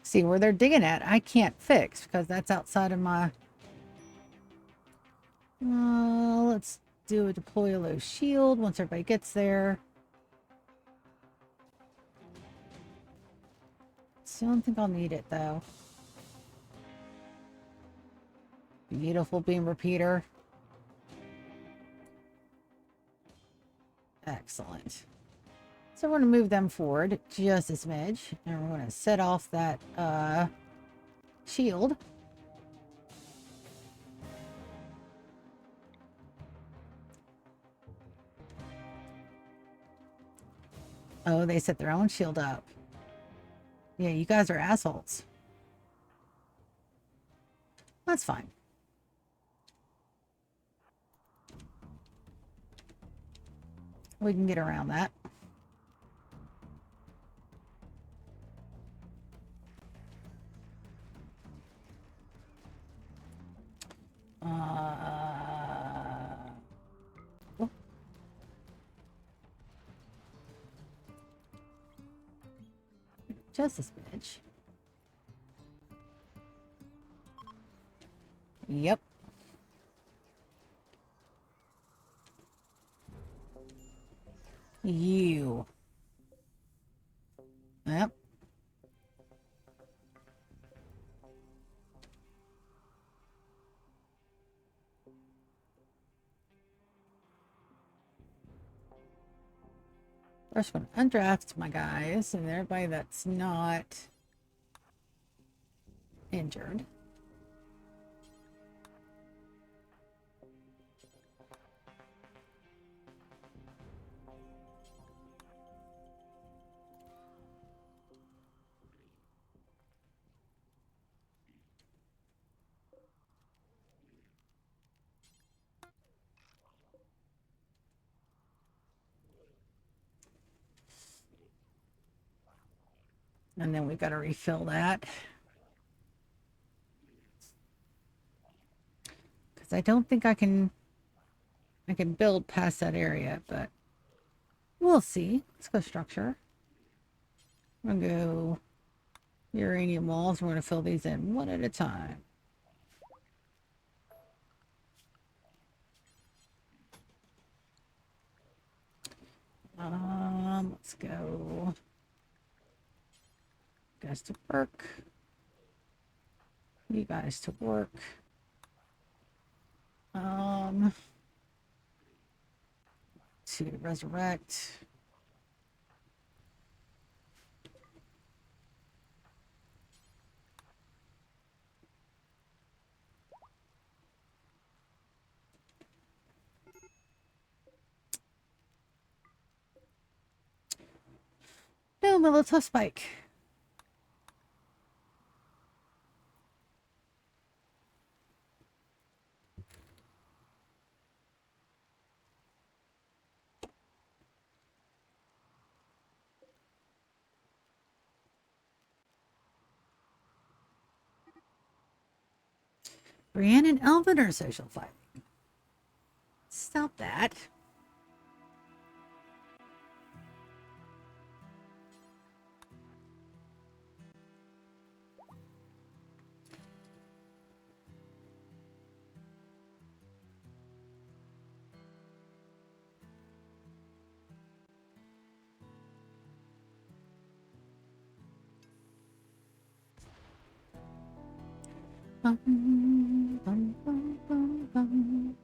See, where they're digging at, I can't fix because that's outside of my... let's do a deploy a low shield once everybody gets there. Still don't think I'll need it, though. Beautiful beam repeater. Excellent. So we're going to move them forward just a smidge. And we're going to set off that shield. Oh, they set their own shield up. Yeah, you guys are assholes. That's fine. We can get around that. Just a smidge. Yep. You. Yep. First one, undraft my guys and everybody that's not injured. And then we've got to refill that. 'Cause I don't think I can build past that area, but we'll see. Let's go structure. We're gonna go uranium walls. We're gonna fill these in one at a time. Let's go. Guys to work. You guys to work. To resurrect. No, my little tough spike. Brienne and Elvin are social fighting. Stop that. Bum, bum, bum, bum, bum.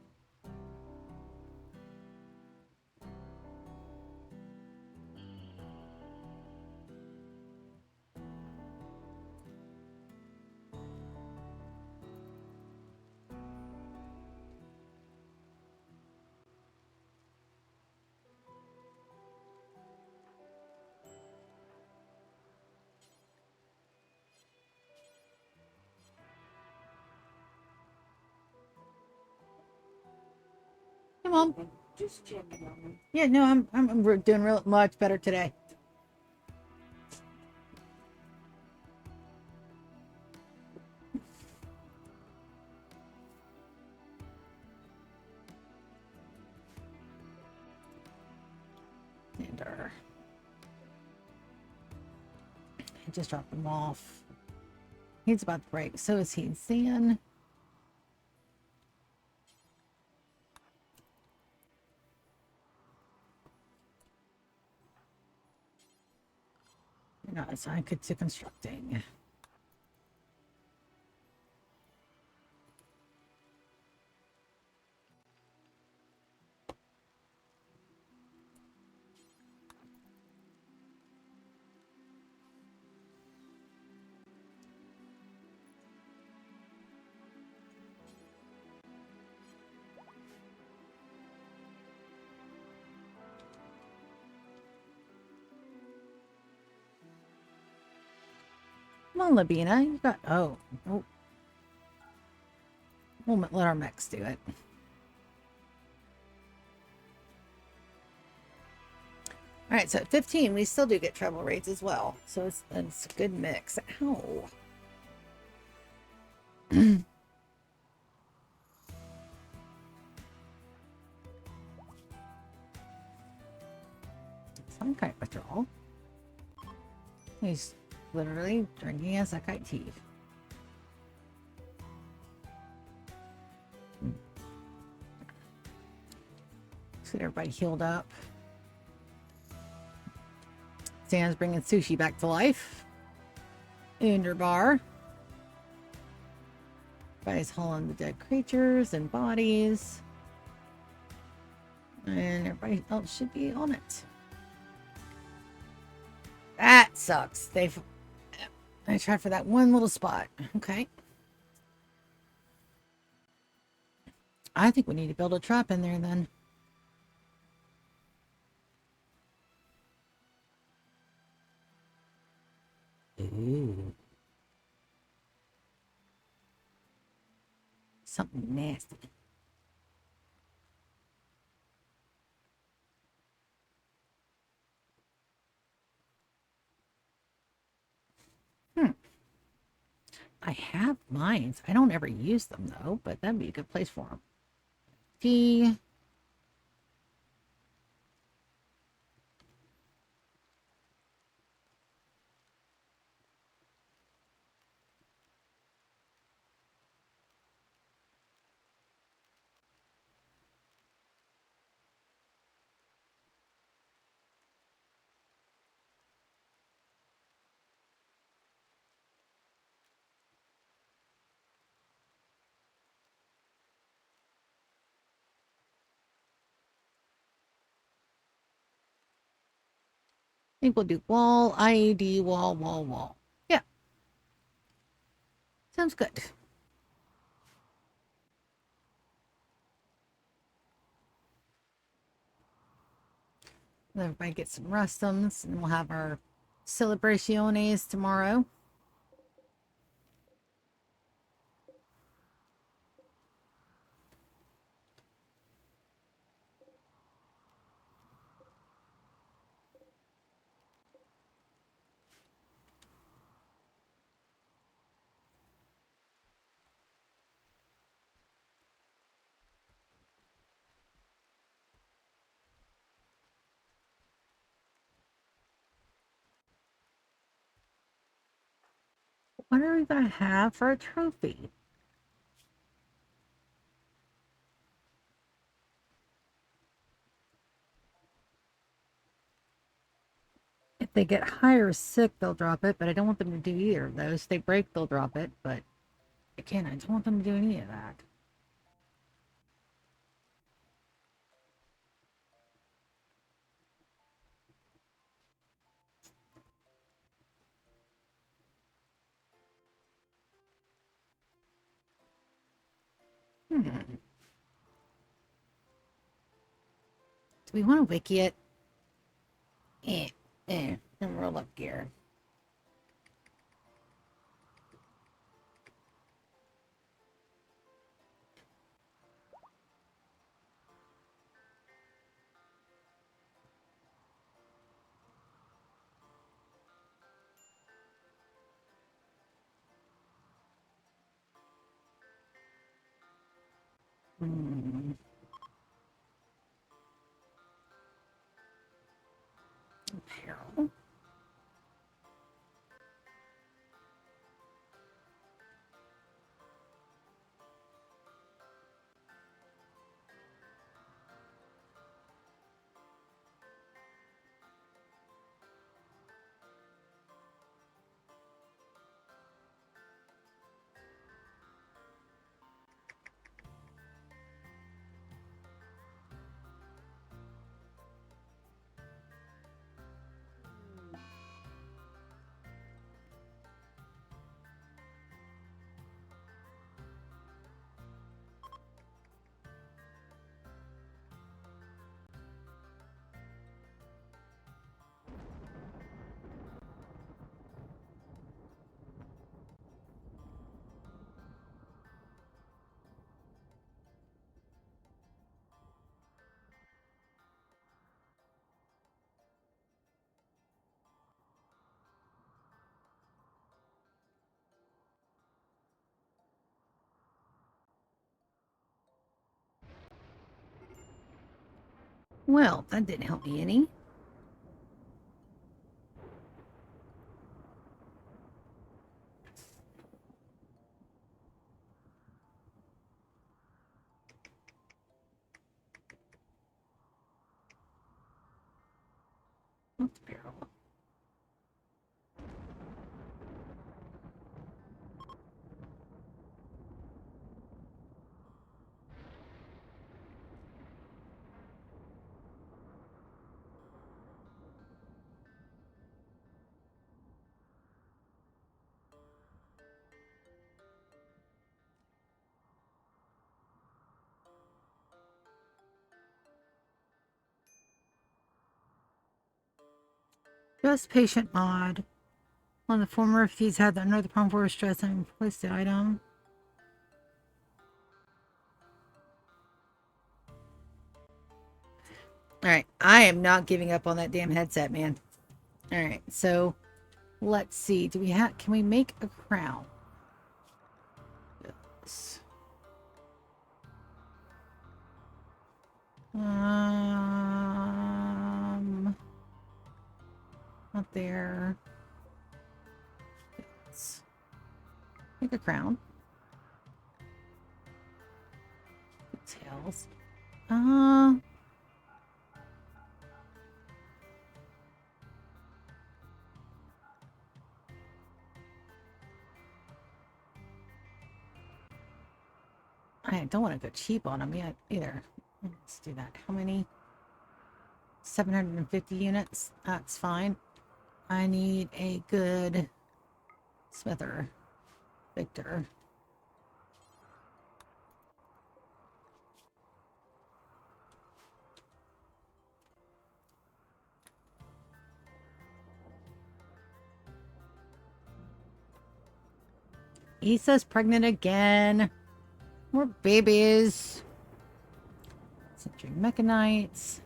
Come on. Just checking on them. Yeah, no, I'm doing real much better today. And I just dropped him off. He's about to break. So is he. Zan. You're not assigned to constructing. Come on, Labina. You got. Oh. We'll let our mechs do it. All right, so at 15, we still do get treble rates as well. So it's a good mix. Ow. Sunkite withdrawal. He's literally drinking a Sunkite tea. Let's get everybody healed up. Sam's bringing sushi back to life. Underbar. Everybody's hauling the dead creatures and bodies. And everybody else should be on it. That sucks. I tried for that one little spot. Okay. I think we need to build a trap in there then. Ooh. Something nasty. I have mines. I don't ever use them though, but that'd be a good place for them. Tea. I think we'll do wall, IED, wall, wall, wall. Yeah, sounds good. Let everybody get some rustums, and we'll have our celebraciones tomorrow. What are we gonna have for a trophy? If they get high or sick, they'll drop it, but I don't want them to do either of those. If they break, they'll drop it, but again, I don't want them to do any of that. Do we want to wiki it? And roll up gear. Apparel. Well, that didn't help me any. What's barrel? Just patient mod. On the former, if he's had another problem for stress and replace the item. Alright, I am not giving up on that damn headset, man. Alright, so let's see. Do we have, can we make a crown? this. Not there. Let's make a crown. Tails. I don't want to go cheap on them yet either. Let's do that. How many? 750 units. That's fine. I need a good smither. Victor. Issa's pregnant again. More babies. Century Mechanites.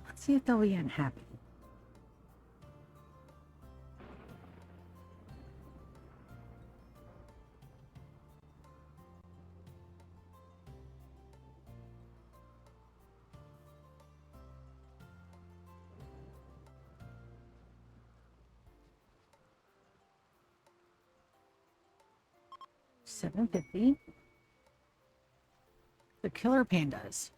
Let's see if they'll be unhappy. $750. The killer pandas.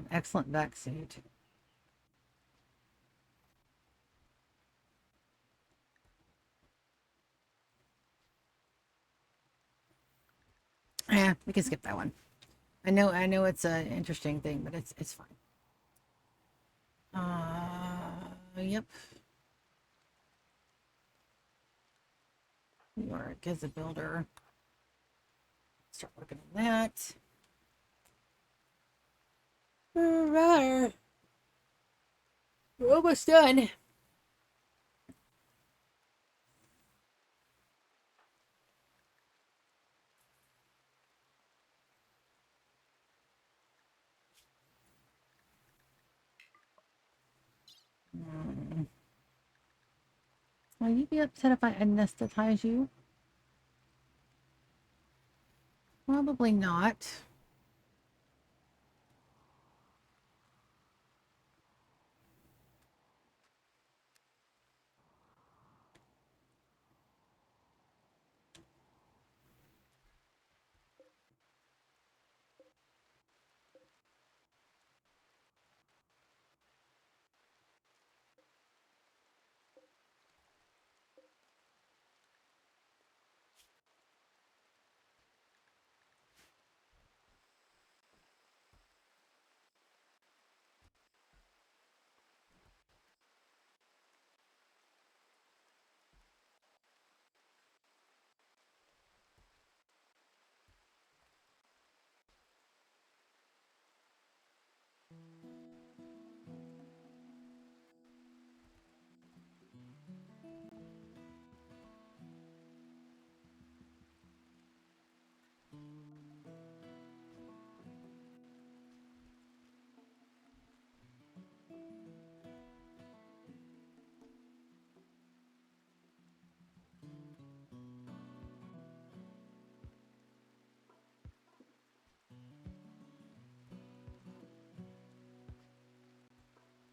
Excellent back suit. Yeah, we can skip that one. I know it's an interesting thing, but it's fine. Yep. You are a Giza builder. Start working on that. All right. We're almost done. Will you be upset if I anesthetize you? Probably not.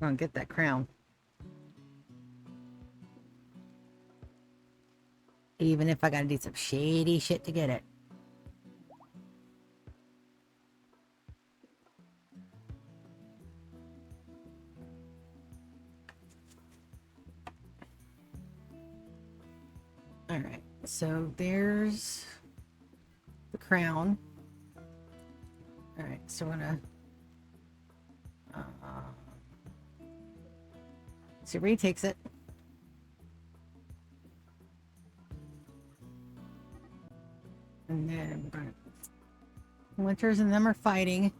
I'm gonna get that crown. Even if I gotta do some shady shit to get it. Alright, so there's the crown. Alright, so we're gonna see where he takes it. And then we're gonna Winters and them are fighting.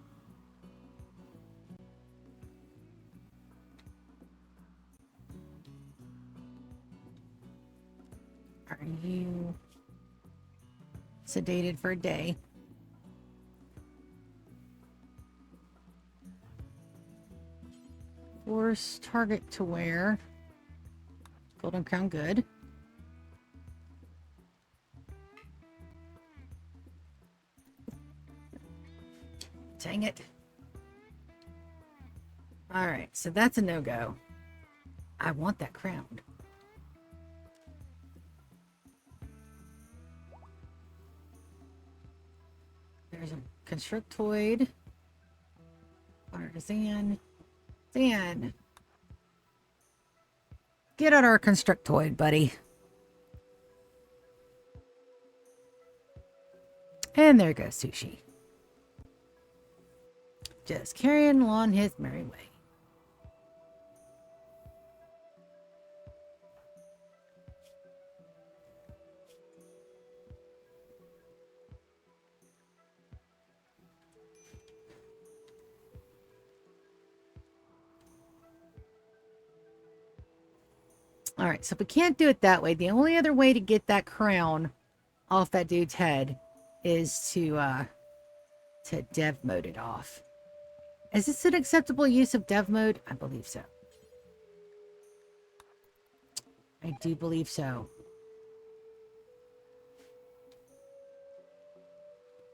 Are you sedated for a day? Force target to wear. Golden crown, good. Dang it. Alright, so that's a no-go. I want that crown. There's a constructoid. Artisan. Dan. Get out our constructoid, buddy. And there goes Sushi. Just carrying along his merry way. All right, so if we can't do it that way, the only other way to get that crown off that dude's head is to dev mode it off. Is this an acceptable use of dev mode? I believe so. I do believe so.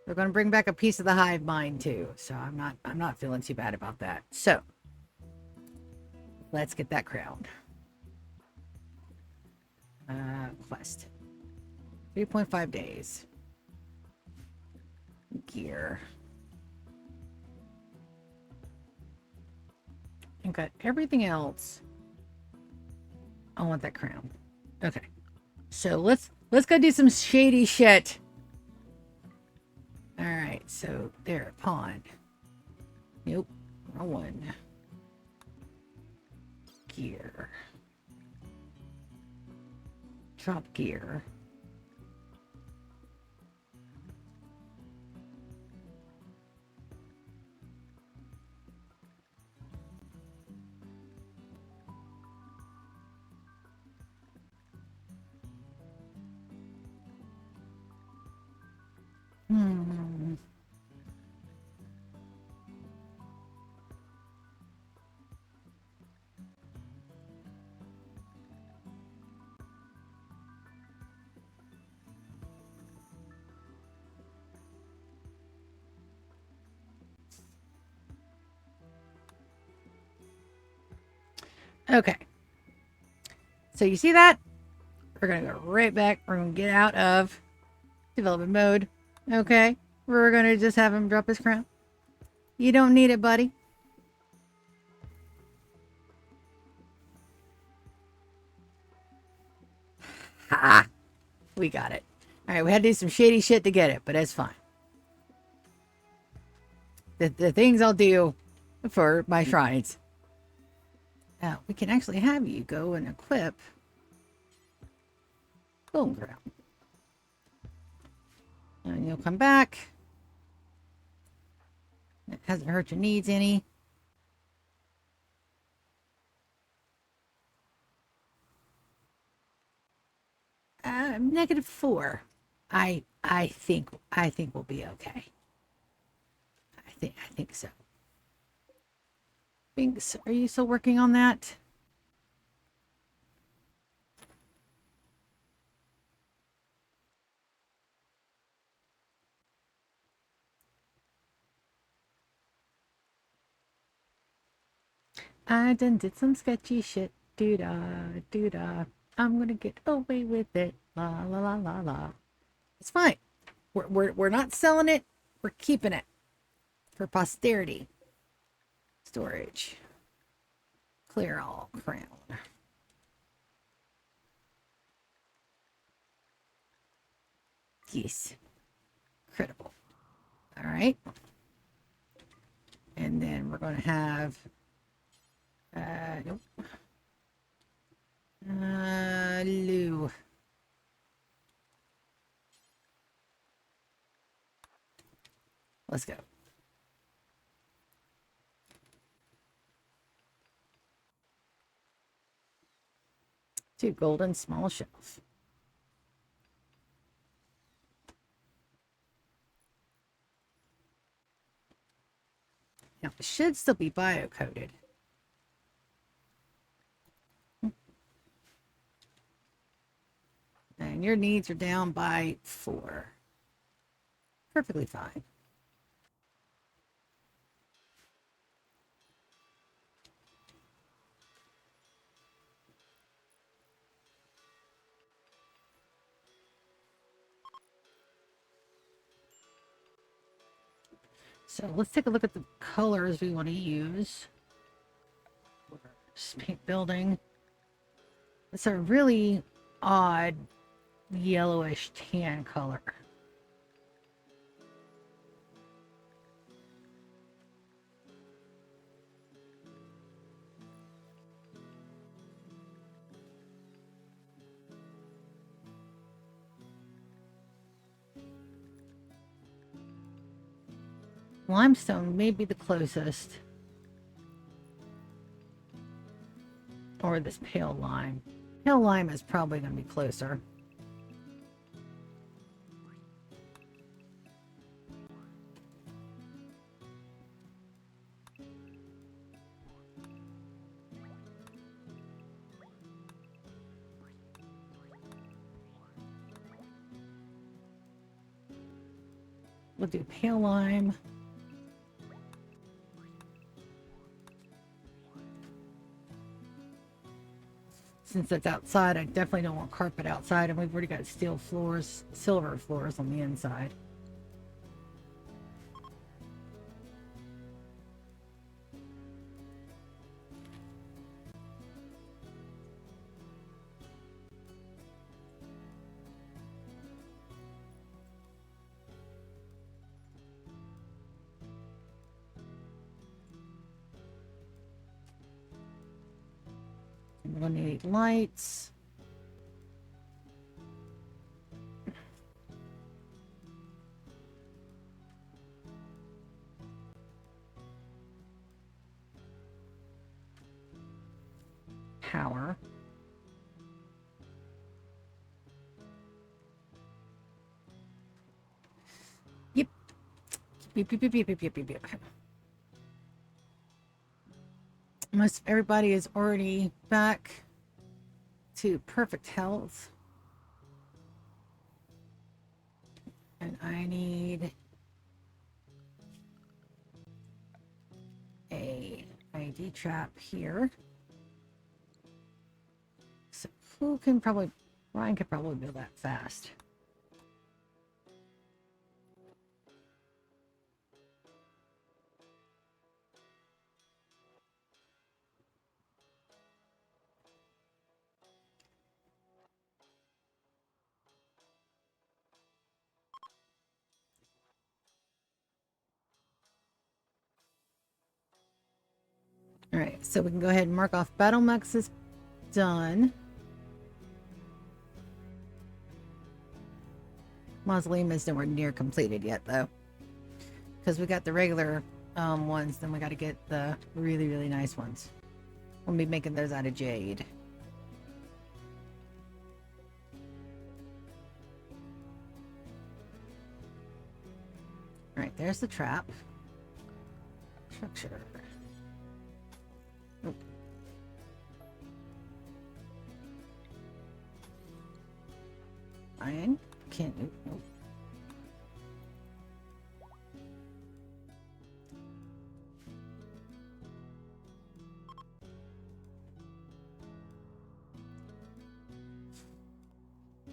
We're going to bring back a piece of the hive mind too, so I'm not feeling too bad about that. So let's get that crown. Quest. 3.5 days. Gear. I've got everything else. I want that crown. Okay. So let's go do some shady shit. Alright, so there, pawn. Nope. Wrong one. Gear. Drop gear. Okay. So you see that? We're going to go right back. We're going to get out of development mode. Okay. We're going to just have him drop his crown. You don't need it, buddy. Ha! We got it. Alright, we had to do some shady shit to get it, but it's fine. The things I'll do for my shrines. Now, we can actually have you go and equip Golden Crown. And you'll come back. It hasn't hurt your needs any. -4. I think we'll be okay. I think so. Binks, are you still working on that? I done did some sketchy shit. Doo-dah, doo-dah. I'm gonna get away with it. La la la la la. It's fine. We're not selling it. We're keeping it for posterity. Storage. Clear all crown. Yes. Critical. All right. And then we're going to have nope. Lou. Let's go. 2 golden small shelf. Now, it should still be bio-coated. And your needs are down by 4. Perfectly fine. So let's take a look at the colors we want to use. Just paint building. It's a really odd yellowish tan color. Limestone may be the closest. Or this pale lime. Pale lime is probably going to be closer. We'll do pale lime. Since it's outside, I definitely don't want carpet outside, and we've already got steel floors, silver floors on the inside. And we're going to need lights. Power. Yep. Yep, yep, yep, yep, yep, yep, yep. Most everybody is already back to perfect health. And I need a ID trap here. So Ryan could probably build that fast. All right, so we can go ahead and mark off Battle Mechs is done. Mausoleum is nowhere near completed yet, though. Because we got the regular ones, then we got to get the really, really nice ones. We'll be making those out of jade. All right, there's the trap. Structure. Nope. Iron. Can't. Nope.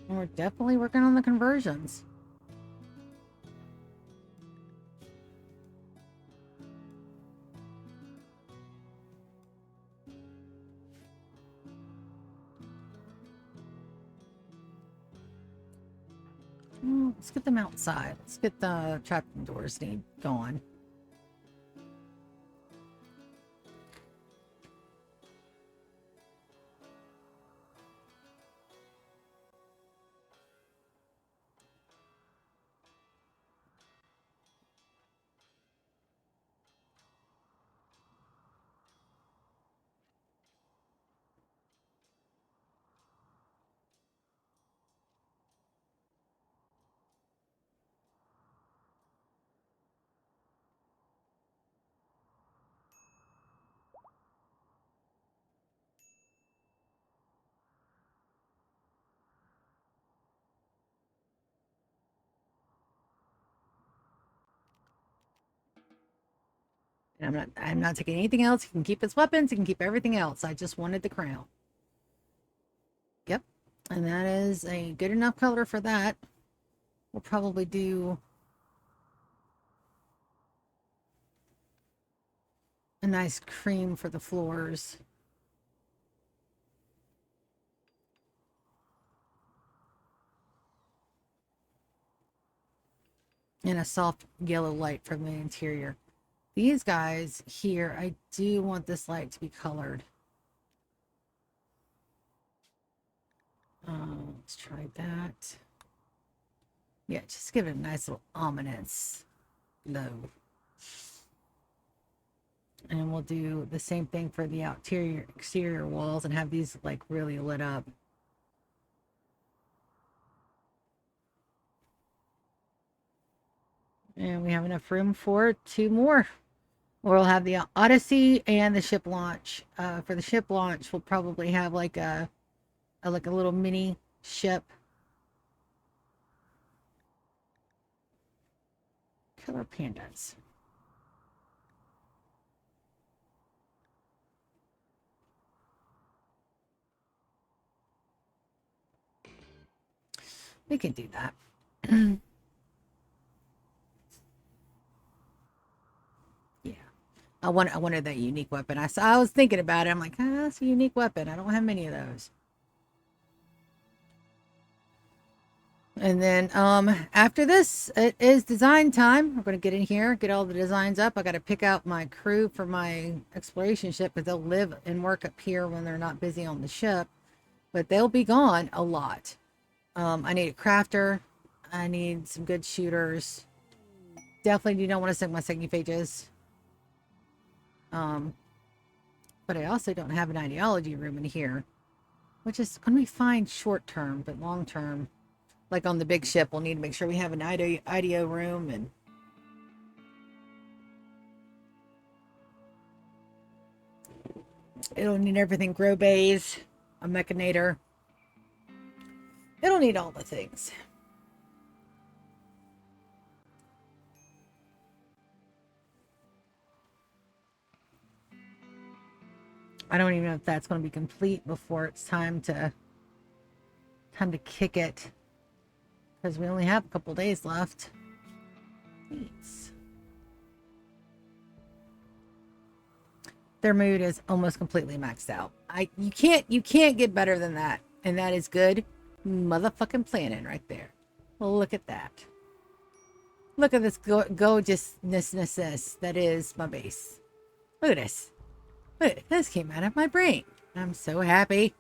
And we're definitely working on the conversions. Let's get them outside. Let's get the trap doors going. And I'm not taking anything else. He can keep his weapons, he can keep everything else. I just wanted the crown. Yep. And that is a good enough color for that. We'll probably do a nice cream for the floors. And a soft yellow light from the interior. These guys here, I do want this light to be colored. Let's try that. Yeah, just give it a nice little ominous glow. And we'll do the same thing for the exterior walls and have these like really lit up. And we have enough room for 2 more. We'll have the Odyssey and the ship launch. For the ship launch, we'll probably have like a little mini ship. Killer pandas. We can do that. Yeah. I wanted that unique weapon. I was thinking about it. I'm like, that's a unique weapon. I don't have many of those. And then after this, it is design time. We're going to get in here, get all the designs up. I got to pick out my crew for my exploration ship because they'll live and work up here when they're not busy on the ship. But they'll be gone a lot. I need a crafter. I need some good shooters. Definitely do not want to sink my second pages. But I also don't have an ideology room in here, which is going to be fine short term, but long term, like on the big ship, we'll need to make sure we have an IDEO room. And it'll need everything: grow bays, a mechanator. It'll need all the things. I don't even know if that's going to be complete before it's time to kick it, because we only have a couple days left. Neat. Their mood is almost completely maxed out. You can't get better than that, and that is good motherfucking planning right there. Well, look at that. Look at this gorgeousness that is my base. Look at this. Look, this came out of my brain. I'm so happy.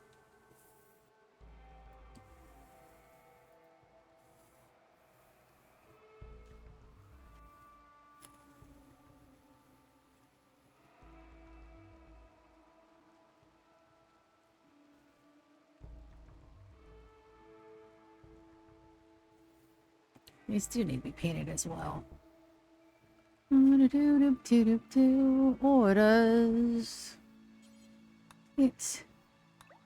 These do need to be painted as well. Orders. Paint.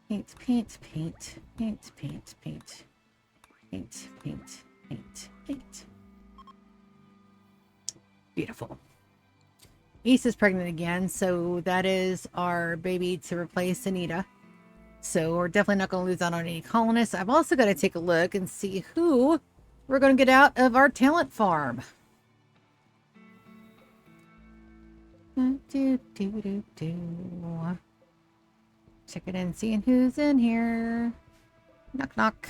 Paint, paint, paint, paint, paint, paint, paint, paint, paint, paint. Beautiful. East is pregnant again, so that is our baby to replace Anita. So we're definitely not going to lose out on any colonists. I've also got to take a look and see who we're going to get out of our talent farm. Checking in, seeing who's in here. Knock, knock.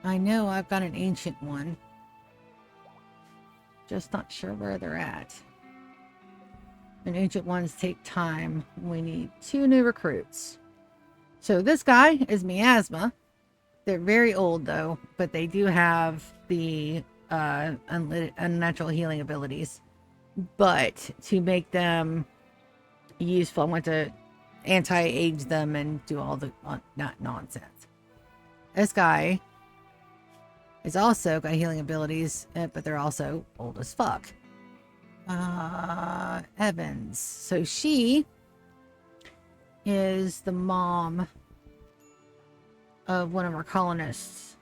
I know I've got an ancient one. Just not sure where they're at. And ancient ones take time. We need 2 new recruits. So this guy is miasma. They're very old though, but they do have the unnatural healing abilities. But to make them useful, I want to anti-age them and do all the not nonsense. This guy is also got healing abilities, but they're also old as fuck. Evans. So she is the mom of one of our colonists.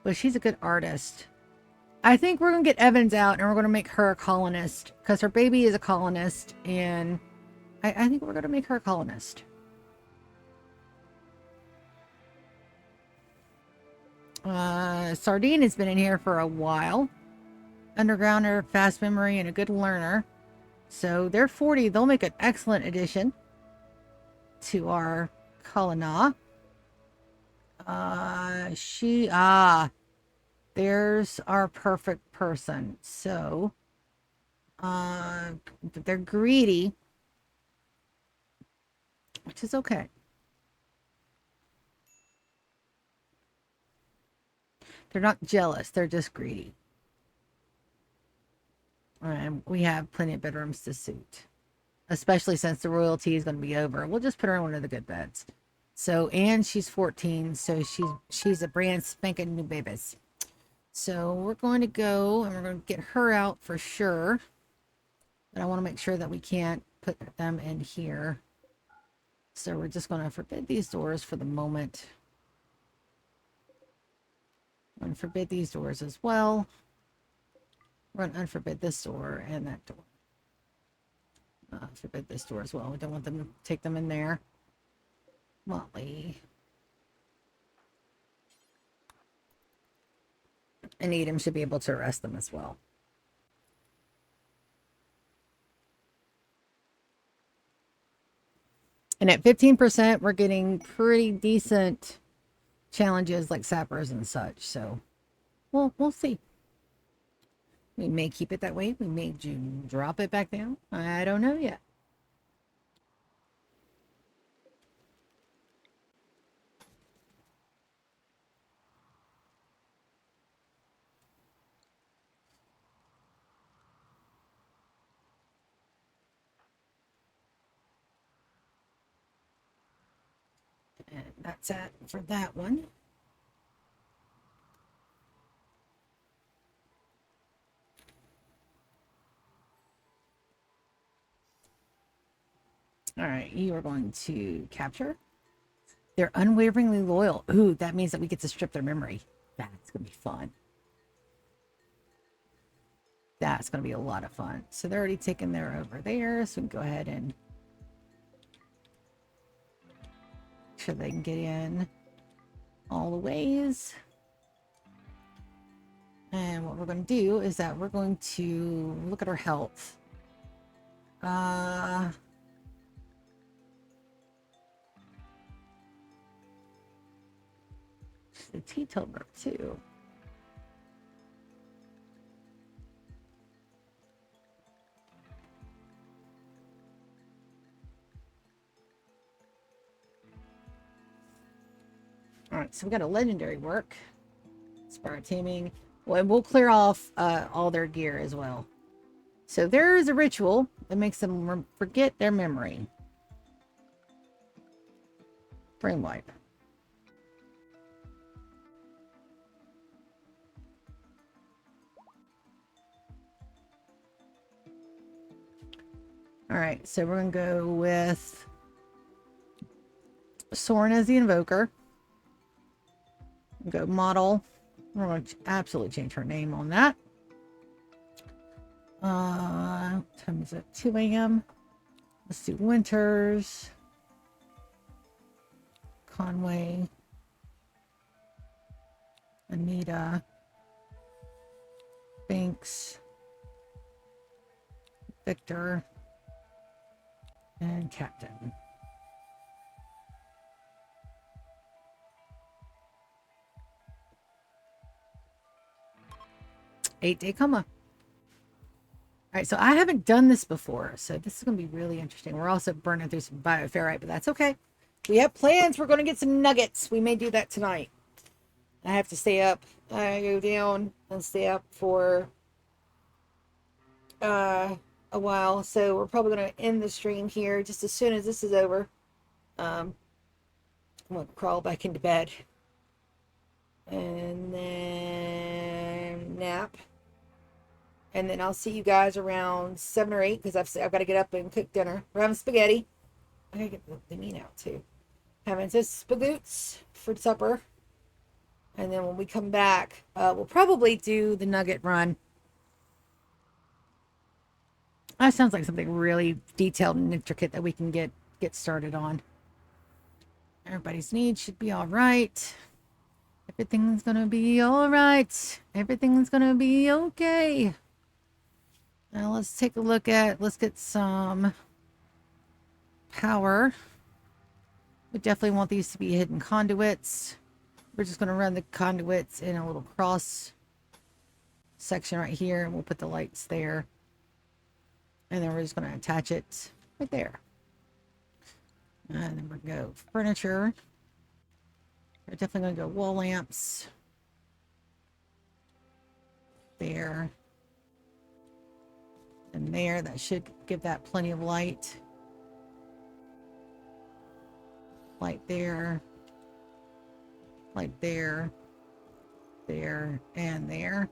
but she's a good artist. I think we're going to get Evans out and we're going to make her a colonist because her baby is a colonist. And I think we're going to make her a colonist. Sardine has been in here for a while. Undergrounder, fast memory, and a good learner. So they're 40. They'll make an excellent addition to our colonna. There's our perfect person. So, they're greedy, which is okay. They're not jealous. They're just greedy. And we have plenty of bedrooms to suit, especially since the royalty is going to be over. We'll just put her in one of the good beds. So, and she's 14, so she's a brand spanking new babies. So we're going to go and we're going to get her out for sure. But I want to make sure that we can't put them in here. So we're just going to forbid these doors for the moment. I'm going to forbid these doors as well. We're going to unforbid this door and that door. Forbid this door as well. We don't want them to take them in there. Motley. And Edom should be able to arrest them as well. And at 15%, we're getting pretty decent challenges like sappers and such. So we'll see. We may keep it that way. We may drop it back down. I don't know yet. And that's it for that one. All right, you are going to capture. They're unwaveringly loyal. Ooh, that means that we get to strip their memory. That's going to be fun. That's going to be a lot of fun. So they're already taken there over there. So we can go ahead and make sure they can get in all the ways. And what we're going to do is that we're going to look at our health. The teetotaler too. All right, so we got a legendary work. Spire taming. Well, we'll clear off all their gear as well. So there is a ritual that makes them forget their memory. Brain wipe. All right, so we're going to go with Soren as the invoker. Go model. We're going to absolutely change her name on that. Time is at 2 a.m. Let's do Winters. Conway. Anita. Banks. Victor. And Captain. Eight-day coma. All right, so I haven't done this before, so this is going to be really interesting. We're also burning through some bioferrite, but that's okay. We have plans. We're going to get some nuggets. We may do that tonight. I have to stay up. I go down and stay up for a while, so we're probably going to end the stream here just as soon as this is over. I'm going to crawl back into bed and then nap. And then I'll see you guys around 7 or 8 because I've got to get up and cook dinner. We're having spaghetti. I gotta get the meat out too. Having some spagoots for supper. And then when we come back, we'll probably do the nugget run. That sounds like something really detailed and intricate that we can get started on. Everybody's needs should be all right. Everything's gonna be all right. Everything's gonna be okay. Now let's take a look at, let's get some power. We definitely want these to be hidden conduits. We're just gonna run the conduits in a little cross section right here, and we'll put the lights there. And then we're just gonna attach it right there. And then we're gonna go furniture. We're definitely gonna go wall lamps. There. And there, that should give that plenty of light. Light there. Light there. There and there.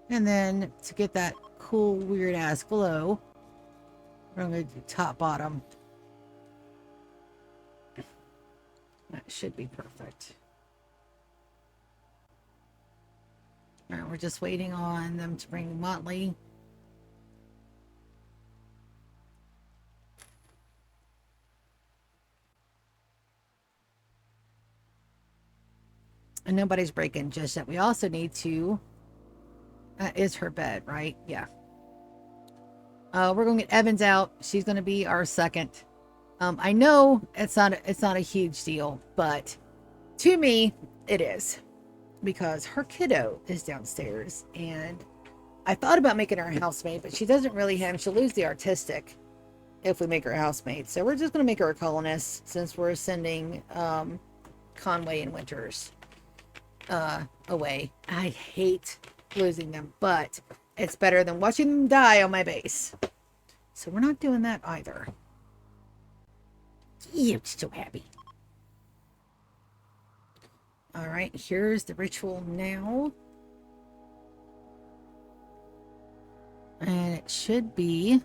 And then to get that cool, weird ass glow, we're gonna do top bottom. That should be perfect. All right, we're just waiting on them to bring Motley. And nobody's breaking just yet. We also need to... That is her bed, right? Yeah. We're going to get Evans out. She's going to be our second. I know it's not a huge deal, but to me, it is. Because her kiddo is downstairs. And I thought about making her a housemate, but she doesn't really have... She'll lose the artistic if we make her a housemate. So we're just going to make her a colonist since we're sending Conway and Winters away. I hate losing them, but it's better than watching them die on my base. So we're not doing that either. Yeah, I'm so happy. All right, here's the ritual now. And it should be...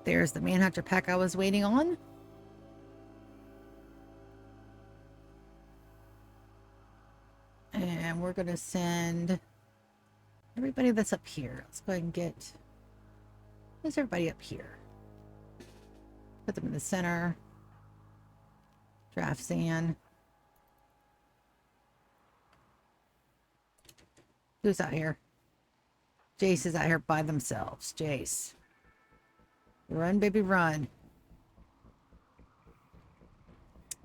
There's the Manhunter pack I was waiting on. And we're going to send everybody that's up here. Let's go ahead and get... Where's everybody up here? Put them in the center. Draft sand. Who's out here? Jace is out here by themselves. Jace. Run, baby, run.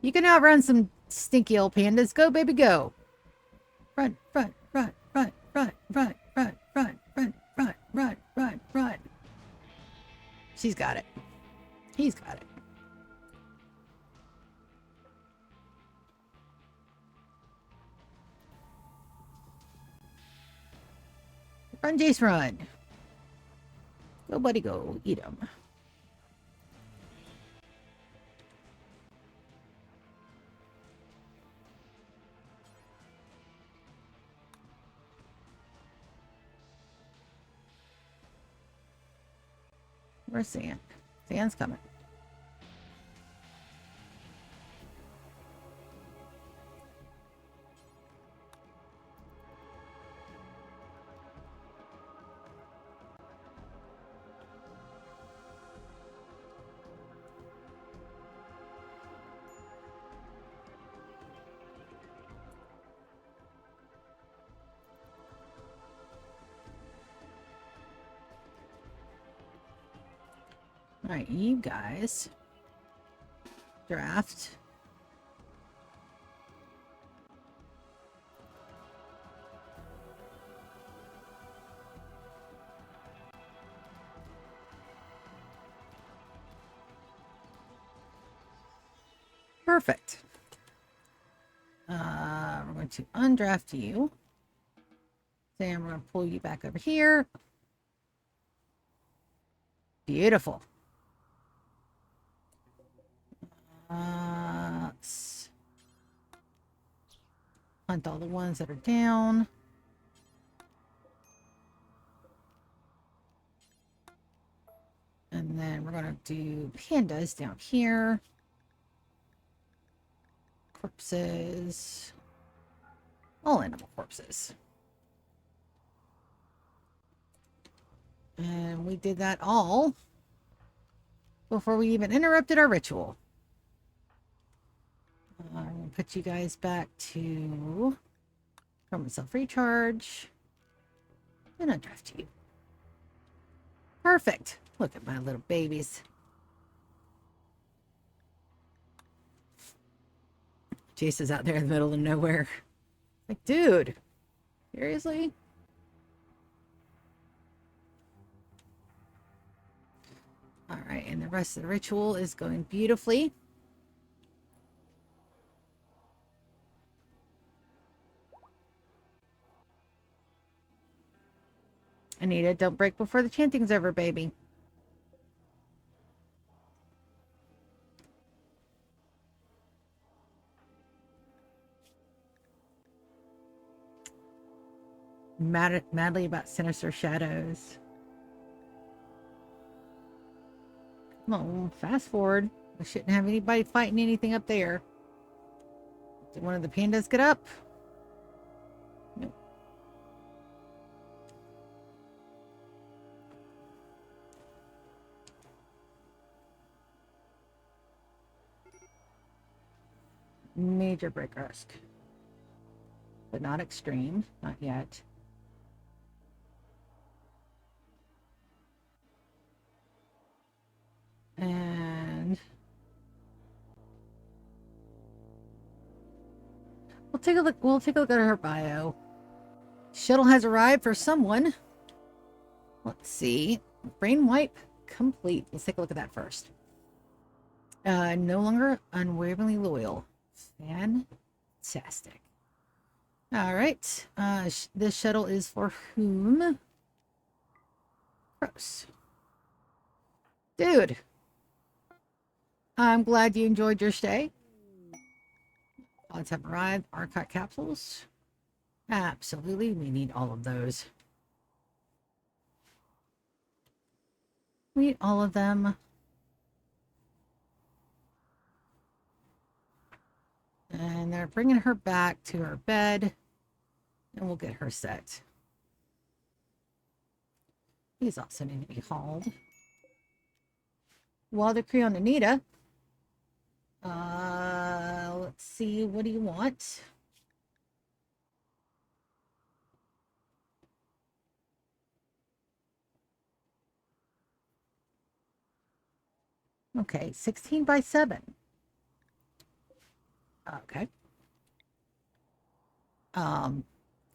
You can outrun some stinky old pandas. Go, baby, go. Run, run, run, run, run, run, run, run, run, run, run, run, run. She's got it. He's got it. Run, Jace, run. Go, buddy, go. Eat him. Where's Sand? Sand's coming. All right, you guys draft. Perfect. We're going to undraft you. Then we're going to pull you back over here. Beautiful. Let's hunt all the ones that are down. we're going to do pandas down here. Corpses. All animal corpses. And we did that all before we even interrupted our ritual. I'm going to put you guys back to permanent self-recharge. And undraft you. Perfect. Look at my little babies. Jason's out there in the middle of nowhere. Like, dude, seriously? All right, and the rest of the ritual is going beautifully. Anita, don't break before the chanting's over, baby. Madly about sinister shadows. Come on, fast forward. We shouldn't have anybody fighting anything up there. Did one of the pandas get up? Nope. Major break risk. But not extreme. Not yet. And we'll take a look. We'll take a look at her bio. Shuttle has arrived for someone. Let's see. Brain wipe complete. Let's take a look at that first. No longer unwaveringly loyal. Fantastic. All right. This shuttle is for whom? Gross. Dude. I'm glad you enjoyed your stay. Pods have arrived. Archive capsules. Absolutely. We need all of those. We need all of them. And they're bringing her back to her bed. And we'll get her set. These also need to be hauled. While they're on Anita. Let's see. What do you want? Okay, 16 by 7. Okay.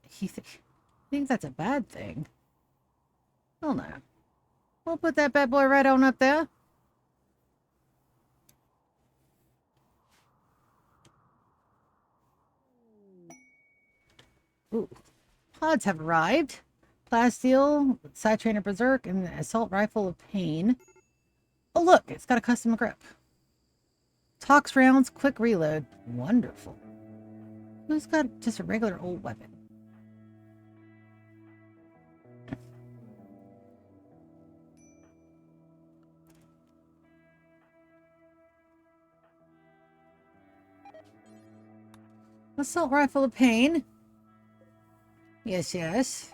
He thinks that's a bad thing. Oh no. We'll put that bad boy right on up there. Ooh. Pods have arrived. Plasteel, Side Trainer Berserk, and the Assault Rifle of Pain. Oh look, it's got a custom grip. Tox rounds, quick reload. Wonderful. Who's got just a regular old weapon? Assault Rifle of Pain. Yes, yes.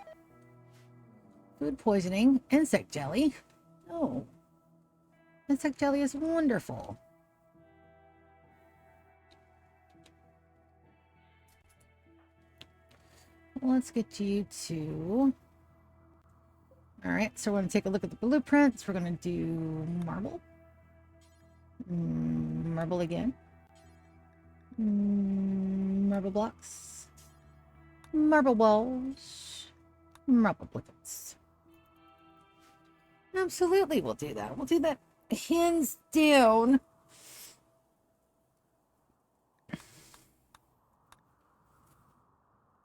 Food poisoning. Insect jelly. Oh. Insect jelly is wonderful. Let's get you to... Alright, so we're going to take a look at the blueprints. We're going to do marble. Marble again. Marble blocks. Marble walls. Marble buckets. Absolutely, we'll do that. We'll do that hands down.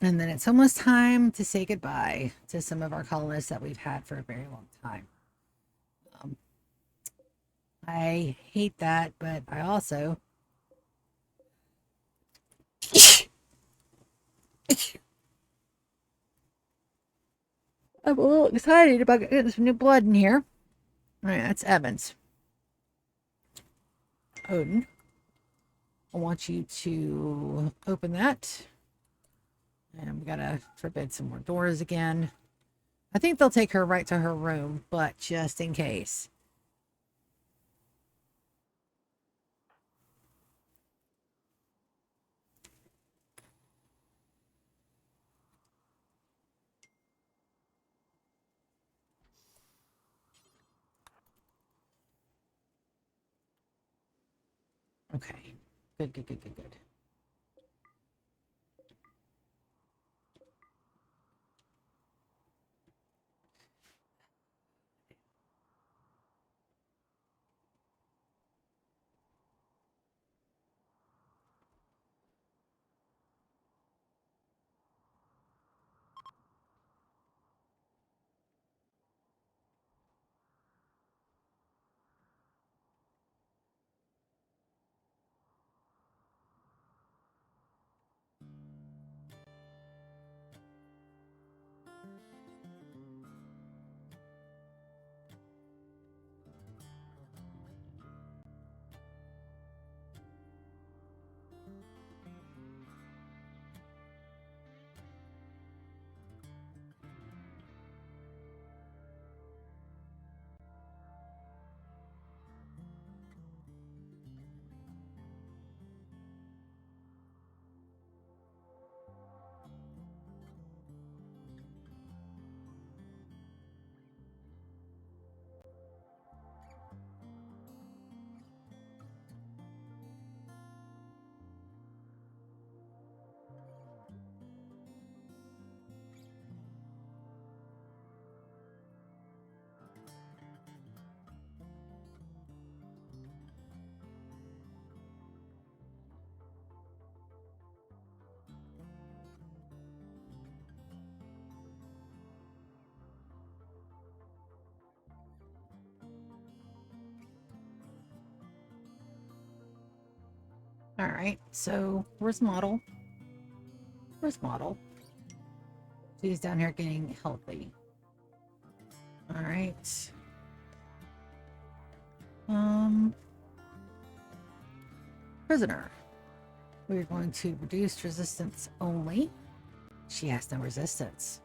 And then it's almost time to say goodbye to some of our colonists that we've had for a very long time. I hate that, but I also... I'm a little excited about getting some new blood in here. All right, that's Evans. Odin. I want you to open that. And we gotta forbid some more doors again. I think they'll take her right to her room, but just in case. Okay. Good, good, good, good, good. All right, so where's Model? Where's Model? She's down here getting healthy. All right. Prisoner. We're going to reduce resistance only. She has no resistance.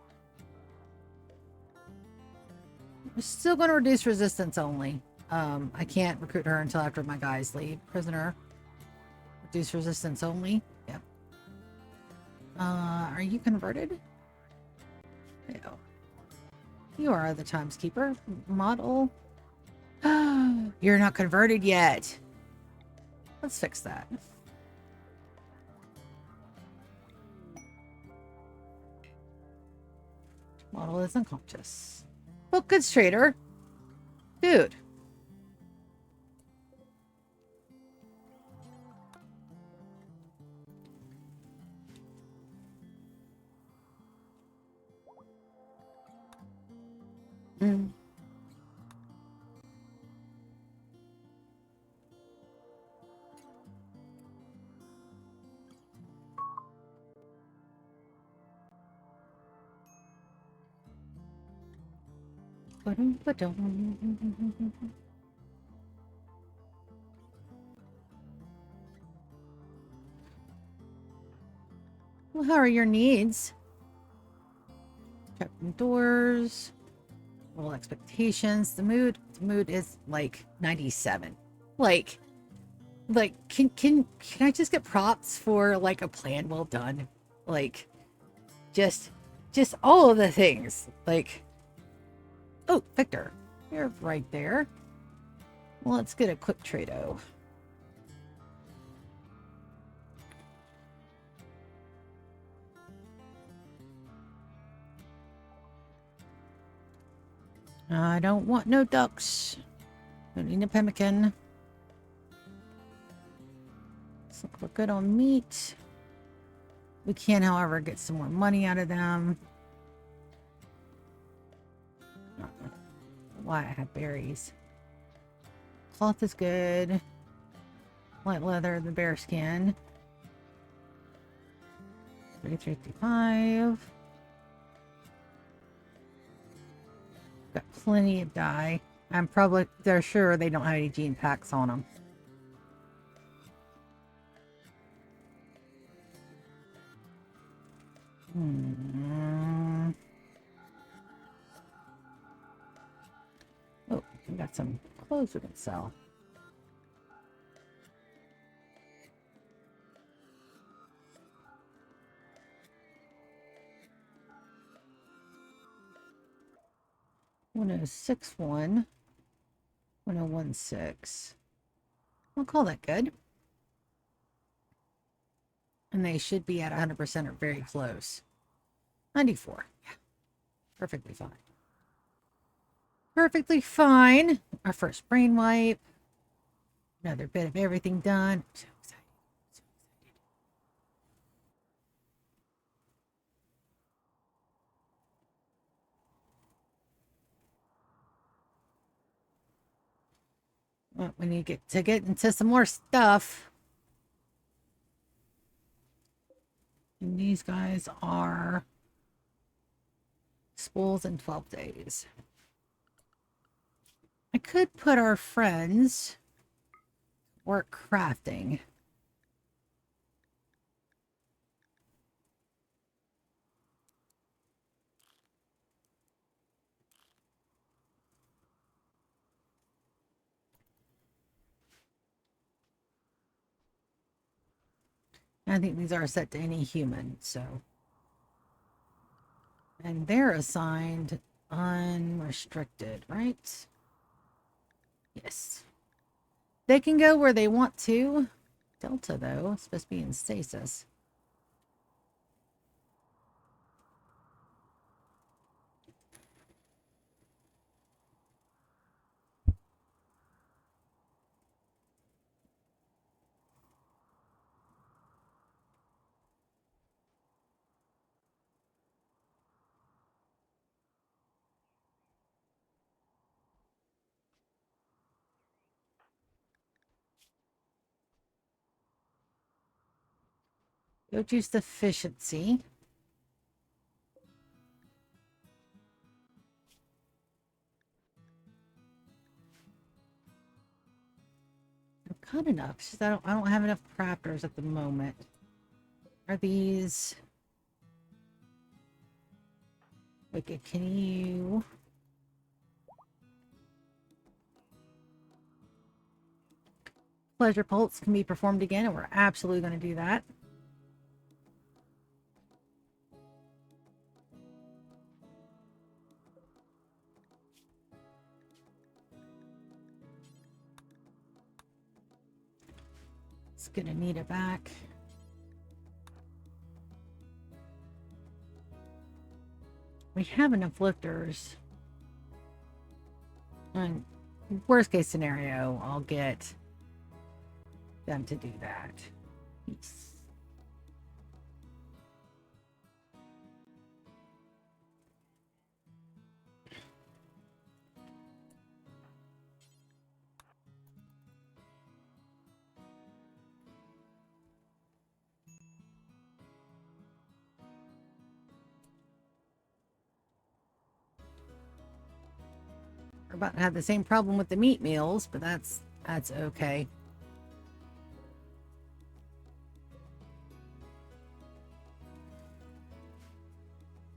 We're still going to reduce resistance only. I can't recruit her until after my guys leave. Prisoner. Reduce resistance only. Yep. Are you converted? No. You are the Timeskeeper. Model. You're not converted yet. Let's fix that. Model is unconscious. Well, goods trader. Dude. Mm. Well, how are your needs? Open doors. Little expectations. The mood is like 97. Like can I just get props for like a plan well done? Like just all of the things. Like, oh, Victor, you're right there. Well, let's get a quick trado. I don't want no ducks. Don't need a pemmican. Let's look, we're good on meat. We can, however, get some more money out of them. Why I have berries. Cloth is good. Light leather, the bear skin. 33.55. Got plenty of dye. They're sure they don't have any gene packs on them. Hmm. Oh, we got some clothes we can sell. One oh six one. 1016. We'll call that good. And they should be at 100% or very close. 94. Yeah, perfectly fine. Perfectly fine. Our first brain wipe. Another bit of everything done. So excited. So excited. Well, we need to get into some more stuff. And these guys are spools in 12 days. I could put our friends work crafting. I think these are set to any human, so. And they're assigned unrestricted, right? Yes. They can go where they want to. Delta, though, is supposed to be in stasis. Go juice efficiency. I've got enough. It's just I don't have enough crafters at the moment. Are these Wicked? Can you pleasure pulse can be performed again, and we're absolutely going to do that. It's gonna need it back. We have enough lifters. And worst case scenario, I'll get them to do that. Peace. We're about to have the same problem with the meat meals, but that's okay.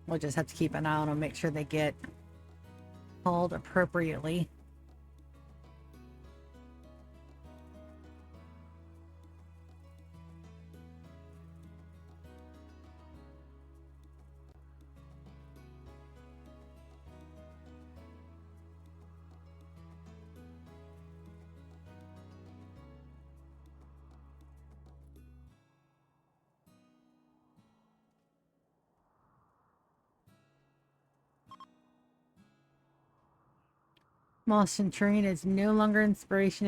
We'll just have to keep an eye on them, make sure they get hauled appropriately. Moss Centurion is no longer inspiration.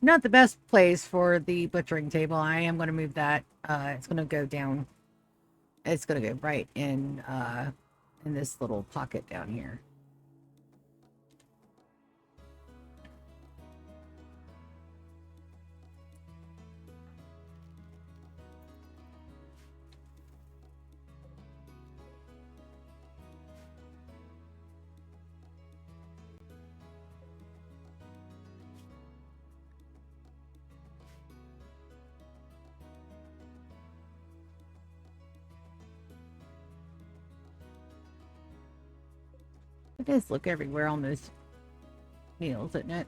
Not the best place for the butchering table. I am going to move that. It's going to go down. It's going to go right in this little pocket down here. It does look everywhere on those meals, isn't it?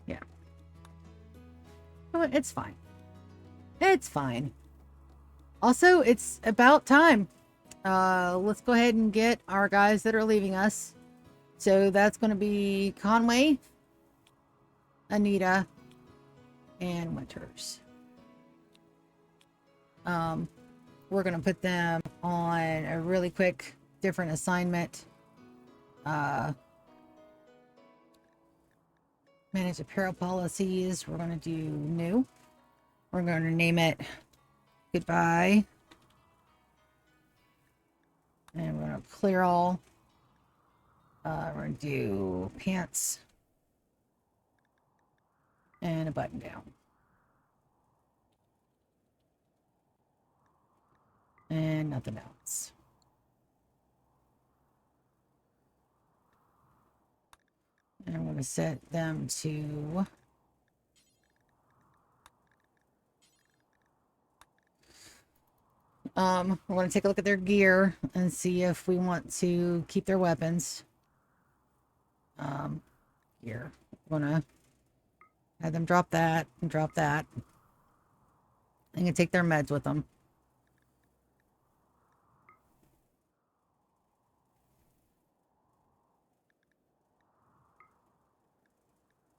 Yeah. Oh, it's fine. It's fine. Also, it's about time. Let's go ahead and get our guys that are leaving us. So that's going to be Conway, Anita, and Winters. We're going to put them on a really quick different assignment. Manage apparel policies. We're going to do new. We're going to name it Goodbye. And we're going to clear all. We're going to do pants. And a button down. And nothing else. And I'm going to set them to we're going to take a look at their gear and see if we want to keep their weapons. Here. I'm going to have them drop that and drop that. They can take their meds with them.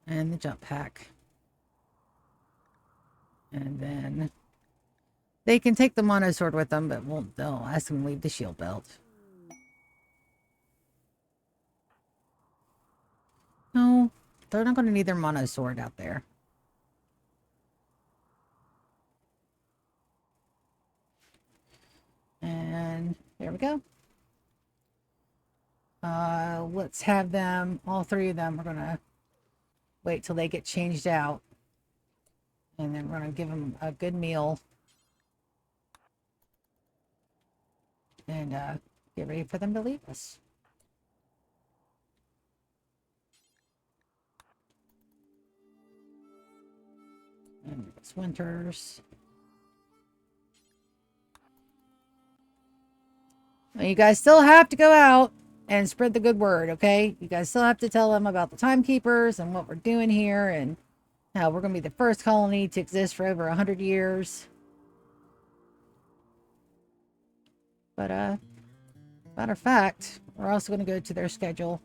And the jump pack. And then they can take the mono sword with them, but they'll ask them to leave the shield belt. No, they're not going to need their mono sword out there. And there we go. Let's have them, all three of them, we're going to wait till they get changed out. And then we're going to give them a good meal. And get ready for them to leave us. And it's Winters. Well, you guys still have to go out and spread the good word, okay? You guys still have to tell them about the timekeepers and what we're doing here and how we're going to be the first colony to exist for over 100 years. But, matter of fact, we're also going to go to their schedule.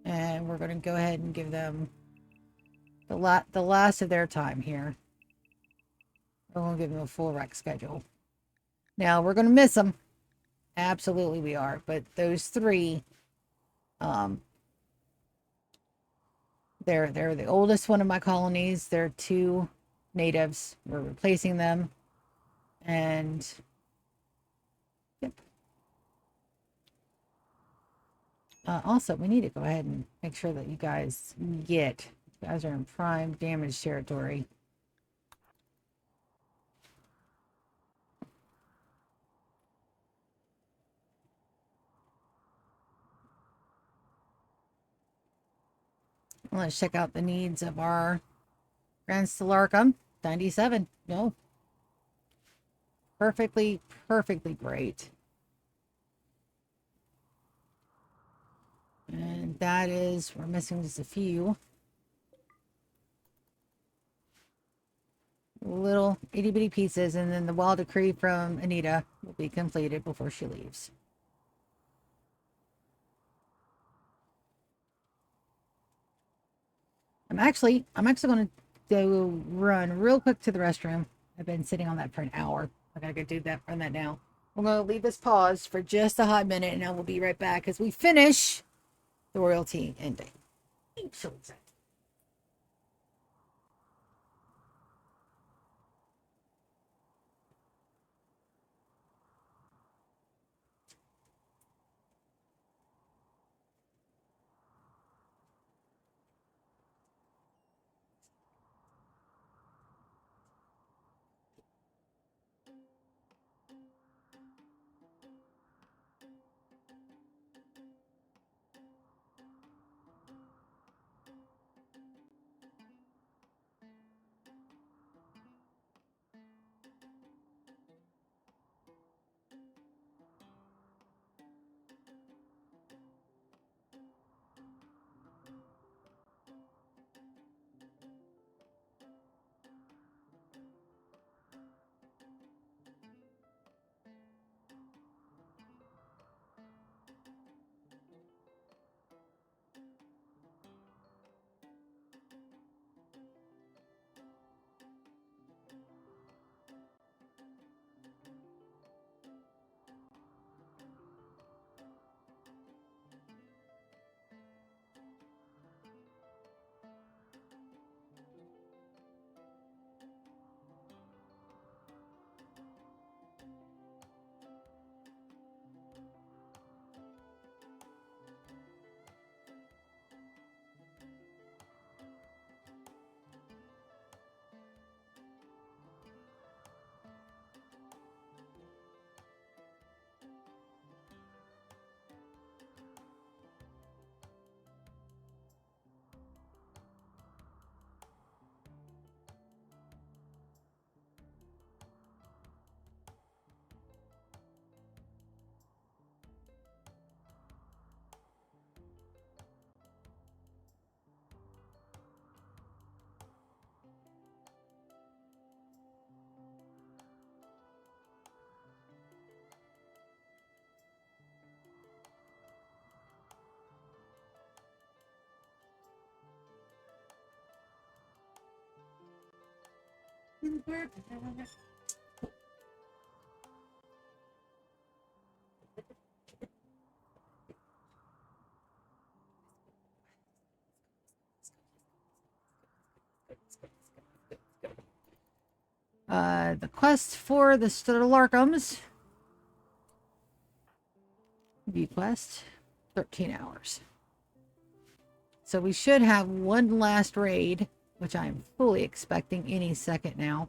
And we're going to go ahead and give them the last of their time here. We're going to give them a full rec schedule. Now, we're going to miss them. Absolutely we are. But those three, they're the oldest one of my colonies. They're 2 natives. We're replacing them. And yep. Also, we need to go ahead and make sure that you guys are in prime damage territory. Let's check out the needs of our Grand Stelarcum. 97. No. Perfectly great. And that is, we're missing just a few little itty bitty pieces, and then the wild decree from Anita will be completed before she leaves. I'm actually going to go run real quick to the restroom. I've been sitting on that for an hour. I gotta go run that now. We're going to leave this pause for just a hot minute, and I will be right back as we finish the royalty ending. I'm so excited. we're back. The quest for the Larkums. View quest. 13 hours. So we should have one last raid, which I'm fully expecting any second now.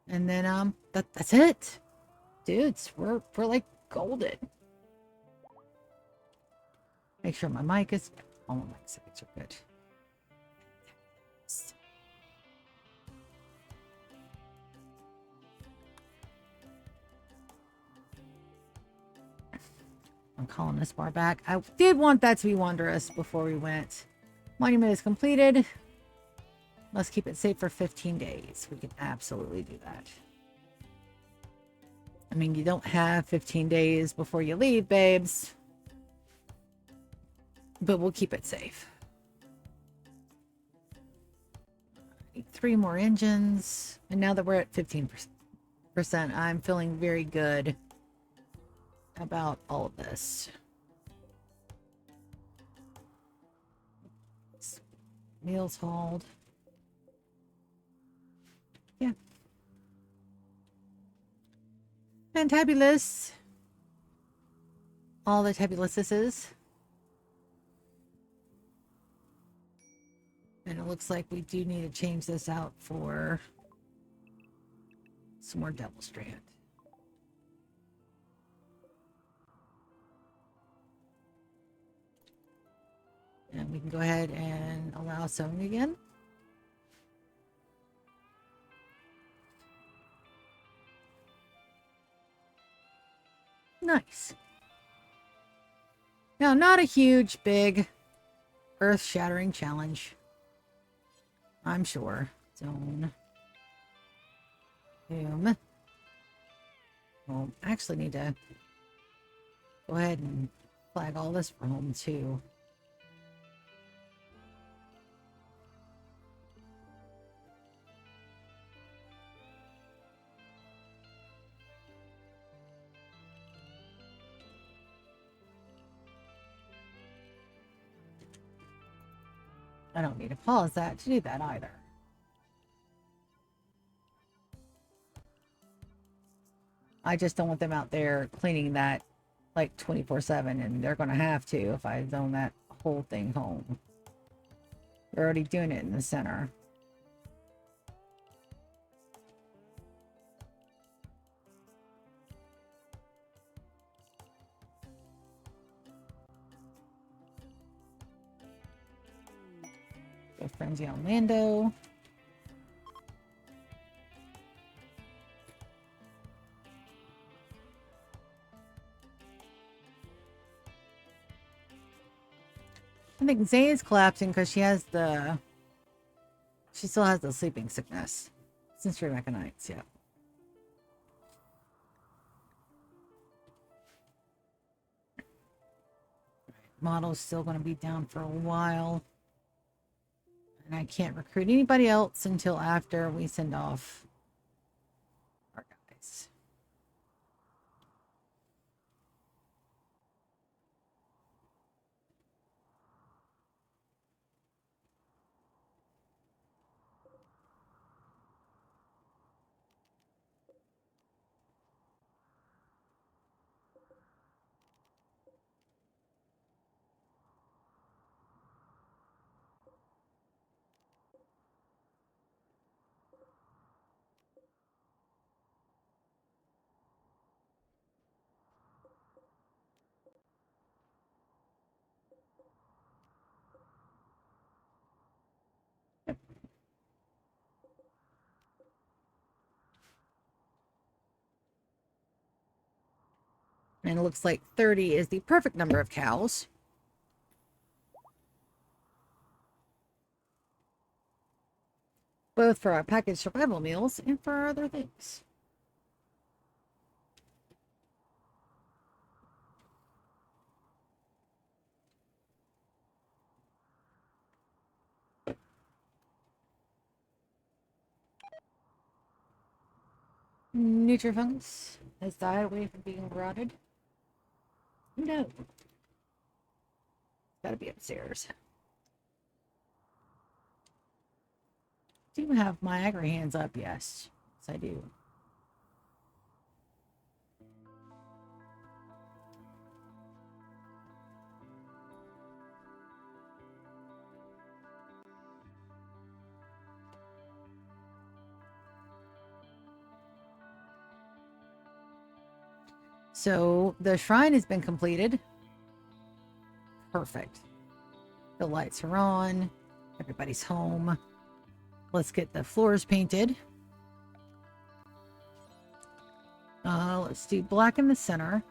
And then that's it. Dudes, we're like golden. Make sure my mic is all my mic settings are good. I'm calling this bar back. I did want that to be wondrous before we went. Monument is completed. Let's keep it safe for 15 days. We can absolutely do that. I mean, you don't have 15 days before you leave, babes. But we'll keep it safe. Need 3 more engines. And now that we're at 15%, I'm feeling very good about all of this. Meals hauled. Yeah. Fantabulous. All the tabulouses. And it looks like we do need to change this out for some more Devil Strand. And we can go ahead and allow sewing again. Nice. Now, not a huge, big, earth-shattering challenge. I'm sure. Zone. Boom. We'll actually need to go ahead and flag all this for home, too. I don't need to pause that to do that either. I just don't want them out there cleaning that like 24/7, and they're going to have to if I zone that whole thing home. They're already doing it in the center. Go Frenzy on Lando. I think Zay is collapsing because she still has the sleeping sickness. Since Recognites, yeah. Model's still going to be down for a while. And I can't recruit anybody else until after we send off our guys. And it looks like 30 is the perfect number of cows. Both for our packaged survival meals and for our other things. Nutrifungus has died away from being rotted. No. It's gotta be upstairs. Do you have my agri hands up? Yes. Yes, I do. So the shrine has been completed. Perfect. The lights are on. Everybody's home. Let's get the floors painted. Let's do black in the center.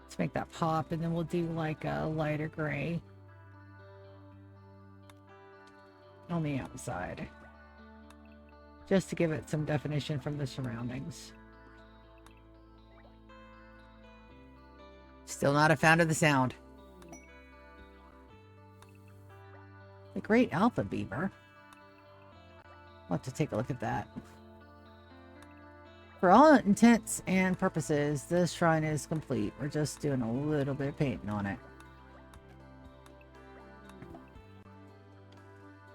Let's make that pop, and then we'll do like a lighter gray on the outside, just to give it some definition from the surroundings. Still not a fan of the sound. The great alpha beaver. I'll have to take a look at that. For all intents and purposes, this shrine is complete. We're just doing a little bit of painting on it.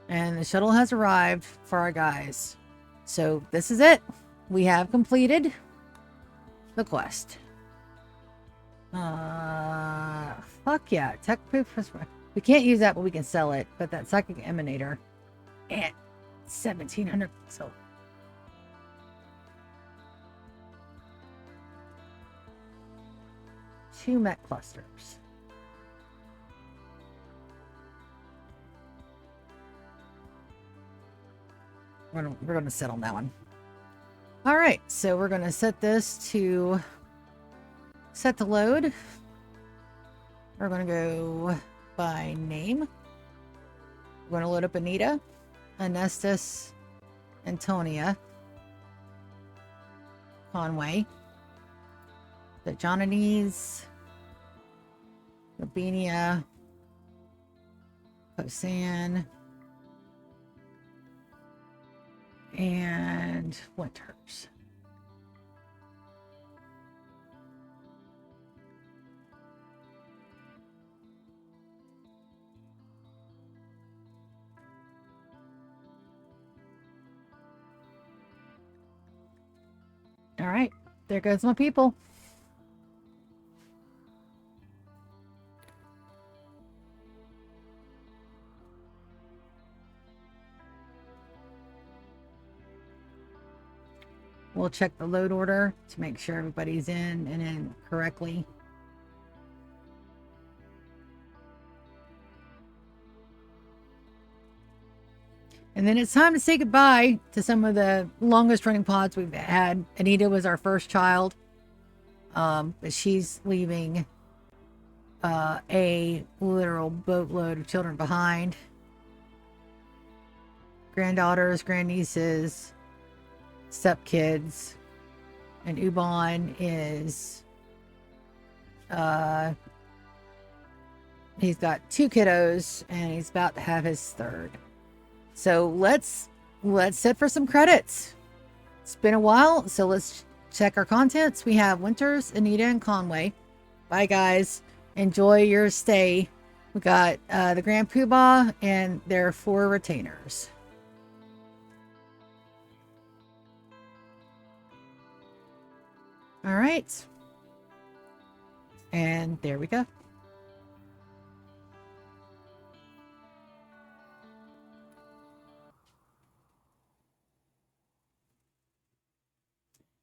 And the shuttle has arrived for our guys. So this is it. We have completed the quest. Fuck yeah. Tech proof. We can't use that, but we can sell it. But that psychic emanator at 1,700. So 2 mech clusters. We're gonna sit on that one. All right, so we're gonna set this to set the load. We're gonna go by name. We're gonna load up Anita, Anestus, Antonia, Conway, the Johnanese, Labinia, Posan, and Winters. All right, there goes my people. We'll check the load order to make sure everybody's in and in correctly. And then it's time to say goodbye to some of the longest running pods we've had. Anita was our first child, but she's leaving a literal boatload of children behind. Granddaughters, grandnieces, stepkids, and Ubon is he's got 2 kiddos and he's about to have his 3rd. So let's set for some credits. It's been a while, so let's check our contents. We have Winters, Anita, and Conway. Bye guys, enjoy your stay. We got the Grand Poobah and their 4 retainers. All right. And there we go.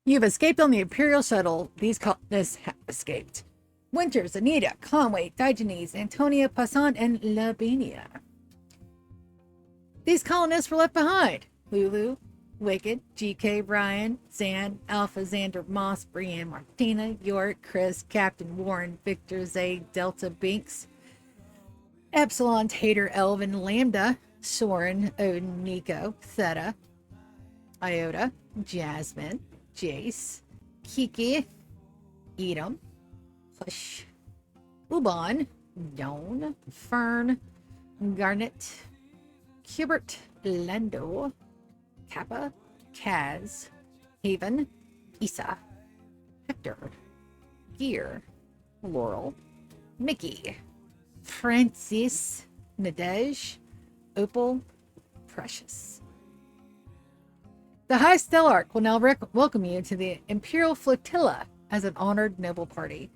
You've escaped on the Imperial Shuttle. These colonists have escaped. Winters, Anita, Conway, Diogenes, Antonia, Passan, and Labinia. These colonists were left behind. Lulu, Wicked, GK, Brian, Zan, Alpha, Xander, Moss, Brienne, Martina, York, Chris, Captain Warren, Victor, Zay, Delta, Binks, Epsilon, Tater, Elvin, Lambda, Soren, Odin, Nico, Theta, Iota, Jasmine, Jace, Kiki, Edom, Push, Ubon, Dawn, Fern, Garnet, Hubert, Lando, Kappa, Kaz, Haven, Isa, Hector, Gear, Laurel, Mickey, Francis, Nadej, Opal, Precious. The High Stellarch will now welcome you to the Imperial Flotilla as an honored noble party.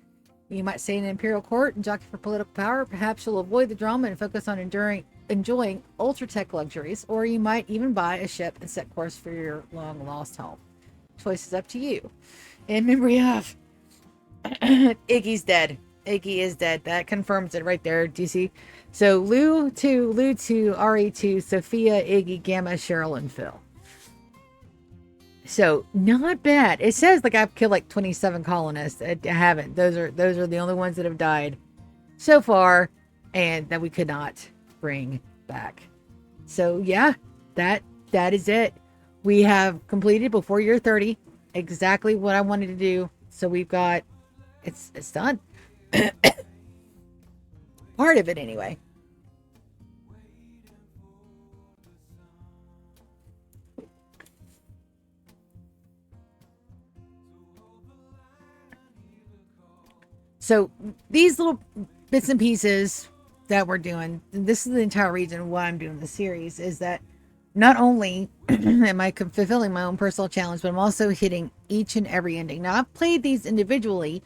You might stay in an Imperial court and jockey for political power. Perhaps you'll avoid the drama and focus on enjoying ultra-tech luxuries, or you might even buy a ship and set course for your long-lost home. Choice is up to you. In memory of... Iggy's dead. Iggy is dead. That confirms it right there, DC. So, Lou 2, RE2, Sophia, Iggy, Gamma, Cheryl, and Phil. So, not bad. It says like I've killed like 27 colonists. I haven't. Those are the only ones that have died so far and that we could not bring back. So, yeah, that is it. We have completed before year 30 exactly what I wanted to do. So, we've got it's done. Part of it anyway. So these little bits and pieces that we're doing, this is the entire reason why I'm doing the series, is that not only am I fulfilling my own personal challenge, but I'm also hitting each and every ending. Now, I've played these individually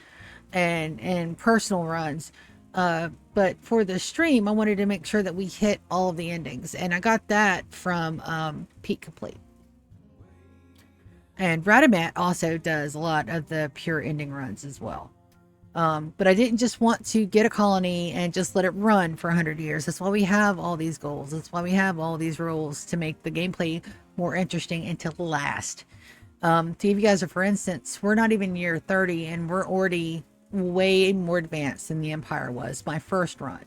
and personal runs, but for the stream, I wanted to make sure that we hit all of the endings, and I got that from Peak Complete. And Radamat also does a lot of the pure ending runs as well. But I didn't just want to get a colony and just let it run for 100 years. That's why we have all these goals. That's why we have all these rules, to make the gameplay more interesting and to last. To give you guys a for instance, we're not even year 30 and we're already way more advanced than the Empire was my first run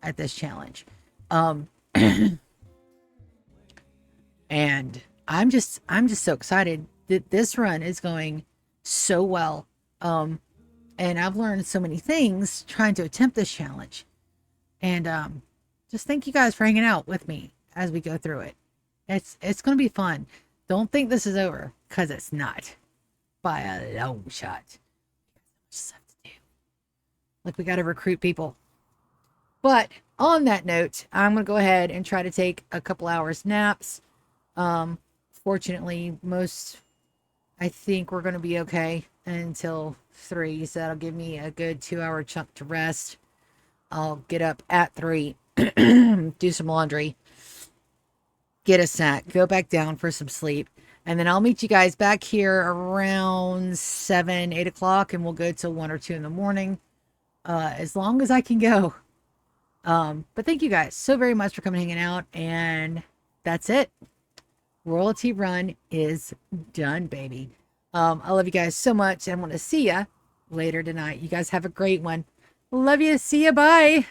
at this challenge. And I'm just so excited that this run is going so well. And I've learned so many things trying to attempt this challenge. And just thank you guys for hanging out with me as we go through it. It's going to be fun. Don't think this is over, because it's not. By a long shot. Stuff to do. Like, we got to recruit people. But on that note, I'm going to go ahead and try to take a couple hours naps. Fortunately, I think we're going to be okay until 3, so that'll give me a good 2-hour chunk to rest. I'll get up at 3, do some laundry, get a snack, go back down for some sleep, and then I'll meet you guys back here around 7, 8 o'clock, and we'll go till 1 or 2 in the morning, as long as I can go. But thank you guys so very much for coming hanging out, and that's it. Royalty Run is done, baby. I love you guys so much, and I want to see ya later tonight. You guys have a great one. Love you. See ya. Bye.